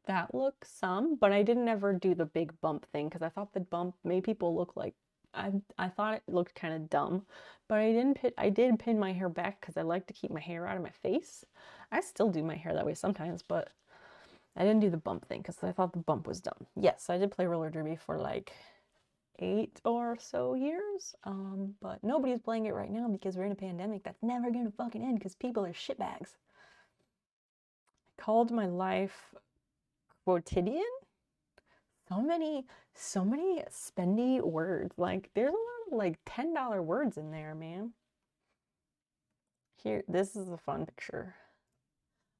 that look some, but I didn't ever do the big bump thing because I thought the bump made people look like I thought it looked kind of dumb, but I did pin my hair back because I like to keep my hair out of my face. I still do my hair that way sometimes, but I didn't do the bump thing because I thought the bump was dumb. Yes, I did play roller derby for like 8 or so years, but nobody's playing it right now because we're in a pandemic that's never gonna fucking end because people are shitbags. I called my life quotidian? So many spendy words. Like, there's a lot of like $10 words in there, man. Here, this is a fun picture.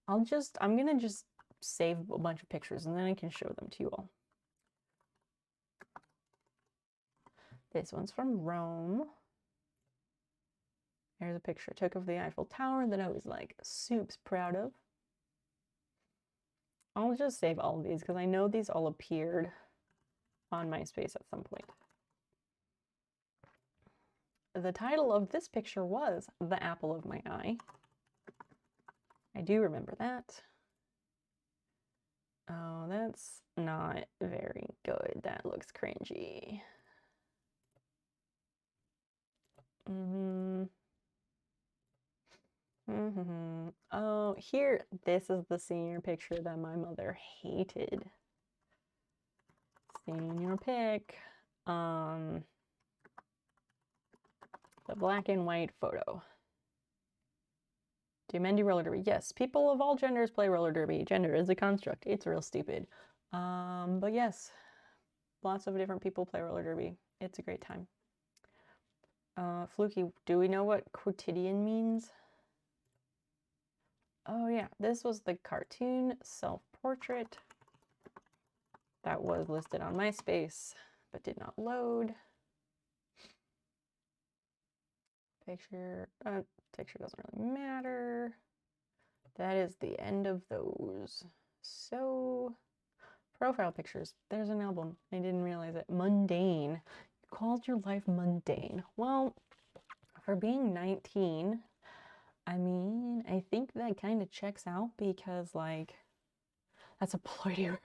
I'm gonna just save a bunch of pictures and then I can show them to you all. This one's from Rome. There's a picture I took of the Eiffel Tower that I was like soups proud of. I'll just save all of these because I know these all appeared on MySpace at some point. The title of this picture was The Apple of My Eye. I do remember that. Oh, that's not very good. That looks cringy. Oh, here, this is the senior picture that my mother hated. Senior pic. The black and white photo. Do men do roller derby? Yes, people of all genders play roller derby. Gender is a construct. It's real stupid. But yes, lots of different people play roller derby. It's a great time. Fluky, do we know what quotidian means? Oh yeah, this was the cartoon self-portrait that was listed on MySpace, but did not load. Picture doesn't really matter. That is the end of those. So, profile pictures. There's an album. I didn't realize it. Mundane. You called your life mundane. Well, for being 19, I mean, I think that kind of checks out because, like, that's a ploy word.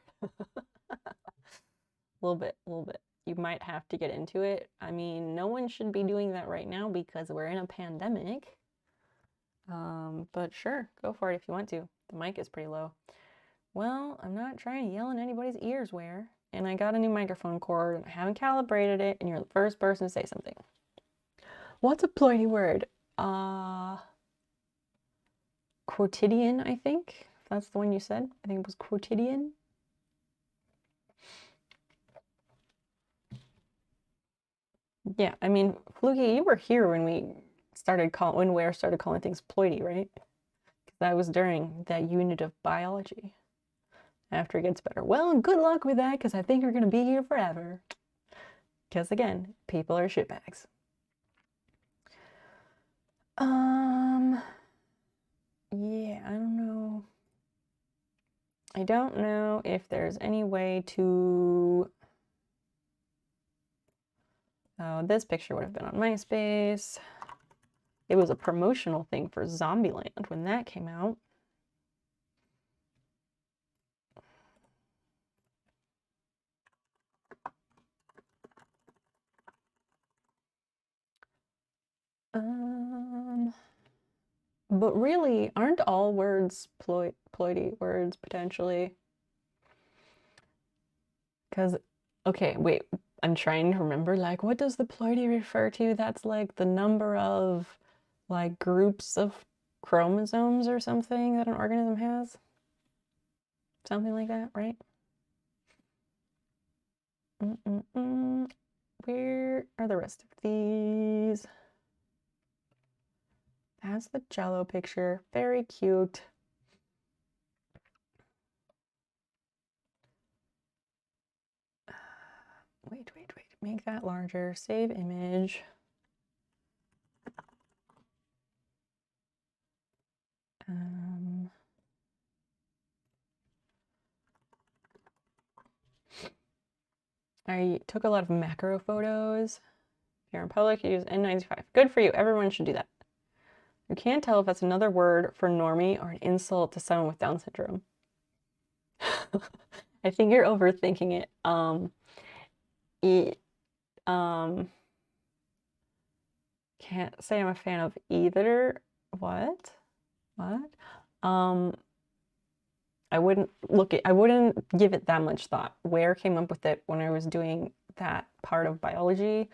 A little bit. You might have to get into it. I mean, no one should be doing that right now because we're in a pandemic. But sure, go for it if you want to. The mic is pretty low. Well, I'm not trying to yell in anybody's ears where. And I got a new microphone cord and I haven't calibrated it, and you're the first person to say something. What's a ploy word? Quotidian, I think. That's the one you said. I think it was quotidian. Yeah, I mean, Fluky, you were here when Ware started calling things ploidy, right? That was during that unit of biology. After it gets better. Well, good luck with that, because I think you're going to be here forever. Because again, people are shitbags. Yeah, I don't know. I don't know if there's any way to... Oh, this picture would have been on MySpace. It was a promotional thing for Zombieland when that came out. But really, aren't all words ploidy words, potentially? Because, okay, wait, I'm trying to remember, like, what does the ploidy refer to? That's like the number of, like, groups of chromosomes or something that an organism has? Something like that, right? Where are the rest of these? That's the Jello picture. Very cute. Wait. Make that larger. Save image. I took a lot of macro photos. If you're in public, you use N95. Good for you. Everyone should do that. You can't tell if that's another word for normie or an insult to someone with Down syndrome. I think you're overthinking it. Can't say I'm a fan of either. What? I wouldn't give it that much thought. Ware came up with it when I was doing that part of biology.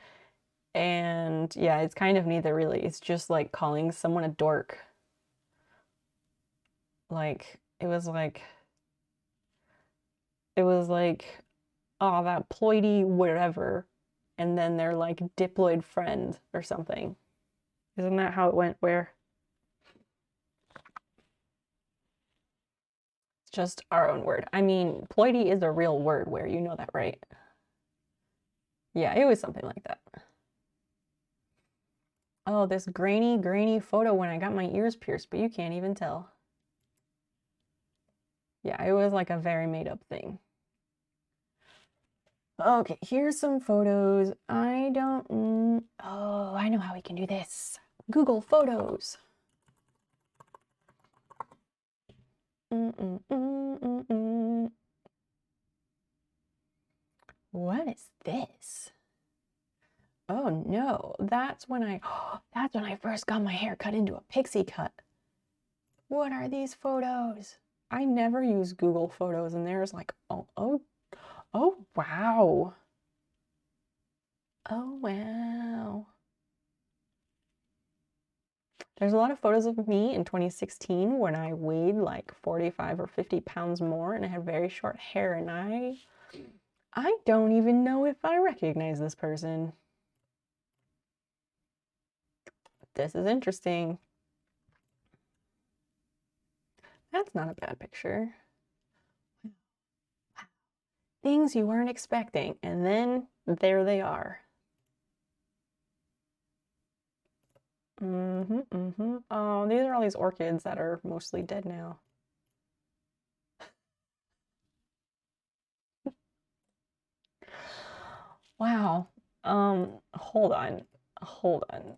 And yeah, it's kind of neither really. It's just like calling someone a dork. Like, it was like, oh, that ploidy whatever, and then they're like diploid friend or something. Isn't that how it went? Where it's just our own word. I mean, ploidy is a real word. Where you know that, right? Yeah, it was something like that. Oh, this grainy photo when I got my ears pierced, but you can't even tell. Yeah, it was like a very made up thing. Okay, here's some photos. I don't. Oh, I know how we can do this. Google Photos. What is this? Oh no, that's when I first got my hair cut into a pixie cut. What are these photos? I never use Google Photos, and there's like, oh wow. Oh wow. There's a lot of photos of me in 2016 when I weighed like 45 or 50 pounds more and I had very short hair, and I don't even know if I recognize this person. This is interesting. That's not a bad picture. Things you weren't expecting, and then there they are. Oh, these are all these orchids that are mostly dead now. Wow. Hold on. Hold on.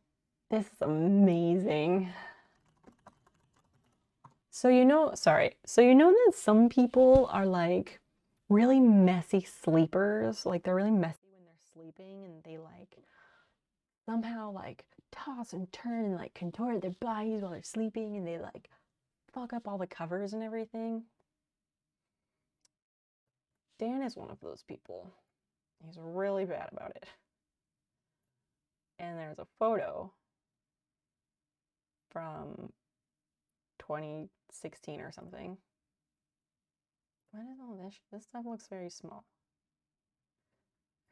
This is amazing. So sorry. So you know that some people are like really messy sleepers? Like they're really messy when they're sleeping, and they like somehow like toss and turn and like contort their bodies while they're sleeping, and they like fuck up all the covers and everything. Dan is one of those people. He's really bad about it. And there's a photo from 2016 or something. What is all this? This stuff looks very small.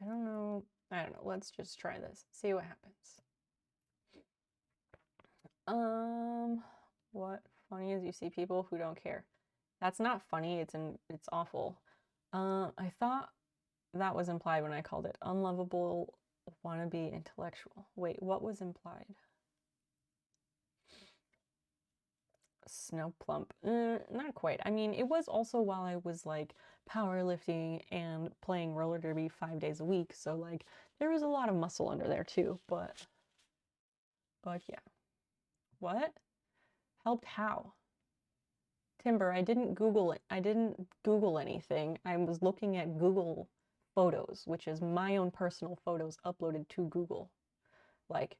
I don't know. Let's just try this. See what happens. What funny is you see people who don't care. That's not funny. It's awful. I thought that was implied when I called it unlovable wannabe intellectual. Wait, what was implied? Snow plump. Not quite. I mean, it was also while I was like powerlifting and playing roller derby 5 days a week, so like there was a lot of muscle under there too, but yeah. What? Helped how? Timber, I didn't Google it. I didn't Google anything. I was looking at Google Photos, which is my own personal photos uploaded to Google, like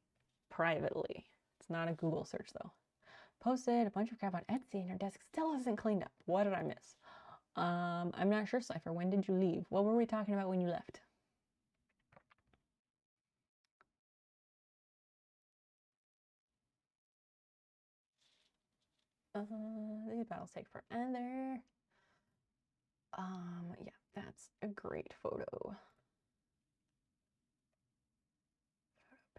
privately. It's not a Google search though. Posted a bunch of crap on Etsy and her desk still isn't cleaned up. What did I miss? I'm not sure, Cypher. When did you leave? What were we talking about when you left? These battles take forever. Yeah, that's a great photo.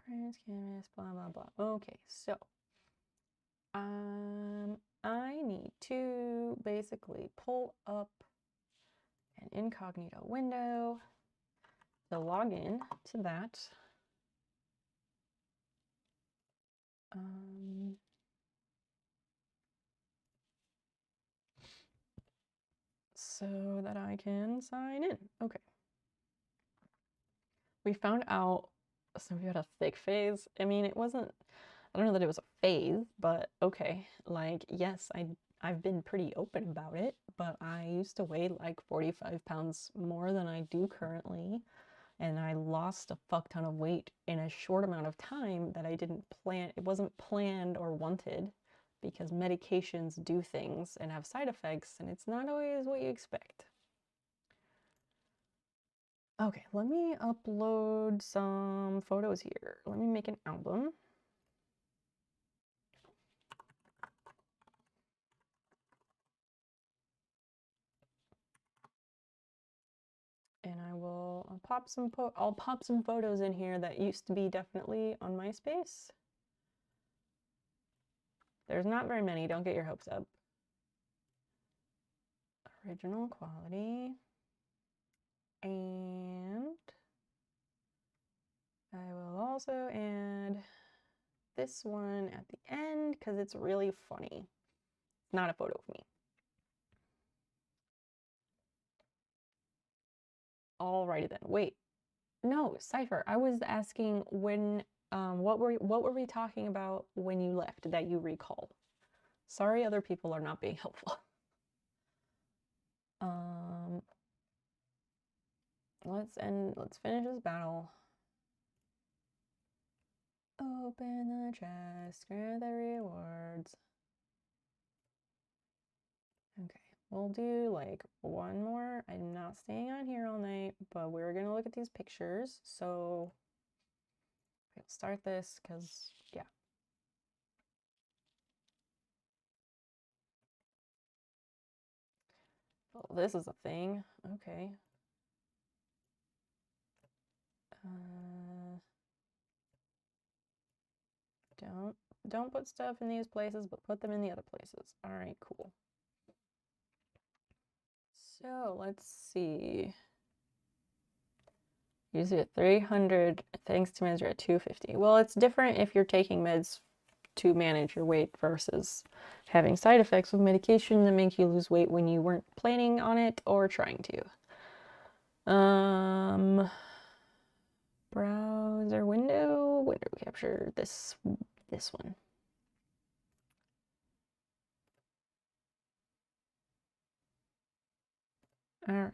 Prince, canvas, blah blah blah. Okay, so I need to basically pull up an incognito window to log in to that. So that I can sign in. Okay. We found out so we had a thick phase. I mean, it wasn't, I don't know that it was a phase, but okay. Like, yes, I've been pretty open about it, but I used to weigh like 45 pounds more than I do currently, and I lost a fuck ton of weight in a short amount of time that I didn't plan. It wasn't planned or wanted because medications do things and have side effects, and it's not always what you expect. Okay, let me upload some photos here. Let me make an album. And I will pop some photos in here that used to be definitely on MySpace. There's not very many, don't get your hopes up. Original quality. And I will also add this one at the end because it's really funny. It's not a photo of me. Alrighty then. Wait. No, Cypher. I was asking when what were we talking about when you left that you recall? Sorry, other people are not being helpful. Let's finish this battle. Open the chest, grab the rewards. Okay, we'll do like one more. I'm not staying on here all night, but we're gonna look at these pictures. So we'll start this because, yeah. Oh, this is a thing. Okay. Don't put stuff in these places, but put them in the other places. All right, cool. So let's see. Usually at 300, thanks to meds, you're at 250. Well, it's different if you're taking meds to manage your weight versus having side effects with medication that make you lose weight when you weren't planning on it or trying to. Browser window capture, this one. All right.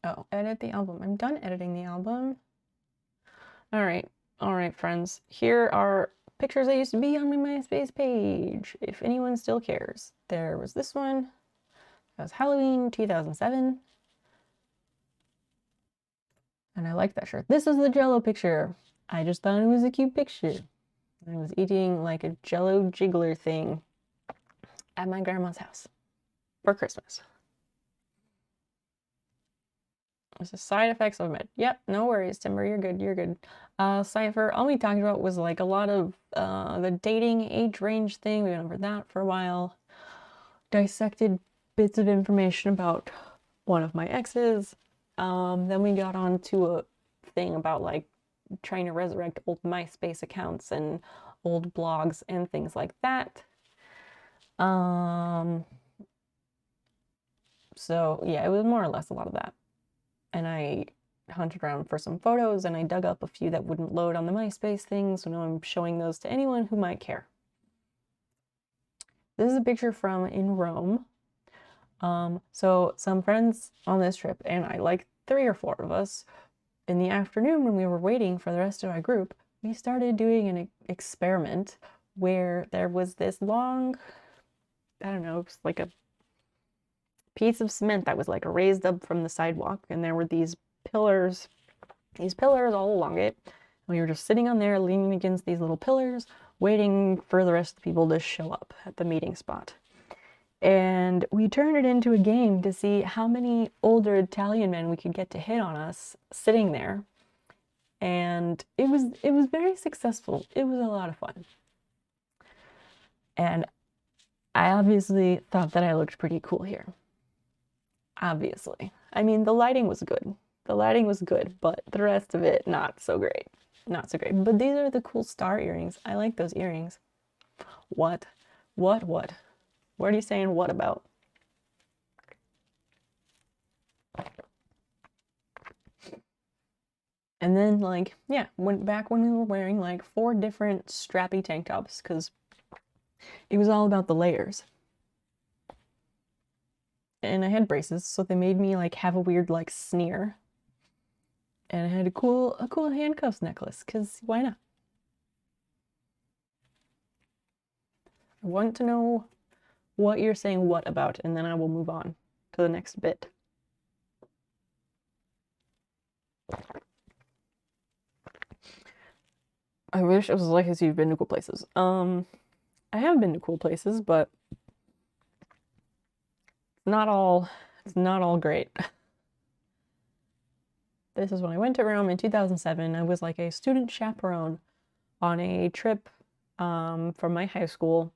Oh, edit the album. I'm done editing the album. All right, friends. Here are pictures that used to be on my MySpace page, if anyone still cares. There was this one. That was Halloween 2007. And I like that shirt. This is the Jello picture. I just thought it was a cute picture. I was eating like a Jello jiggler thing at my grandma's house for Christmas. It's the side effects of med. Yep, no worries, Timber. You're good. You're good. Cypher, all we talked about was like a lot of the dating age range thing. We went over that for a while. Dissected bits of information about one of my exes. Then we got on to a thing about like trying to resurrect old MySpace accounts and old blogs and things like that. So yeah, it was more or less a lot of that. And I hunted around for some photos and I dug up a few that wouldn't load on the MySpace thing, so now I'm showing those to anyone who might care. This is a picture from in Rome. So some friends on this trip, and I like 3 or 4 of us, in the afternoon when we were waiting for the rest of our group, we started doing an experiment where there was this long, I don't know, it's like a piece of cement that was like raised up from the sidewalk, and there were these pillars all along it. We were just sitting on there, leaning against these little pillars, waiting for the rest of the people to show up at the meeting spot. And we turned it into a game to see how many older Italian men we could get to hit on us sitting there. And it was very successful. It was a lot of fun. And I obviously thought that I looked pretty cool here. Obviously. I mean, the lighting was good. The lighting was good, but the rest of it, not so great. Not so great. But these are the cool star earrings. I like those earrings. What? What? What are you saying what about? And then, like, yeah, went back when we were wearing like 4 different strappy tank tops because it was all about the layers. And I had braces, so they made me like have a weird like sneer. And I had a cool handcuffs necklace, because why not? I want to know what you're saying what about, and then I will move on to the next bit. I wish it was like as you've been to cool places. I I have been to cool places, but it's not all great. This is when I went to Rome in 2007. I was like a student chaperone on a trip from my high school.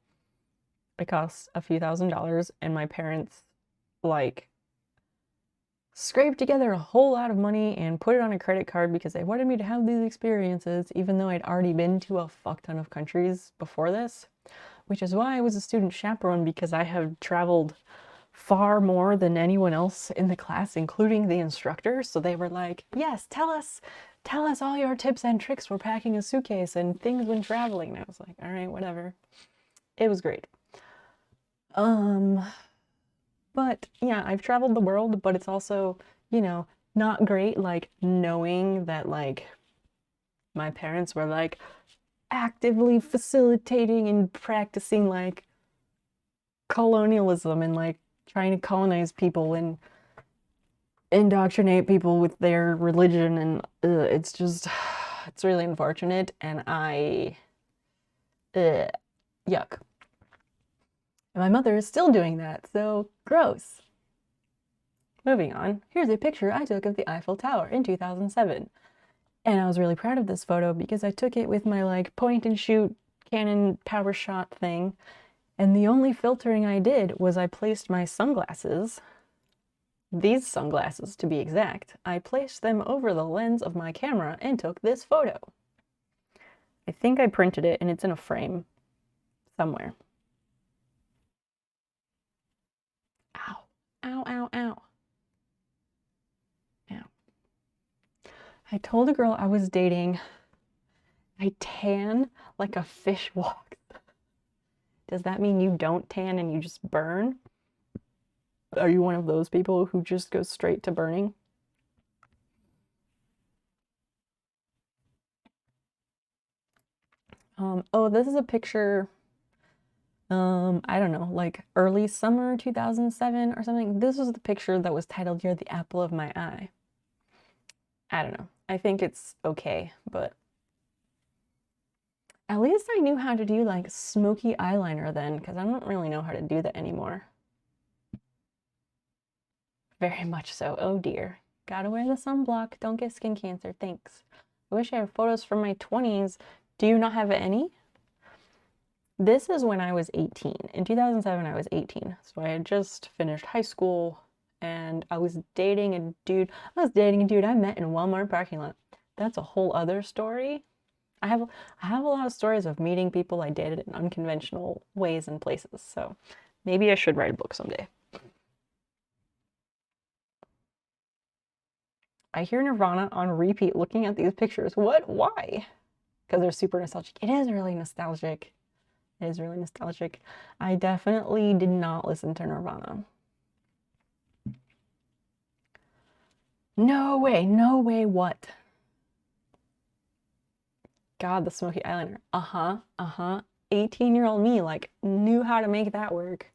It cost a few $1,000s, and my parents like scraped together a whole lot of money and put it on a credit card because they wanted me to have these experiences, even though I'd already been to a fuck ton of countries before this, which is why I was a student chaperone, because I have traveled far more than anyone else in the class, including the instructor. So they were like, yes, tell us all your tips and tricks for packing a suitcase and things when traveling. And I was like, all right, whatever. It was great. But yeah, I've traveled the world, but it's also, not great, like knowing that like my parents were like actively facilitating and practicing like colonialism and like trying to colonize people and indoctrinate people with their religion, and it's just it's really unfortunate, and yuck. And my mother is still doing that, so gross. Moving on, here's a picture I took of the Eiffel Tower in 2007. And I was really proud of this photo because I took it with my like point and shoot Canon power shot thing. And the only filtering I did was I placed my sunglasses, these sunglasses to be exact, I placed them over the lens of my camera and took this photo. I think I printed it and it's in a frame somewhere. Ow, ow, ow, ow. Ow. I told a girl I was dating, I tan like a fish walks. Does that mean you don't tan and you just burn? Are you one of those people who just goes straight to burning? Oh, this is a picture, I don't know, like early summer 2007 or something. This was the picture that was titled, "You're the apple of my eye." I don't know. I think it's okay, but at least I knew how to do like smoky eyeliner then, because I don't really know how to do that anymore. Very much so. Oh dear. Gotta wear the sunblock. Don't get skin cancer. Thanks. I wish I had photos from my 20s. Do you not have any? This is when I was 18. In 2007, I was 18. So I had just finished high school and I was dating a dude. I met in a Walmart parking lot. That's a whole other story. I have a lot of stories of meeting people I dated in unconventional ways and places. So maybe I should write a book someday. I hear Nirvana on repeat looking at these pictures. What? Why? Because they're super nostalgic. It is really nostalgic. It is really nostalgic. I definitely did not listen to Nirvana. No way, no way, what? God, the smoky eyeliner. Uh-huh, uh-huh. 18-year-old me, like, knew how to make that work.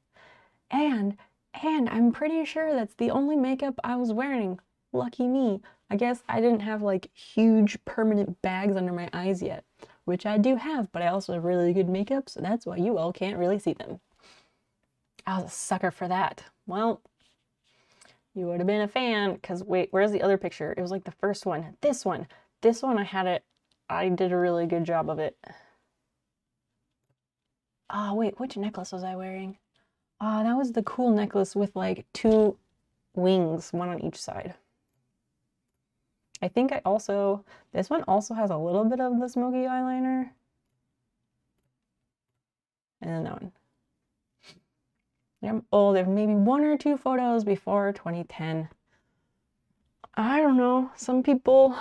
And I'm pretty sure that's the only makeup I was wearing. Lucky me. I guess I didn't have like huge permanent bags under my eyes yet, which I do have, but I also have really good makeup, so that's why you all can't really see them. I was a sucker for that. Well, you would have been a fan, because wait, where's the other picture? It was like the first one. This one. This one, I did a really good job of it. Oh, wait, which necklace was I wearing? Oh, that was the cool necklace with like two wings, one on each side. I think this one also has a little bit of the smoky eyeliner. And then that one. I'm old. There's maybe one or two photos before 2010. I don't know. Some people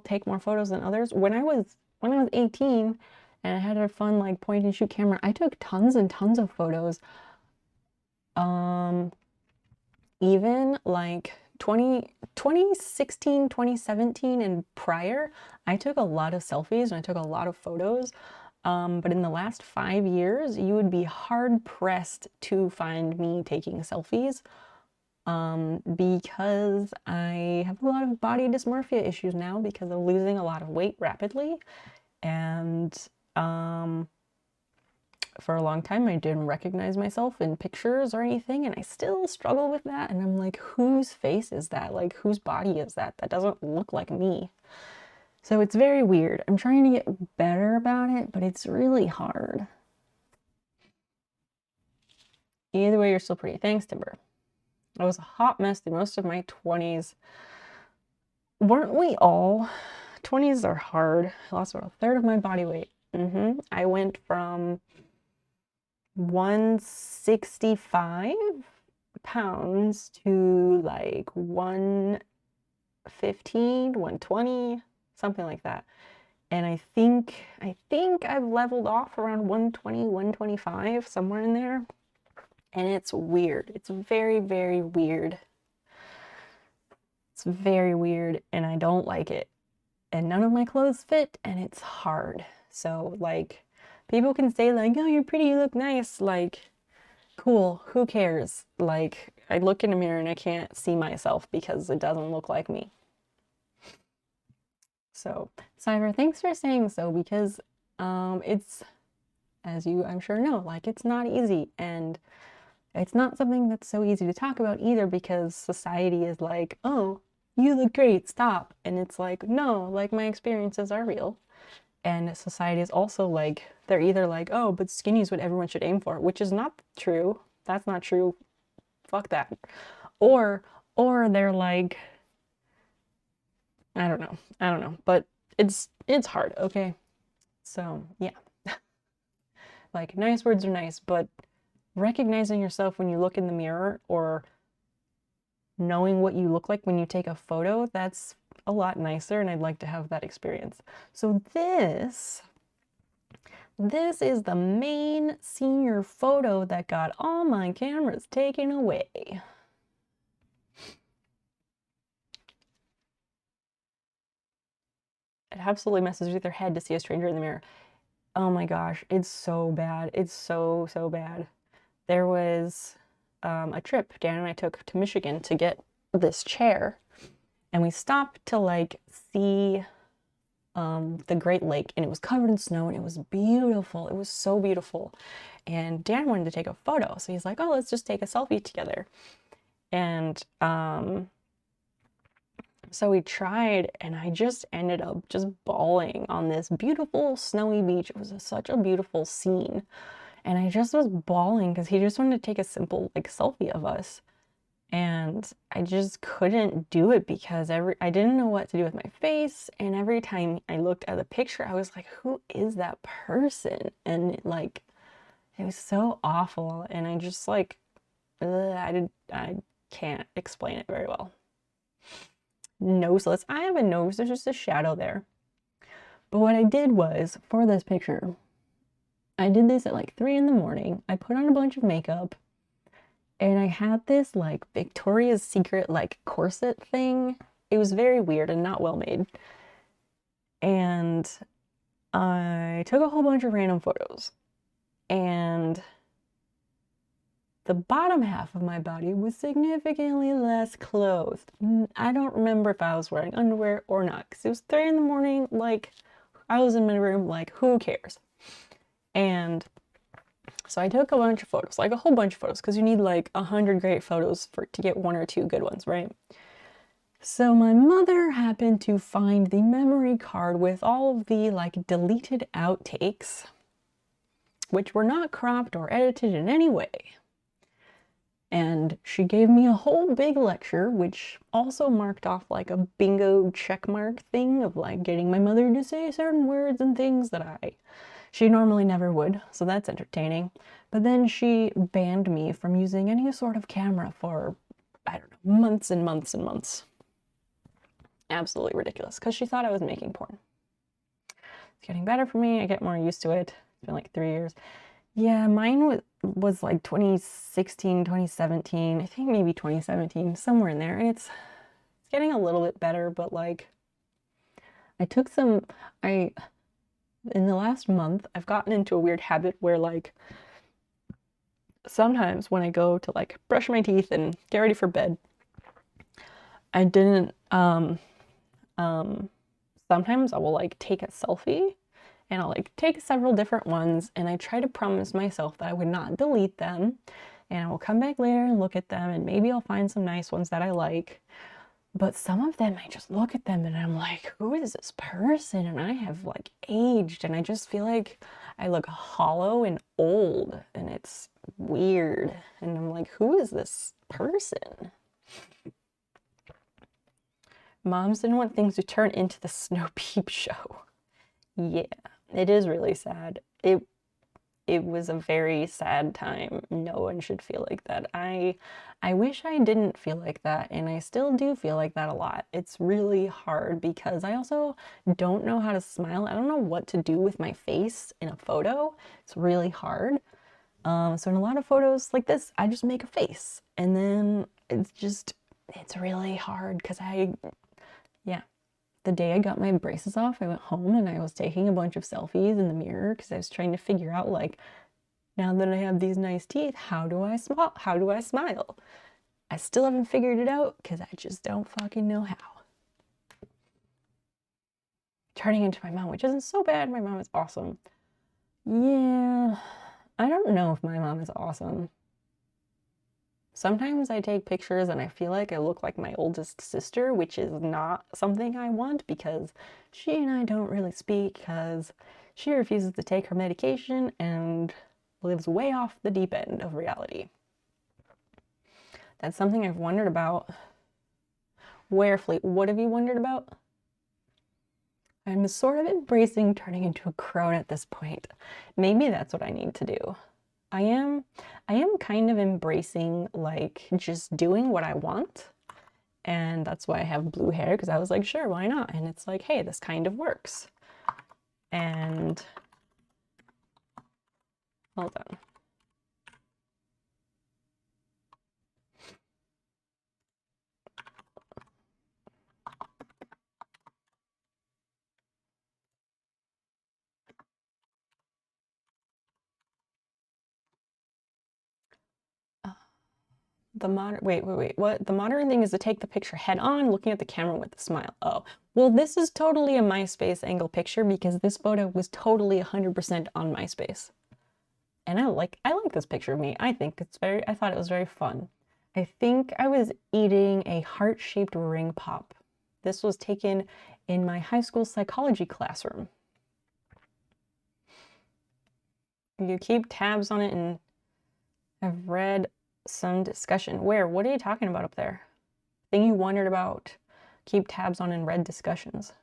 take more photos than others. When I was 18 and I had a fun like point and shoot camera, I took tons and tons of photos. Even like 2016, 2017 and prior, I took a lot of selfies and I took a lot of photos. But in the last 5 years, you would be hard pressed to find me taking selfies, because I have a lot of body dysmorphia issues now because of losing a lot of weight rapidly. And for a long time I didn't recognize myself in pictures or anything, and I still struggle with that. And I'm like, whose face is that? Like, whose body is that? That doesn't look like me. So it's very weird. I'm trying to get better about it, but it's really hard. Either way, you're still pretty. Thanks, Timber. I was a hot mess through most of my 20s. Weren't we all? 20s are hard. I lost about a third of my body weight. I went from 165 pounds to like 115, 120, something like that. And I think I've leveled off around 120, 125, somewhere in there. And it's weird. It's very, very weird. It's very weird, and I don't like it. And none of my clothes fit, and it's hard. So, like, people can say, like, oh, you're pretty, you look nice. Like, cool, who cares? Like, I look in a mirror and I can't see myself because it doesn't look like me. So, Cyber, thanks for saying so, because it's, as you I'm sure know, like, it's not easy, and it's not something that's so easy to talk about either, because society is like, oh, you look great, stop. And it's like, no, like, my experiences are real. And society is also like, they're either like, oh, but skinny is what everyone should aim for, which is not true. That's not true. Fuck that. Or they're like, I don't know. But it's hard, okay? So, yeah. Like, nice words are nice, but recognizing yourself when you look in the mirror, or knowing what you look like when you take a photo, that's a lot nicer, and I'd like to have that experience. So this is the main senior photo that got all my cameras taken away. It absolutely messes with your head to see a stranger in the mirror. Oh my gosh, it's so bad. It's so, so bad. There was a trip Dan and I took to Michigan to get this chair, and we stopped to like see the Great Lake, and it was covered in snow, and it was beautiful. It was so beautiful. And Dan wanted to take a photo, so he's like, oh, let's just take a selfie together. And so we tried, and I just ended up just bawling on this beautiful snowy beach. It was such a beautiful scene. And I just was bawling because he just wanted to take a simple like selfie of us. And I just couldn't do it because I didn't know what to do with my face. And every time I looked at the picture, I was like, who is that person? And like, it was so awful. And I just like, I can't explain it very well. Noseless. I have a nose, there's just a shadow there. But what I did was, for this picture, I did this at like 3 in the morning. I put on a bunch of makeup, and I had this like Victoria's Secret like corset thing. It was very weird and not well made. And I took a whole bunch of random photos, and the bottom half of my body was significantly less clothed. I don't remember if I was wearing underwear or not, because it was 3 in the morning. Like, I was in my room, like, who cares? And so I took a bunch of photos, like a whole bunch of photos, because you need like 100 great photos to get 1 or 2 good ones, right? So my mother happened to find the memory card with all of the like deleted outtakes, which were not cropped or edited in any way. And she gave me a whole big lecture, which also marked off like a bingo checkmark thing of like getting my mother to say certain words and things that she normally never would. So that's entertaining. But then she banned me from using any sort of camera for, I don't know, months and months and months. Absolutely ridiculous, because she thought I was making porn. It's getting better for me. I get more used to it. It's been like 3 years. Yeah, mine was like 2016, 2017, I think maybe 2017, somewhere in there. And it's getting a little bit better, but like in the last month, I've gotten into a weird habit where like sometimes when I go to like brush my teeth and get ready for bed, I didn't sometimes I will like take a selfie, and I'll like take several different ones and I try to promise myself that I would not delete them and I will come back later and look at them and maybe I'll find some nice ones that I like. But some of them, I just look at them and I'm like, who is this person? And I have like aged and I just feel like I look hollow and old and it's weird. And I'm like, who is this person? Moms didn't want things to turn into the Snow Peep show. Yeah, it is really sad. It was a very sad time. No one should feel like that. I wish I didn't feel like that, and I still do feel like that a lot. It's really hard because I also don't know how to smile. I don't know what to do with my face in a photo. It's really hard. So in a lot of photos like this, I just make a face, and then it's really hard because yeah. The day I got my braces off, I went home and I was taking a bunch of selfies in the mirror because I was trying to figure out like, now that I have these nice teeth, how do I smile? How do I smile? I still haven't figured it out because I just don't fucking know how. Turning into my mom, which isn't so bad. My mom is awesome. Yeah, I don't know if my mom is awesome. Sometimes I take pictures and I feel like I look like my oldest sister, which is not something I want because she and I don't really speak because she refuses to take her medication and lives way off the deep end of reality. That's something I've wondered about. Warefleet, what have you wondered about? I'm sort of embracing turning into a crone at this point. Maybe that's what I need to do. I am kind of embracing like just doing what I want. And that's why I have blue hair because I was like, sure, why not? And it's like, hey, this kind of works. And hold on. The modern, wait, what? The modern thing is to take the picture head on, looking at the camera with a smile. Oh, well, this is totally a MySpace angle picture because this photo was totally 100% on MySpace. And I like this picture of me. I thought it was very fun. I think I was eating a heart-shaped ring pop. This was taken in my high school psychology classroom. You keep tabs on it and I've read some discussion. Where? What are you talking about up there? Thing you wondered about. Keep tabs on and read discussions.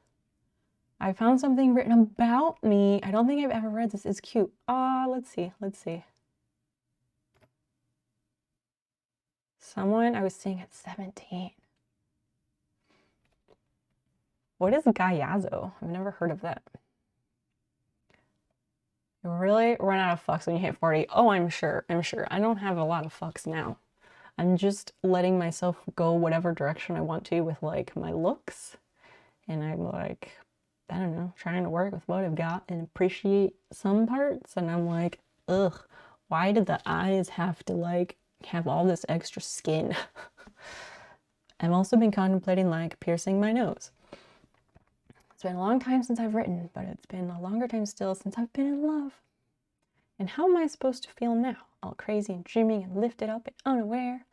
I found something written about me. I don't think I've ever read this. It's cute. Let's see. Someone I was seeing at 17. What is Gayazo? I've never heard of that. You really run out of fucks when you hit 40. Oh, I'm sure. I don't have a lot of fucks now. I'm just letting myself go whatever direction I want to with like my looks. And I'm like, I don't know, trying to work with what I've got and appreciate some parts. And I'm like, ugh, why did the eyes have to like have all this extra skin? I've also been contemplating like piercing my nose. It's been a long time since I've written, but it's been a longer time still since I've been in love. And how am I supposed to feel now? All crazy and dreaming and lifted up and unaware?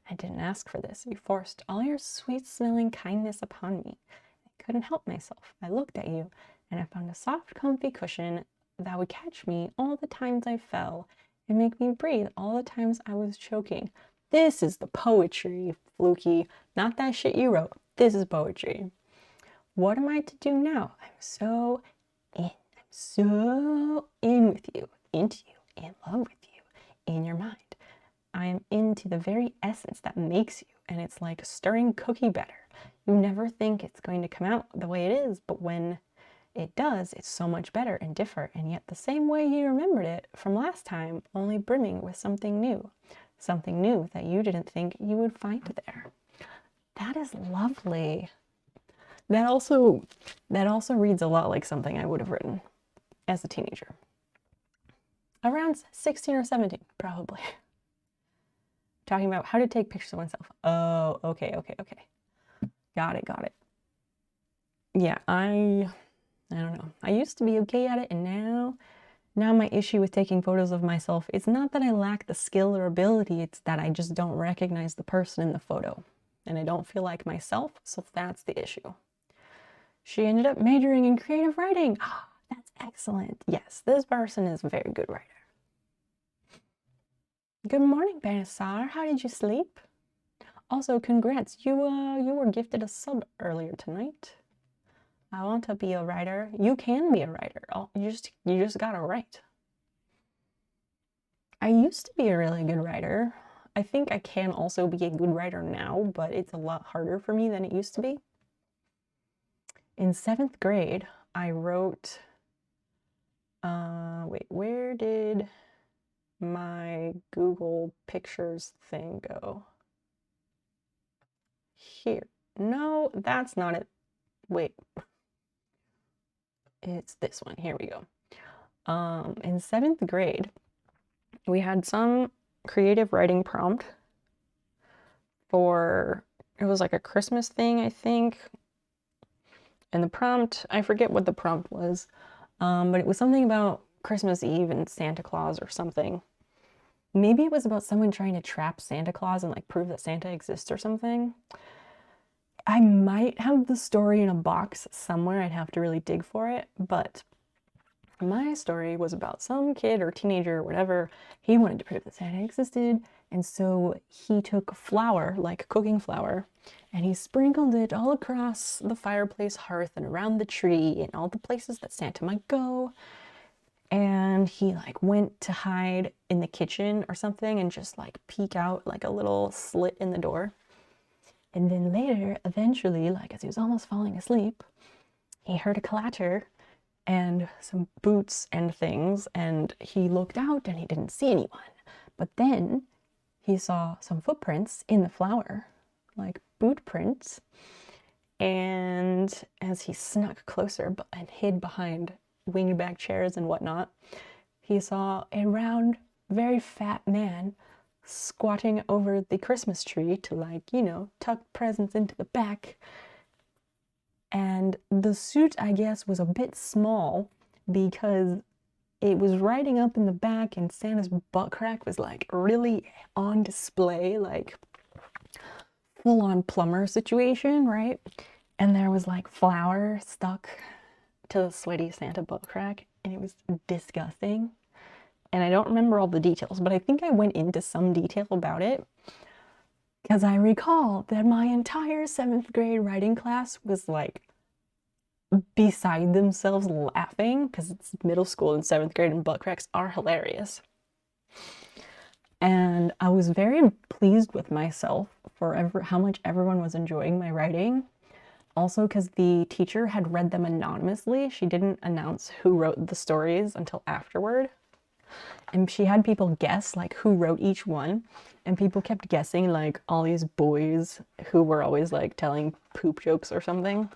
I didn't ask for this. You forced all your sweet-smelling kindness upon me. I couldn't help myself. I looked at you, and I found a soft, comfy cushion that would catch me all the times I fell and make me breathe all the times I was choking. This is the poetry, Fluky. Not that shit you wrote. This is poetry. What am I to do now? I'm so in with you, into you, in love with you, in your mind. I am into the very essence that makes you, and it's like stirring cookie batter. You never think it's going to come out the way it is, but when it does, it's so much better and different, and yet the same way you remembered it from last time, only brimming with something new that you didn't think you would find there. That is lovely. That also reads a lot like something I would have written as a teenager. Around 16 or 17, probably. Talking about how to take pictures of oneself. Oh, okay. Got it. Yeah, I don't know. I used to be okay at it, and now my issue with taking photos of myself, it's not that I lack the skill or ability, it's that I just don't recognize the person in the photo. And I don't feel like myself, so that's the issue. She ended up majoring in creative writing. Ah, that's excellent. Yes, this person is a very good writer. Good morning, Benassar. How did you sleep? Also, congrats. You were gifted a sub earlier tonight. I want to be a writer. You can be a writer. Oh, you just gotta write. I used to be a really good writer. I think I can also be a good writer now, but it's a lot harder for me than it used to be. In 7th grade, I wrote, wait, where did my Google Pictures thing go? Here. No, that's not it. Wait. It's this one. Here we go. In 7th grade, we had some creative writing prompt for, it was like a Christmas thing, I think. And the prompt, I forget what the prompt was, but it was something about Christmas Eve and Santa Claus or something. Maybe it was about someone trying to trap Santa Claus and like prove that Santa exists or something. I might have the story in a box somewhere. I'd have to really dig for it, but my story was about some kid or teenager or whatever. He wanted to prove that Santa existed, and so he took flour, like cooking flour, and he sprinkled it all across the fireplace hearth and around the tree and all the places that Santa might go. And he like went to hide in the kitchen or something and just like peek out like a little slit in the door. And then later, eventually, like as he was almost falling asleep, he heard a clatter and some boots and things, and he looked out and he didn't see anyone. But then he saw some footprints in the flour, like boot prints. And as he snuck closer and hid behind wingback chairs and whatnot, he saw a round, very fat man squatting over the Christmas tree to, like, you know, tuck presents into the back. And the suit, I guess, was a bit small because it was riding up in the back and Santa's butt crack was like really on display, like full-on plumber situation, right? And there was like flour stuck to the sweaty Santa butt crack, and it was disgusting. And I don't remember all the details, but I think I went into some detail about it because I recall that my entire 7th grade writing class was like beside themselves laughing because it's middle school and 7th grade and butt cracks are hilarious. And I was very pleased with myself for how much everyone was enjoying my writing. Also because the teacher had read them anonymously. She didn't announce who wrote the stories until afterward. And she had people guess like who wrote each one. And people kept guessing like all these boys who were always like telling poop jokes or something.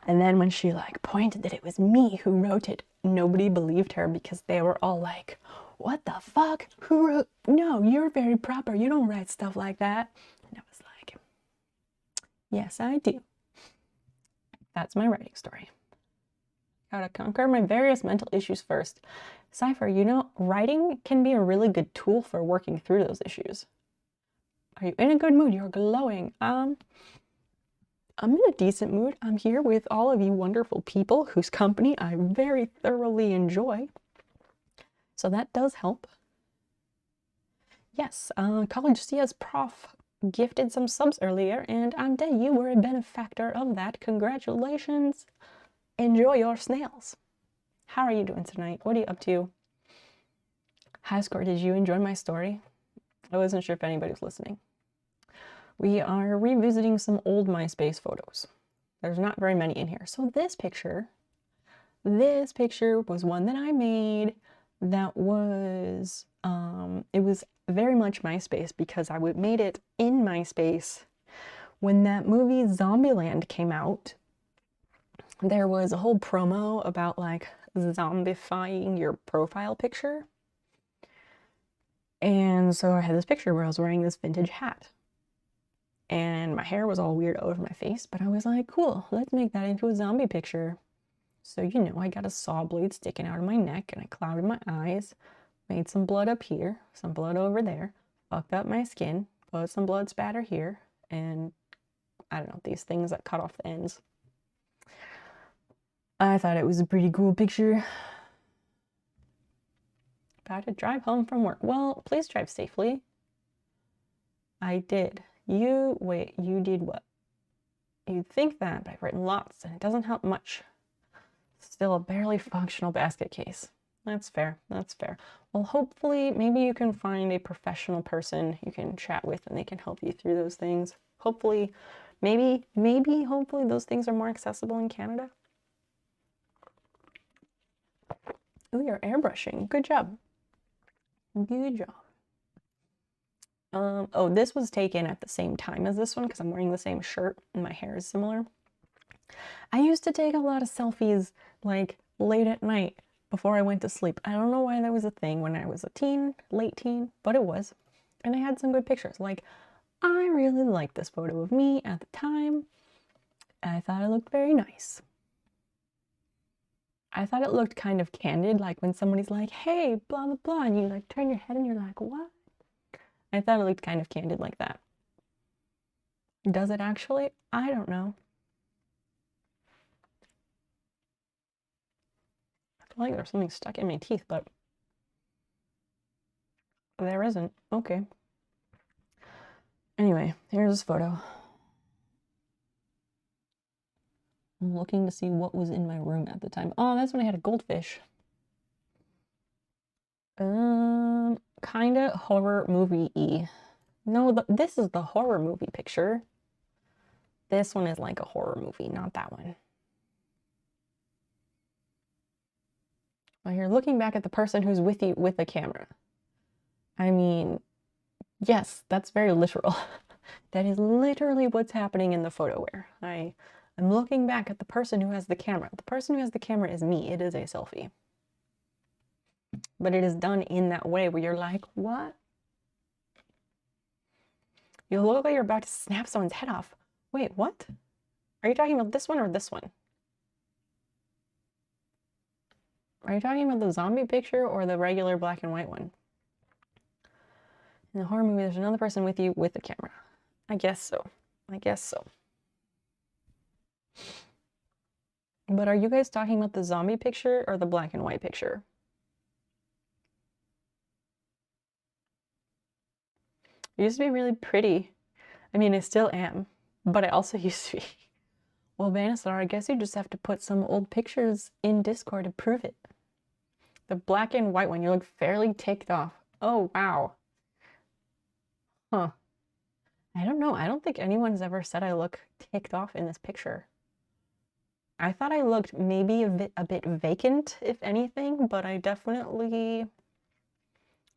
And then when she like pointed that it was me who wrote it, nobody believed her because they were all like, what the fuck? Who wrote? No, you're very proper. You don't write stuff like that. And I was like, yes, I do. That's my writing story. Gotta conquer my various mental issues first. Cypher, you know, writing can be a really good tool for working through those issues. Are you in a good mood? You're glowing. I'm in a decent mood. I'm here with all of you wonderful people whose company I very thoroughly enjoy. So that does help. Yes, College CS Prof gifted some subs earlier, and I'm dead. You were a benefactor of that. Congratulations. Enjoy your snails. How are you doing tonight? What are you up to? High score, did you enjoy my story? I wasn't sure if anybody was listening. We are revisiting some old MySpace photos. There's not very many in here. So this picture was one that I made that was, it was very much MySpace because I made it in MySpace when that movie Zombieland came out. There was a whole promo about like zombifying your profile picture. And so I had this picture where I was wearing this vintage hat. And my hair was all weird over my face, but I was like, cool, let's make that into a zombie picture. So, you know, I got a saw blade sticking out of my neck and I clouded my eyes, made some blood up here, some blood over there, fucked up my skin, put some blood spatter here, and I don't know, these things that cut off the ends. I thought it was a pretty cool picture. About to drive home from work. Well, please drive safely. I did. Wait, you did what? You'd think that, but I've written lots and it doesn't help much. Still a barely functional basket case. That's fair. That's fair. Well, hopefully, maybe you can find a professional person you can chat with and they can help you through those things. Hopefully, hopefully those things are more accessible in Canada. Oh, you're airbrushing. Good job. Good job. Oh, this was taken at the same time as this one because I'm wearing the same shirt and my hair is similar. I used to take a lot of selfies like late at night before I went to sleep. I don't know why that was a thing when I was a teen, late teen, but it was. And I had some good pictures. Like, I really liked this photo of me at the time. I thought it looked very nice. I thought it looked kind of candid, like when somebody's like, hey, blah, blah, blah, and you like turn your head and you're like, what? I thought it looked kind of candid like that. Does it actually? I don't know. I feel like there's something stuck in my teeth, but there isn't. Okay. Anyway, here's this photo. I'm looking to see what was in my room at the time. Oh, that's when I had a goldfish. Kinda horror movie-y. No, this is the horror movie picture. This one is like a horror movie, not that one. Well, you're looking back at the person who's with you with the camera. I mean, yes, that's very literal. That is literally what's happening in the photo where I'm looking back at the person who has the camera. The person who has the camera is me. It is a selfie. But it is done in that way where you're like, what? You look like you're about to snap someone's head off. Wait, what? Are you talking about this one or this one? Are you talking about the zombie picture or the regular black and white one? In the horror movie, there's another person with you with the camera. I guess so. I guess so. But are you guys talking about the zombie picture or the black and white picture? I used to be really pretty. I mean, I still am, but I also used to be. Well, Vanessa, I guess you just have to put some old pictures in Discord to prove it. The black and white one, you look fairly ticked off. Oh, wow. Huh. I don't know. I don't think anyone's ever said I look ticked off in this picture. I thought I looked maybe a bit vacant, if anything, but I definitely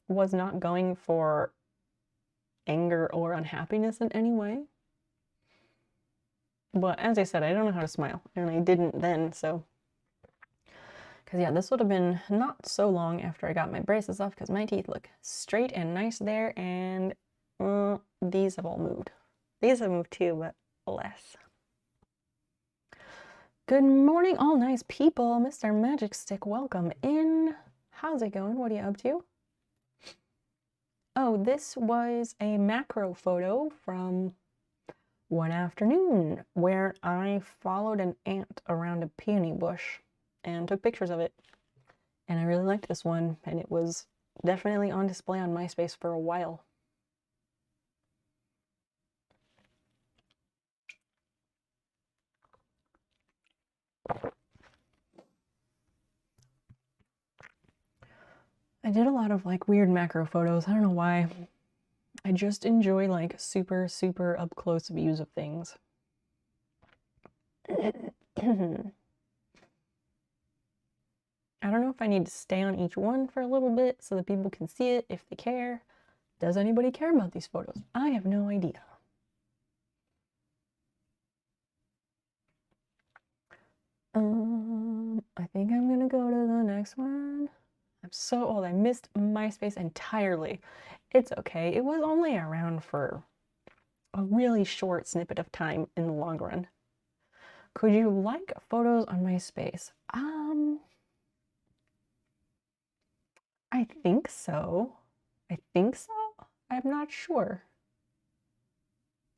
was not going for anger or unhappiness in any way. But as I said, I don't know how to smile, and I didn't then, so. Because yeah, this would have been not so long after I got my braces off, because my teeth look straight and nice there, and these have all moved. These have moved too, but less. Good morning, all nice people. Mr. Magic Stick, welcome in. How's it going? What are you up to? Oh, this was a macro photo from one afternoon where I followed an ant around a peony bush and took pictures of it. And I really liked this one, and it was definitely on display on MySpace for a while. I did a lot of like weird macro photos. I don't know why. I just enjoy like super, super up close views of things. I don't know if I need to stay on each one for a little bit so that people can see it if they care. Does anybody care about these photos? I have no idea. I think I'm gonna go to the next one. I'm so old. I missed MySpace entirely. It's okay. It was only around for a really short snippet of time in the long run. Could you like photos on MySpace? I think so. I think so. I'm not sure.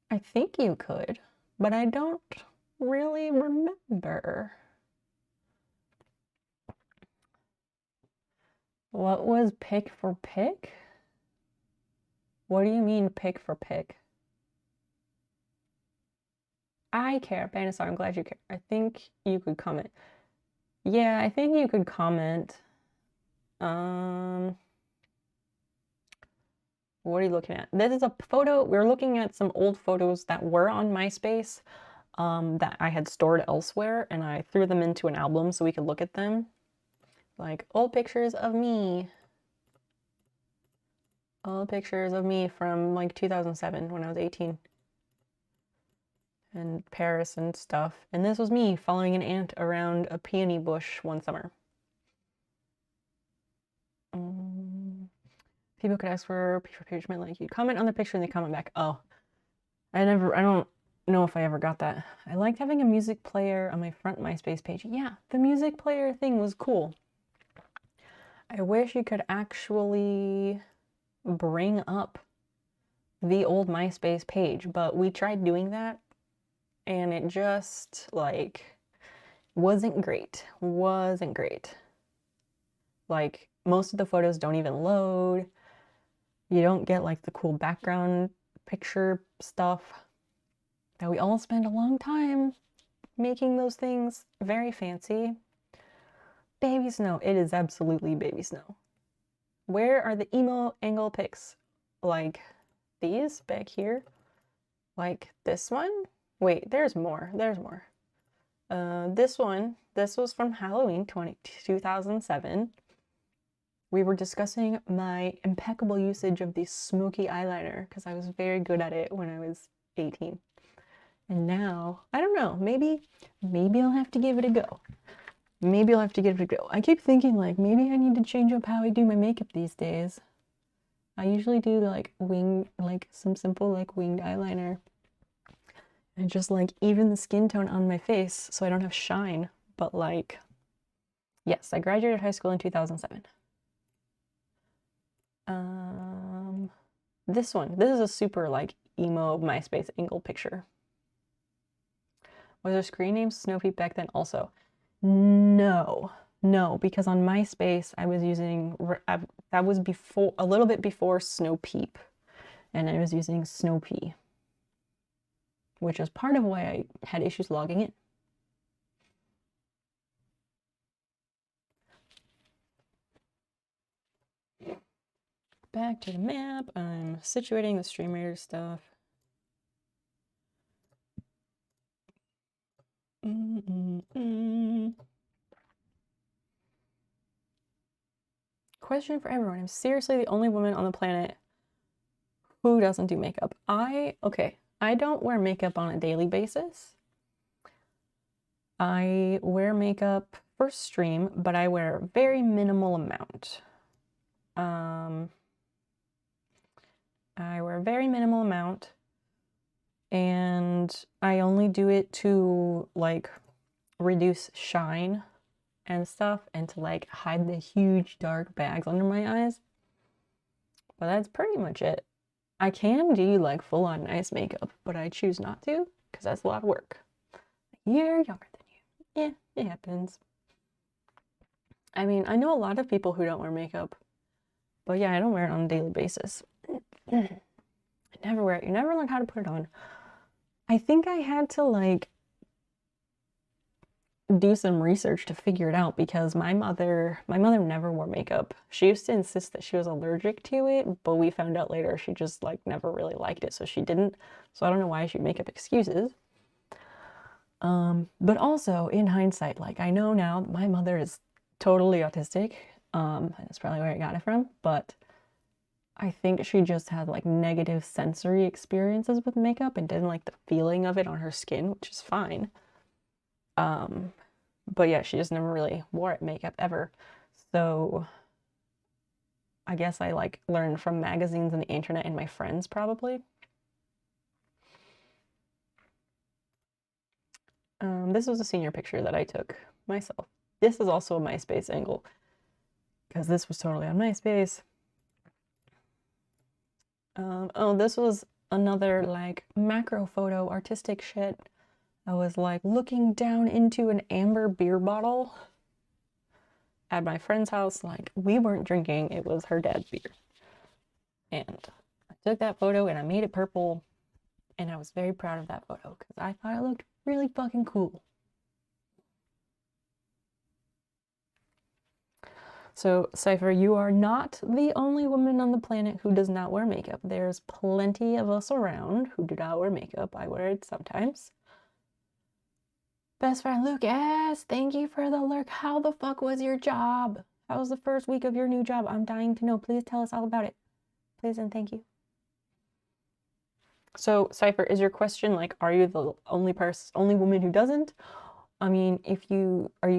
I think you could, but I don't really remember. What was pick for pick? What do you mean pick for pick? I care, Banasar, I'm glad you care. I think you could comment. Yeah, I think you could comment. What are you looking at? This is a photo. We're looking at some old photos that were on MySpace that I had stored elsewhere, and I threw them into an album so we could look at them. Like old pictures of me. Old pictures of me from like 2007 when I was 18. And Paris and stuff. And this was me following an ant around a peony bush one summer. People could ask for page like you comment on the picture and they comment back. Oh, I don't know if I ever got that. I liked having a music player on my front MySpace page. Yeah, the music player thing was cool. I wish you could actually bring up the old MySpace page, but we tried doing that and it just like wasn't great. Wasn't great. Like most of the photos don't even load. You don't get like the cool background picture stuff that we all spend a long time making those things very fancy. Baby snow. It is absolutely baby snow. Where are the emo angle pics? Like these back here? Like this one? Wait, there's more. There's more. This one, this was from Halloween 2007. We were discussing my impeccable usage of the smoky eyeliner because I was very good at it when I was 18. And now, I don't know, maybe I'll have to give it a go. Maybe I'll have to give it a go. I keep thinking like maybe I need to change up how I do my makeup these days. I usually do like some simple like winged eyeliner and just like even the skin tone on my face so I don't have shine. But like, yes, I graduated high school in 2007. This one. This is a super like emo MySpace angle picture. Was there screen name Snow Peep back then also? No, because on MySpace I was using that was before a little bit before Snow Peep, and I was using Snow Pea, which is part of why I had issues logging in. Back to the map. I'm situating the streamer stuff. Question for everyone. I'm seriously the only woman on the planet who doesn't do makeup. I don't wear makeup on a daily basis. I wear makeup for stream, but I wear a very minimal amount. I wear a very minimal amount, and I only do it to like reduce shine and stuff and to like hide the huge dark bags under my eyes. But that's pretty much it. I can do like full-on nice makeup, but I choose not to because that's a lot of work. You're younger than you. Yeah, it happens. I mean, I know a lot of people who don't wear makeup, but yeah, I don't wear it on a daily basis. I never wear it. You never learn how to put it on. I think I had to like do some research to figure it out because my mother never wore makeup. She used to insist that she was allergic to it, but we found out later she just like never really liked it, so she didn't. So I don't know why she'd make up excuses. But also in hindsight, like I know now that my mother is totally autistic. That's probably where I got it from, but I think she just had like negative sensory experiences with makeup and didn't like the feeling of it on her skin, which is fine. But yeah, she just never really wore makeup ever. So I guess I like learned from magazines and the internet and my friends probably. This was a senior picture that I took myself. This is also a MySpace angle because this was totally on MySpace. Oh, this was another like macro photo, artistic shit. I was like looking down into an amber beer bottle at my friend's house. Like we weren't drinking, it was her dad's beer. And I took that photo and I made it purple. And I was very proud of that photo because I thought it looked really fucking cool. So, Cypher, you are not the only woman on the planet who does not wear makeup. There's plenty of us around who do not wear makeup. I wear it sometimes. Best friend Lucas, thank you for the lurk. How the fuck was your job? How was the first week of your new job? I'm dying to know. Please tell us all about it. Please and thank you. So, Cypher, is your question like, are you the only woman who doesn't? I mean, are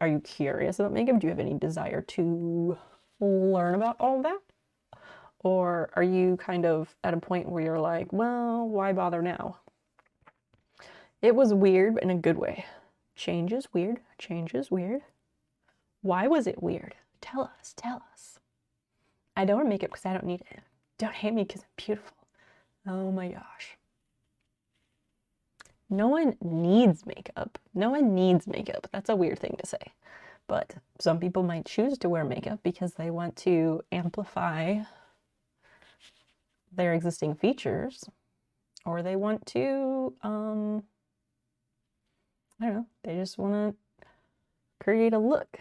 you curious about makeup? Do you have any desire to learn about all that? Or are you kind of at a point where you're like, well, why bother now? It was weird in a good way. Change is weird. Change is weird. Why was it weird? Tell us. Tell us. I don't wear makeup because I don't need it. Don't hate me because I'm beautiful. Oh my gosh. No one needs makeup. No one needs makeup. That's a weird thing to say. But some people might choose to wear makeup because they want to amplify their existing features, or they want to, I don't know, they just want to create a look.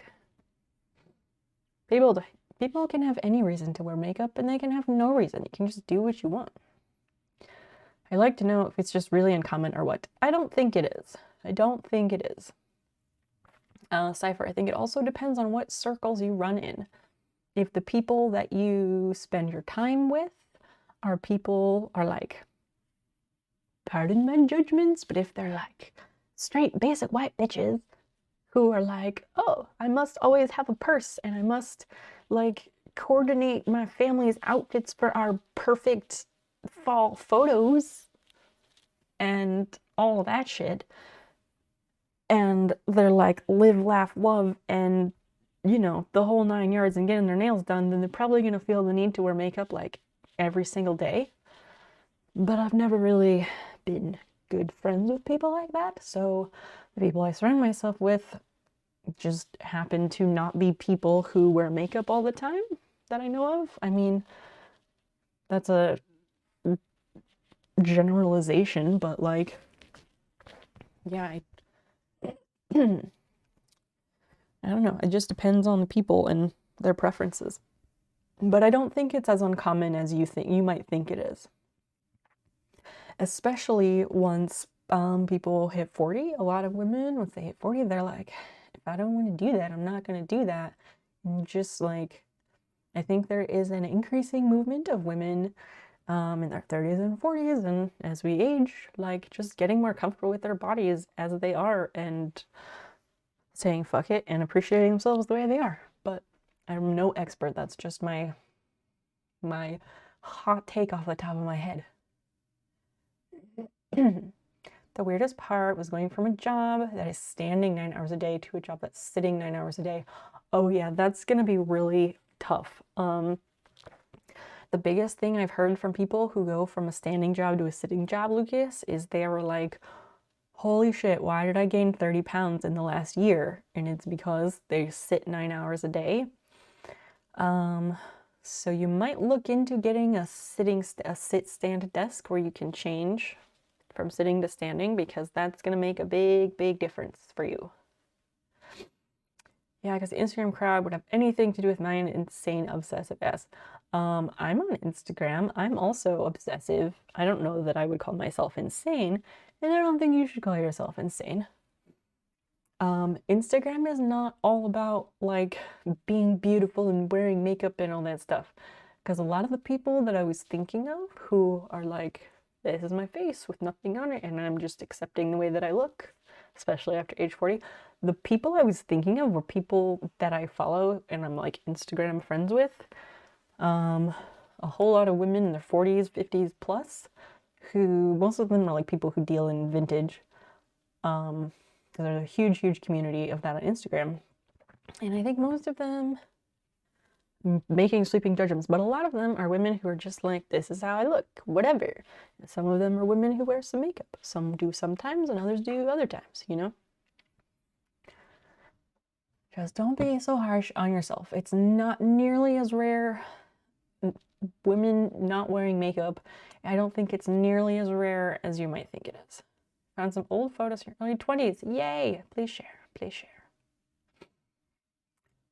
People can have any reason to wear makeup and they can have no reason. You can just do what you want. I like to know if it's just really uncommon or what. I don't think it is. I don't think it is. Cypher, I think it also depends on what circles you run in. If the people that you spend your time with are like, pardon my judgments, but if they're like straight basic white bitches who are like, oh, I must always have a purse and I must like coordinate my family's outfits for our perfect fall photos and all that shit, and they're like live, laugh, love, and you know, the whole 9 yards and getting their nails done, then they're probably gonna feel the need to wear makeup like every single day. But I've never really been good friends with people like that, so the people I surround myself with just happen to not be people who wear makeup all the time that I know of. I mean, that's a generalization, but like, yeah, I don't know. It just depends on the people and their preferences. But I don't think it's as uncommon as you might think it is. Especially once people hit 40. A lot of women, once they hit 40, they're like, if I don't want to do that, I'm not going to do that. And just like, I think there is an increasing movement of women in their 30s and 40s, and as we age, like just getting more comfortable with their bodies as they are and saying fuck it and appreciating themselves the way they are. But I'm no expert. That's just my hot take off the top of my head. The weirdest part was going from a job that is standing 9 hours a day to a job that's sitting 9 hours a day. Oh yeah, that's gonna be really tough. The biggest thing I've heard from people who go from a standing job to a sitting job, Lucas, is they were like, holy shit, why did I gain 30 pounds in the last year? And it's because they sit 9 hours a day. So you might look into getting a sit-stand desk where you can change from sitting to standing, because that's going to make a big difference for you. Yeah, because the Instagram crowd would have anything to do with my insane obsessive ass. I'm on Instagram. I'm also obsessive. I don't know that I would call myself insane, and I don't think you should call yourself insane. Instagram is not all about like being beautiful and wearing makeup and all that stuff. Because a lot of the people that I was thinking of who are like, this is my face with nothing on it and I'm just accepting the way that I look, especially after age 40. The people I was thinking of were people that I follow and I'm like Instagram friends with. A whole lot of women in their 40s, 50s plus, who most of them are like people who deal in vintage. Because there's a huge community of that on Instagram. And I think most of them making sweeping judgments, but a lot of them are women who are just like, this is how I look, whatever. And some of them are women who wear some makeup. Some do sometimes and others do other times, you know? Just don't be so harsh on yourself. It's not nearly as rare. Women not wearing makeup, I don't think it's nearly as rare as you might think it is. Found some old photos from your early 20s. Yay! Please share. Please share.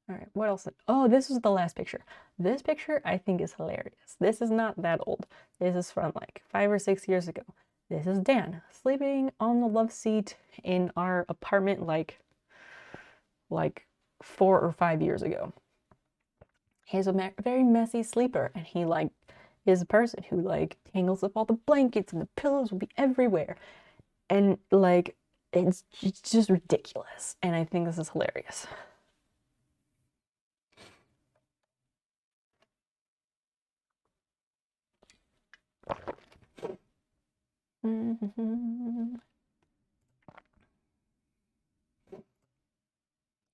All right, what else? Oh, this is the last picture. This picture I think is hilarious. This is not that old. This is from like 5 or 6 years ago. This is Dan sleeping on the love seat in our apartment like 4 or 5 years ago. He's a very messy sleeper, and he like is a person who like tangles up all the blankets and the pillows will be everywhere, and like it's just ridiculous. And I think this is hilarious.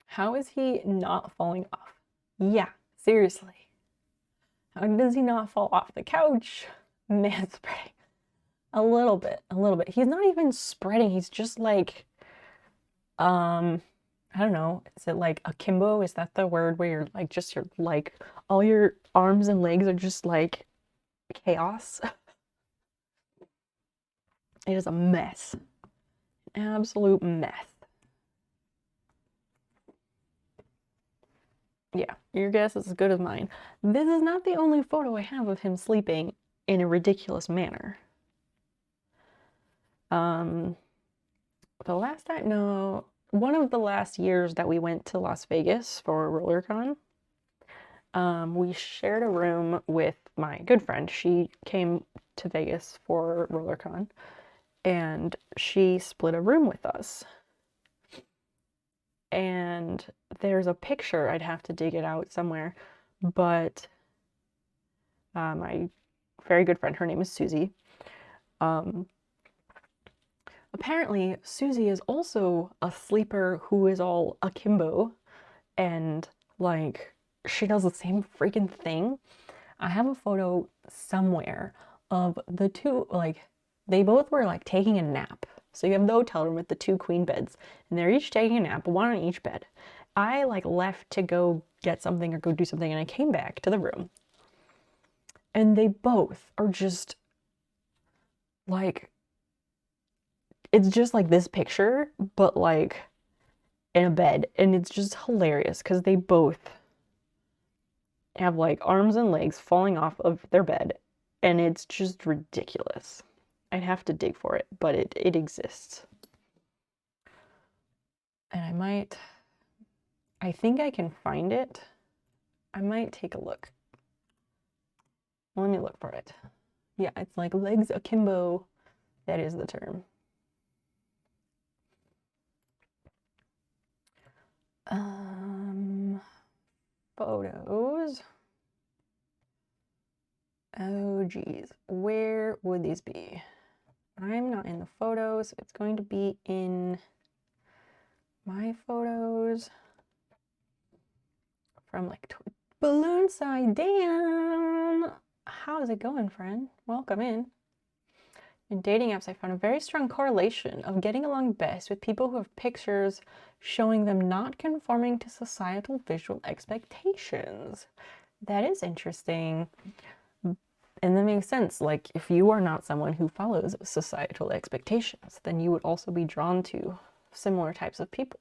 How is he not falling off? Yeah, seriously. How does he not fall off the couch? Man spreading. A little bit, a little bit. He's not even spreading, he's just like, I don't know, is it like akimbo? Is that the word where you're like, just you're like, all your arms and legs are just like chaos? It is a mess. Absolute mess. Yeah, your guess is as good as mine. This is not the only photo I have of him sleeping in a ridiculous manner. The last time, no, one of the last years that we went to Las Vegas for RollerCon, we shared a room with my good friend. She came to Vegas for RollerCon, and she split a room with us. And there's a picture, I'd have to dig it out somewhere, but my very good friend, her name is Susie. Apparently, Susie is also a sleeper who is all akimbo, and like she does the same freaking thing. I have a photo somewhere of the two, like they both were like taking a nap. So you have the hotel room with the two queen beds, and they're each taking a nap, one on each bed. I like left to go get something or go do something, and I came back to the room, and they both are just like, it's just like this picture, but like in a bed, and it's just hilarious because they both have like arms and legs falling off of their bed, and it's just ridiculous. I'd have to dig for it, but it exists. And I think I can find it. I might take a look. Let me look for it. Yeah, it's like legs akimbo. That is the term. Photos. Oh geez, where would these be? I'm not in the photos. It's going to be in my photos from like balloon side. Damn, how's it going, friend? Welcome in. In dating apps, I found a very strong correlation of getting along best with people who have pictures showing them not conforming to societal visual expectations. That is interesting. And that makes sense. Like, if you are not someone who follows societal expectations, then you would also be drawn to similar types of people.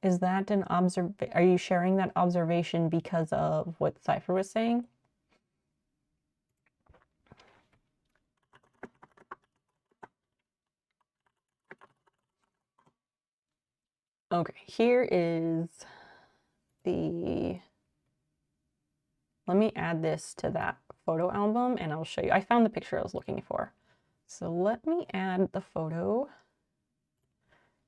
Is that an are you sharing that observation because of what Cypher was saying? Okay, here is the, let me add this to that photo album and I'll show you. I found the picture I was looking for. So let me add the photo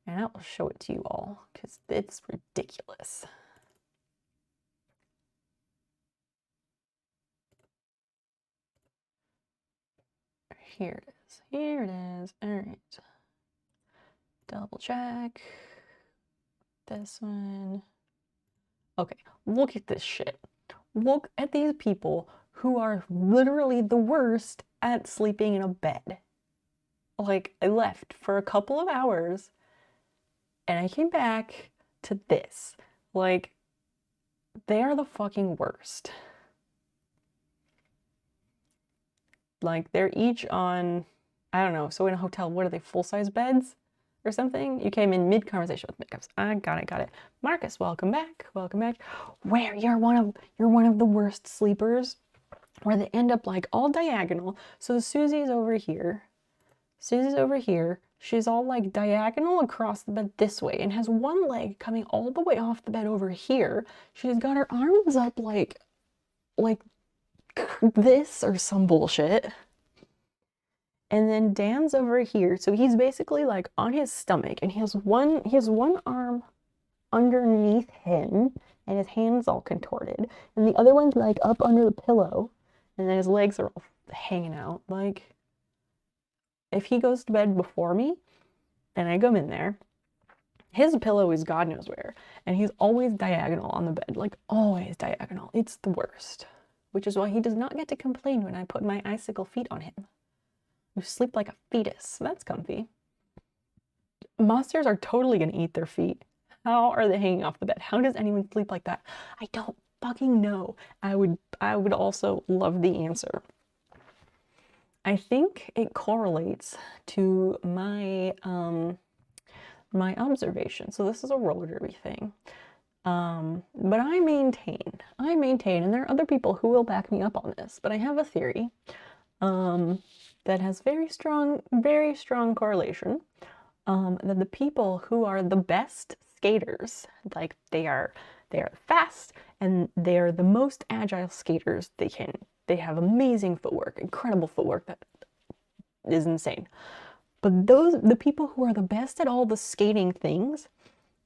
and I'll show it to you all because it's ridiculous. Here it is. Here it is. All right. Double check. This one. Okay, look at this shit. Look at these people who are literally the worst at sleeping in a bed. Like, I left for a couple of hours and I came back to this. Like, they are the fucking worst. Like, they're each on, I don't know, so in a hotel, what are they, full-size beds or something? You came in mid-conversation with makeups. I got it. Marcus, welcome back. Where you're one of the worst sleepers, where they end up like all diagonal. So Susie's over here. She's all like diagonal across the bed this way and has one leg coming all the way off the bed over here. She's got her arms up like this or some bullshit. And then Dan's over here, so he's basically like on his stomach, and he has one arm underneath him, and his hand's all contorted, and the other one's like up under the pillow, and then his legs are all hanging out. Like, if he goes to bed before me, and I come in there, his pillow is God knows where, and he's always diagonal on the bed, like always diagonal. It's the worst, which is why he does not get to complain when I put my icicle feet on him. You sleep like a fetus. That's comfy. Monsters are totally gonna eat their feet. How are they hanging off the bed? How does anyone sleep like that? I don't fucking know. I would also love the answer. I think it correlates to my my observation. So this is a roller derby thing. But I maintain, and there are other people who will back me up on this, but I have a theory that has very strong correlation, that the people who are the best skaters, like they are fast and they are the most agile skaters they have amazing footwork, incredible footwork that is insane. But the people who are the best at all the skating things,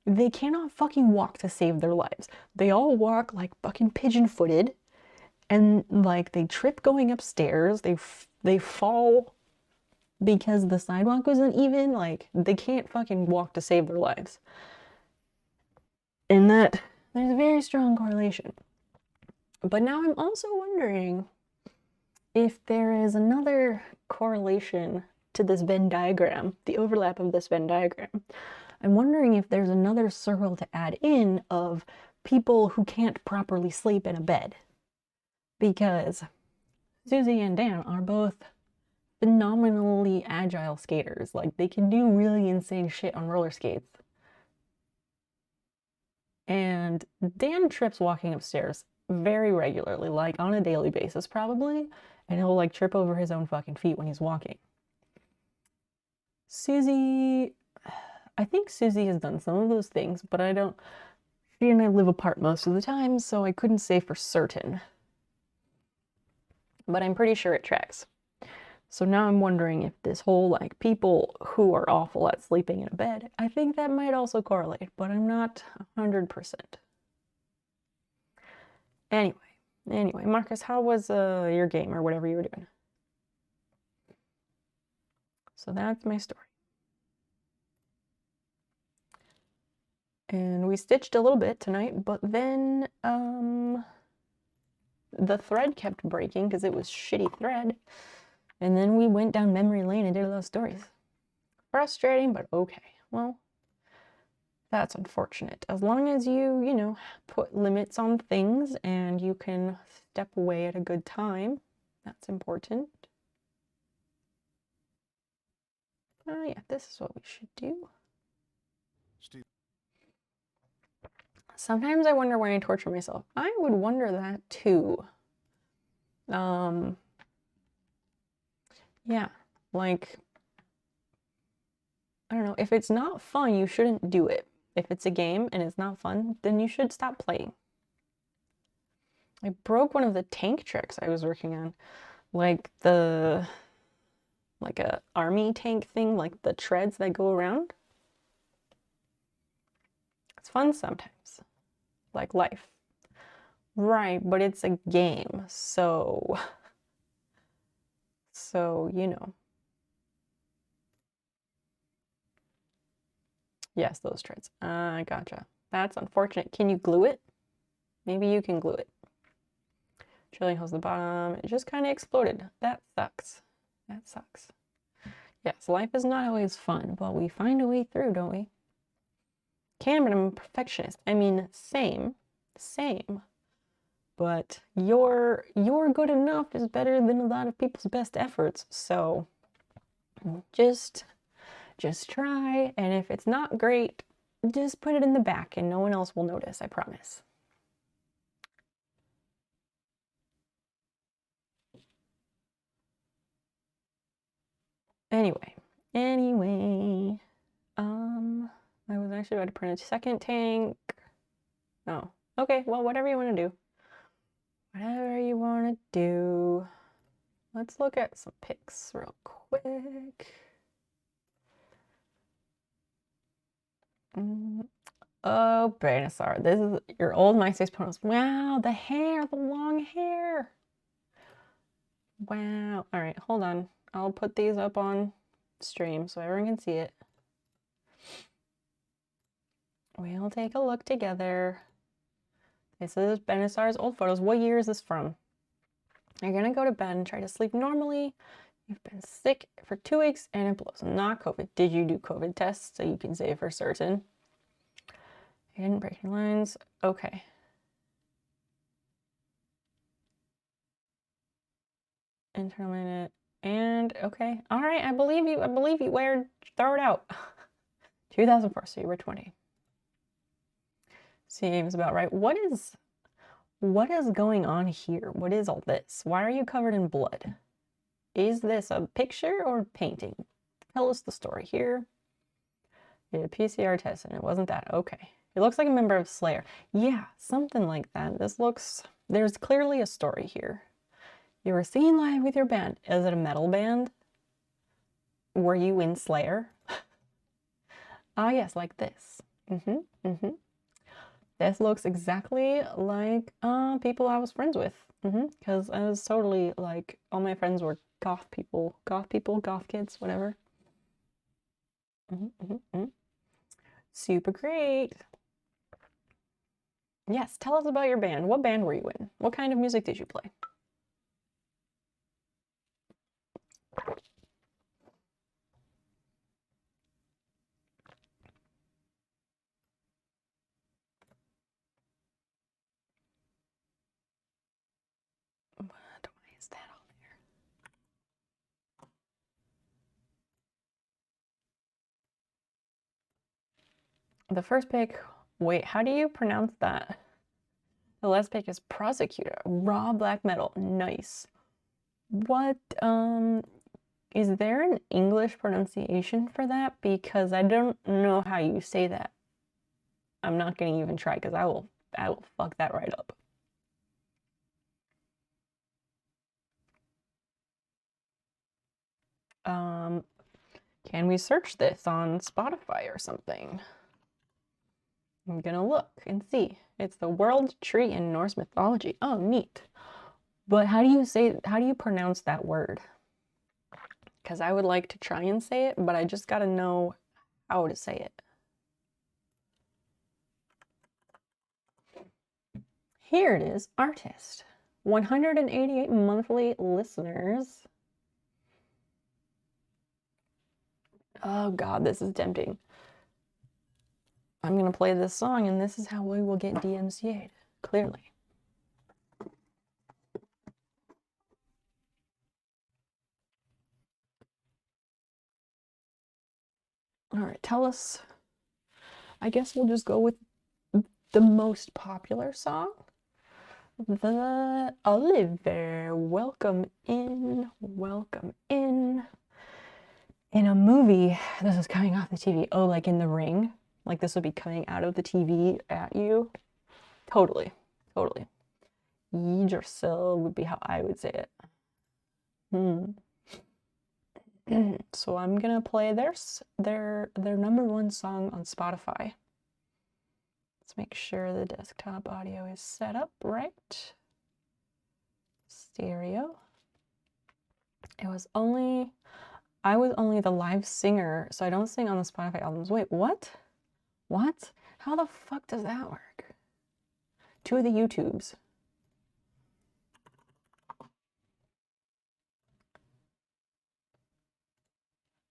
they cannot fucking walk to save their lives. They all walk like fucking pigeon-footed, and like they trip going upstairs. They fall because the sidewalk wasn't even. Like, they can't fucking walk to save their lives. And that there's a very strong correlation. But now I'm also wondering if there is another correlation to this Venn diagram, the overlap of this Venn diagram. I'm wondering if there's another circle to add in of people who can't properly sleep in a bed. Because Susie and Dan are both phenomenally agile skaters. Like, they can do really insane shit on roller skates. And Dan trips walking upstairs very regularly, like on a daily basis probably, and he'll like trip over his own fucking feet when he's walking. Susie, I think Susie has done some of those things, but I don't, she and I live apart most of the time, so I couldn't say for certain. But I'm pretty sure it tracks. So now I'm wondering if this whole like people who are awful at sleeping in a bed, I think that might also correlate, but I'm not 100%. Anyway, Marcus, how was your game or whatever you were doing? So that's my story. And we stitched a little bit tonight, but then the thread kept breaking because it was shitty thread. And then we went down memory lane and did a lot of stories. Frustrating, but okay. Well, that's unfortunate. As long as you know, put limits on things and you can step away at a good time, that's important. Oh yeah, this is what we should do. Steve. Sometimes I wonder why I torture myself. I would wonder that too. Yeah, like, I don't know, if it's not fun, you shouldn't do it. If it's a game and it's not fun, then you should stop playing. I broke one of the tank tricks I was working on. Like a army tank thing, like the treads that go around. It's fun sometimes. Like life. Right, but it's a game, so you know. Yes, those treads. I gotcha. That's unfortunate. Can you glue it? Maybe you can glue it. Drilling holes at the bottom. It just kind of exploded. That sucks. That sucks. Yes, life is not always fun, but we find a way through, don't we? Can, but I'm a perfectionist. I mean, same. But your good enough is better than a lot of people's best efforts. So just try, and if it's not great, just put it in the back and no one else will notice, I promise. Anyway, I was actually about to print a second tank. Oh, okay, well, whatever you want to do. Whatever you want to do. Let's look at some pics real quick. Oh, Branasaur, this is your old MySpace photos. Wow, the hair, the long hair. Wow. All right, hold on. I'll put these up on stream so everyone can see it. We'll take a look together. This is Benasaur's old photos. What year is this from? You're gonna go to bed and try to sleep normally. You've been sick for 2 weeks and it blows. Not COVID. Did you do COVID tests so you can say for certain? You didn't break any lines. Okay. Internal minute. And okay. All right, I believe you. I believe you. Where? Throw it out. 2004, so you were 20. Seems about right. What is going on here? What is all this? Why are you covered in blood? Is this a picture or painting? Tell us the story here. You did a PCR test and it wasn't that. Okay. It looks like a member of Slayer. Yeah, something like that. There's clearly a story here. You were seen live with your band. Is it a metal band? Were you in Slayer? Ah, yes, like this. This looks exactly like people I was friends with. Because I was totally like, all my friends were goth people, goth kids, whatever. Super great. Yes, tell us about your band. What band were you in? What kind of music did you play? Why is that on there? The first pick, wait, how do you pronounce that? The last pick is Prosecutor, raw black metal. Nice. What, is there an English pronunciation for that? Because I don't know how you say that. I'm not gonna even try because I will fuck that right up. Can we search this on Spotify or something? I'm gonna look and see. It's the world tree in Norse mythology. Oh, neat. But how do you pronounce that word? Because I would like to try and say it, but I just gotta know how to say it. Here it is, artist. 188 monthly listeners. Oh God, this is tempting. I'm gonna play this song and this is how we will get DMCA'd, clearly. All right, tell us. I guess we'll just go with the most popular song. The Oliver, welcome in, welcome in. In a movie, this is coming off the TV. Oh, like in The Ring? Like this would be coming out of the TV at you? Totally, totally. Yggdrasil would be how I would say it. So I'm gonna play their #1 song on Spotify. Let's make sure the desktop audio is set up right. Stereo. I was only the live singer, so I don't sing on the Spotify albums. Wait, what? What? How the fuck does that work? To the YouTubes.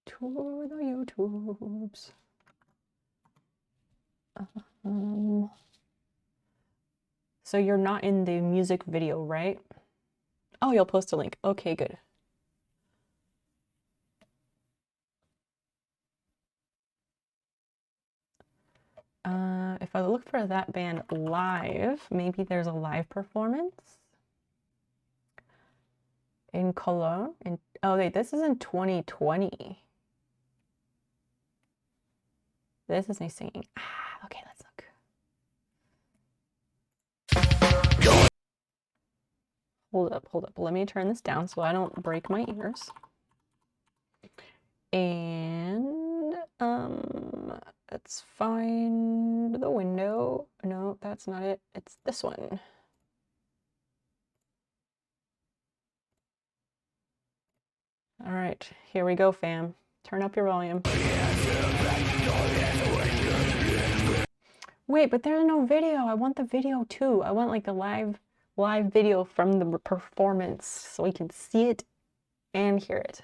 To the YouTubes. So you're not in the music video, right? Oh, you'll post a link. Okay, good. If I look for that band live, maybe there's a live performance in Cologne. Oh wait, this is in 2020. This is me singing. Okay, let's look. Hold up. Let me turn this down so I don't break my ears. And let's find the window. No, that's not it. It's this one. All right, here we go, fam. Turn up your volume. Wait, but there's no video. I want the video too. I want like the live video from the performance so we can see it and hear it.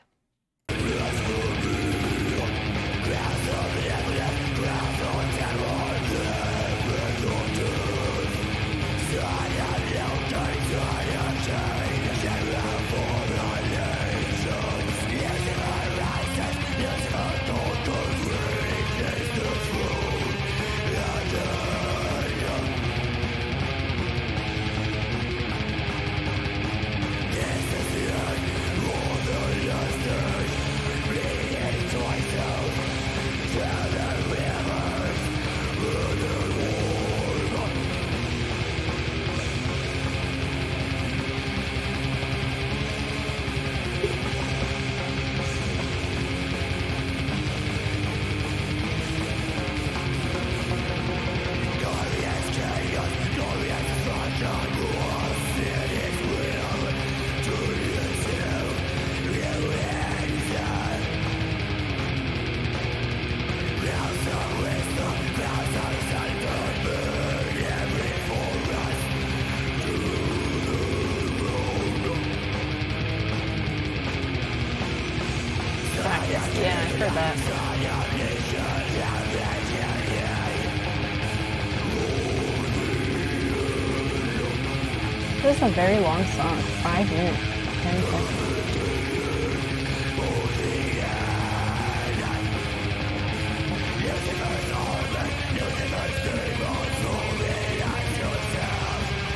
Yeah, I heard that. This is a very long song. 5 minutes, 10 seconds.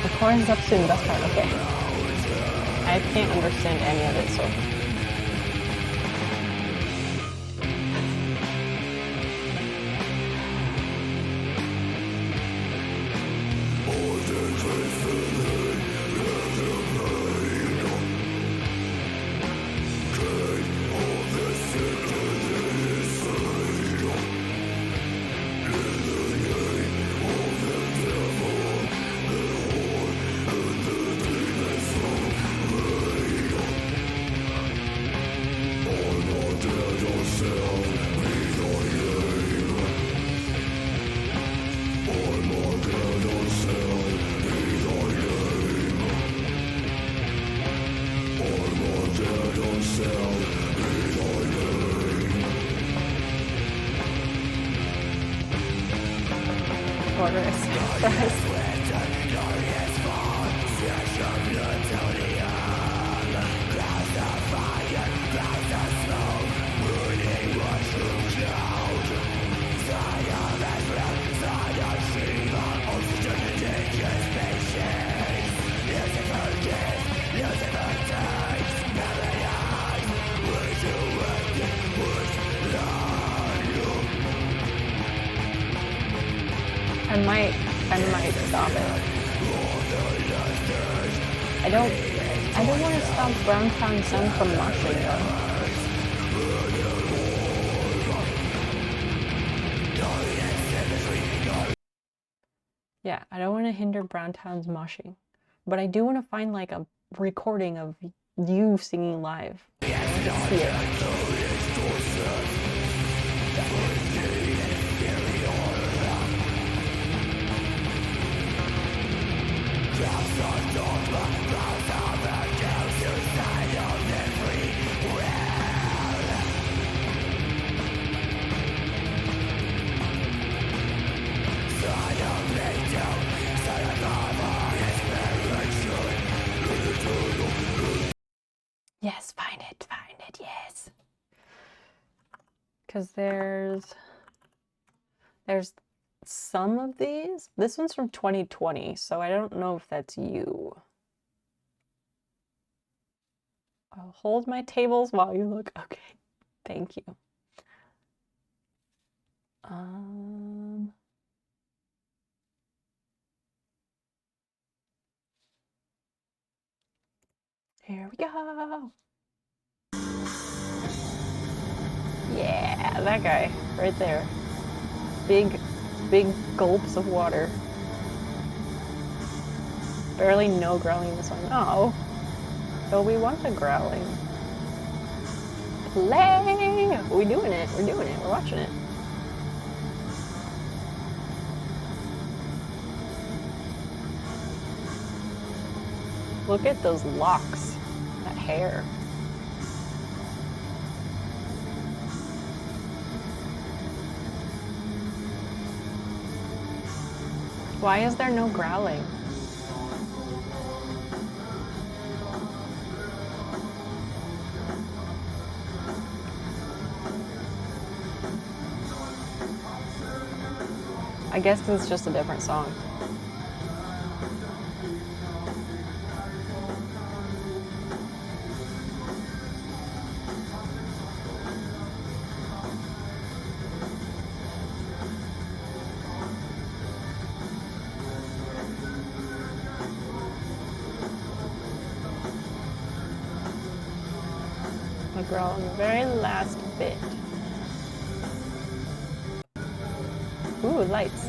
The chorus is up soon, best part, okay. I can't understand any of it, so. I might stop it. I don't want to stop Browntown Sun from moshing though. Yeah, I don't want to hinder Browntown's moshing, but I do want to find like a recording of you singing live. I want to see it. Yes, find it, yes. Because there's some of these. This one's from 2020, so I don't know if that's you. I'll hold my tables while you look. Okay, thank you. Here we go. Yeah, that guy right there. Big gulps of water. Barely no growling in this one. Oh, but we want the growling. Play! We're doing it. We're doing it. We're watching it. Look at those locks. That hair. Why is there no growling? I guess because it's just a different song. I'll growl on the very last bit. Ooh, lights.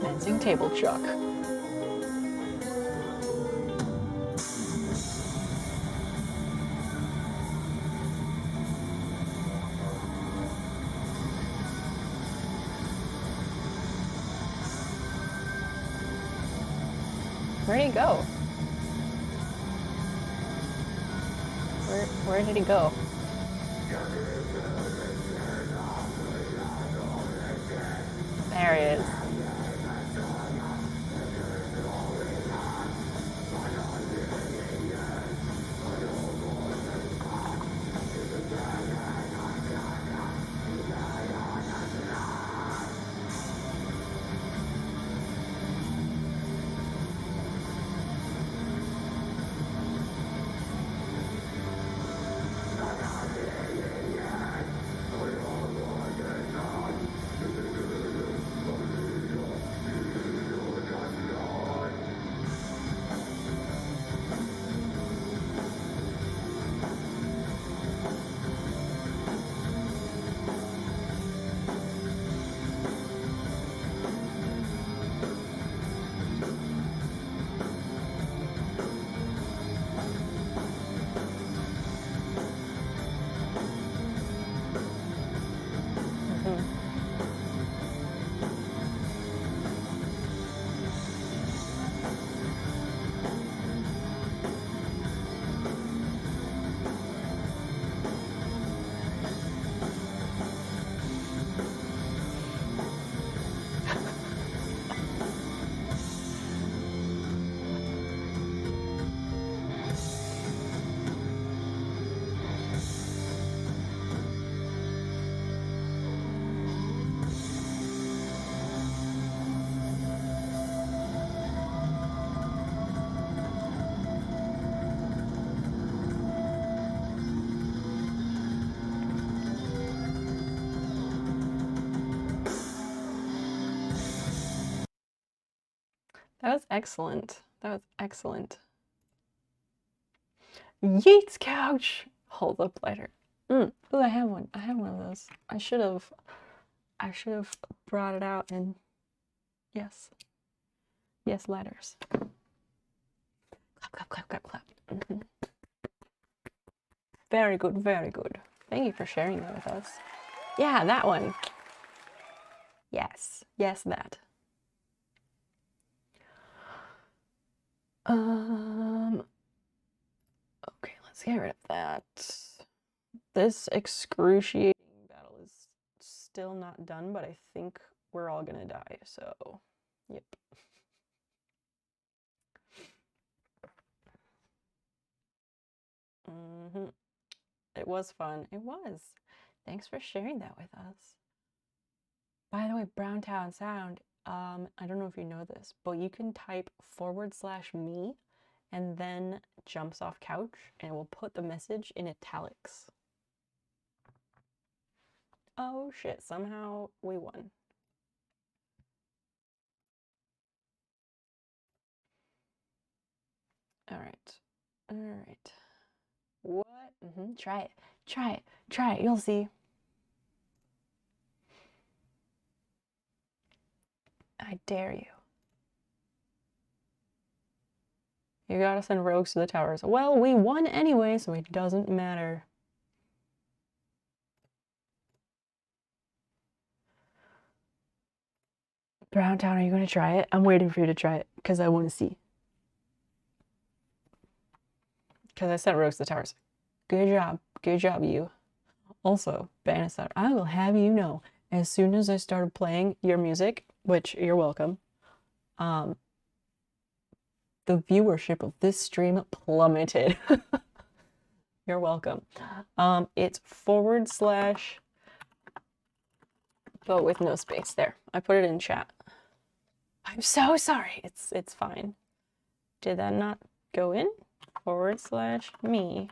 Dancing table chuck. Where'd he go? Where did he go? There he is. That was excellent. That was excellent. Yeats couch! Hold up lighter. Oh, I have one. I have one of those. I should have brought it out and yes. Yes, letters. Clap, clap, clap, clap, clap. Very good, very good. Thank you for sharing that with us. Yeah, that one. Yes, yes, that. Okay, let's get rid of that. This excruciating battle is still not done, but I think we're all gonna die, so, yep. It was fun. It was. Thanks for sharing that with us. By the way, Browntown Sound, I don't know if you know this, but you can type /me and then jumps off couch and it will put the message in italics. Oh shit, somehow we won. All right. All right. What? Try it. Try it. Try it. You'll see. I dare you. You gotta send rogues to the towers. Well, we won anyway, so it doesn't matter. Browntown, are you gonna try it? I'm waiting for you to try it, because I want to see. Because I sent rogues to the towers. Good job. Good job, you. Also, Bannister, I will have you know, as soon as I started playing your music, which you're welcome, the viewership of this stream plummeted. You're welcome. It's / but with no space there. I put it in chat. I'm so sorry. It's fine. Did that not go in? / me,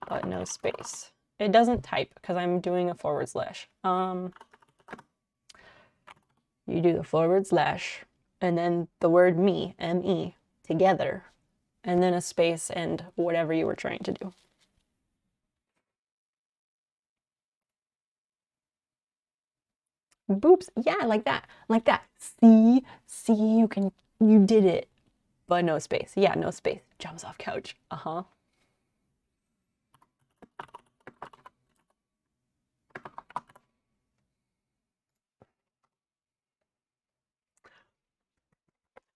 but no space. It doesn't type because I'm doing a /. You do the / and then the word me, M-E, together, and then a space and whatever you were trying to do. Boops. Yeah, like that. Like that. See, you did it. But no space. Yeah, no space. Jumps off couch. Uh-huh.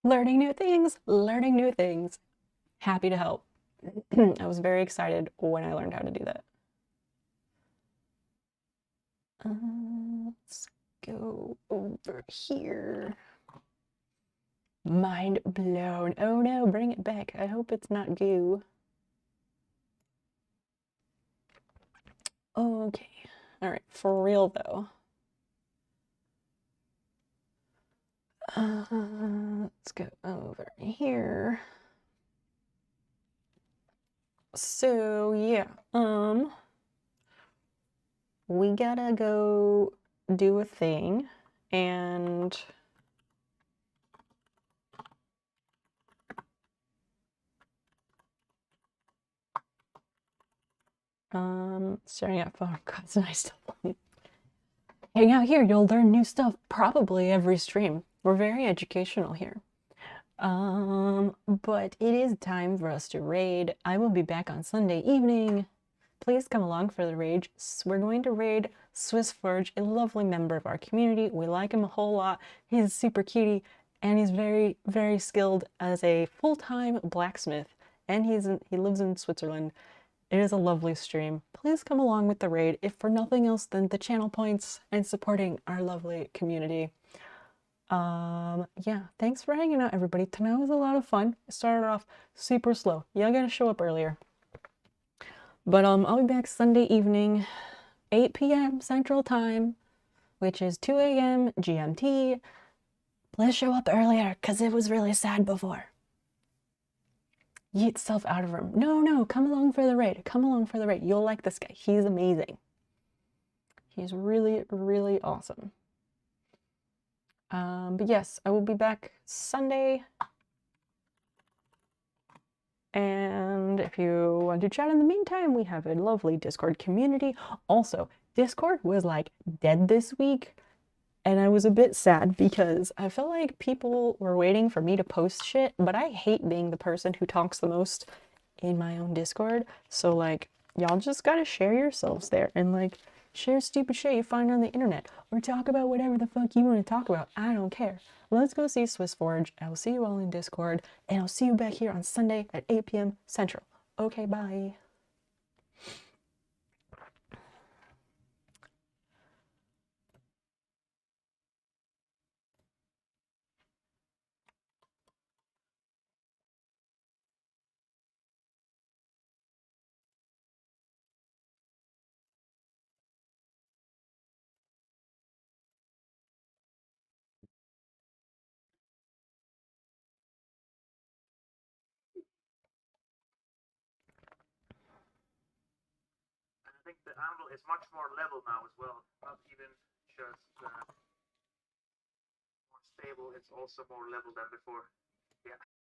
Learning new things. Learning new things. Happy to help. I was very excited when I learned how to do that. Let's go over here. Mind blown. Oh no, bring it back. I hope it's not goo. Okay. All right, for real though. Let's go over here. So yeah, we gotta go do a thing and staring at phone cards and I still hang out here, you'll learn new stuff probably every stream. We're very educational here. But it is time for us to raid. I will be back on Sunday evening. Please come along for the raid. We're going to raid Swiss Forge, a lovely member of our community. We like him a whole lot. He's super cutie and he's very, very skilled as a full-time blacksmith. And he lives in Switzerland. It is a lovely stream. Please come along with the raid, if for nothing else than the channel points and supporting our lovely community. Yeah, thanks for hanging out, everybody. Tonight was a lot of fun. It started off super slow. Y'all gotta show up earlier. But I'll be back Sunday evening, 8 p.m. Central Time, which is 2 a.m. GMT. Please show up earlier, because it was really sad before. Yeet self out of room. No, come along for the raid. Come along for the raid. You'll like this guy. He's amazing. He's really, really awesome. But yes, I will be back Sunday. And if you want to chat in the meantime, we have a lovely Discord community. Also, Discord was like dead this week, and I was a bit sad because I felt like people were waiting for me to post shit, but I hate being the person who talks the most in my own Discord. So like y'all just gotta share yourselves there and like share stupid shit you find on the internet or talk about whatever the fuck you want to talk about. I don't care. Let's go see Swiss Forge. I will see you all in Discord and I'll see you back here on Sunday at 8 p.m. Central. Okay, bye. And I think the anvil is much more level now as well. Not even just more stable, it's also more level than before. Yeah.